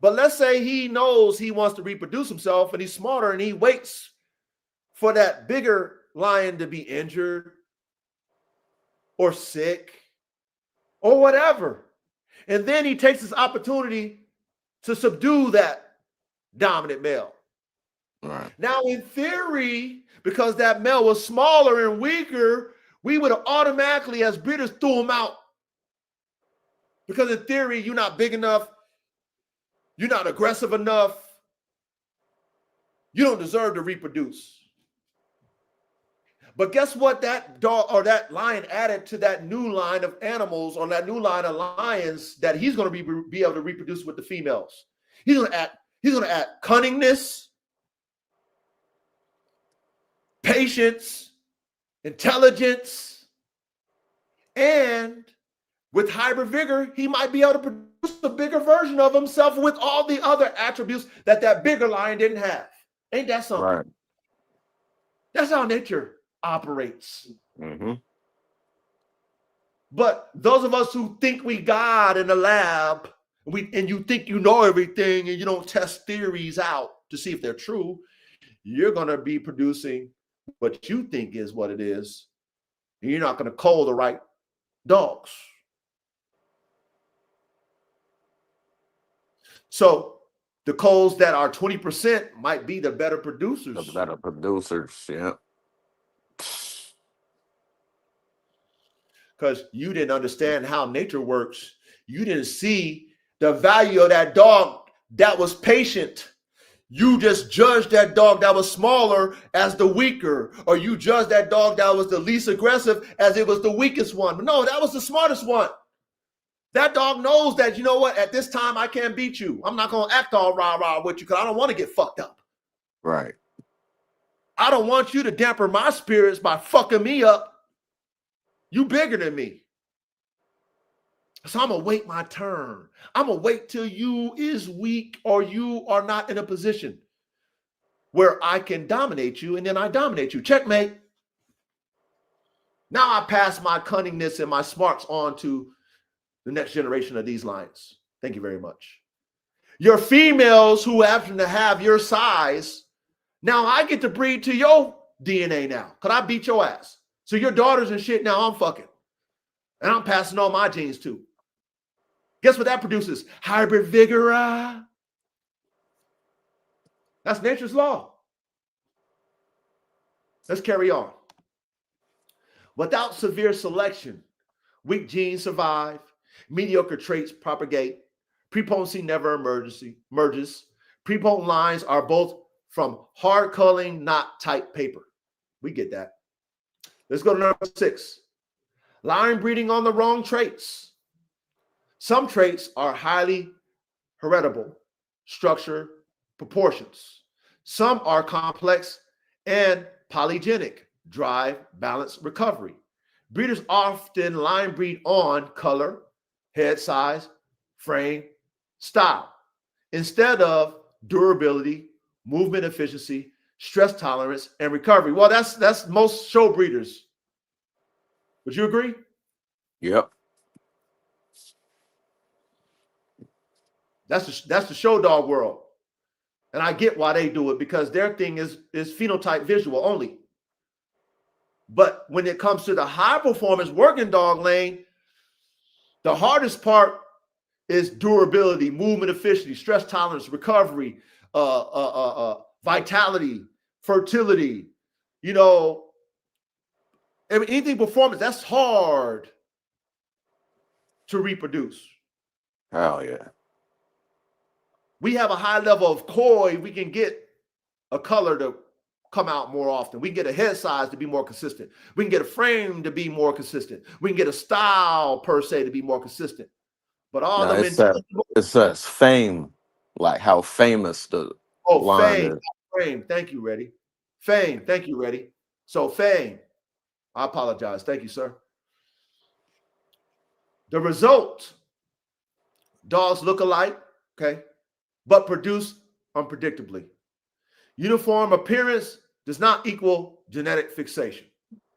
But let's say he knows he wants to reproduce himself and he's smarter and he waits for that bigger lion to be injured or sick or whatever. And then he takes this opportunity to subdue that dominant male. Right. Now, in theory, because that male was smaller and weaker, we would have automatically, as breeders, threw him out. Because in theory, you're not big enough. You're not aggressive enough. You don't deserve to reproduce. But guess what that dog or that lion added to that new line of animals or that new line of lions that he's going to be able to reproduce with the females? He's going to add cunningness, patience, intelligence, and with hybrid vigor, he might be able to produce a bigger version of himself with all the other attributes that bigger lion didn't have. Ain't that something? Right. That's how nature operates. Mm-hmm. But those of us who think we God in the lab, and you think you know everything and you don't test theories out to see if they're true, you're going to be producing what you think is what it is. And you're not going to cull the right dogs. So the culls that are 20% might be the better producers. The better producers, yeah. Because you didn't understand how nature works. You didn't see the value of that dog that was patient. You just judged that dog that was smaller as the weaker, or you judged that dog that was the least aggressive as it was the weakest one. But no, that was the smartest one. That dog knows that, you know what, at this time I can't beat you. I'm not going to act all rah-rah with you because I don't want to get fucked up. Right. I don't want you to dampen my spirits by fucking me up. You bigger than me. So I'm going to wait my turn. I'm going to wait till you is weak or you are not in a position where I can dominate you, and then I dominate you. Checkmate. Now I pass my cunningness and my smarts on to the next generation of these lions. Thank you very much. Your females who happen to have your size, now I get to breed to your DNA now. Because I beat your ass. So your daughters and shit, now I'm fucking. And I'm passing on my genes too. Guess what that produces? Hybrid vigor. That's nature's law. Let's carry on. Without severe selection, weak genes survive, mediocre traits propagate, prepotency never emerges. Prepotent lines are both from hard culling, not tight paper. We get that. Let's go to number 6. Line breeding on the wrong traits. Some traits are highly heritable, structure, proportions. Some are complex and polygenic, drive, balance, recovery. Breeders often line breed on color, head size, frame, style, instead of durability, movement efficiency, stress tolerance, and recovery. Well, that's most show breeders. Would you agree? Yep. That's the show dog world. And I get why they do it, because their thing is phenotype visual only. But when it comes to the high performance working dog lane, the hardest part is durability, movement efficiency, stress tolerance, recovery, vitality, fertility. You know, anything performance, that's hard to reproduce. Hell yeah. We have a high level of koi. We can get a color to come out more often. We can get a head size to be more consistent. We can get a frame to be more consistent. We can get a style per se to be more consistent. But all No, the it says fame, like how famous the line fame, is. frame. Thank you, Reddy. Fame. Thank you, Reddy. So fame. I apologize. Thank you, sir. The result: dogs look alike, okay, but produce unpredictably. Uniform appearance does not equal genetic fixation.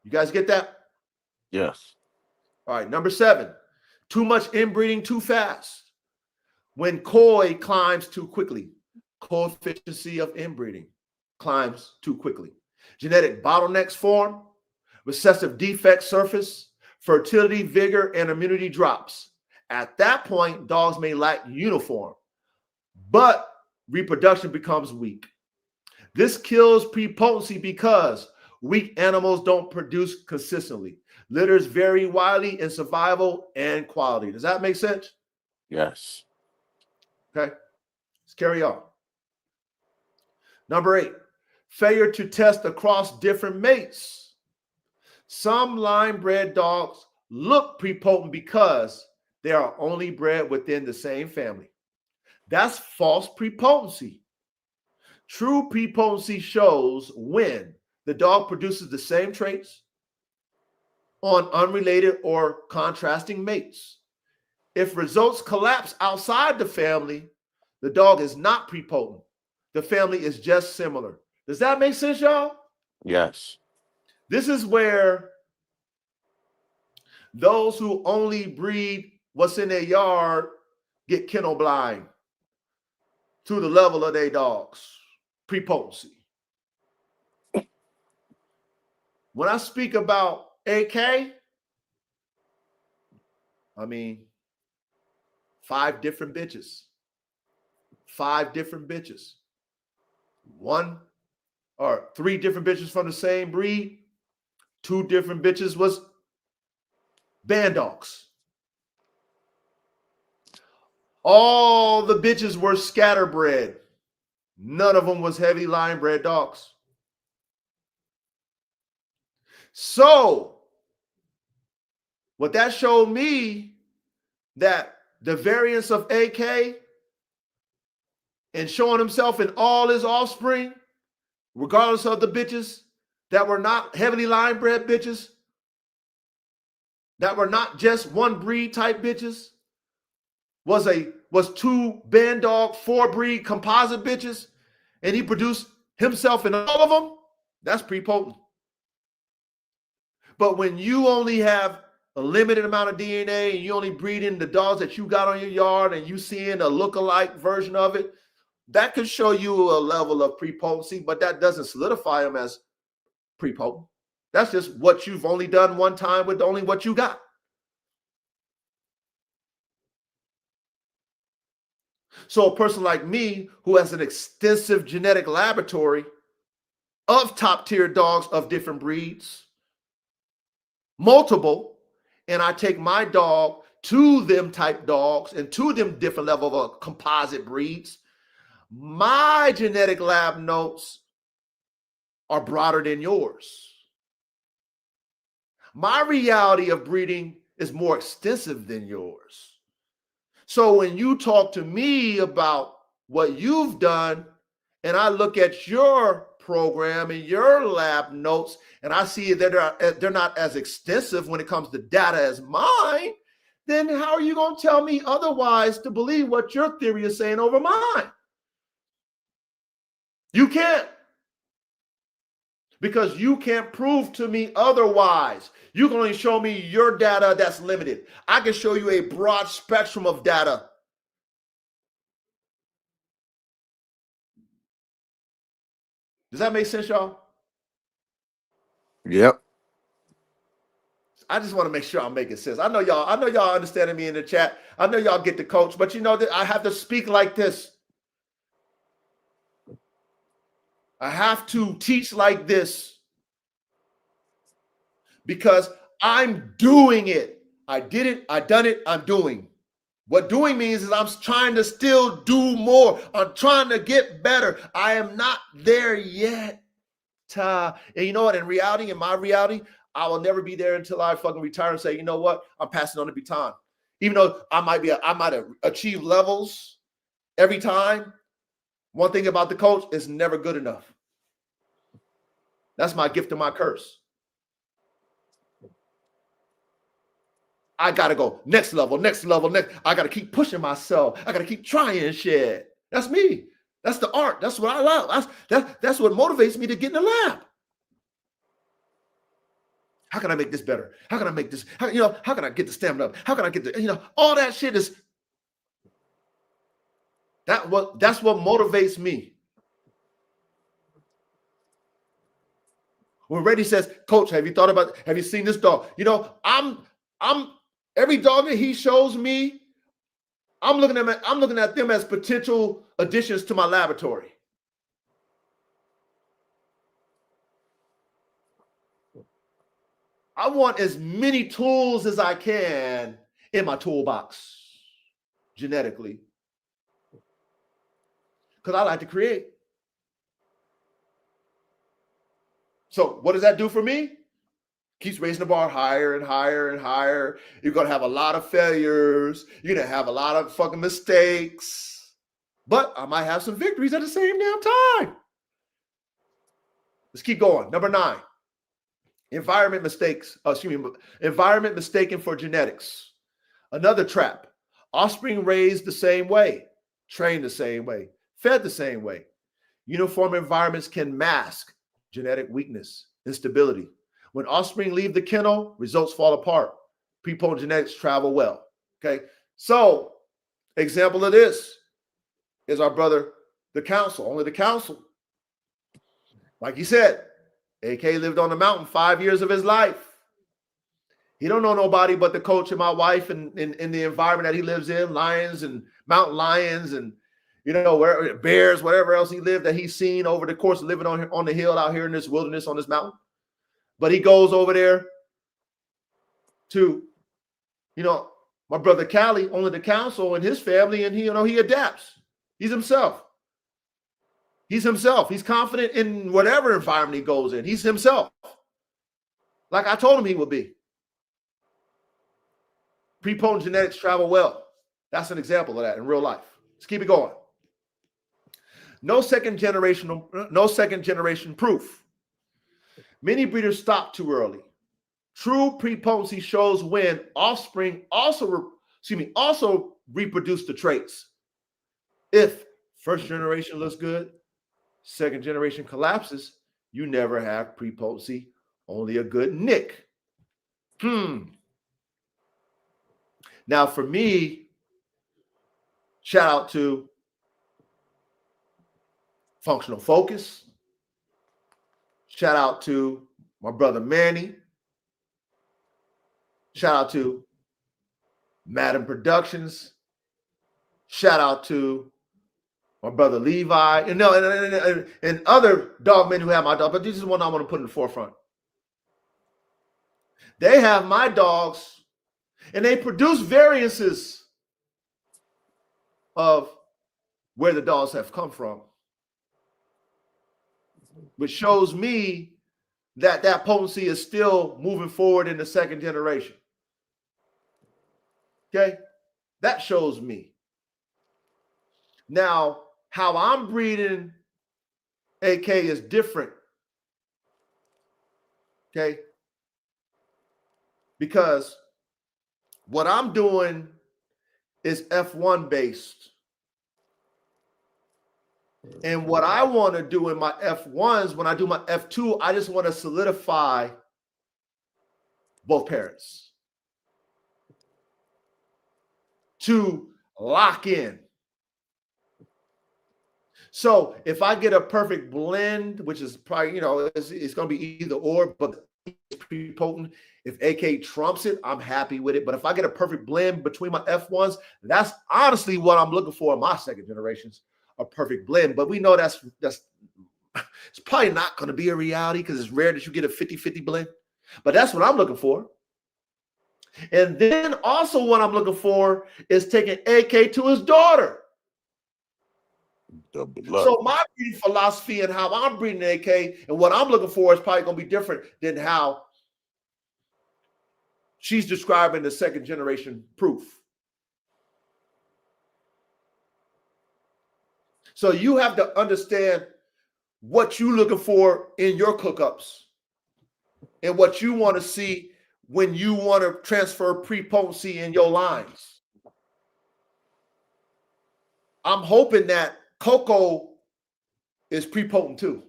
You guys get that? Yes. All right, number 7, too much inbreeding too fast. When koi climbs too quickly, coefficient of inbreeding climbs too quickly. Genetic bottlenecks form, recessive defects surface, fertility, vigor, and immunity drops. At that point, dogs may lack uniform, but reproduction becomes weak. This kills prepotency because weak animals don't produce consistently. Litters vary widely in survival and quality. Does that make sense? Yes. Okay, let's carry on. Number 8, failure to test across different mates. Some line bred dogs look prepotent because they are only bred within the same family. That's false prepotency. True prepotency shows when the dog produces the same traits on unrelated or contrasting mates. If results collapse outside the family, the dog is not prepotent. The family is just similar. Does that make sense, y'all? Yes. This is where those who only breed what's in their yard get kennel blind to the level of their dogs. Prepotency. When I speak about AK, I mean 5 different bitches. 5 different bitches. 1 or 3 different bitches from the same breed. 2 different bitches was band dogs. All the bitches were scatterbred. None of them was heavy line bred dogs. So what that showed me, that the variance of AK and showing himself in all his offspring, regardless of the bitches that were not heavily line bred bitches, that were not just one breed type bitches, was two band dog, four breed composite bitches, and he produced himself in all of them. That's prepotent. But when you only have a limited amount of DNA and you only breed in the dogs that you got on your yard and you seeing a look-alike version of it, that could show you a level of prepotency, but that doesn't solidify them as prepotent. That's just what you've only done one time with only what you got. So a person like me who has an extensive genetic laboratory of top-tier dogs of different breeds, multiple, and I take my dog to them type dogs and to them different level of composite breeds, my genetic lab notes are broader than yours. My reality of breeding is more extensive than yours. So when you talk to me about what you've done, and I look at your program and your lab notes, and I see that they're not as extensive when it comes to data as mine, then how are you going to tell me otherwise to believe what your theory is saying over mine? You can't. Because you can't prove to me otherwise. You can only show me your data that's limited. I can show you a broad spectrum of data. Does that make sense, y'all? Yep. I just want to make sure I'm making sense. I know y'all understanding me in the chat. I know y'all get the coach, but you know that I have to speak like this. I have to teach like this because I'm doing it. I did it. I done it. I'm doing. What doing means is I'm trying to still do more. I'm trying to get better. I am not there yet. And you know what? In my reality, I will never be there until I fucking retire and say, you know what? I'm passing on the baton. Even though I might have achieved levels every time. One thing about the coach is never good enough. That's my gift and my curse. I got to go next level. I got to keep pushing myself. I got to keep trying shit. That's me. That's the art. That's what I love. That's what motivates me to get in the lab. How can I make this better? How can I make this? How can I get the stamina up? How can I get the, all that shit is, that's what motivates me. When Reddy says, Coach, have you seen this dog? I'm every dog that he shows me, I'm looking at them as potential additions to my laboratory. I want as many tools as I can in my toolbox genetically because I like to create. So what does that do for me? Keeps raising the bar higher and higher and higher. You're going to have a lot of failures. You're going to have a lot of fucking mistakes. But I might have some victories at the same damn time. Let's keep going. Number 9. Environment mistaken for genetics. Another trap. Offspring raised the same way, trained the same way, fed the same way. Uniform environments can mask genetic weakness, instability. When offspring leave the kennel, results fall apart. Prepotent genetics travel well. Okay. So, example of this is our brother, the council, only the council. Like he said, AK lived on the mountain 5 years of his life. He don't know nobody but the coach and my wife and in the environment that he lives in, lions and mountain lions and, where bears, whatever else he lived that he's seen over the course of living on the hill out here in this wilderness on this mountain. But he goes over there to, my brother Callie, only the council and his family, and he adapts. He's himself. He's confident in whatever environment he goes in. He's himself. Like I told him he would be. Prepotent genetics travel well. That's an example of that in real life. Let's keep it going. No second generation proof. Many breeders stop too early. True prepotency shows when offspring also reproduce the traits. If first generation looks good, second generation collapses, you never have prepotency, only a good nick. Now, for me, shout out to Functional Focus. Shout out to my brother Manny. Shout out to Madden Productions. Shout out to my brother Levi, and other dog men who have my dog, but this is one I want to put in the forefront. They have my dogs, and they produce variances of where the dogs have come from, which shows me that potency is still moving forward in the second generation. Okay, that shows me. Now, how I'm breeding AK is different. Okay, because what I'm doing is F1 based. And what I want to do in my F1s, when I do my F2, I just want to solidify both parents to lock in. So if I get a perfect blend, which is probably, it's going to be either or, but it's prepotent. If AK trumps it, I'm happy with it. But if I get a perfect blend between my F1s, that's honestly what I'm looking for in my second generations, a perfect blend. But we know that's it's probably not going to be a reality because it's rare that you get a 50-50 blend. But that's what I'm looking for. And then also what I'm looking for is taking AK to his daughter. So my breeding philosophy and how I'm breeding AK and what I'm looking for is probably going to be different than how she's describing the second generation proof. So you have to understand what you're looking for in your cookups and what you want to see when you want to transfer prepotency in your lines. I'm hoping that Coco is prepotent too.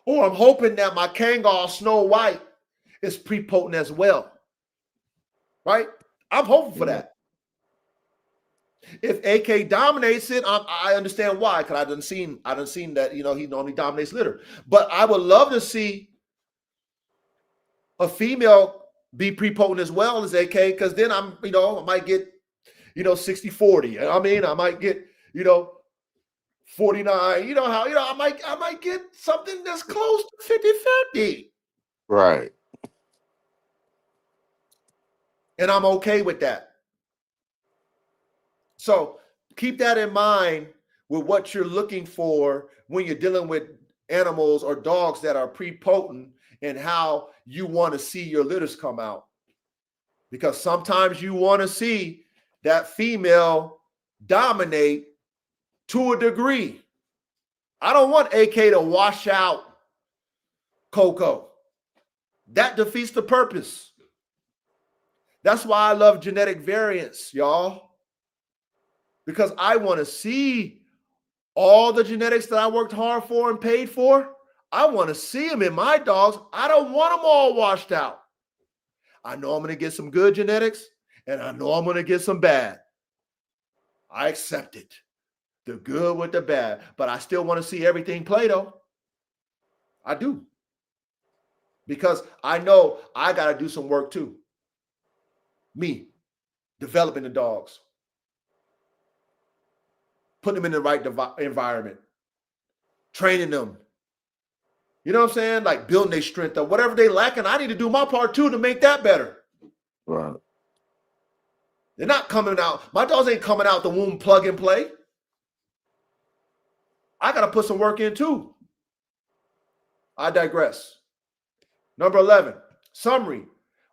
Or I'm hoping that my Kangal Snow White is prepotent as well. Right? I'm hoping for that. If AK dominates it, I understand why, because I done seen that, he normally dominates litter. But I would love to see a female be prepotent as well as AK, because then I might get, 60-40. I mean, I might get, 49. I might get something that's close to 50-50. Right. And I'm okay with that. So keep that in mind with what you're looking for when you're dealing with animals or dogs that are prepotent and how you want to see your litters come out. Because sometimes you want to see that female dominate to a degree. I don't want AK to wash out Coco. That defeats the purpose. That's why I love genetic variants, y'all. Because I want to see all the genetics that I worked hard for and paid for. I want to see them in my dogs. I don't want them all washed out. I know I'm going to get some good genetics, and I know I'm going to get some bad. I accept it. The good with the bad. But I still want to see everything play, though. I do. Because I know I got to do some work, too. Me, developing the dogs. Putting them in the right environment. Training them. You know what I'm saying? Like building their strength up. Whatever they lacking, I need to do my part, too, to make that better. Right. They're not coming out. My dogs ain't coming out the womb plug and play. I got to put some work in, too. I digress. Number 11, summary.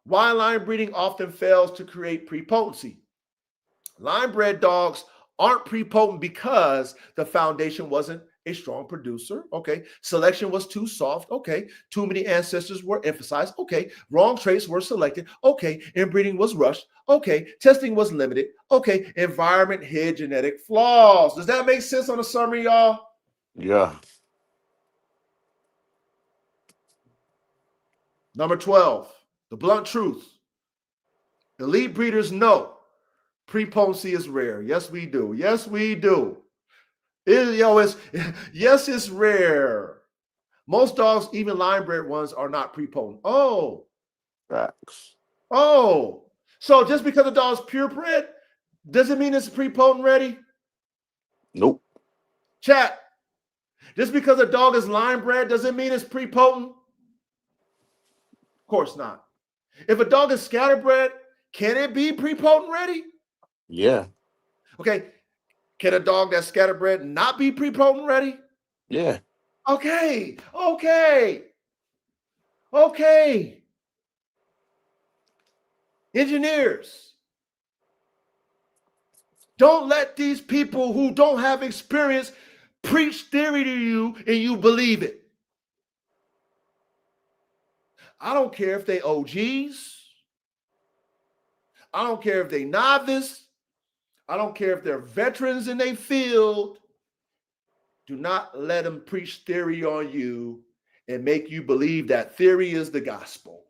Wine line breeding often fails to create prepotency. Line bred dogs aren't prepotent because the foundation wasn't a strong producer. Okay. Selection was too soft. Okay. Too many ancestors were emphasized. Okay. Wrong traits were selected. Okay. Inbreeding was rushed. Okay. Testing was limited. Okay. Environment hid genetic flaws. Does that make sense on a summary, y'all? Yeah. Number 12, the blunt truth. Elite breeders know prepotency is rare. Yes, we do. Yes, we do. Yes, it's rare. Most dogs, even line bred ones, are not prepotent. Facts. So just because a dog's purebred, doesn't mean it's prepotent ready? Nope. Chat. Just because a dog is line bred, doesn't mean it's prepotent? Of course not. If a dog is scatterbred, can it be prepotent ready? Yeah. Okay. Can a dog that's scatterbred not be prepotent ready? Yeah. Okay. Engineers, don't let these people who don't have experience preach theory to you and you believe it. I don't care if they OGs. I don't care if they novice. I don't care if they're veterans in their field. Do not let them preach theory on you and make you believe that theory is the gospel.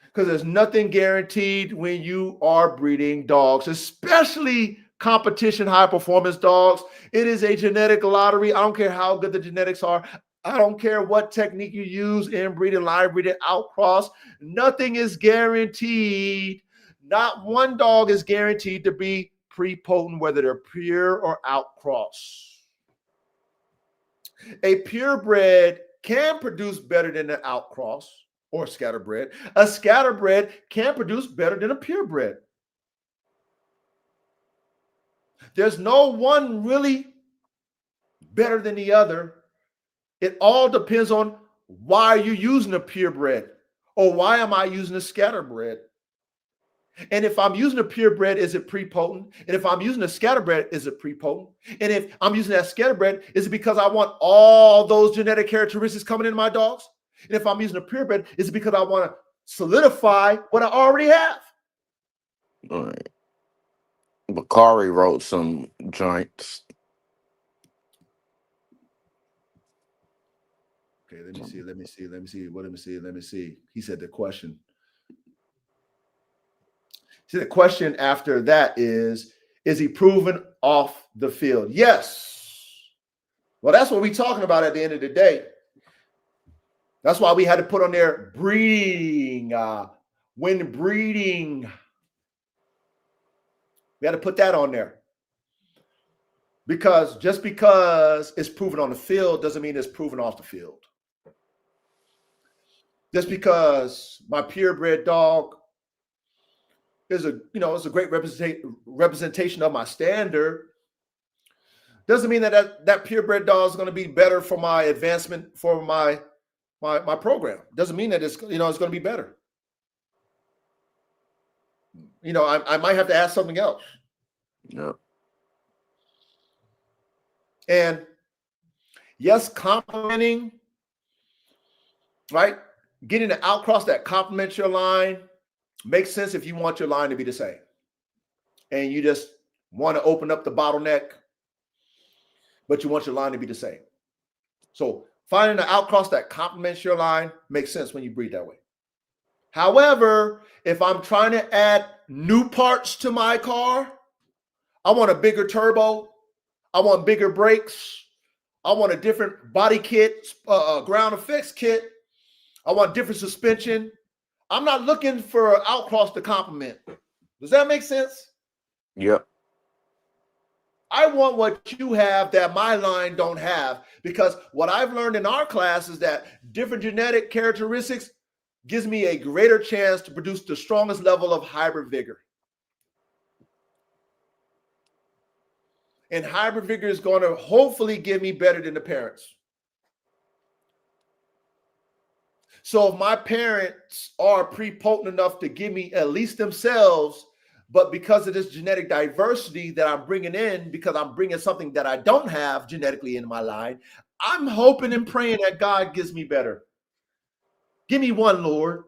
Because there's nothing guaranteed when you are breeding dogs, especially competition high performance dogs. It is a genetic lottery. I don't care how good the genetics are. I don't care what technique you use, inbreeding, live breeding, outcross. Nothing is guaranteed. Not one dog is guaranteed to be prepotent, whether they're pure or outcross. A purebred can produce better than an outcross or scatterbred. A scatterbred can produce better than a purebred. There's no one really better than the other. It all depends on why you're using a purebred or why am I using a scatterbred. And if I'm using a purebred, is it prepotent? And if I'm using a scatterbred, is it prepotent? And if I'm using that scatterbred, is it because I want all those genetic characteristics coming into my dogs? And if I'm using a purebred, is it because I want to solidify what I already have? All right. Bakari wrote some joints. Okay, let me see. He said the question. See, the question after that is he proven off the field? Yes. Well, that's what we're talking about at the end of the day. That's why we had to put on there breeding. When breeding, we had to put that on there. Because just because it's proven on the field doesn't mean it's proven off the field. Just because my purebred dog is it's a great representation of my standard, doesn't mean that purebred dog is going to be better for my advancement for my program. Doesn't mean that it's going to be better. I might have to ask something else. Yep. And yes, complementing, right? Getting an outcross that complements your line makes sense if you want your line to be the same. And you just want to open up the bottleneck, but you want your line to be the same. So finding an outcross that complements your line makes sense when you breed that way. However, if I'm trying to add new parts to my car, I want a bigger turbo, I want bigger brakes, I want a different body kit, ground effects kit, I want different suspension. I'm not looking for an outcross to complement. Does that make sense? Yep. I want what you have that my line don't have, because what I've learned in our class is that different genetic characteristics gives me a greater chance to produce the strongest level of hybrid vigor. And hybrid vigor is going to hopefully give me better than the parents. So if my parents are prepotent enough to give me at least themselves But because of this genetic diversity that I'm bringing in, because I'm bringing something that I don't have genetically in my line, I'm hoping and praying that God gives me better. Give me one, Lord.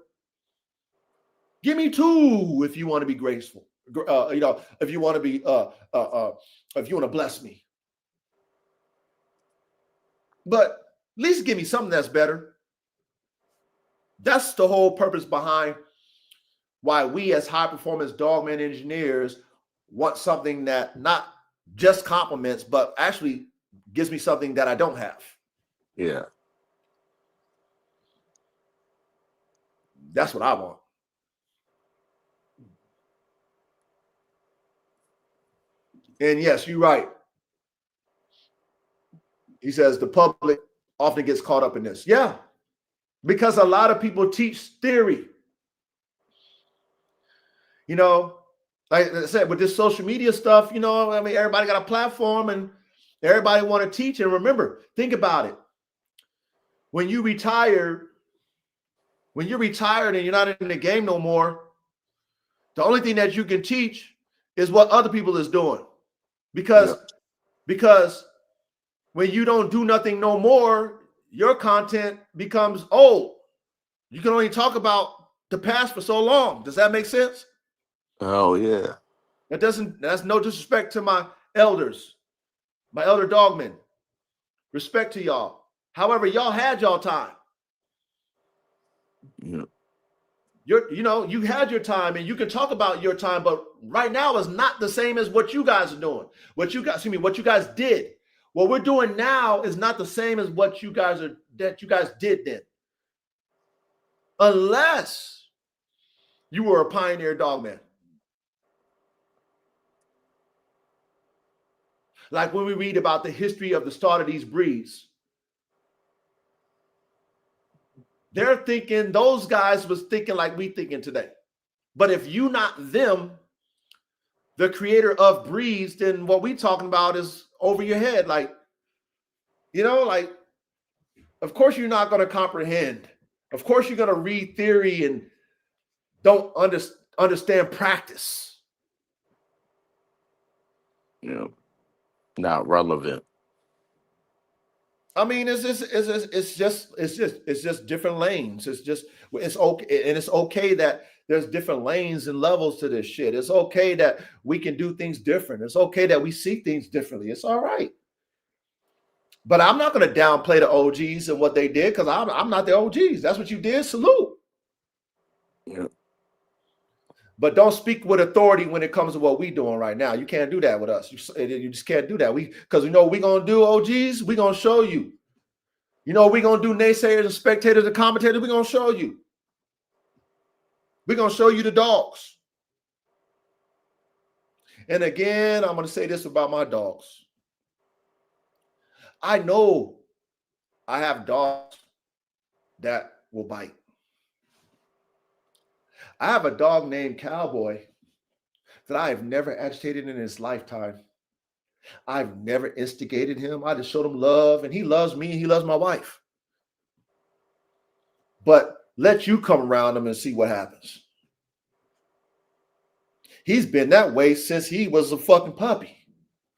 Give me two if you want to be graceful. If you want to be, if you want to bless me. But at least give me something that's better. That's the whole purpose behind why we as high performance dogman engineers want something that not just complements, but actually gives me something that I don't have. Yeah. That's what I want. And yes, you're right. He says the public often gets caught up in this. Yeah, because a lot of people teach theory. You know, like I said, with this social media stuff, you know, I mean, everybody got a platform and everybody want to teach. And remember, think about it. When you're retired and you're not in the game no more, the only thing that you can teach is what other people is doing. Because when you don't do nothing no more, your content becomes old. You can only talk about the past for so long. Does that make sense? Oh yeah. That's no disrespect to my elders, my elder dogmen. Respect to y'all. However, y'all had y'all time. Yeah. You had your time and you can talk about your time, but right now is not the same as what you guys are doing. What you guys did. What we're doing now is not the same as what you guys did then. Unless you were a pioneer dogman. Like when we read about the history of the start of these breeds, they're thinking, those guys was thinking like we thinking today. But if you not them, the creator of breeds, then what we talking about is over your head. Like, of course you're not going to comprehend. Of course you're going to read theory and don't understand practice. Yeah. Not relevant. I mean, it's just different lanes. It's okay, and it's okay that there's different lanes and levels to this shit. It's okay that we can do things different. It's okay that we see things differently. It's all right. But I'm not going to downplay the OGs and what they did because I'm not the OGs. That's what you did. Salute. Yeah. But don't speak with authority when it comes to what we're doing right now. You can't do that with us. You just can't do that. Because we know what we're going to do, OGs. We're going to show you. You know what we're going to do, naysayers and spectators and commentators? We're going to show you. We're going to show you the dogs. And again, I'm going to say this about my dogs. I know I have dogs that will bite. I have a dog named Cowboy that I have never agitated in his lifetime. I've never instigated him. I just showed him love, and he loves me, and he loves my wife. But let you come around him and see what happens. He's been that way since he was a fucking puppy.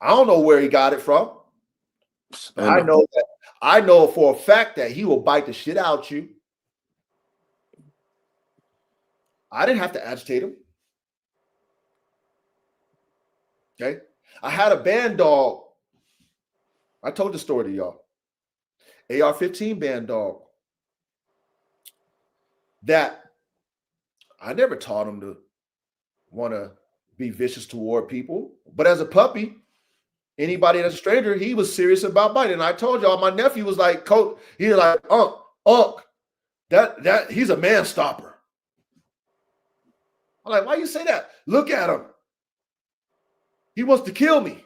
I don't know where he got it from. But I know for a fact that he will bite the shit out you. I didn't have to agitate him. Okay. I had a band dog. I told the story to y'all. AR-15 band dog. That I never taught him to want to be vicious toward people. But as a puppy, anybody that's a stranger, he was serious about biting. And I told y'all, my nephew was like, Coach, he was like, Unc, that he's a man stopper. I'm like, why you say that? Look at him. He wants to kill me.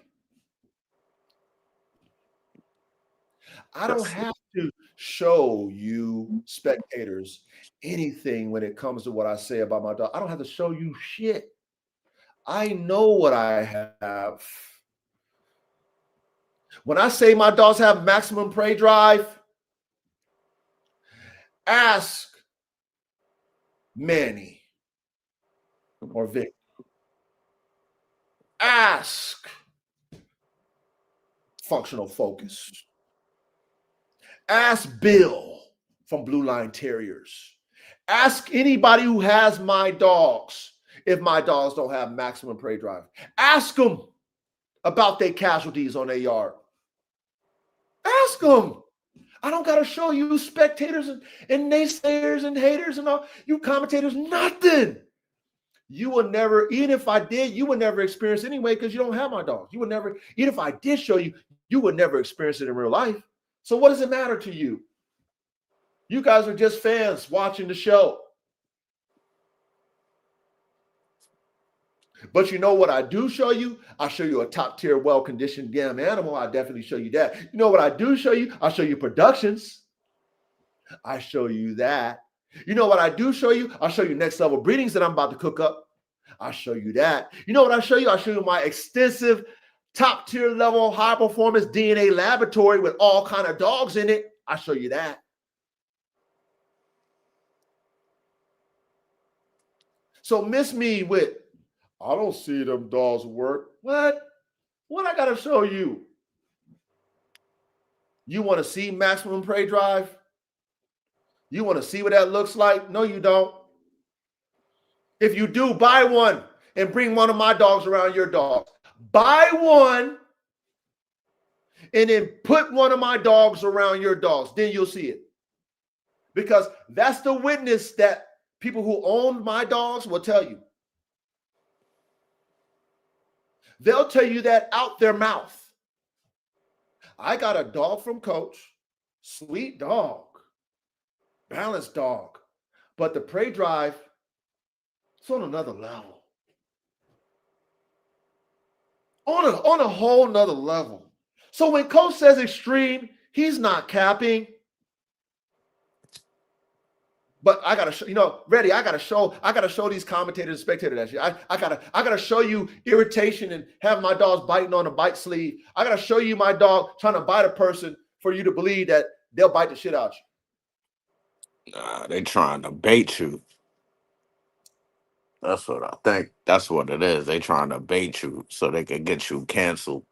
I don't have to show you spectators anything when it comes to what I say about my dog. I don't have to show you shit. I know what I have. When I say my dogs have maximum prey drive, ask Manny or Vic. Ask Functional Focus. Ask Bill from Blue Line Terriers. Ask anybody who has my dogs if my dogs don't have maximum prey drive. Ask them about their casualties on their yard. Ask them. I don't got to show you spectators and naysayers and haters and all you commentators, nothing. You will never, even if I did, you would never experience it anyway because you don't have my dogs. You would never, even if I did show you, you would never experience it in real life. So what does it matter to you? You guys are just fans watching the show. But you know what I do show you? I show you a top tier, well-conditioned damn animal. I definitely show you that. You know what I do show you? I show you productions. I show you that. You know what I do show you? I'll show you next level breedings that I'm about to cook up. I'll show you that. You know what I show you? I'll show you my extensive top tier level high performance DNA laboratory with all kind of dogs in it. I'll show you that. So miss me with, I don't see them dogs work. What? What I got to show you? You want to see maximum prey drive? You want to see what that looks like? No, you don't. If you do, buy one and bring one of my dogs around your dog. Buy one and then put one of my dogs around your dogs. Then you'll see it. Because that's the witness that people who own my dogs will tell you. They'll tell you that out their mouth. I got a dog from Coach, sweet dog, balanced dog, but the prey drive, it's on another level. On a whole nother level. So when Coach says extreme, he's not capping. But I gotta show, Reddy, I gotta show these commentators and spectators that shit. I gotta show you irritation and have my dogs biting on a bite sleeve. I gotta show you my dog trying to bite a person for you to believe that they'll bite the shit out you. Nah, they trying to bait you. That's what I think. That's what it is. They trying to bait you so they can get you canceled.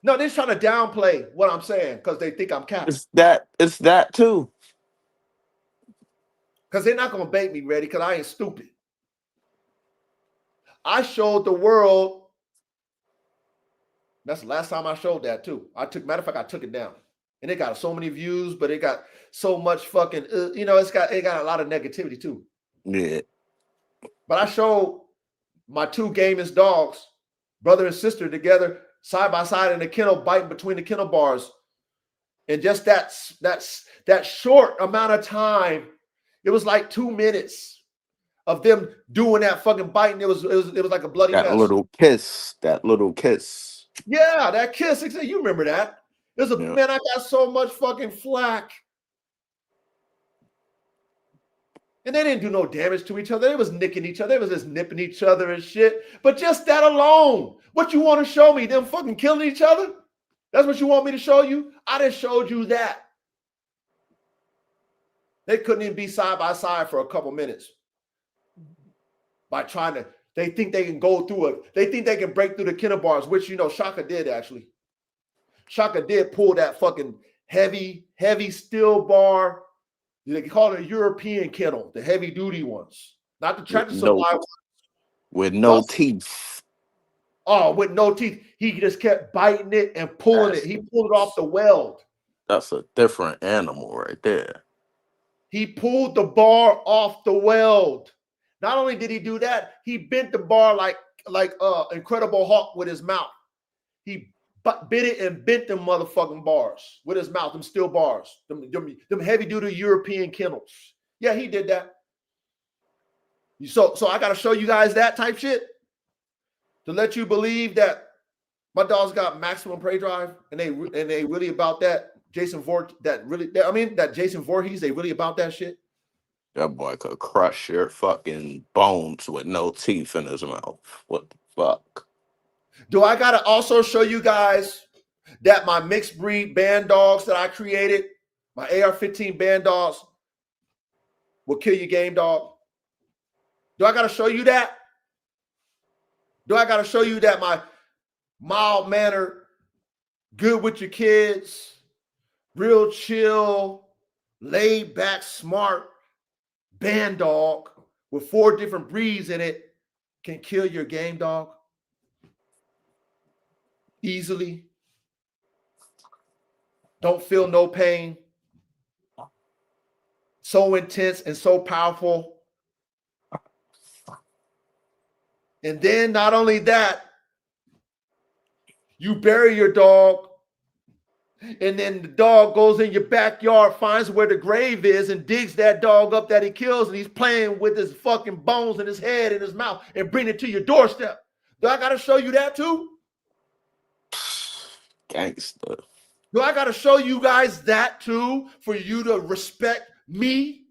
No, they're trying to downplay what I'm saying because they think I'm capping. It's that too. Because they're not going to bait me, Reddy, because I ain't stupid. I showed the world. That's the last time I showed that, too. Matter of fact, I took it down. And it got so many views, but it got so much fucking, it got a lot of negativity, too. Yeah. But I showed my two gamest dogs, brother and sister, together, side by side in the kennel, biting between the kennel bars. And just that short amount of time, it was like 2 minutes of them doing that fucking biting. It was like a bloody mess. That little kiss. Yeah, that kiss. You remember that? Man, I got so much fucking flack. And they didn't do no damage to each other. They was nicking each other. They was just nipping each other and shit. But just that alone, what you want to show me? Them fucking killing each other? That's what you want me to show you? I just showed you that. They couldn't even be side by side for a couple minutes by trying to, they think they can go through it. They think they can break through the kennel bars, which, Shaka did actually. Shaka did pull that fucking heavy steel bar. They call it a European kennel, the heavy duty ones, not the Tractor Supply ones. With no teeth. Oh, with no teeth. He just kept biting it and pulling it. He pulled it off the weld. That's a different animal right there. He pulled the bar off the weld. Not only did he do that, he bent the bar like Incredible Hulk with his mouth. He bit it and bent them motherfucking bars with his mouth, them steel bars, them heavy-duty European kennels. Yeah, he did that. So I got to show you guys that type shit to let you believe that my dogs got maximum prey drive and they really about that. Jason Voorhees, that Jason Voorhees, they really about that shit. That boy could crush your fucking bones with no teeth in his mouth. What the fuck? Do I gotta also show you guys that my mixed breed band dogs that I created, my AR-15 band dogs, will kill your game dog? Do I gotta show you that? Do I got to show you that my mild-mannered, good with your kids, real chill, laid back, smart band dog with 4 different breeds in it can kill your game dog easily? Don't feel no pain. So intense and so powerful. And then not only that, you bury your dog, and then the dog goes in your backyard, finds where the grave is, and digs that dog up that he kills, and he's playing with his fucking bones in his head and his mouth and bring it to your doorstep. Do I got to show you that too? Gangster. Do I got to show you guys that too for you to respect me?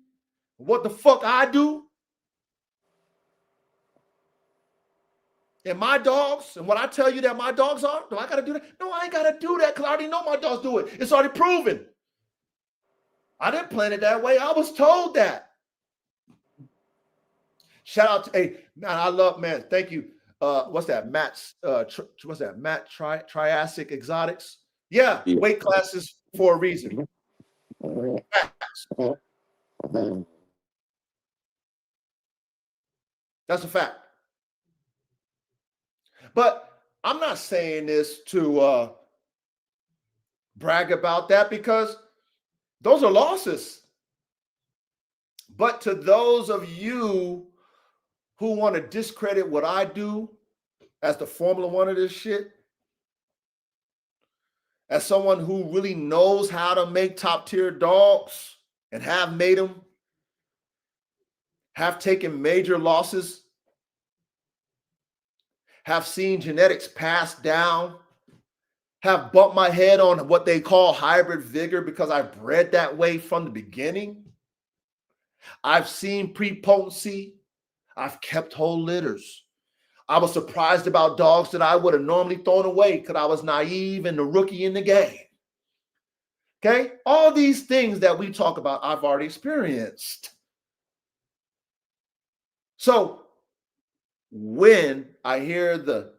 What the fuck I do? And my dogs, and what I tell you that my dogs are, do I got to do that? No, I ain't got to do that because I already know my dogs do it. It's already proven. I didn't plan it that way. I was told that. Shout out to, hey, man, I love, man, thank you. What's that? Matt's, what's that? Matt Triassic Exotics. Yeah, weight classes for a reason. That's a fact. But I'm not saying this to brag about that, because those are losses. But to those of you who want to discredit what I do as the Formula One of this shit, as someone who really knows how to make top tier dogs and have made them, have taken major losses, have seen genetics passed down, have bumped my head on what they call hybrid vigor because I bred that way from the beginning. I've seen prepotency. I've kept whole litters. I was surprised about dogs that I would have normally thrown away because I was naive and the rookie in the game. Okay? All these things that we talk about, I've already experienced. So when I hear the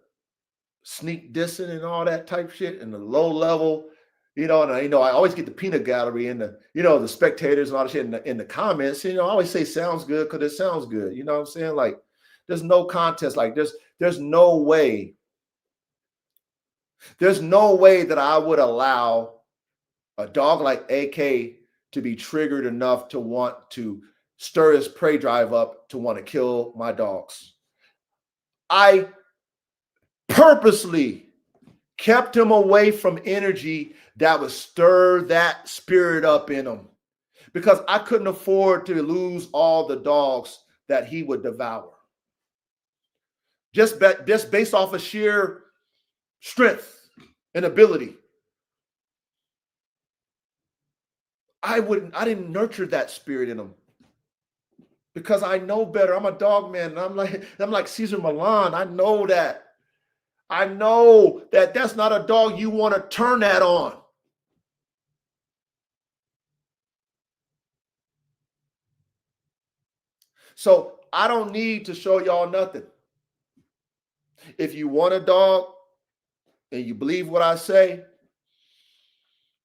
sneak dissing and all that type shit and the low level, and I always get the peanut gallery and the spectators and all that shit in the comments, I always say sounds good because it sounds good. You know what I'm saying? Like, there's no contest. Like, there's no way. There's no way that I would allow a dog like AK to be triggered enough to want to stir his prey drive up to want to kill my dogs. I purposely kept him away from energy that would stir that spirit up in him, because I couldn't afford to lose all the dogs that he would devour. Just based off of sheer strength and ability. I didn't nurture that spirit in him, because I know better. I'm a dog man, and I'm like Cesar Millan. I know that that's not a dog you want to turn that on. So I don't need to show y'all nothing. If you want a dog and you believe what I say,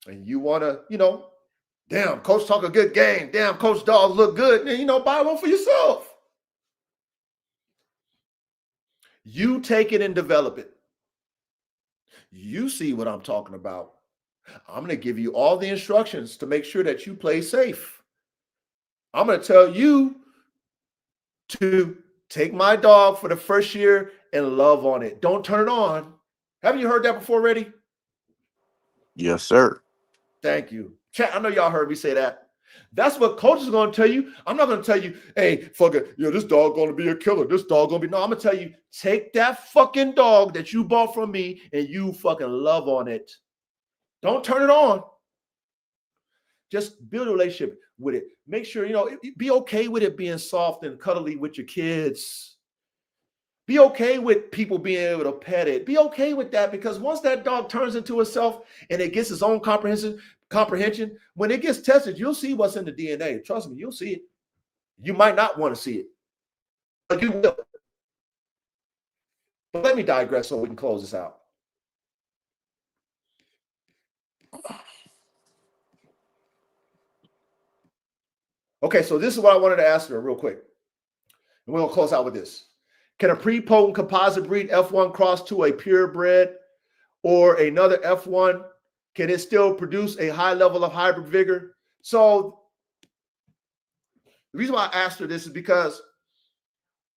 and you want to, damn, coach talk a good game. Damn, coach dogs look good. Then, buy one for yourself. You take it and develop it. You see what I'm talking about. I'm going to give you all the instructions to make sure that you play safe. I'm going to tell you to take my dog for the first year and love on it. Don't turn it on. Haven't you heard that before already? Yes, sir. Thank you. Chat, I know y'all heard me say that. That's what coach is going to tell you. I'm not going to tell you, hey, fuck it, this dog going to be a killer. This dog going to be, no, I'm going to tell you, take that fucking dog that you bought from me and you fucking love on it. Don't turn it on. Just build a relationship with it. Make sure, be okay with it being soft and cuddly with your kids. Be okay with people being able to pet it. Be okay with that, because once that dog turns into itself and it gets its own comprehension, when it gets tested, you'll see what's in the DNA. Trust me, you'll see it. You might not want to see it, but you will. let me digress so we can close this out. Okay, so this is what I wanted to ask her real quick. And we're going to close out with this. Can a prepotent composite breed F1 cross to a purebred or another F1? Can it still produce a high level of hybrid vigor? So the reason why I asked her this is because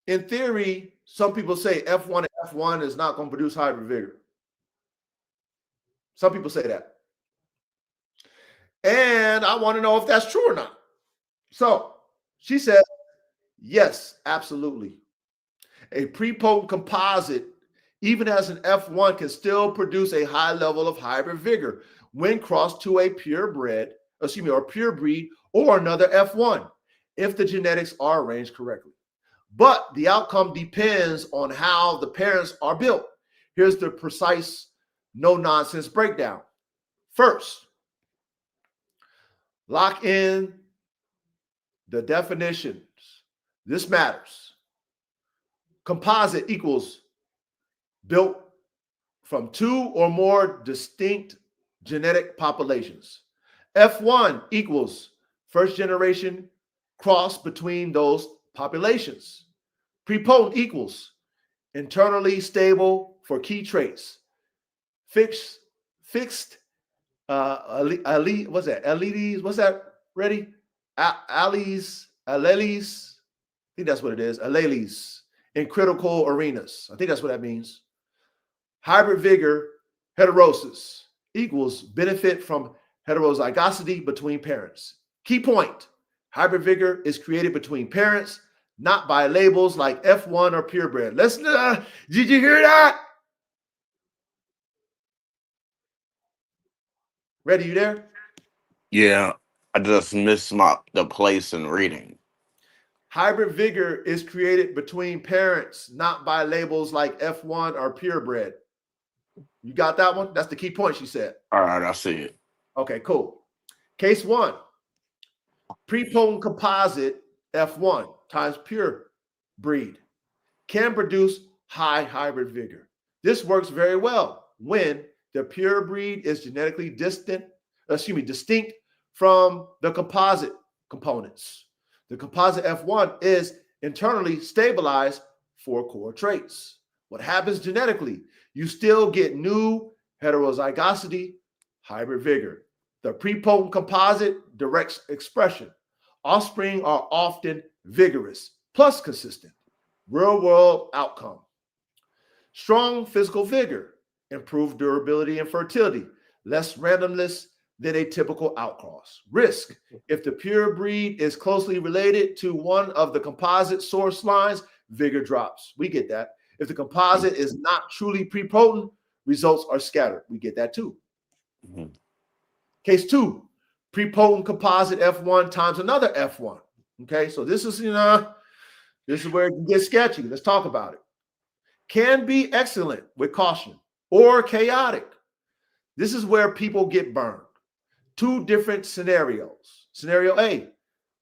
in theory, some people say F1 and F1 is not going to produce hybrid vigor. Some people say that. And I want to know if that's true or not. So she said, yes, absolutely. A prepotent composite, even as an F1, can still produce a high level of hybrid vigor when crossed to a purebred, or pure breed, or another F1, if the genetics are arranged correctly. But the outcome depends on how the parents are built. Here's the precise, no-nonsense breakdown. First, lock in the definitions. This matters. Composite equals built from two or more distinct genetic populations. F1 equals first generation cross between those populations. Prepotent equals internally stable for key traits. Fixed alleles, what's that? Alleles, what's that? Ready? Alleles, I think that's what it is. Alleles in critical arenas. I think that's what that means. Hybrid vigor, heterosis equals benefit from heterozygosity between parents. Key point, hybrid vigor is created between parents, not by labels like F1 or purebred. Listen, did you hear that? Ready, you there? Yeah, I just missed the place in reading. Hybrid vigor is created between parents, not by labels like F1 or purebred. You got that one? That's the key point, she said. All right, I see it. Okay, cool. Case one, prepotent composite F1 times pure breed can produce high hybrid vigor. This works very well when the pure breed is genetically distinct from the composite components. The composite F1 is internally stabilized for core traits. What happens genetically? You still get new heterozygosity, hybrid vigor. The prepotent composite directs expression. Offspring are often vigorous, plus consistent. Real-world outcome. Strong physical vigor, improved durability and fertility, less randomness than a typical outcross. Risk, if the pure breed is closely related to one of the composite source lines, vigor drops. We get that. If the composite is not truly prepotent, results are scattered. We get that too. Mm-hmm. Case two, prepotent composite F1 times another F1. Okay, so this is, this is where it can get sketchy. Let's talk about it. Can be excellent with caution or chaotic. This is where people get burned. Two different scenarios. Scenario A,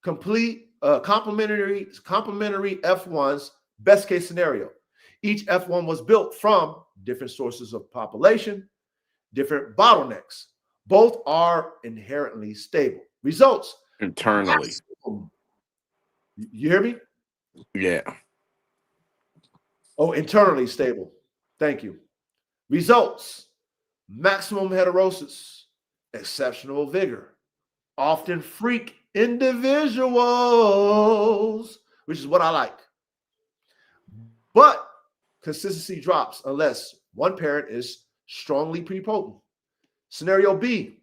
complete complementary F1s, best case scenario. Each F1 was built from different sources of population, different bottlenecks. Both are inherently stable. Results. Internally. You hear me? Yeah. Oh, internally stable. Thank you. Results. Maximum heterosis, exceptional vigor, often freak individuals, which is what I like. But consistency drops unless one parent is strongly prepotent. Scenario B,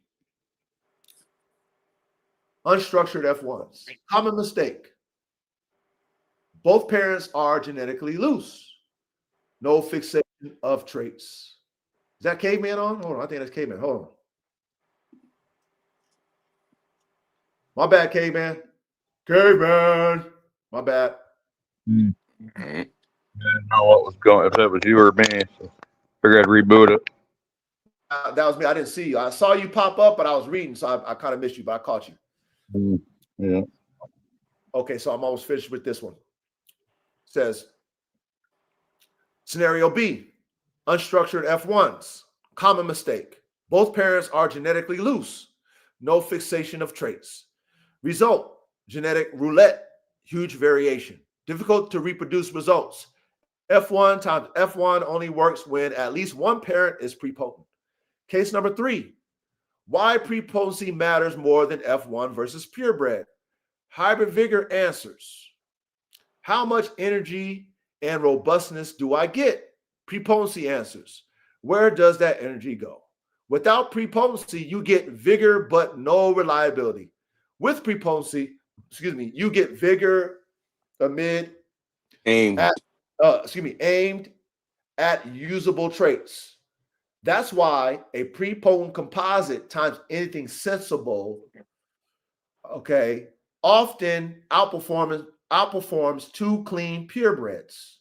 unstructured F1s. Common mistake. Both parents are genetically loose. No fixation of traits. Is that caveman on? Hold on, I think that's caveman. Hold on. My bad, caveman. Caveman. My bad. I didn't know what was going. If that was you or me, so figured I'd reboot it. That was me. I didn't see you. I saw you pop up, but I was reading, so I kind of missed you, but I caught you. Yeah. Okay, so I'm almost finished with this one. It says, scenario B, Unstructured F1s, common mistake. Both parents are genetically loose, no fixation of traits. Result, genetic roulette, huge variation. Difficult to reproduce results. F1 times F1 only works when at least one parent is prepotent. Case number 3, why prepotency matters more than F1 versus purebred. Hybrid vigor answers. How much energy and robustness do I get? Prepotency answers. Where does that energy go? Without prepotency, you get vigor but no reliability. With prepotency, you get vigor amid Aimed. aimed at usable traits. That's why a prepotent composite times anything sensible, okay, often outperforms two clean purebreds.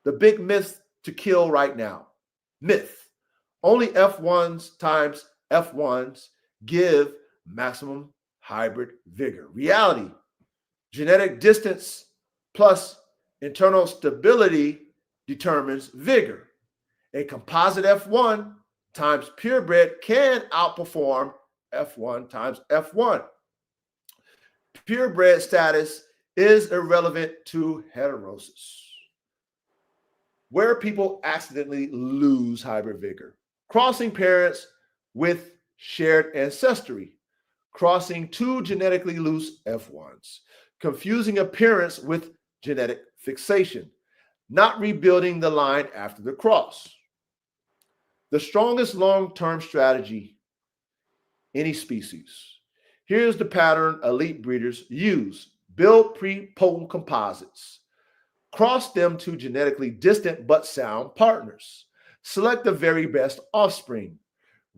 The big myth to kill right now. Myth. Only F1s times F1s give maximum hybrid vigor. Reality. Genetic distance plus internal stability determines vigor. A composite F1 times purebred can outperform F1 times F1. Purebred status is irrelevant to heterosis. Where people accidentally lose hybrid vigor. Crossing parents with shared ancestry. Crossing two genetically loose F1s. Confusing appearance with genetic fixation. Not rebuilding the line after the cross. The strongest long-term strategy, any species. Here's the pattern elite breeders use. Build prepotent composites. Cross them to genetically distant but sound partners. Select the very best offspring.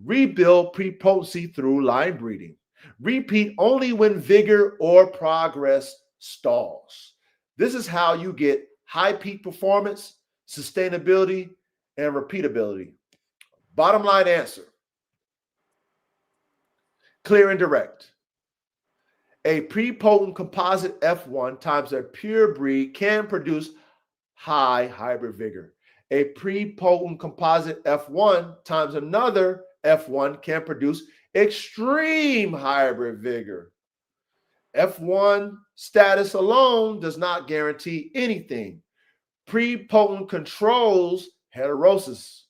Rebuild prepotency through line breeding. Repeat only when vigor or progress stalls. This is how you get high peak performance, sustainability, and repeatability. Bottom line answer. Clear and direct. A prepotent composite F1 times a pure breed can produce high hybrid vigor. A prepotent composite F1 times another F1 can produce extreme hybrid vigor. F1 status alone does not guarantee anything. Prepotent controls heterosis.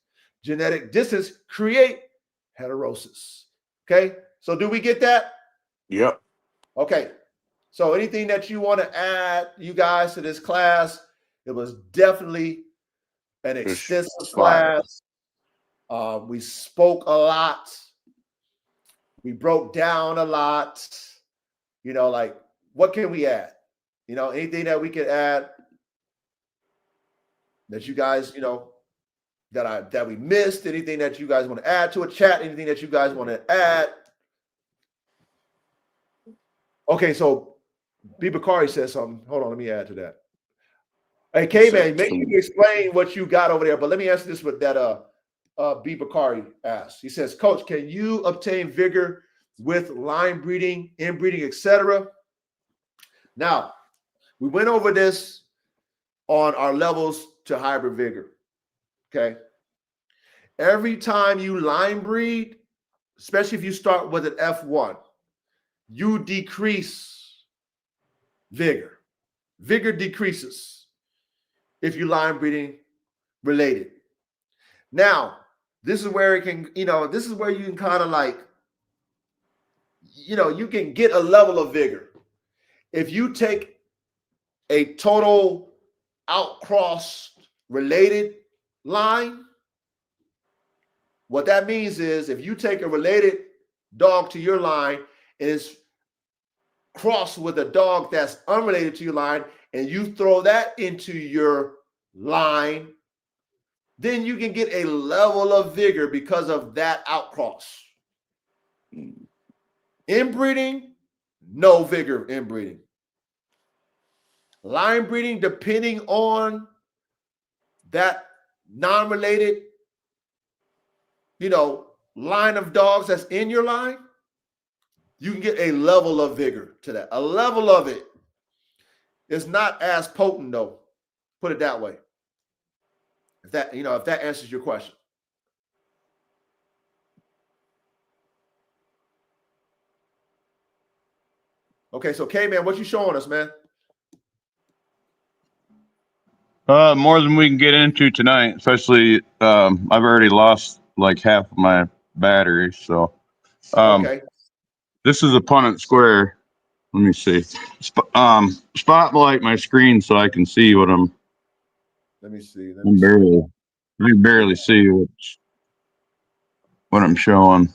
Genetic distance create heterosis. Okay, so do we get that? Yep. Okay, so anything that you want to add, you guys, to this class? It was definitely an extensive class. We spoke a lot. We broke down a lot. You know, like, what can we add? You know, anything that we could add that you guys, you know, that we missed, anything that you guys want to add to a chat, anything that you guys want to add. Okay, so B. Bakari says something. Hold on, let me add to that. Hey, K-Man, maybe you can explain what you got over there, but let me answer this with that B. Bakari asked. He says, Coach, can you obtain vigor with line breeding, inbreeding, etc.? Now, we went over this on our levels to hybrid vigor. Okay. Every time you line breed, especially if you start with an F1, you decrease vigor. Vigor decreases if you line breeding related. Now, this is where it can, you know, this is where you can kind of like, you know, you can get a level of vigor. If you take a total outcross related line, what that means is if you take a related dog to your line and it's crossed with a dog that's unrelated to your line and you throw that into your line, then you can get a level of vigor because of that outcross. Inbreeding, no vigor inbreeding. Line breeding, depending on that non-related, you know, line of dogs that's in your line, you can get a level of vigor to that. A level of it is not as potent, though. Put it that way. If that answers your question. Okay, so K-Man, what you showing us, man? More than we can get into tonight, especially I've already lost like half of my battery. So Okay. this is a Punnett square. Let me see. Spotlight my screen so I can see what I'm. Let me see. I can barely see what I'm showing.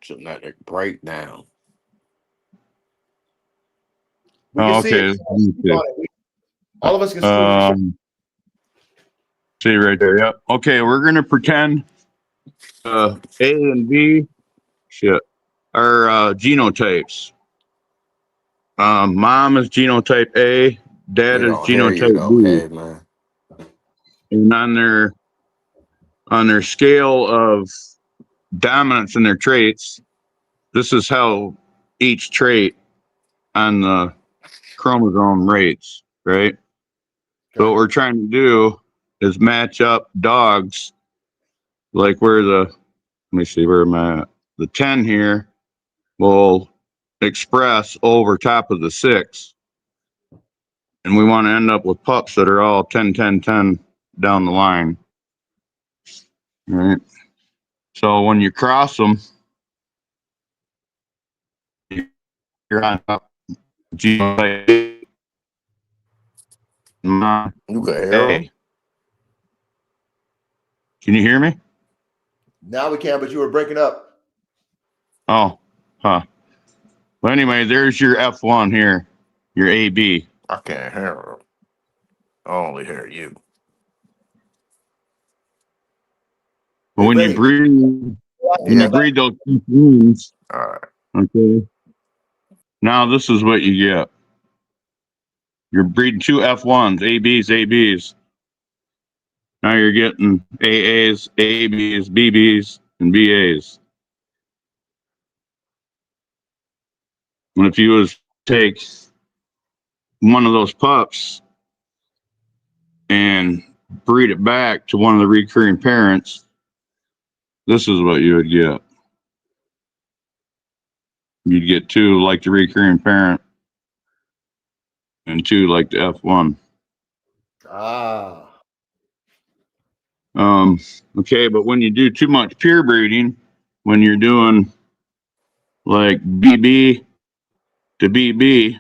Genetic breakdown. We can see Okay. it. All of us can see it. See right there. Yep. Okay, we're gonna pretend A and B are genotypes. Mom is genotype A, dad We is don't hear you genotype though, B, man. and on their scale of dominance in their traits, this is how each trait on the chromosome rates, right? Okay. So what we're trying to do is match up dogs, like let me see, where am I at? The 10 here will express over top of the 6. And we want to end up with pups that are all 10, 10, 10 down the line. All right. So when you cross them, you're on top of genotype You can hear him. A. Can you hear me? Now we can, but you were breaking up. Oh, huh. Well, anyway, there's your F1 here, your AB. I can't hear him. I only hear you. But Hey, when you Ray. Yeah. breed those two genes, All right. okay, now this is what you get. You're breeding two F1s, ABs, ABs. Now you're getting AAs, ABs, BBs, and BAs. And if you was to take one of those pups and breed it back to one of the recurring parents, this is what you would get. You'd get two like the recurring parent and two like the F1. Ah. Okay, but when you do too much pure breeding, when you're doing like BB to BB,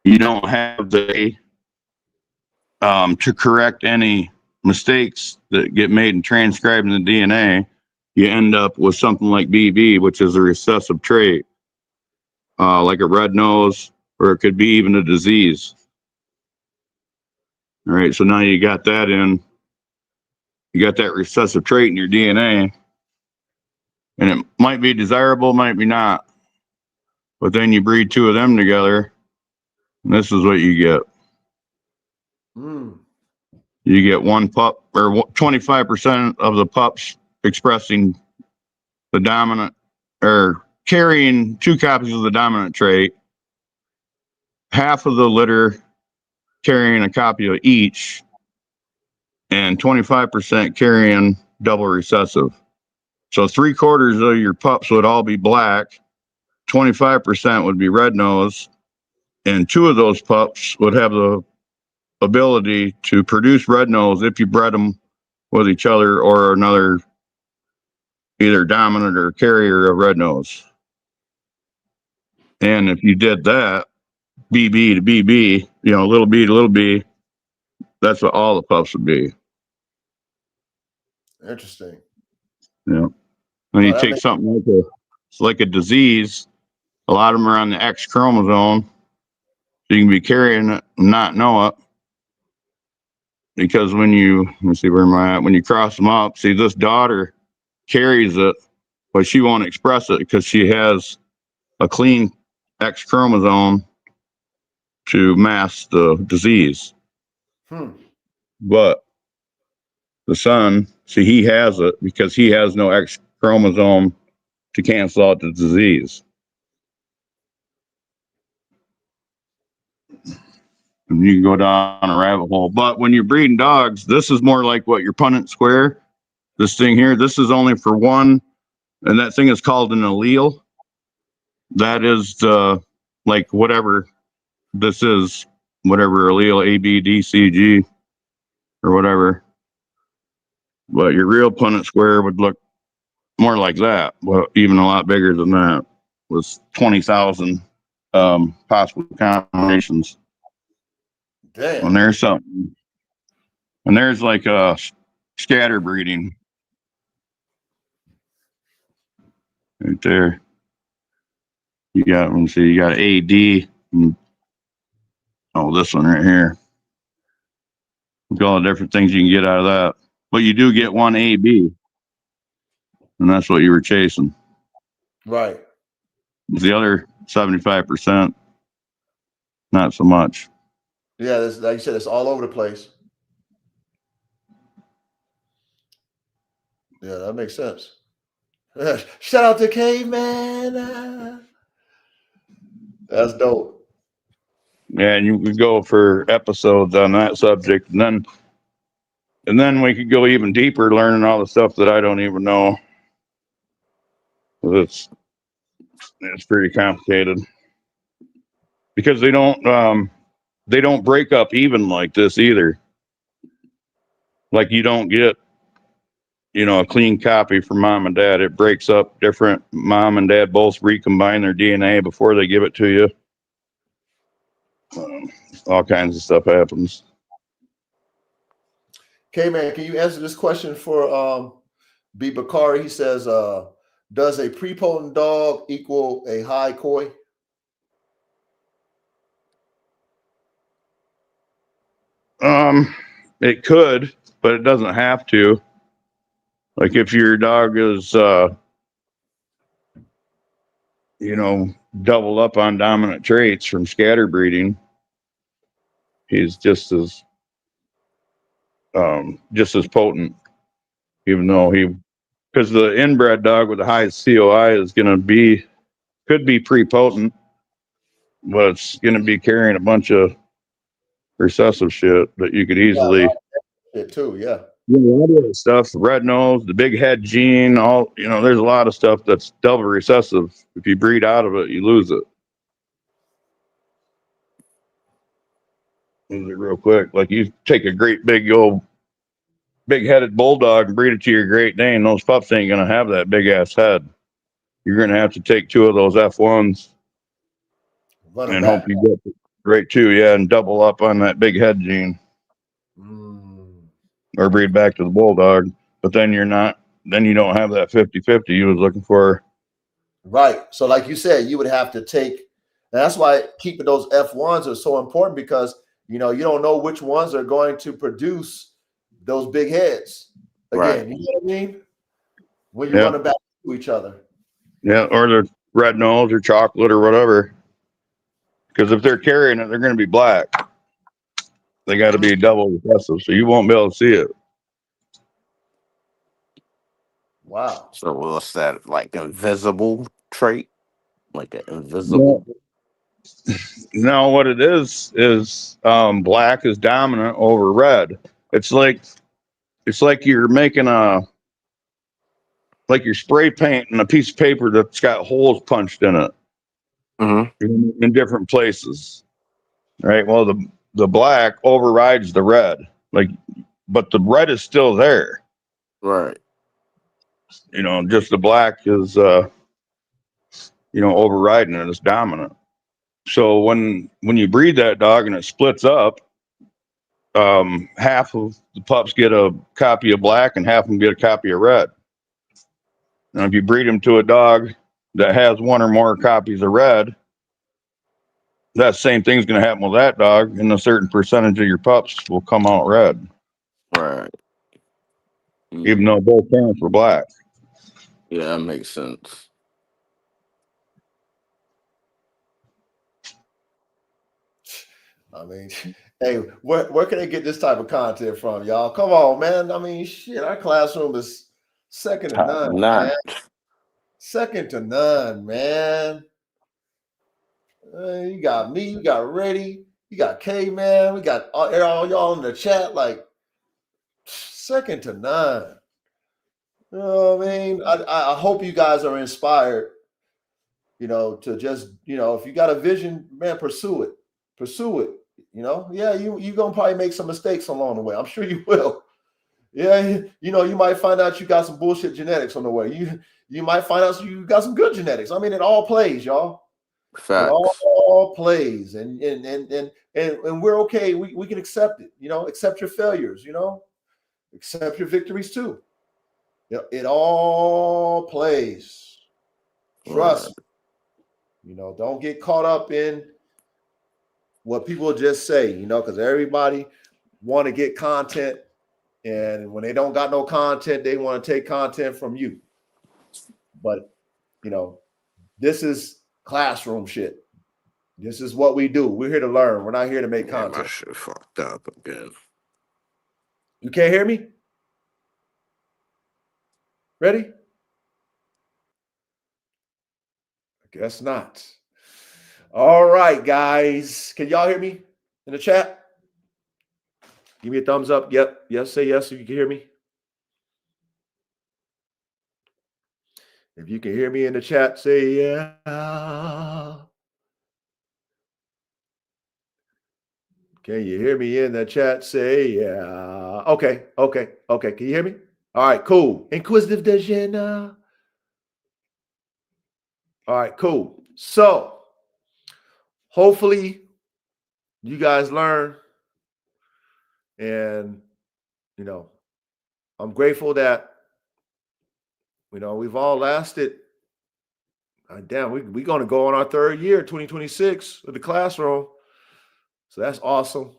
you don't have the to correct any mistakes that get made in transcribing the DNA. You end up with something like BB, which is a recessive trait, like a red nose, or it could be even a disease. All right, so now you got that recessive trait in your DNA, and it might be desirable, might be not. But then you breed two of them together, and this is what you get. You get one pup, or 25% of the pups expressing the dominant, or carrying two copies of the dominant trait, half of the litter carrying a copy of each, and 25% carrying double recessive. So 3/4 of your pups would all be black, 25% would be red nose, and two of those pups would have the ability to produce red nose if you bred them with each other or another, either dominant or carrier of red nose. And if you did that, BB to BB, little b to little b, that's what all the pups would be. Interesting. Yeah. When you take something like a disease, a lot of them are on the X chromosome, so you can be carrying it and not know it. Because let me see, where am I at? When you cross them up, see, this daughter carries it, but she won't express it because she has a clean X chromosome to mask the disease. But the son, see, he has it because he has no X chromosome to cancel out the disease. And you can go down a rabbit hole. But when you're breeding dogs, this is more like what your Punnett square. This thing here, this is only for one, and that thing is called an allele. That is the like whatever this is, whatever allele A, B, D, C, G, or whatever. But your real Punnett square would look more like that, but even a lot bigger than that, with 20,000 possible combinations. Damn. And there's something, and there's like a scatter breeding right there. You got, let me see, you got AD. And, oh, this one right here. Look at all the different things you can get out of that. But you do get one AB, and that's what you were chasing. Right. The other 75%, not so much. Yeah, this, like you said, it's all over the place. Yeah, that makes sense. Shout out to Caveman. That's dope. Yeah, and you could go for episodes on that subject, and then we could go even deeper, learning all the stuff that I don't even know. It's pretty complicated because they don't break up even like this either. Like you don't get, a clean copy from mom and dad. It breaks up different. Mom and dad both recombine their DNA before they give it to you. All kinds of stuff happens. Caveman, can you answer this question for B. Bakari? He says, does a prepotent dog equal a high koi? It could, but it doesn't have to. Like if your dog is, double up on dominant traits from scatter breeding, he's just as potent, even though because the inbred dog with the highest COI could be prepotent, but it's going to be carrying a bunch of recessive shit that you could easily. It too, yeah. A lot of that stuff, the red nose, the big head gene, there's a lot of stuff that's double recessive. If you breed out of it, you lose it. Lose it real quick. Like you take a great big old big-headed bulldog and breed it to your Great Dane, those pups ain't going to have that big-ass head. You're going to have to take two of those F1s and hope you get the Great 2, yeah, and double up on that big head gene. Or breed back to the bulldog. But then you don't have that 50-50 you was looking for. Right. So like you said, you would have to take, and that's why keeping those F1s are so important, because you don't know which ones are going to produce those big heads. Again, right. You know what I mean? When you run them back to each other. Yeah, or the red nose or chocolate or whatever. Because if they're carrying it, they're going to be black. They got to be double recessive, so you won't be able to see it. Wow. So what's that, like invisible trait? Like an invisible? No, what it is black is dominant over red. It's like you're making like you're spray painting a piece of paper that's got holes punched in it in different places, right? Well, the black overrides the red, but the red is still there, Right. Just the black is overriding it. It's dominant. So when you breed that dog and it splits up, half of the pups get a copy of black and half of them get a copy of red. Now, if you breed them to a dog that has one or more copies of red, that same thing's going to happen with that dog, and a certain percentage of your pups will come out red. Right. Even though both parents were black. Yeah, that makes sense. I mean, hey, where can they get this type of content from, y'all? Come on, man. I mean, shit, our classroom is second to none, man. Second to none, man. You got me, you got Reddy, You got K, man. We got all y'all in the chat, like second to none. You know what I mean? I hope you guys are inspired, to just, if you got a vision, man, pursue it. Pursue it. Yeah, you're gonna probably make some mistakes along the way. I'm sure you will. Yeah, you might find out you got some bullshit genetics on the way. You might find out you got some good genetics. I mean, it all plays, y'all. Facts. It all plays, and we're okay. We can accept it. Accept your failures. Accept your victories too. It all plays. Trust. Don't get caught up in what people just say. Because everybody want to get content, and when they don't got no content, they want to take content from you. But this is classroom shit. This is what we do. We're here to learn. We're not here to make content. My shit fucked up again. You can't hear me? Ready? I guess not. All right, guys. Can y'all hear me in the chat? Give me a thumbs up. Yep. Yes. Say yes if you can hear me. If you can hear me in the chat, say yeah. Can you hear me in the chat? Say yeah. Okay. Can you hear me? All right, cool. Inquisitive Dejana. All right, cool. So hopefully you guys learn. And, I'm grateful that, we've all lasted. Damn, we're going to go on our third year, 2026, with the classroom. So that's awesome.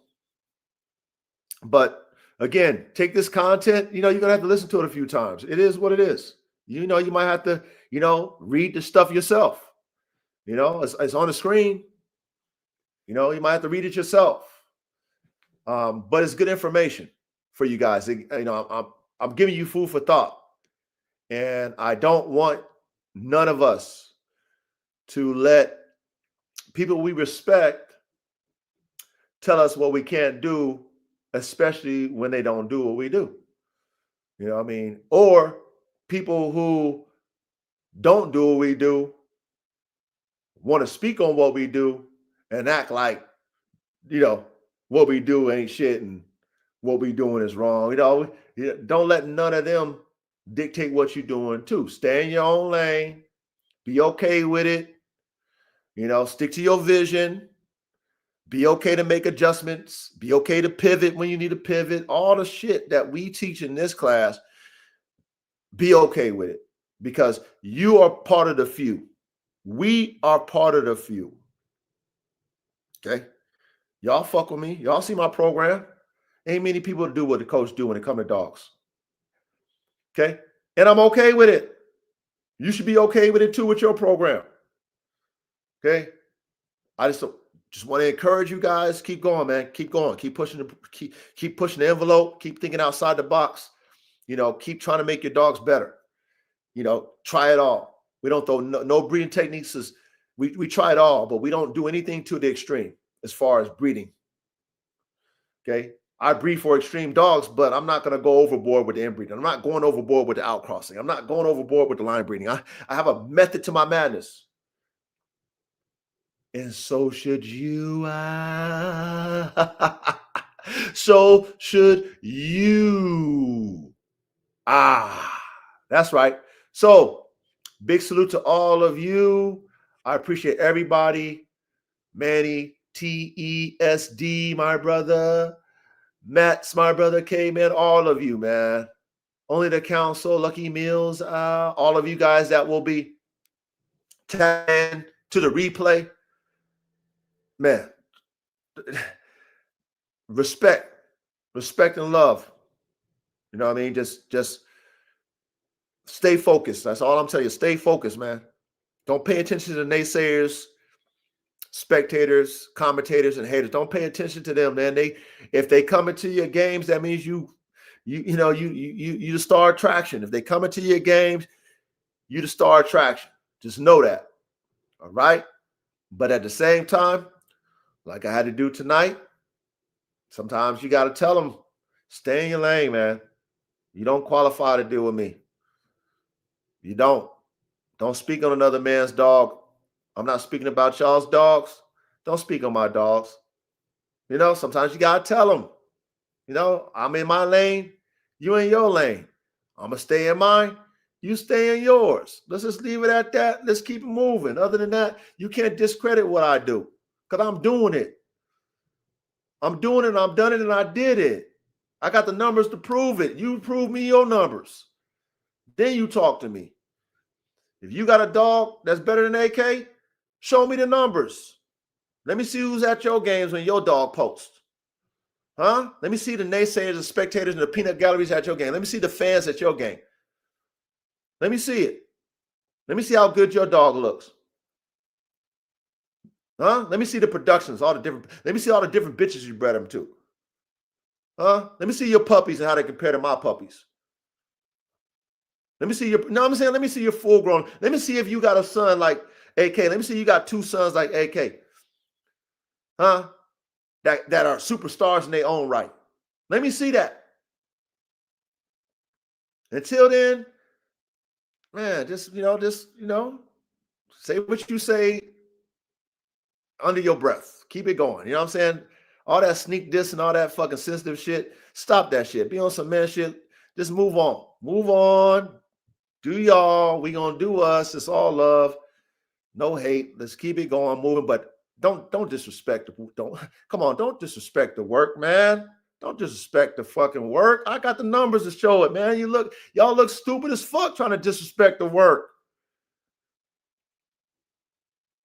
But again, take this content, you're going to have to listen to it a few times. It is what it is. You might have to, read the stuff yourself. It's on the screen. You might have to read it yourself. But it's good information for you guys. I'm giving you food for thought. And I don't want none of us to let people we respect tell us what we can't do, especially when they don't do what we do. You know what I mean? Or people who don't do what we do want to speak on what we do and act like, what we do ain't shit and what we doing is wrong. Don't let none of them dictate what you're doing too. Stay in your own lane. Be okay with it. Stick to your vision. Be okay to make adjustments. Be okay to pivot when you need to pivot. All the shit that we teach in this class, be okay with it because you are part of the few. We are part of the few. Okay? Y'all fuck with me. Y'all see my program. Ain't many people do what the coach do when it comes to dogs. Okay? And I'm okay with it. You should be okay with it too with your program. Okay? I just want to encourage you guys. Keep going, man. Keep going. Keep pushing the envelope. Keep thinking outside the box. Keep trying to make your dogs better. Try it all. We don't throw no breeding techniques. We try it all, but we don't do anything to the extreme as far as breeding. Okay? I breed for extreme dogs, but I'm not going to go overboard with the inbreeding. I'm not going overboard with the outcrossing. I'm not going overboard with the line breeding. I have a method to my madness. And so should you. So should you. That's right. So big salute to all of you. I appreciate everybody. Manny, TESD, my brother. Matt's my brother, K-Man, all of you, man. Only the council, Lucky Meals, all of you guys that will be tagging to the replay. Man, respect and love. You know what I mean? Just stay focused. That's all I'm telling you. Stay focused, man. Don't pay attention to naysayers, spectators, commentators, and haters. Don't pay attention to them, man. If they come into your games, that means you the star attraction. If they come into your games, you the star attraction. Just know that. All right. But at the same time, Like I had to do tonight. Sometimes you got to tell them, stay in your lane, man. You don't qualify to deal with me. You don't. Don't speak on another man's dog. I'm not speaking about y'all's dogs. Don't speak on my dogs. You know, sometimes you got to tell them, you know, I'm in my lane. You in your lane. I'm going to stay in mine. You stay in yours. Let's just leave it at that. Let's keep it moving. Other than that, you can't discredit what I do because I'm doing it. I'm doing it. I've done it and I did it. I got the numbers to prove it. You prove me your numbers. Then you talk to me. If you got a dog that's better than AK, show me the numbers. Let me see who's at your games when your dog posts. Huh? Let me see the naysayers, the spectators, and the peanut galleries at your game. Let me see the fans at your game. Let me see it. Let me see how good your dog looks. Huh? Let me see the productions, all the different. Let me see all the different bitches you bred them to. Huh? Let me see your puppies and how they compare to my puppies. Let me see your. No, I'm saying let me see your full grown. Let me see if you got a son like AK. Let me see you got two sons like AK. Huh? That are superstars in their own right. Let me see that. Until then, man, just say what you say under your breath. Keep it going. You know what I'm saying? All that sneak diss and all that fucking sensitive shit. Stop that shit. Be on some man shit. Just move on. Move on. Do y'all. We gonna do us. It's all love. No hate. Let's keep it going, moving. But don't disrespect the don't disrespect the work, man. Don't disrespect the fucking work. I got the numbers to show it, man. Y'all look stupid as fuck trying to disrespect the work.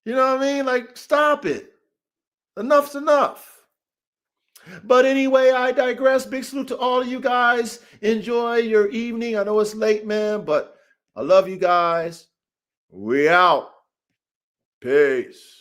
You know what I mean? Like, stop it. Enough's enough. But anyway, I digress. Big salute to all of you guys. Enjoy your evening. I know it's late, man, but I love you guys. We out. Peace.